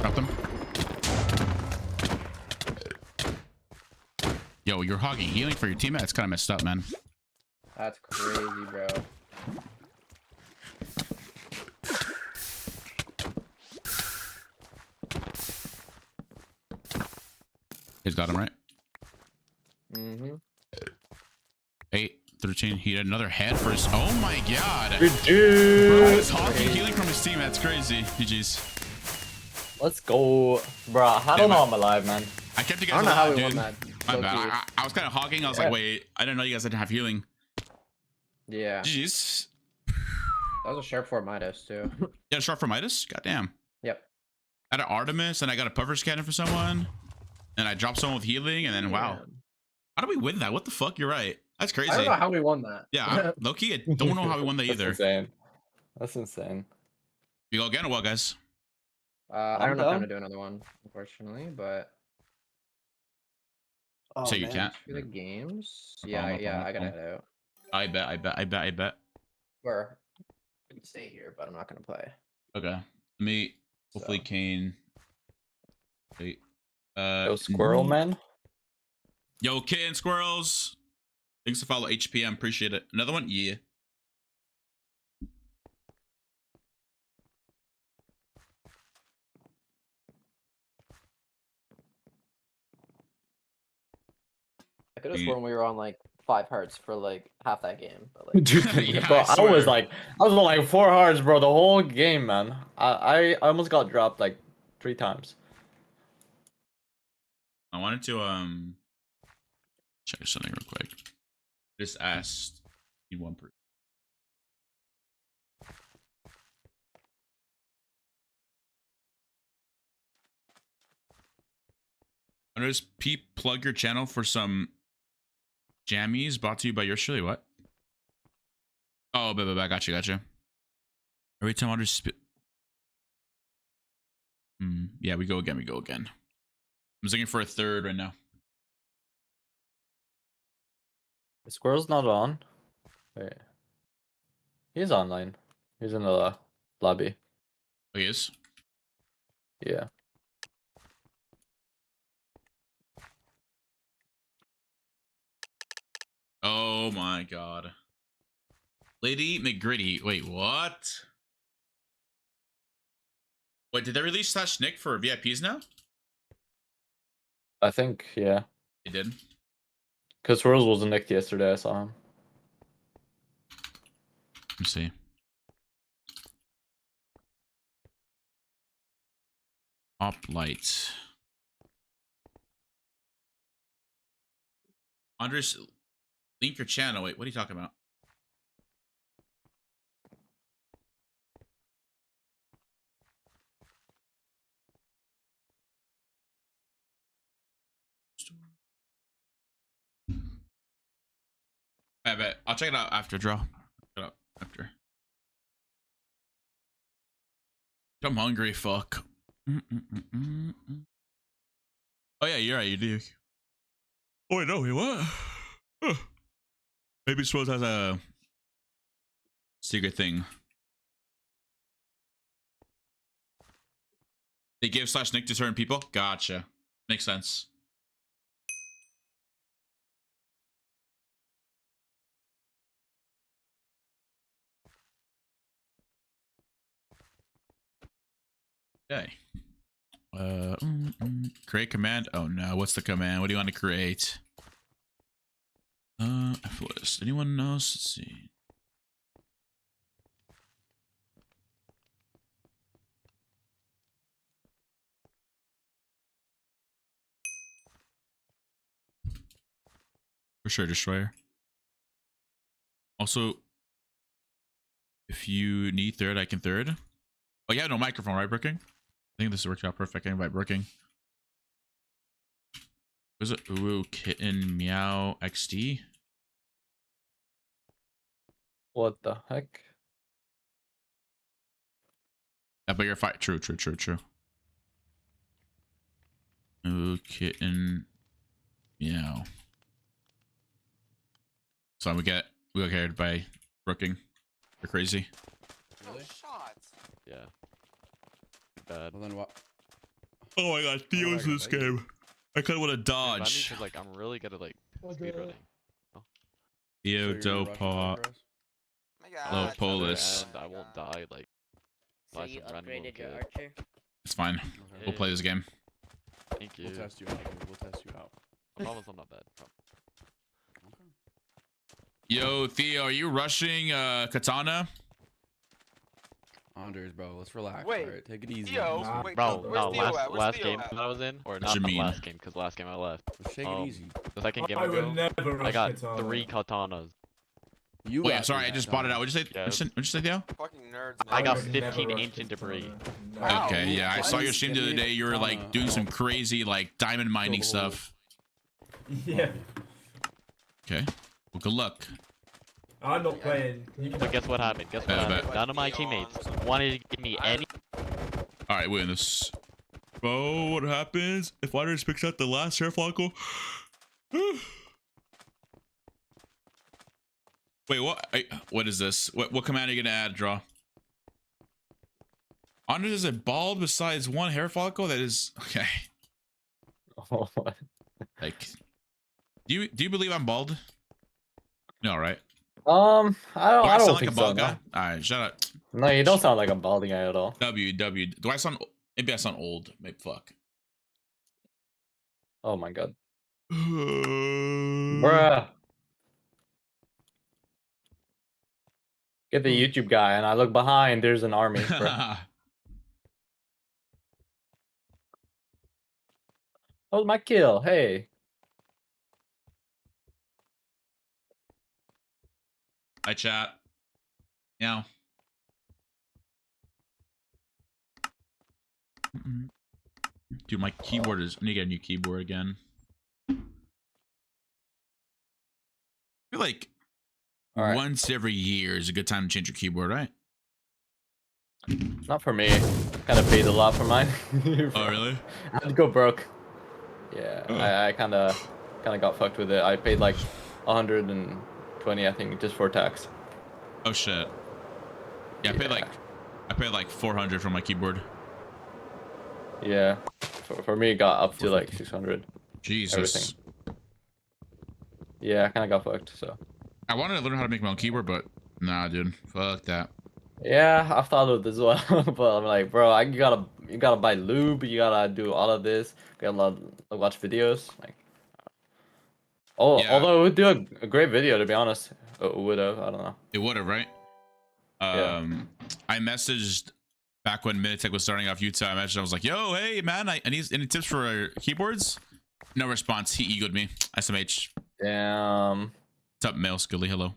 Drop them. Yo, you're hogging healing for your teammate? That's kind of messed up, man. That's crazy, bro. He's got him, right? Mm-hmm. 8, 13. He had another head for his... Oh my god. Good Bro, dude. he's hogging healing from his team. That's crazy. GG's. Let's go, bro. I don't know I'm alive, man. I kept you I guys don't know how alive, we won dude. that. My Low bad. key. I was kind of hogging. I was like, wait, I didn't know you guys didn't have healing. Yeah. GG's. That was a sharp 4 Midas, too. Yeah, sharp for Midas? Goddamn. Yep. I had an Artemis, and I got a puffer scanner for someone. And I dropped someone with healing, and then wow. How do we win that? What the fuck? You're right. That's crazy. I don't know how we won that. Yeah, low-key, I don't know how we won that That's either. insane. That's insane. We go again or what, guys? I don't have time down. to do another one, unfortunately, but So you can't? for the games, No yeah, problem, no yeah, problem, I gotta no head out. I bet. Or I can stay here, but I'm not gonna play. Okay. Let me, hopefully So. Kane. Wait. Yo, squirrel man. Yo, Kane Squirrels. Thanks to follow HPM. Appreciate it. Another one? Yeah. I could have sworn we were on like 5 hearts for like half that game. But, like, Yeah, Bro, I I was swear. on like 4 hearts, bro, the whole game, man. I almost got dropped like 3 times. I wanted to check something real quick. Just asked one person. Qndres, Pete, plug your channel for some jammies brought to you by yours truly. What? Oh, I got you. Every time Qndres spit. Yeah, we go again. I'm just looking for a third right now. The squirrel's not on. Wait. He's online. He's in the lobby. Oh, he is? Yeah. Oh my god. Lady McGritty. Wait, what? Wait, did they release Slash Nick for VIPs now? I think, yeah. They did. Because Squirrels was nicked yesterday, I saw him. Let me see. HOPLITE. Qndres, link your channel. Wait, what are you talking about? I bet. I'll check it out after, draw. Check it out after. I'm hungry, fuck. Oh yeah, you're right, you do. Oh wait, no, wait, what? Huh. Maybe Swills has a secret thing. They give /nick to certain people? Gotcha. Makes sense. Okay. Create command. Oh no, what's the command? What do you want to create? F list. Anyone else? Let's see. For sure, destroyer. Also, if you need third, I can third. Oh, yeah, no microphone, right, Brooking? I think this works out perfect. I invite Brooking. Was it Ooh Kitten Meow XD? What the heck? Yeah, but you're fine. True. Ooh Kitten Meow. So we got carried by Brooking. They're crazy. Really? Yeah. Bad. Well then what? Oh my god, Theo's this game. I kind of want to dodge. Like I'm really good at like speedrunning. Theo Dopa. Low Polis. And I won't die like. So you upgraded your archer? It's fine. We'll play this game. Thank you. We'll test you out. We'll test you out. I promise I'm not bad. Yo, Theo, are you rushing Katana? Qndres, bro, let's relax. Wait, Alright, take it easy. Theo, Just wait, Bro, where's no, Theo at? Where's last Theo game at? that I was in, or What not you the mean? last game, because last game I left. take it easy. The second game I would ago, never rush I got Katana. 3 katanas. You Wait, got I'm sorry, I just bought it out. What'd you say? Yeah. What'd you say, Theo? Fucking nerds. I got would never 15 rush ancient Katana. debris. Wow. Okay, yeah, I saw your stream the other day. You were like Katana. doing some crazy like diamond mining stuff. Yeah, Okay, well, good luck. I'm not playing. You So can guess what happened? Guess what Yeah, happened? but- None of my teammates wanted to give me any. All right, win this. Bro, what happens if Qndres picks out the last hair follicle? Wait, what? What is this? What command are you gonna add? Draw. Qndres is a bald besides one hair follicle. That is okay. Oh, Like, do you believe I'm bald? No, right? I don't. Do I don't sound like think a so. bald No. guy? All right, shut up. No, you don't sound like a balding guy at all. W. Do I sound? Maybe I sound old. Maybe fuck. Oh my god, Bruh. bruh. Get the YouTube guy, and I look behind. There's an army. Bruh. That was my kill. Hey. Hi, chat. Now. Dude, my keyboard is. I need to get a new keyboard again. I feel like All right. once every year is a good time to change your keyboard, right? Not for me. Kind of paid a lot for mine. Oh, really? I had to go broke. Yeah, I kind of got fucked with it. I paid like 120, I think, just for tax. Oh shit. Yeah, I paid like 400 for my keyboard. Yeah, for me, it got up to like 600. Jesus. Everything. Yeah, I kind of got fucked. So. I wanted to learn how to make my own keyboard, but nah, dude. Fuck that. Yeah, I've thought of this as well, but I'm like, bro, you gotta buy lube, you gotta do all of this, you gotta watch videos. Like, Yeah. although it would do a great video, to be honest. It would have. I don't know. It would have, right? Yeah. I messaged back when Minitech was starting off YouTube. I messaged. I was like, "Yo, hey man, I need any tips for keyboards?" No response. He egoed me. SMH. Damn. What's up, Mail Skilly? Hello.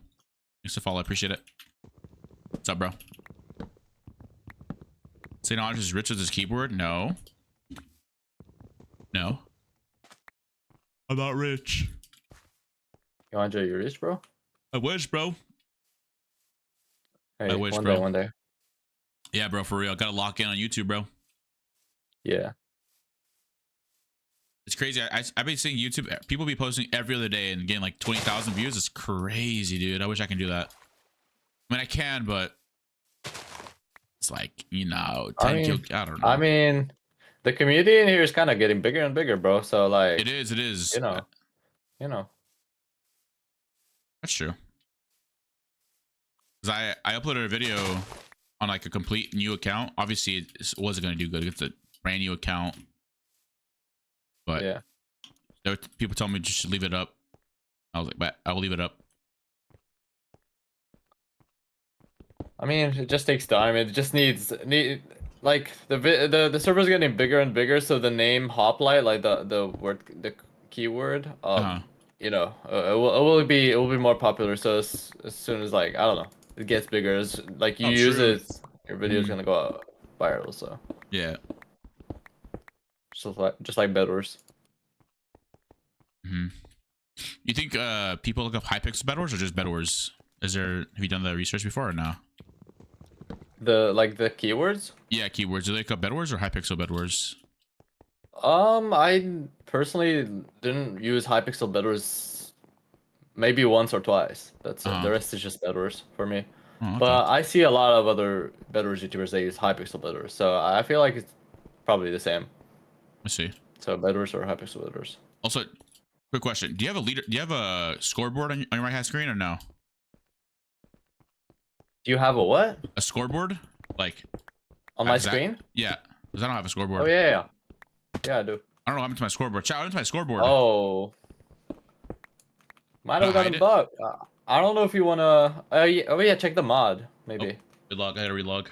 Thanks for follow. I appreciate it. What's up, bro? St. Andres is rich with his keyboard? No. No. I'm not rich. You want to enjoy your rich, bro? I wish, bro. Hey, I wish, one bro. day, one day. Yeah, bro, for real. Gotta lock in on YouTube, bro. Yeah. It's crazy. I've been seeing YouTube. People be posting every other day and getting like 20,000 views. It's crazy, dude. I wish I can do that. I mean, I can, but it's like, you know, 10 I don't know. I mean, the community in here is kind of getting bigger and bigger, bro. So like, It is. It is. you know. That's true. Because I uploaded a video on like a complete new account. Obviously, it wasn't going to do good. It's a brand new account. But yeah, people told me just leave it up. I was like, but I will leave it up. I mean, it just takes time. It just needs like the server's getting bigger and bigger. So the name HOPLITE, like the keyword, you know, it will be more popular. So as soon as like, I don't know, it gets bigger, it's, like you use true. it, your video is gonna go out viral. So yeah, just like Bed Wars. You think people look up Hypixel Bed Wars or just Bed Wars? Have you done the research before or no? The keywords? Yeah, keywords. Do they look up Bed Wars or Hypixel Bed Wars? I personally didn't use Hypixel Bed Wars maybe once or twice. That's it. The rest is just Bed Wars for me. Oh, okay. But I see a lot of other Bed Wars YouTubers that use Hypixel Bed Wars, so I feel like it's probably the same. I see. So Bed Wars or Hypixel Bed Wars. Also, quick question: Do you have a leader? Do you have a scoreboard on your right hand screen or no? Do you have a what? A scoreboard, like on my screen? Yeah, because I don't have a scoreboard. Oh yeah. Yeah, I do. I don't know what happened to my scoreboard. Chat, what happened to my scoreboard? Oh. Might have gotten bugged. I don't know if you wanna. Oh yeah, check the mod maybe. Oh, relog. I gotta relog.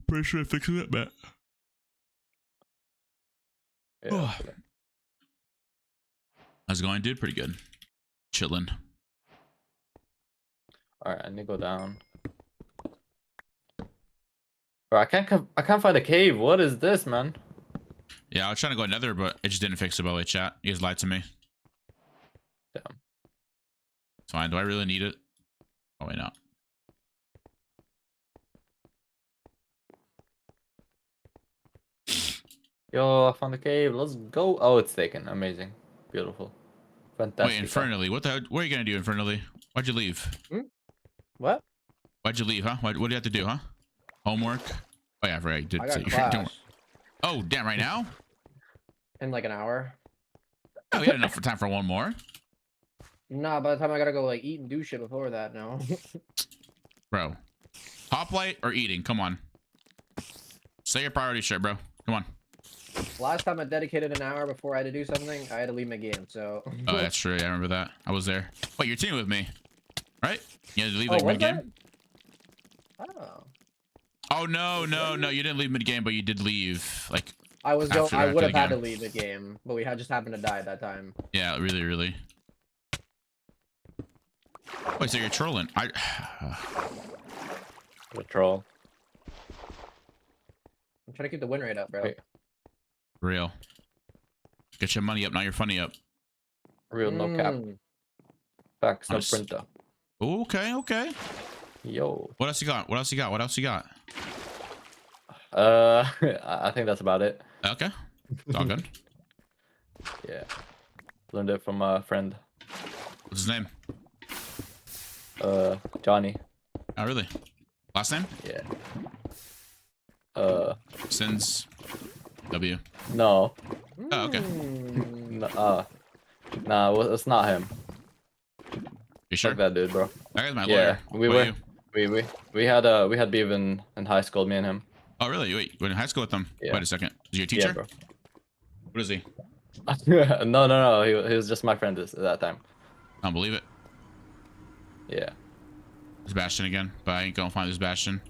Pretty sure I fixed it, Matt. Yeah. How's it going, dude? Pretty good. Chilling. All right, I need to go down. Bro, I can't find a cave. What is this, man? Yeah, I was trying to go Nether, but it just didn't fix it. By the way, chat, you guys lied to me. Damn. It's fine. Do I really need it? Probably not. Yo, I found the cave. Let's go. Oh, it's taken. Amazing. Beautiful. Fantastic. Wait, Infernally. What are you gonna do, Infernally? Why'd you leave? What? Why'd you leave, huh? What do you have to do, huh? Homework? Oh yeah, right. I got class. Oh, damn! Right now? In like an hour. Oh, we had enough time for one more. Nah, by the time I gotta go like eat and do shit before that, no. Bro, HOPLITE or eating? Come on. Say your priority shit, bro. Come on. Last time I dedicated an hour before I had to do something, I had to leave my game, so. Oh, that's true. Yeah, I remember that. I was there. Wait, you're teaming with me, right? You had to leave like mid-game? Oh. Oh, no. You didn't leave mid-game, but you did leave. Like, I would have the had to game. leave the game, but we had just happened to die at that time. Yeah, really. Wait, so you're trolling? The troll. I'm trying to keep the win rate up, bro. Wait. Real. Get your money up, not your funny up. Real, no cap. Facts, no Nice. printer. Okay. Yo. What else you got? I think that's about it. Okay. It's all good. Yeah. Learned it from a friend. What's his name? Johnny. Oh, really? Last name? Yeah. Sins. W. No. Oh, okay. Nah, it's not him. You sure? Fuck that dude, bro. That guy's my Yeah, lawyer. we had beef in high school, me and him. Oh, really? Wait, you went in high school with them? Yeah. Wait a second. Is he your teacher? Yeah, bro. What is he? No. He was just my friend at that time. I don't believe it. Yeah. Sebastian again, but I ain't gonna find this Bastion.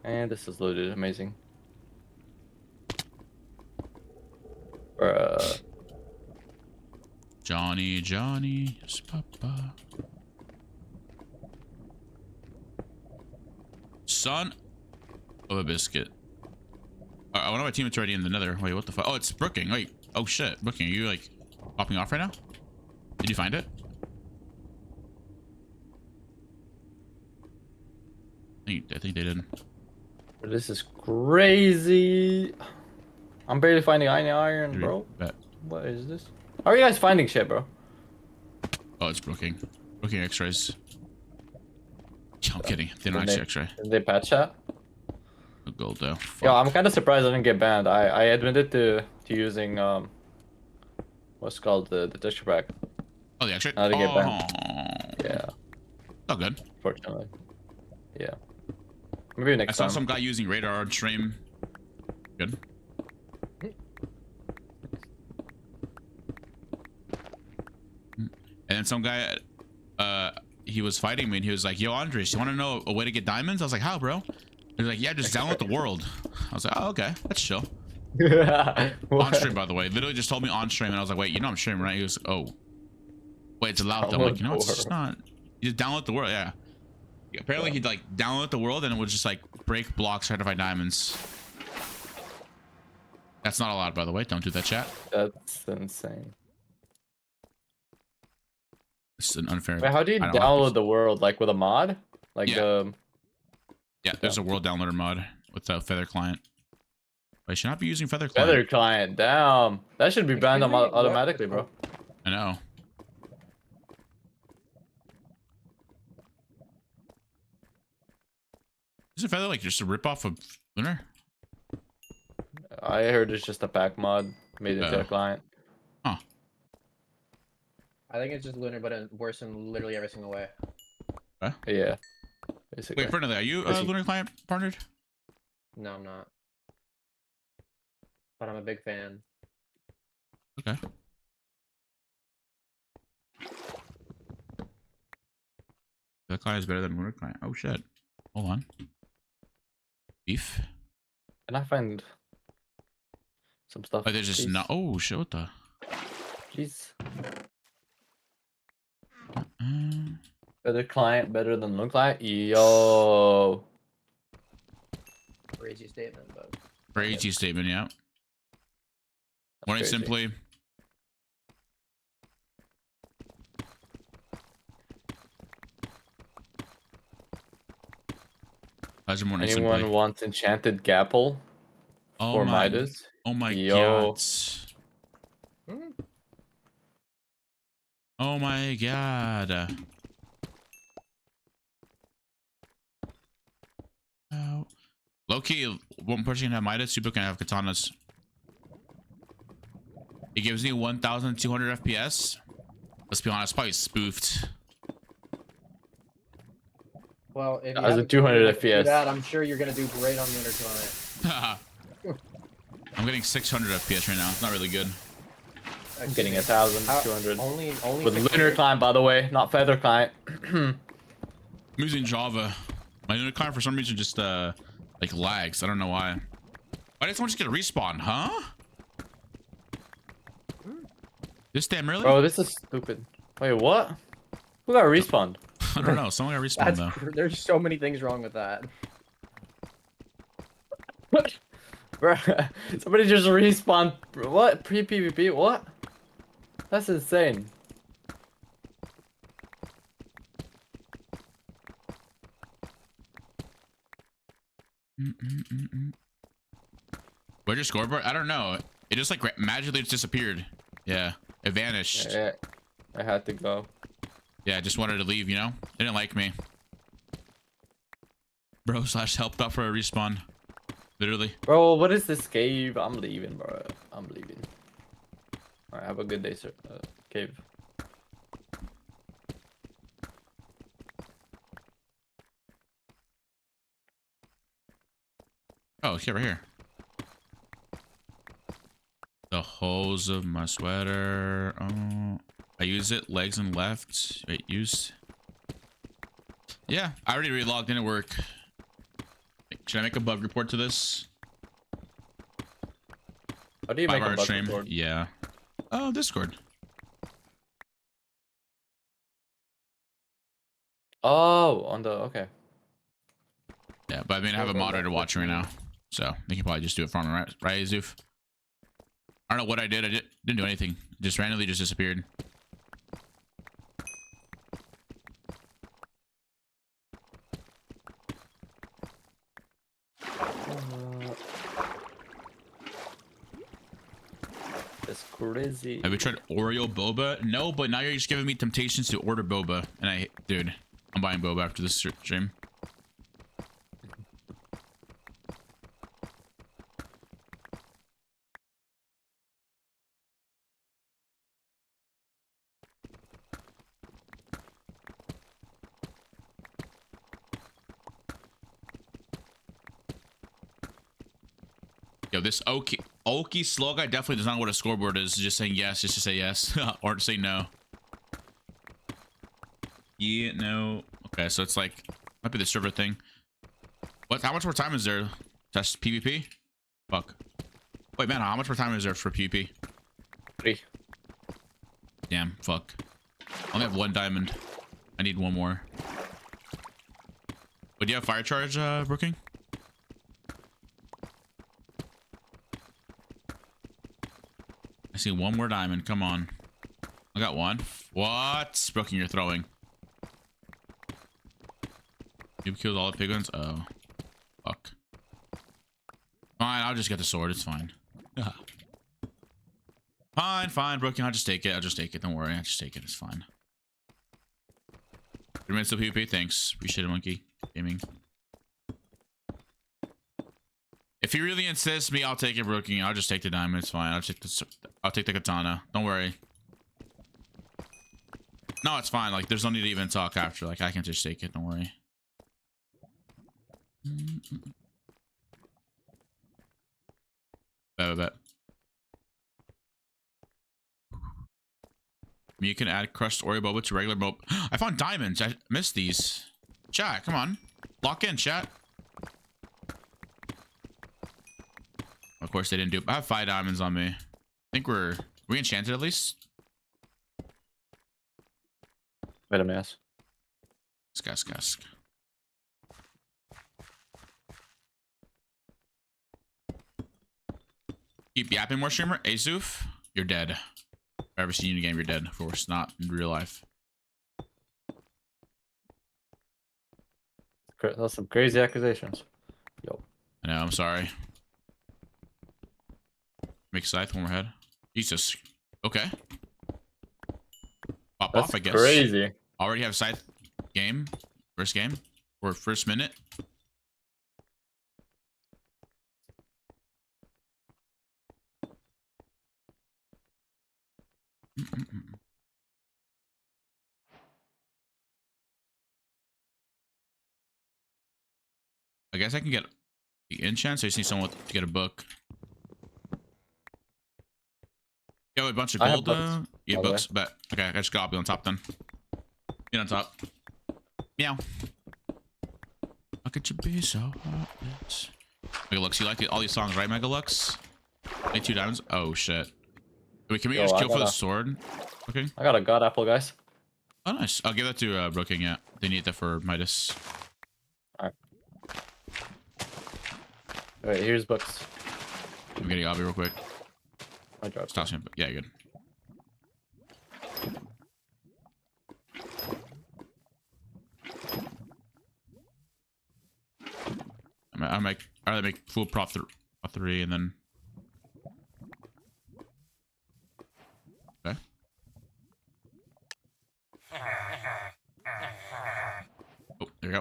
And this is looted. Amazing. Bruh. Johnny, yes, papa. Son of a biscuit. I wonder my teammate's already in the Nether. Wait, what the fuck? Oh, it's Brooking. Wait. Oh shit, Brooking. Are you like popping off right now? Did you find it? I think they did. This is crazy. I'm barely finding any iron, bro. Bet. What is this? How are you guys finding shit, bro? Oh, it's broken. Broken X-rays. I'm kidding. They don't actually X-ray. Did they patch that? Gold though. Yo, I'm kind of surprised I didn't get banned. I admitted to using what's called the texture pack. Oh, the X-ray. How to get banned? Yeah. Oh, good. Fortunately. Yeah. Maybe next time. I saw some guy using radar on stream. Good. And then some guy, he was fighting me and he was like, yo, Qndres, you want to know a way to get diamonds? I was like, how, bro? He was like, yeah, just download the world. I was like, oh, okay, that's chill. On stream, by the way. Literally just told me on stream and I was like, wait, you know I'm streaming, right? He was, oh. Wait, it's allowed though. I'm like, you know, it's not. You just download the world, yeah. Apparently he'd like download the world and it would just like break blocks, try to find diamonds. That's not allowed, by the way. Don't do that, chat. That's insane. It's an unfair. Wait, how do you download the world? Like with a mod? Like yeah. Yeah, there's a world downloader mod with a Feather client. I should not be using Feather client. Feather client, damn. That should be banned automatically, bro. I know. Isn't Feather like just a ripoff of Lunar? I heard it's just a pack mod made into a client. Huh. I think it's just Lunar, but worse in literally every single way. Huh? Yeah. Basically. Wait, Infernally, are you Lunar client partnered? No, I'm not. But I'm a big fan. Okay. The client is better than Lunar client. Oh shit. Hold on. Beef. Can I find some stuff? Oh, there's just no. Oh shit! What the? Jeez. Better client, better than Lunar client. Yo. Crazy statement, but. Crazy statement, yeah. Morning simply. Anyone wants enchanted gapple? Oh my! Midas? Oh my Yo. god! Oh my god! Oh. Low-key, one person can have Midas, two people can have katanas. It gives me 1,200 FPS. Let's be honest, probably spoofed. Well, if you as a have 200 do FPS. that, I'm sure you're gonna do great on Lunar client. I'm getting 600 FPS right now. It's not really good. I'm getting 1,200. Only with 600? Lunar client, by the way, not Feather client. I'm using Java. My Lunar client for some reason just like lags. I don't know why. Why did someone just get a respawn, huh? This damn early? Bro, this is stupid. Wait, what? Who got respawned? I don't know. Someone got respawned though. There's so many things wrong with that. Bro, somebody just respawned. What? Pre-PvP? What? That's insane. Where'd your scoreboard? I don't know. It just like magically just disappeared. Yeah, it vanished. Yeah, I had to go. Yeah, I just wanted to leave, you know? They didn't like me. Bro slash helped out for a respawn. Literally. Bro, what is this cave? I'm leaving, bro. I'm leaving. Alright, have a good day, sir. Cave. Oh, okay, right here. The holes of my sweater. Oh, I use it. Legs and left. Wait, used. Yeah, I already relogged. Didn't work. Should I make a bug report to this? How do you make a 5-hour bug stream? report? Yeah. Oh, Discord. Oh, on the okay. Yeah, but I mean, I have a moderator watching right now, so they can probably just do it for me, right, Zoof? I don't know what I did. Didn't do anything. Just randomly just disappeared. That's crazy. Have you tried Oreo boba? No, but now you're just giving me temptations to order boba. And dude, I'm buying boba after this stream. Yo, this Oki slow guy definitely does not know what a scoreboard is. Just saying yes, just to say yes, or to say no. Yeah, no. Okay, so it's like might be the server thing. What? How much more time is there? Test PvP? Fuck. Wait, man, how much more time is there for PvP? 3. Damn, fuck. I only have 1 diamond. I need 1 more. But do you have fire charge, Brooking? I see 1 more diamond. Come on. I got 1. What? Brooking, you're throwing. You killed all the pig ones? Oh. Fuck. Fine, I'll just get the sword. It's fine. Fine, Brooking. I'll just take it. Don't worry. I'll just take it. It's fine. 3 minutes of PvP. Thanks. Appreciate it, Monkey Gaming. If you really insist me, I'll take it, Brooking. I'll just take the diamond. It's fine. I'll take the katana. Don't worry. No, it's fine. Like, there's no need to even talk after. Like, I can just take it. Don't worry. Bet. You can add crushed Oreo boba to regular boba. I found diamonds. I missed these. Chat, come on. Lock in, chat. Of course they didn't do it. I have 5 diamonds on me. I think we're enchanted at least. Wait a minute. Skask. Keep yapping more, streamer. Azuf, you're dead. If I've ever seen you in a game, you're dead. Of course, not in real life. That's some crazy accusations. Yo. I know, I'm sorry. Make scythe, 1 more head. Jesus. Okay. Pop That's off, I guess. Crazy. Already have scythe game. First game. Or first minute. I guess I can get the enchant, so I just need someone to get a book. Yo, a bunch of gold. Yeah, books. Bet. Okay, I just got be on top then. Get on top. Meow. Look at you be so hot, bitch. Megalux, you like all these songs, right, Megalux? Like 2 diamonds? Oh shit. Wait, can we just kill for the sword? Okay. I got a god apple, guys. Oh nice. I'll give that to Brooking, yeah. They need that for Midas. Alright. Alright, here's books. I'm getting Obby real quick. I dropped. Stop him. Yeah, good. I'll make full prop 3 and then. Okay. Oh, there we go.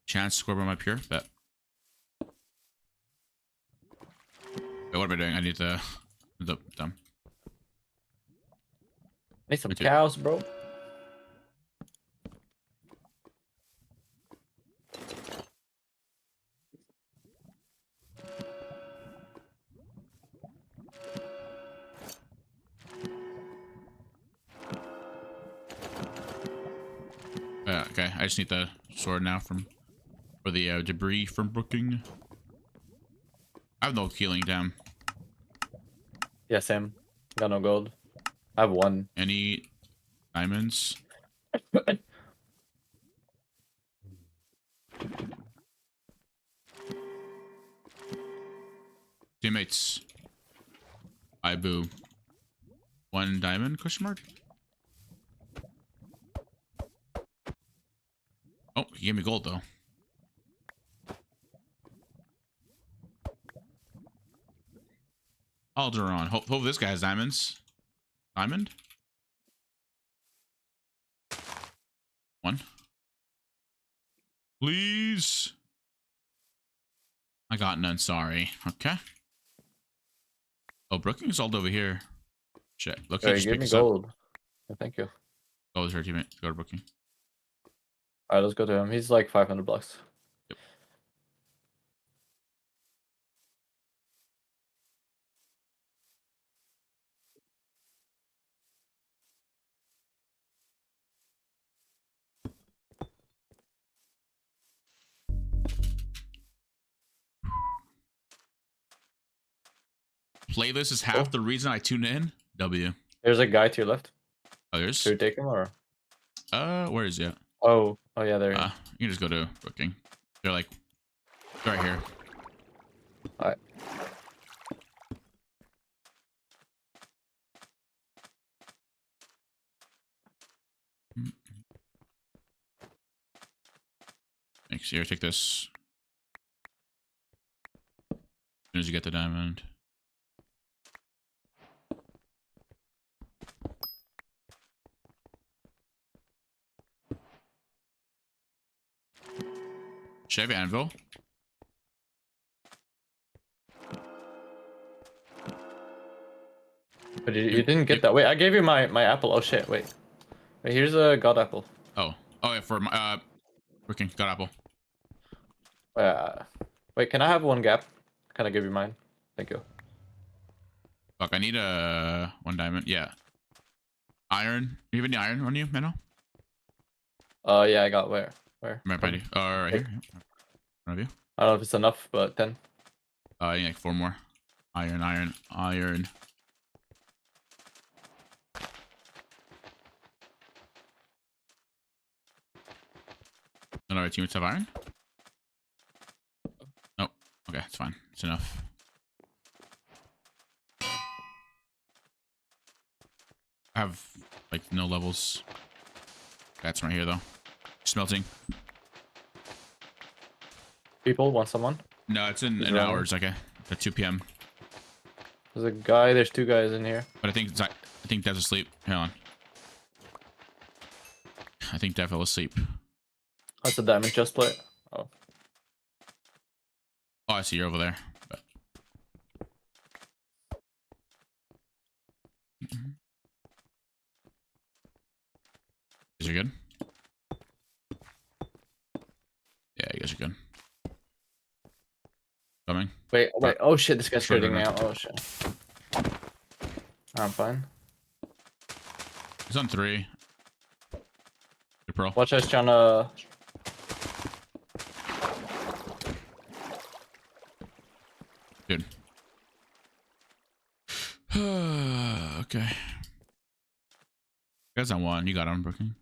Chance score by my pure bet. Wait, what am I doing? I need the dumb. Need some cows, bro. Okay, I just need the sword now for the debris from Brooking. I have no healing, damn. Yeah, Sam. Got no gold. I have 1. Any diamonds? Teammates. I boo. 1 diamond? Question mark. Oh, he gave me gold though. Alderon. Hope this guy has diamonds. Diamond? 1. Please. I got none, sorry. Okay. Oh, Brooking's all over here. Shit. Look, he Hey, just give picked me us up. gold. Yeah, thank you. Oh, it's her teammate. Go to Brooking. Alright, let's go to him. He's like 500 bucks. Yep. Playlist is half the reason I tune in. W. There's a guy to your left. Oh, there's. Should we take him or? Where is he at? Oh yeah, there he is. You can just go to Brooking. They're like right here. Alright. Thanks. Here, take this. As soon as you get the diamond. Chevy anvil. But you didn't get that. Wait, I gave you my apple. Oh shit, wait. Wait, here's a god apple. Oh yeah, for my Brooking, got apple. Wait, can I have 1 gap? Can I give you mine? Thank you. Fuck, I need 1 diamond. Yeah. Iron. You have any iron on you, Menno? Yeah, I got where? Right by you. Right here. In front of you. I don't know if it's enough, but 10. I need like 4 more. Iron. None of our teammates have iron? Oh, okay, it's fine. It's enough. I have like no levels. That's right here though. Smelting. People want someone? No, it's in hours. Okay, at 2 p.m. There's a guy. There's 2 guys in here. But I think Dev's asleep. Hang on. I think Dev fell asleep. That's a diamond chest plate. Oh. Oh, I see you're over there. But... Is you good? Yeah, you guys are good. Coming. Wait. Oh shit, this guy's Sure, shooting me no. out. Oh shit. I'm fine. He's on 3. Good pearl. Watch us trying to. Good. Okay. You guys on 1. You got him, Brooking.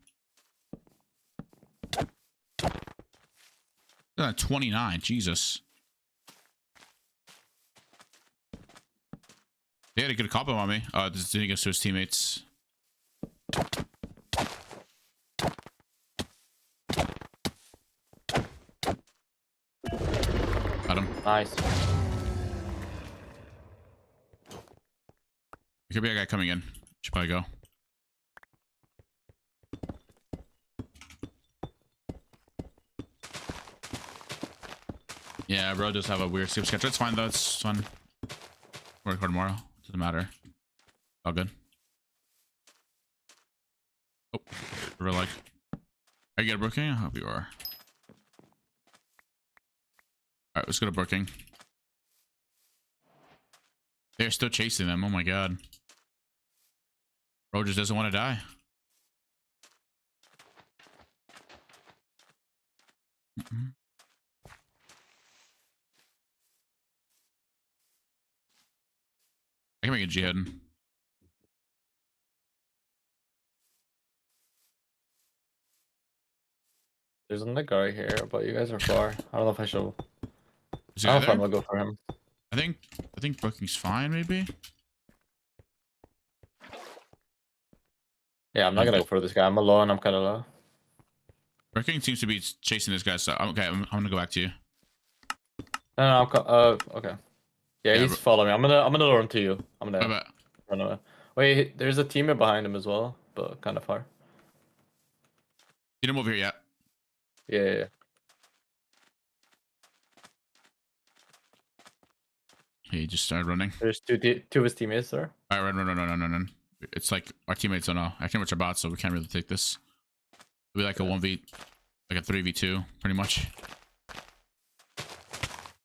He's on 29. Jesus. He had a good combo on me. This is against his teammates. Got him. Nice. There could be a guy coming in. Should probably go. Yeah, bro does have a weird sleep schedule. It's fine though. It's fun. We'll record tomorrow. Doesn't matter. All good. Oh, we're like, are you good, Brooking? I hope you are. All right, let's go to Brooking. They're still chasing them. Oh my god. Bro just doesn't want to die. I can make a jihad. There's another guy here, but you guys are far. I don't know if I should. Is I he don't know if I'm there? gonna go for him. I think booking's fine, maybe. Yeah, I'm not gonna go for this guy. I'm alone. I'm kind of low. Booking seems to be chasing this guy, so okay, I'm gonna go back to you. No, okay. Yeah, he's following me. I'm gonna run to you. I'm gonna run away. Wait, there's a teammate behind him as well, but kind of far. You didn't move here yet. Yeah. He just started running. There's two of his teammates there. All right, run. It's like our teammates don't know. I can't watch our bots, so we can't really take this. It'll be like a 1v, like a 3v2, pretty much.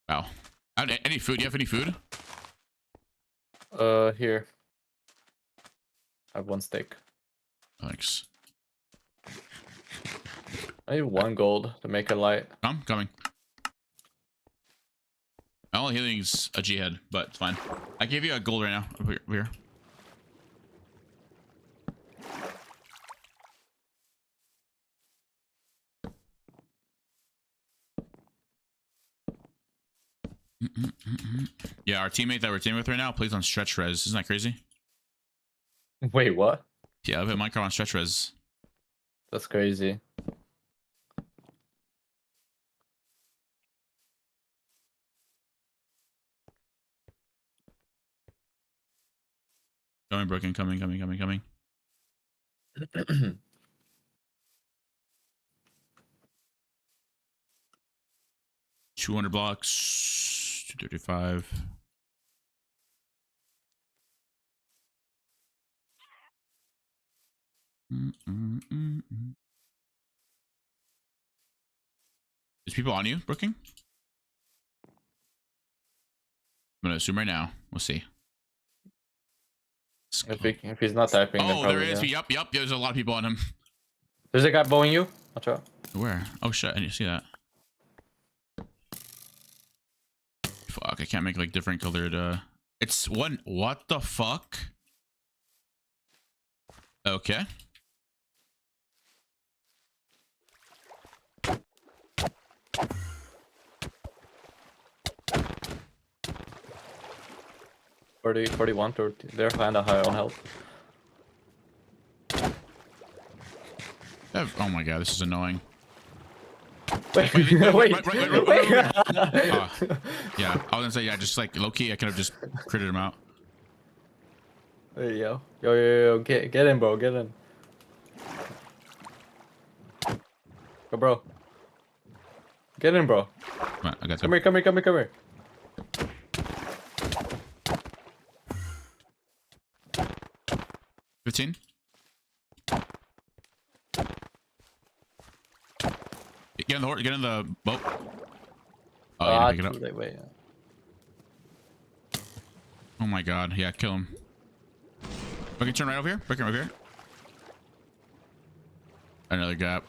Wow. Any food? You have any food? Here. I have 1 steak. Thanks. I need 1 gold to make it light. I'm coming. My only healing's a G head, but it's fine. I gave you a gold right now. Over here. Yeah, our teammate that we're teaming with right now plays on stretch res. Isn't that crazy? Wait, what? Yeah, I've hit Minecraft on stretch res. That's crazy. Coming, broken, coming. 200 blocks, 235. There's people on you, Brooking? I'm gonna assume right now. We'll see. If he's not typing, then Oh, there probably, is. yeah. Yep. There's a lot of people on him. There's a guy bowing you. Watch out. Where? Oh shit! I didn't see that. Fuck! I can't make like different colored. It's one. What the fuck? Okay. Forty, 41, 30. They're kind of high on health. Oh my god, this is annoying. Wait. Yeah, I was gonna say, yeah, just like low key, I could have just critted him out. There you go. Yo, get in, bro, get in. Go, bro. Get in, bro. Come on, I got Come here. 15. Get in the horse. Get in the boat. Oh, you didn't pick it up. Wait. Oh my god. Yeah, kill him. We can turn right over here. Break him over here. Another gap.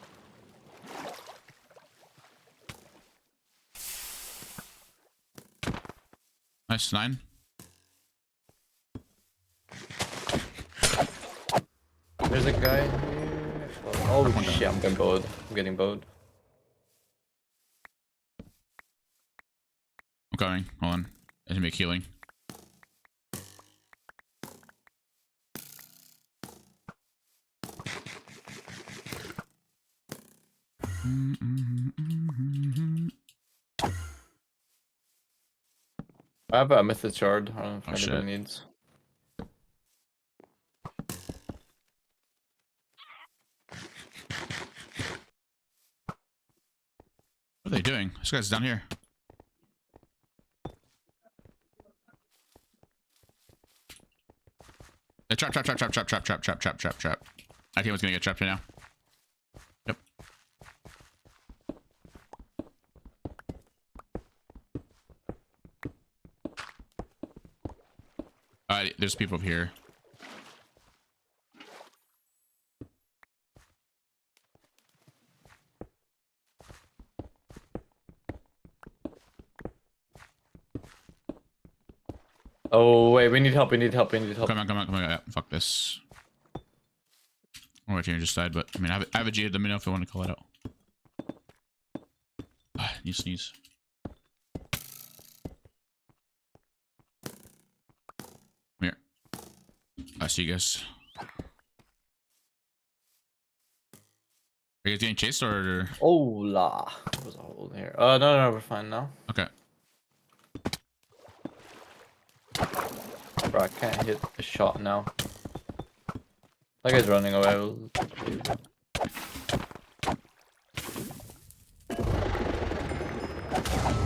Nice, 9. There's a guy here. Oh shit, I'm getting bowed. I'm coming. Hold on. I can make healing. I have a method shard. I don't know if Oh, anybody shit. needs. What are they doing? This guy's down here. Trap. I think what's gonna get trapped right now. Yep. Alright, there's people up here. Oh wait, we need help. Come on. Yeah, fuck this. I'm right here, just died, but I mean, I have a G. Let me know if you want to call it out. You sneeze. I see you guys. Are you guys getting chased or? Hola. There was a hole here. No, we're fine now. Okay. Bro, I can't hit a shot now. That guy's running away.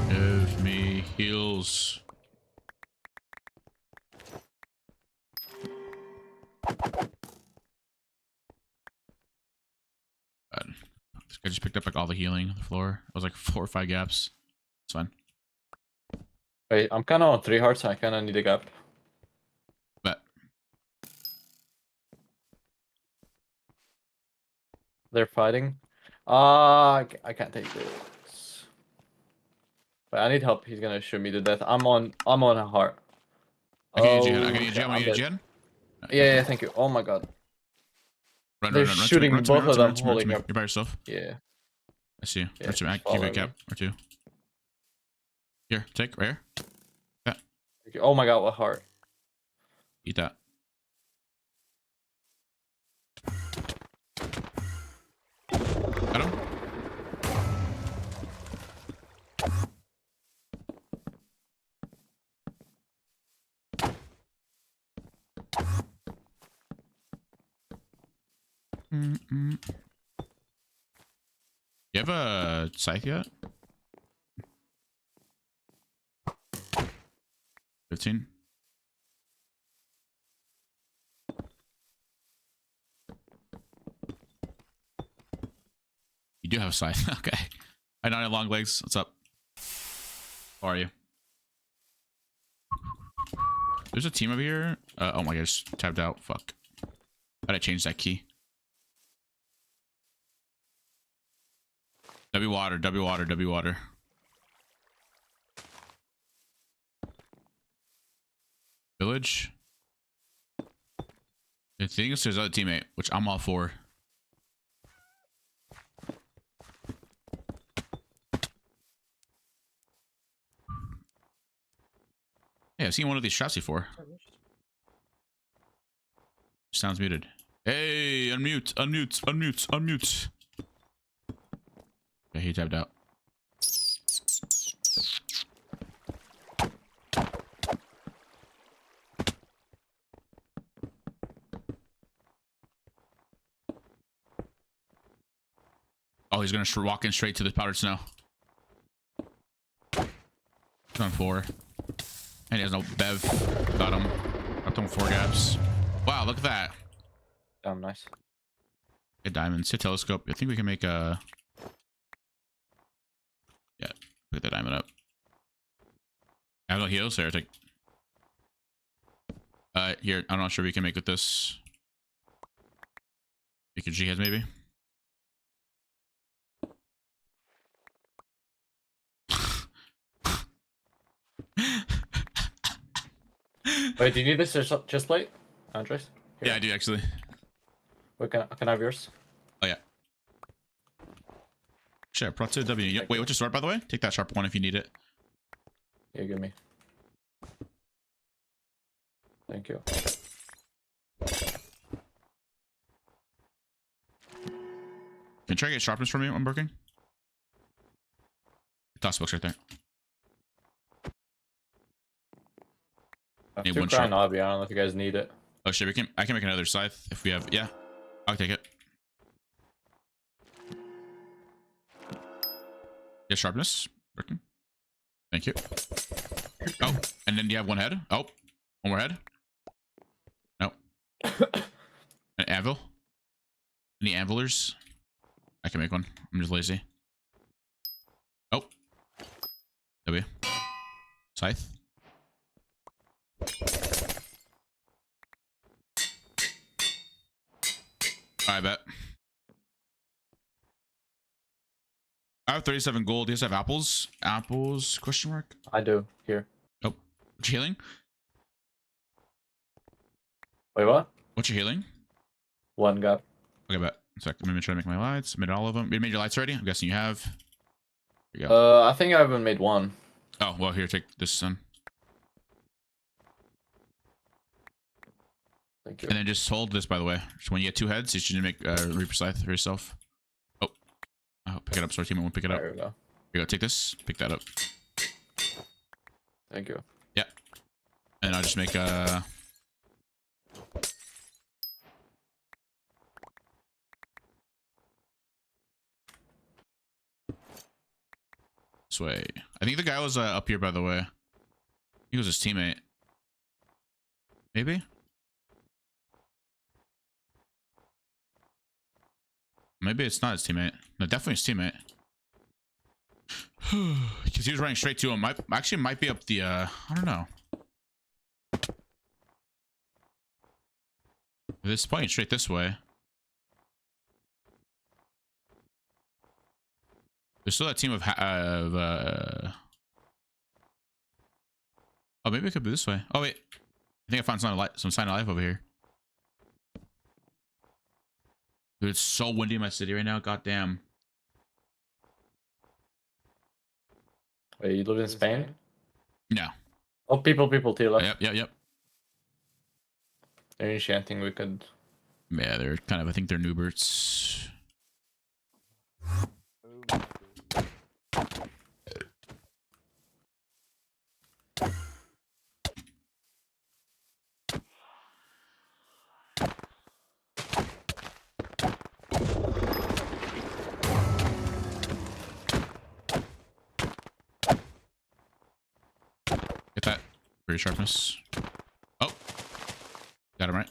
Give me heals. God. This guy just picked up like all the healing on the floor. It was like 4 or 5 gaps. It's fine. Wait, I'm kind of on 3 hearts. I kind of need a gap. Bet. They're fighting. I can't take this. But I need help. He's gonna shoot me to death. I'm on a heart. I can use you. I can use you. I'm I need dead. you. Yeah, thank you. Oh my god. Run, They're run, run, shooting run to me, both of them. run to me. Holding up. You're by yourself. Yeah. I see you. Yeah, Run to me. I just can give you a follow cap or 2. Here, take right here. Yeah. me. Oh my god, what heart? Eat that. Got him. You have a scythe yet? 15. You do have a scythe. Okay. I know long legs. What's up? How are you? There's a team over here. Oh my gosh, tabbed out. Fuck. Gotta change that key. W water, W water, W water. Village. I think there's another teammate, which I'm all for. Yeah, I've seen one of these shots before. Sounds muted. Hey, unmute, unmute, unmute, unmute. Yeah, he tapped out. Oh, he's gonna walk in straight to the powdered snow. He's on 4. And he has no bev. Got him. Got him 4 gaps. Wow, look at that. Damn, nice. Good diamonds. Hit telescope. I think we can make a... Yeah, pick that diamond up. I have no heals here. Take... Here. I'm not sure we can make with this. Make a G heads maybe. Wait, do you need this chest plate, Andres? Here. Yeah, I do actually. Wait, can I have yours? Oh yeah. Shit, Pro 2 W. Wait, what's your sword by the way? Take that sharp one if you need it. Yeah, give me. Thank you. Can you try to get sharpness from me when I'm working? Toss books right there. I have Need 2 one crying sharp. obby. I don't know if you guys need it. Oh shit, I can make another scythe if we have. Yeah, I'll take it. Get sharpness working. Thank you. Oh, and then you have 1 head. Oh, 1 more head. No. An anvil. Any anvilers? I can make one. I'm just lazy. Oh. W. Scythe. I bet. I have 37 gold. Do you guys have apples? Apples? Question mark? I do. Here. Oh. What's your healing? Wait, what? What's your healing? 1 gap. Okay, bet. So I'm gonna try to make my lights. Made all of them. You made your lights already? I'm guessing you have. Here you go. I think I haven't made 1. Oh, well, here, take this then. Thank you. And then just hold this, by the way. So when you get 2 heads, you should make Reaper Scythe for yourself. Oh, pick it up. Sorry, team, I won't pick it up. There we go. Here you go. Take this. Pick that up. Thank you. Yeah. And I'll just make a. This way. I think the guy was up here, by the way. He was his teammate. Maybe? Maybe it's not his teammate. No, definitely his teammate. Because he was running straight to him. Actually might be up the, I don't know. This is pointing straight this way. There's still that team of oh, maybe it could be this way. Oh, wait. I think I found some sign of life over here. Dude, it's so windy in my city right now. God damn. Wait, you live in Spain? No. Oh, people, Tila. Yep. They're enchanting, we could... Yeah, they're kind of, I think they're Newberts. Get that for your sharpness. Oh, got him right.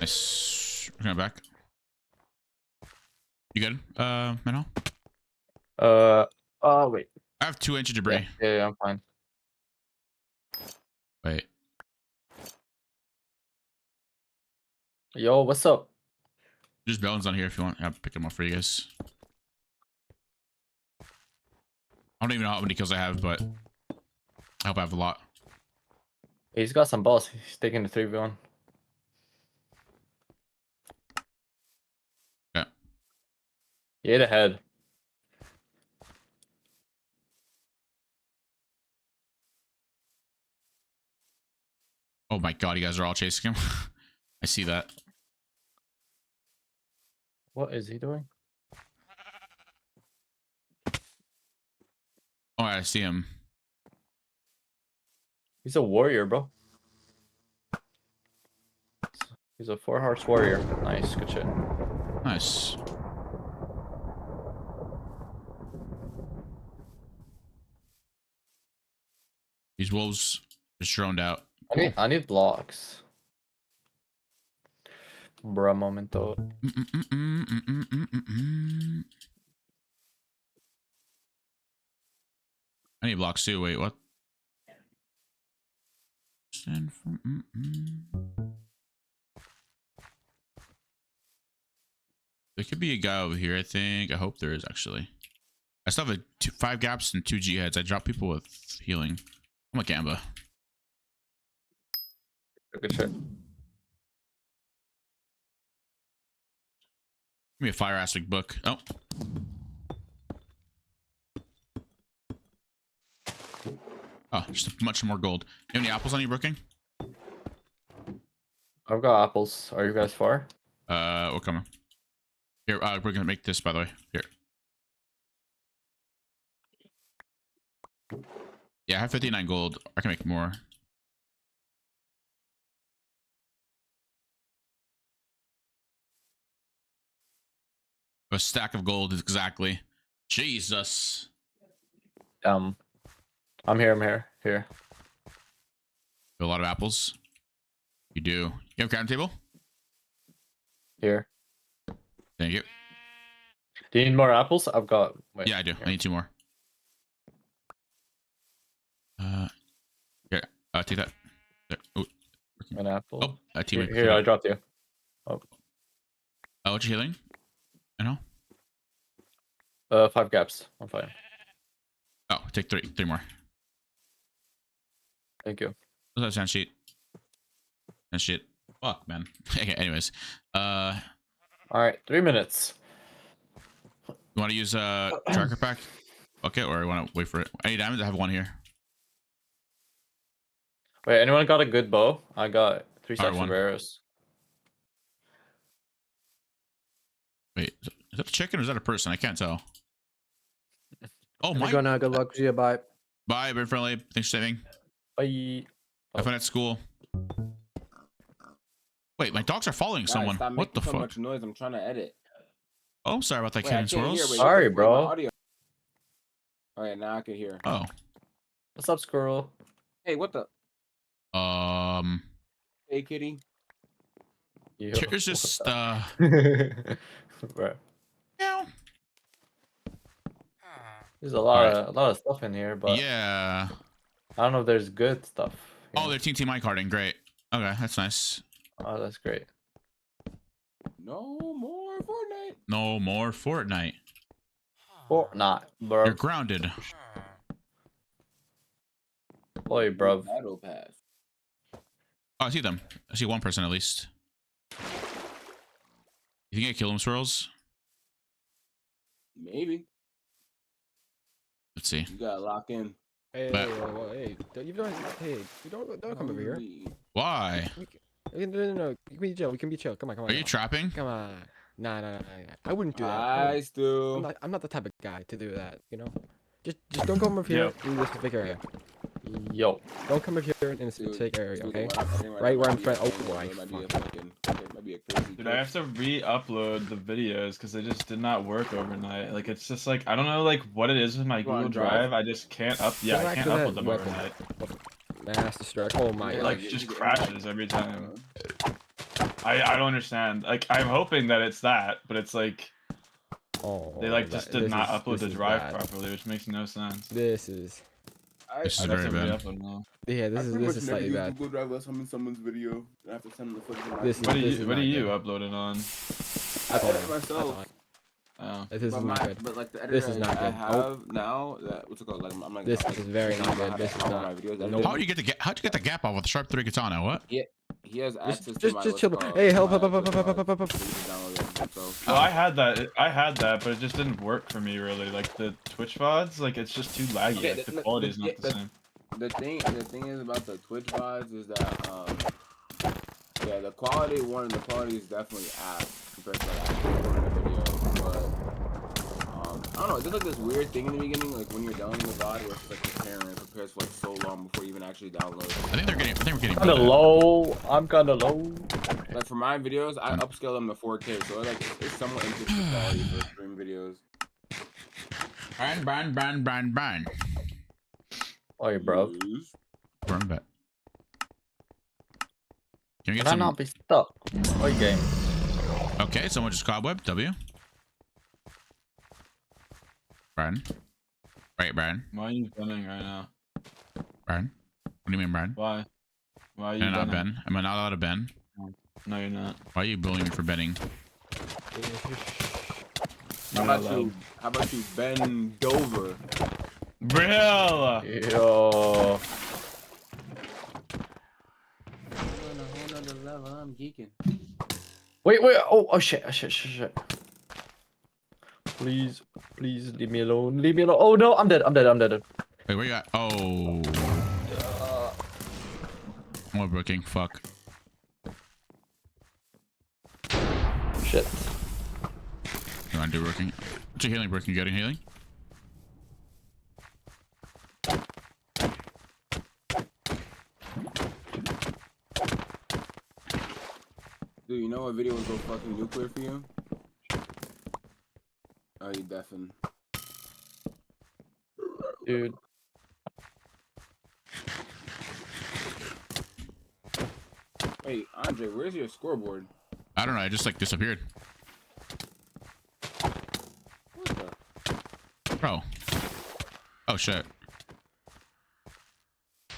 Nice. We're going back. You good, Menno? Wait. I have 2-inch debris. Yeah, I'm fine. Wait. Yo, what's up? There's bones on here if you want. I'll pick them up for you guys. I don't even know how many kills I have, but I hope I have a lot. He's got some balls. He's taking the 3v1. Yeah. He ate ahead. Oh my god, you guys are all chasing him. I see that. What is he doing? Oh, I see him. He's a warrior, bro. He's a 4-horse warrior. Nice, good shit. Nice. These wolves just droned out. I need blocks. Bruh, momento. I need blocks too. Wait, what? There could be a guy over here, I think. I hope there is, actually. I still have 5 gaps and 2 G heads. I drop people with healing. I'm a Gamba. Good shit. Give me a fire aspect book. Oh. Oh, just much more gold. You have any apples on you, Brooking? I've got apples. Are you guys far? We're coming. Here, we're gonna make this, by the way. Here. Yeah, I have 59 gold. I can make more. A stack of gold, exactly. Jesus. I'm here. Here. A lot of apples. You do. You have a crafting table? Here. Thank you. Do you need more apples? I've got... Wait, yeah, I do. Here. I need 2 more. Here. Take that. There. Ooh. An apple. Oh, a teammate. Here, I dropped you. Oh. What you healing? I know. 5 gaps. I'm fine. Oh, take 3 more. Thank you. What's that sound sheet? That shit. Fuck, man. Okay, anyways. Alright, 3 minutes. You want to use tracker pack? Okay, or you want to wait for it? Any diamonds? I have 1 here. Wait, anyone got a good bow? I got 3 stacks of R1. arrows. Wait, is that a chicken or is that a person? I can't tell. Oh my. Go now. Good luck. See you. Bye. Bye, very friendly. Thanks for saving. Bye. Have fun at school. Wait, my dogs are following Guys, someone. stop What the making so fuck? much noise. I'm trying to edit. Oh, I'm sorry about that, Wait, I Cannon can't hear. Swirls. Wait, Sorry, wait, my bro. audio. All right, now I can hear. Oh. What's up, squirrel? Hey, what the? Hey, kitty. Yo, Here's just Bro. Yeah. There's a lot of stuff in here, but yeah. I don't know if there's good stuff. Oh, they're TNT minecarding. Great. Okay, that's nice. Oh, that's great. No more Fortnite. No more Fortnite. Fortnite, bro. You're grounded. Boy, bro. Battle pass. Oh, I see them. I see one person at least. You think I kill them, Swirls? Maybe. Let's see. You gotta lock in. Hey, But- hey, you don't come over here. Why? No, you can be chill. We can be chill. Come on. Are you trapping? Come on. Nah. I wouldn't do that. I do. I'm not the type of guy to do that. You know. Just don't come over here in this specific area. Yo. Don't come over here in this specific area, okay? Right where I'm trying. Oh boy. Dude, I have to re-upload the videos because they just did not work overnight. Like it's just like I don't know like what it is with my Google Drive. I just can't Go back I can't to that upload them weapon. overnight. Mass destruct. Oh my It god. like just crashes every time. I don't understand. Like I'm hoping that it's that, but it's like they like just did not upload the drive properly, which makes no sense. This is This is very bad. Yeah, this is slightly bad. Google Drive unless I'm in someone's video. I have to send them the footage. What do you upload it on? I edit myself. Oh. This is not good. But like the editor This is not I good. have now, that what's it called? Like I'm like This is very not good. This is not. How'd you get the gap off with the Sharp 3 katana? What? Yeah, he has access to Just my chill. Hey, help. Oh, I had that, but it just didn't work for me really. Like the Twitch VODs, like it's just too laggy. Like the quality is not the same. The thing is about the Twitch VODs is that yeah, the quality is definitely ass compared to like actually recording a video. But I don't know, it's just like this weird thing in the beginning, like when you're downloading the VOD where it's like preparing, it prepares for like so long before you even actually download it. I think we're getting Kinda low. I'm kinda low. Like for my videos, I upscale them to 4K, so like it's somewhat interesting quality for stream videos. Burn. Oh, you bro. Burn bet. Can we get Can I some? not be stuck? What game? Okay, someone just cobweb. W. Brian. Right, Brian. Why are you benning right now? Brian. What do you mean, Brian? Why? Why are you Am I not benning? Ben? Am I not allowed to Ben? No, you're not. Why are you bullying me for betting? How about you bend over? Real. Yo. I'm geeking. Wait. Oh shit. Please leave me alone. Leave me alone. Oh no, I'm dead. Wait, where you at? Oh. More brooking. Fuck. Shit. You want to do brooking? What's your healing, brooking? Getting healing? Dude, you know what video would go fucking nuclear for you? Oh, you deafened. Dude. Wait, Andre, where's your scoreboard? I don't know. I just like disappeared. What the? Bro. Oh shit.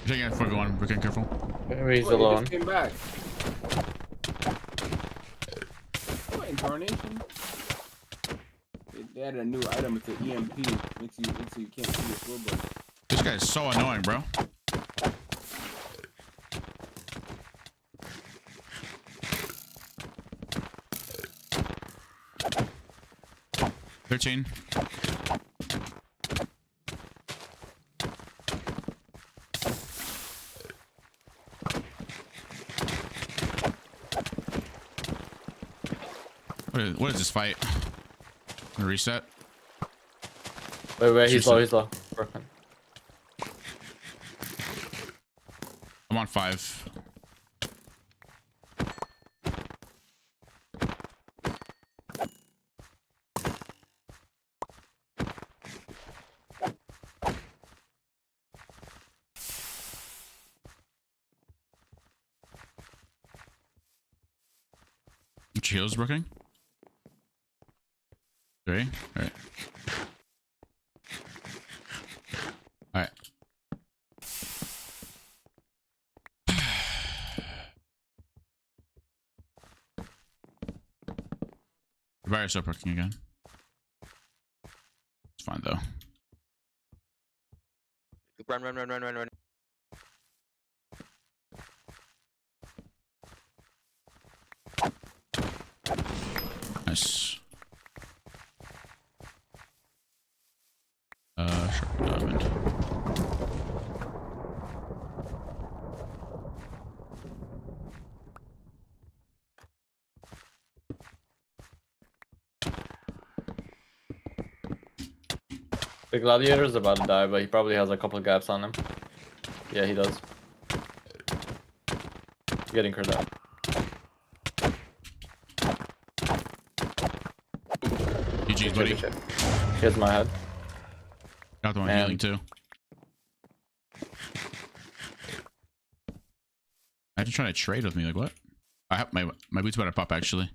Taking it for going. Brooking, careful. He's Wait, alone. He just came back. What, incarnation? They added a new item. It's an EMP. Makes you can't see your scoreboard. This guy is so annoying, bro. $13. What is this fight? Reset. Wait, he's low, he's low. Broken. I'm on 5. Which heals working? 3. All right. All right. Virus up working again. It's fine though. Run. Nice. Sharp diamond. The gladiator's about to die, but he probably has a couple of gaps on him. Yeah, he does. Getting crit up. GG's, buddy. Here's my head. Got the one And healing too. I just trying to trade with me. Like what? I have my boots about to pop actually.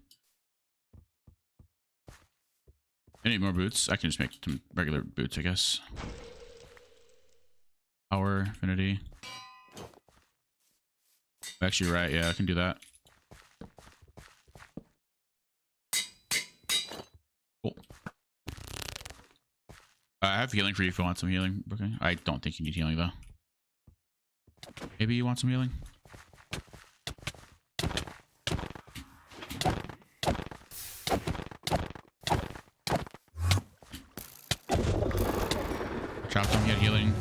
I need more boots. I can just make some regular boots, I guess. Power, infinity. Actually, right? Yeah, I can do that. Cool. I have healing for you if you want some healing. Okay. I don't think you need healing though. Maybe you want some healing. Chopped him, he had healing.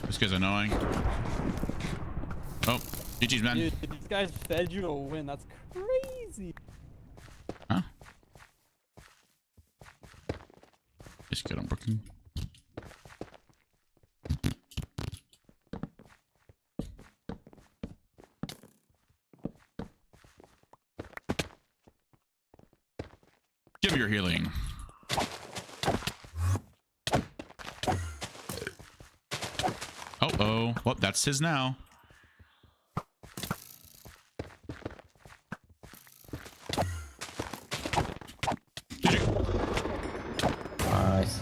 This guy's annoying. Oh, GG's, man. Dude, these guys fed you a win. That's crazy. Huh? Just get him working. Give me your healing. Oh, well, that's his now. Nice.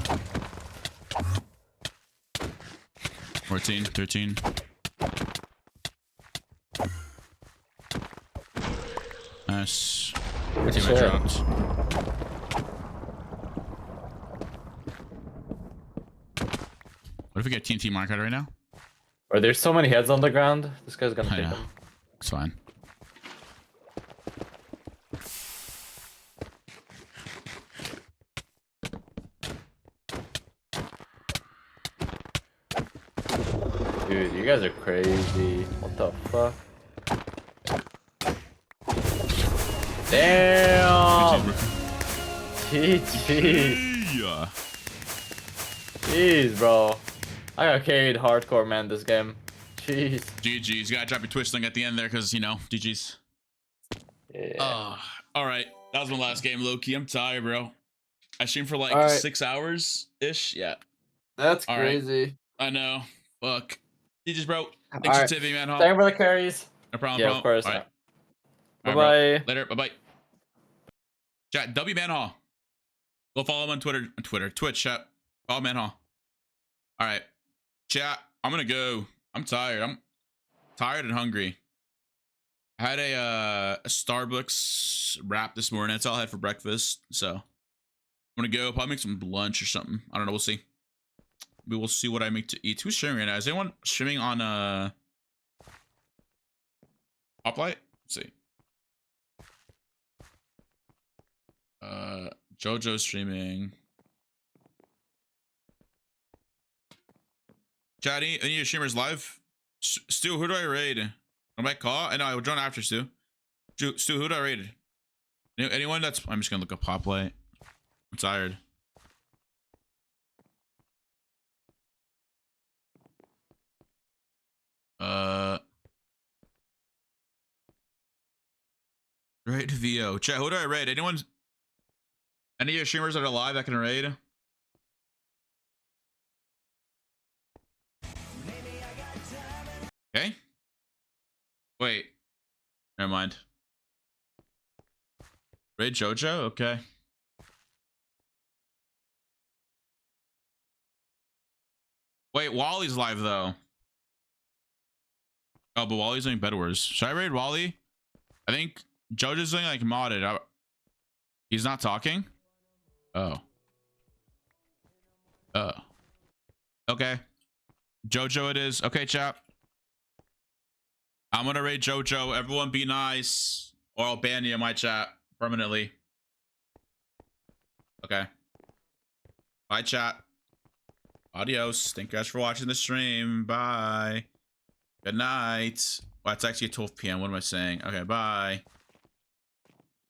14, 13. Nice. Good Team I shit. dropped. What if we get TNT market right now? Or there's so many heads on the ground. This guy's gonna take them. It's fine. Dude, you guys are crazy. What the fuck? Damn! GG. Yeah. Jeez, bro. I got carried hardcore, man, this game. Jeez. GG's. You gotta drop your Twitch link at the end there because, you know, GG's. Yeah. All right. That was my last game, low-key. I'm tired, bro. I streamed for like 6 hours-ish. Yeah. That's All right. crazy. I know. Fuck. GG's, bro. Thanks All for right. tipping, man. Huh? Thank you for the carries. No problem, Yeah, bro. of course. All right. Bye-bye. All right, bro. Later. Bye-bye. Chat, W Man Hall. Go follow him on Twitch, chat. Follow Man Hall. All right. Chat, I'm gonna go. I'm tired. I'm tired and hungry. I had a Starbucks wrap this morning. That's all I had for breakfast. So I'm gonna go probably make some lunch or something. I don't know. We'll see. We will see what I make to eat. Who's streaming right now? Is anyone streaming on HOPLITE? Let's see. JoJo's streaming. Chat, any of your streamers live? Stu, who do I raid? Am I call? I know I will join after Stu. Stu, who do I raid? Anyone that's... I'm just gonna look up HOPLITE. I'm tired. Raid VO. Chat, who do I raid? Any of your streamers that are live that can raid? Okay. Wait. Never mind. Raid Jojo? Okay. Wait, Wally's live though. Oh, but Wally's doing Bed Wars. Should I raid Wally? I think Jojo's doing like modded. He's not talking? Oh. Oh. Okay. Jojo it is. Okay, chat. I'm gonna raid Jojo. Everyone be nice, or I'll ban you in my chat permanently. Okay. Bye, chat. Adios. Thank you guys for watching the stream. Bye. Good night. Well, it's actually 12 p.m. What am I saying? Okay, bye.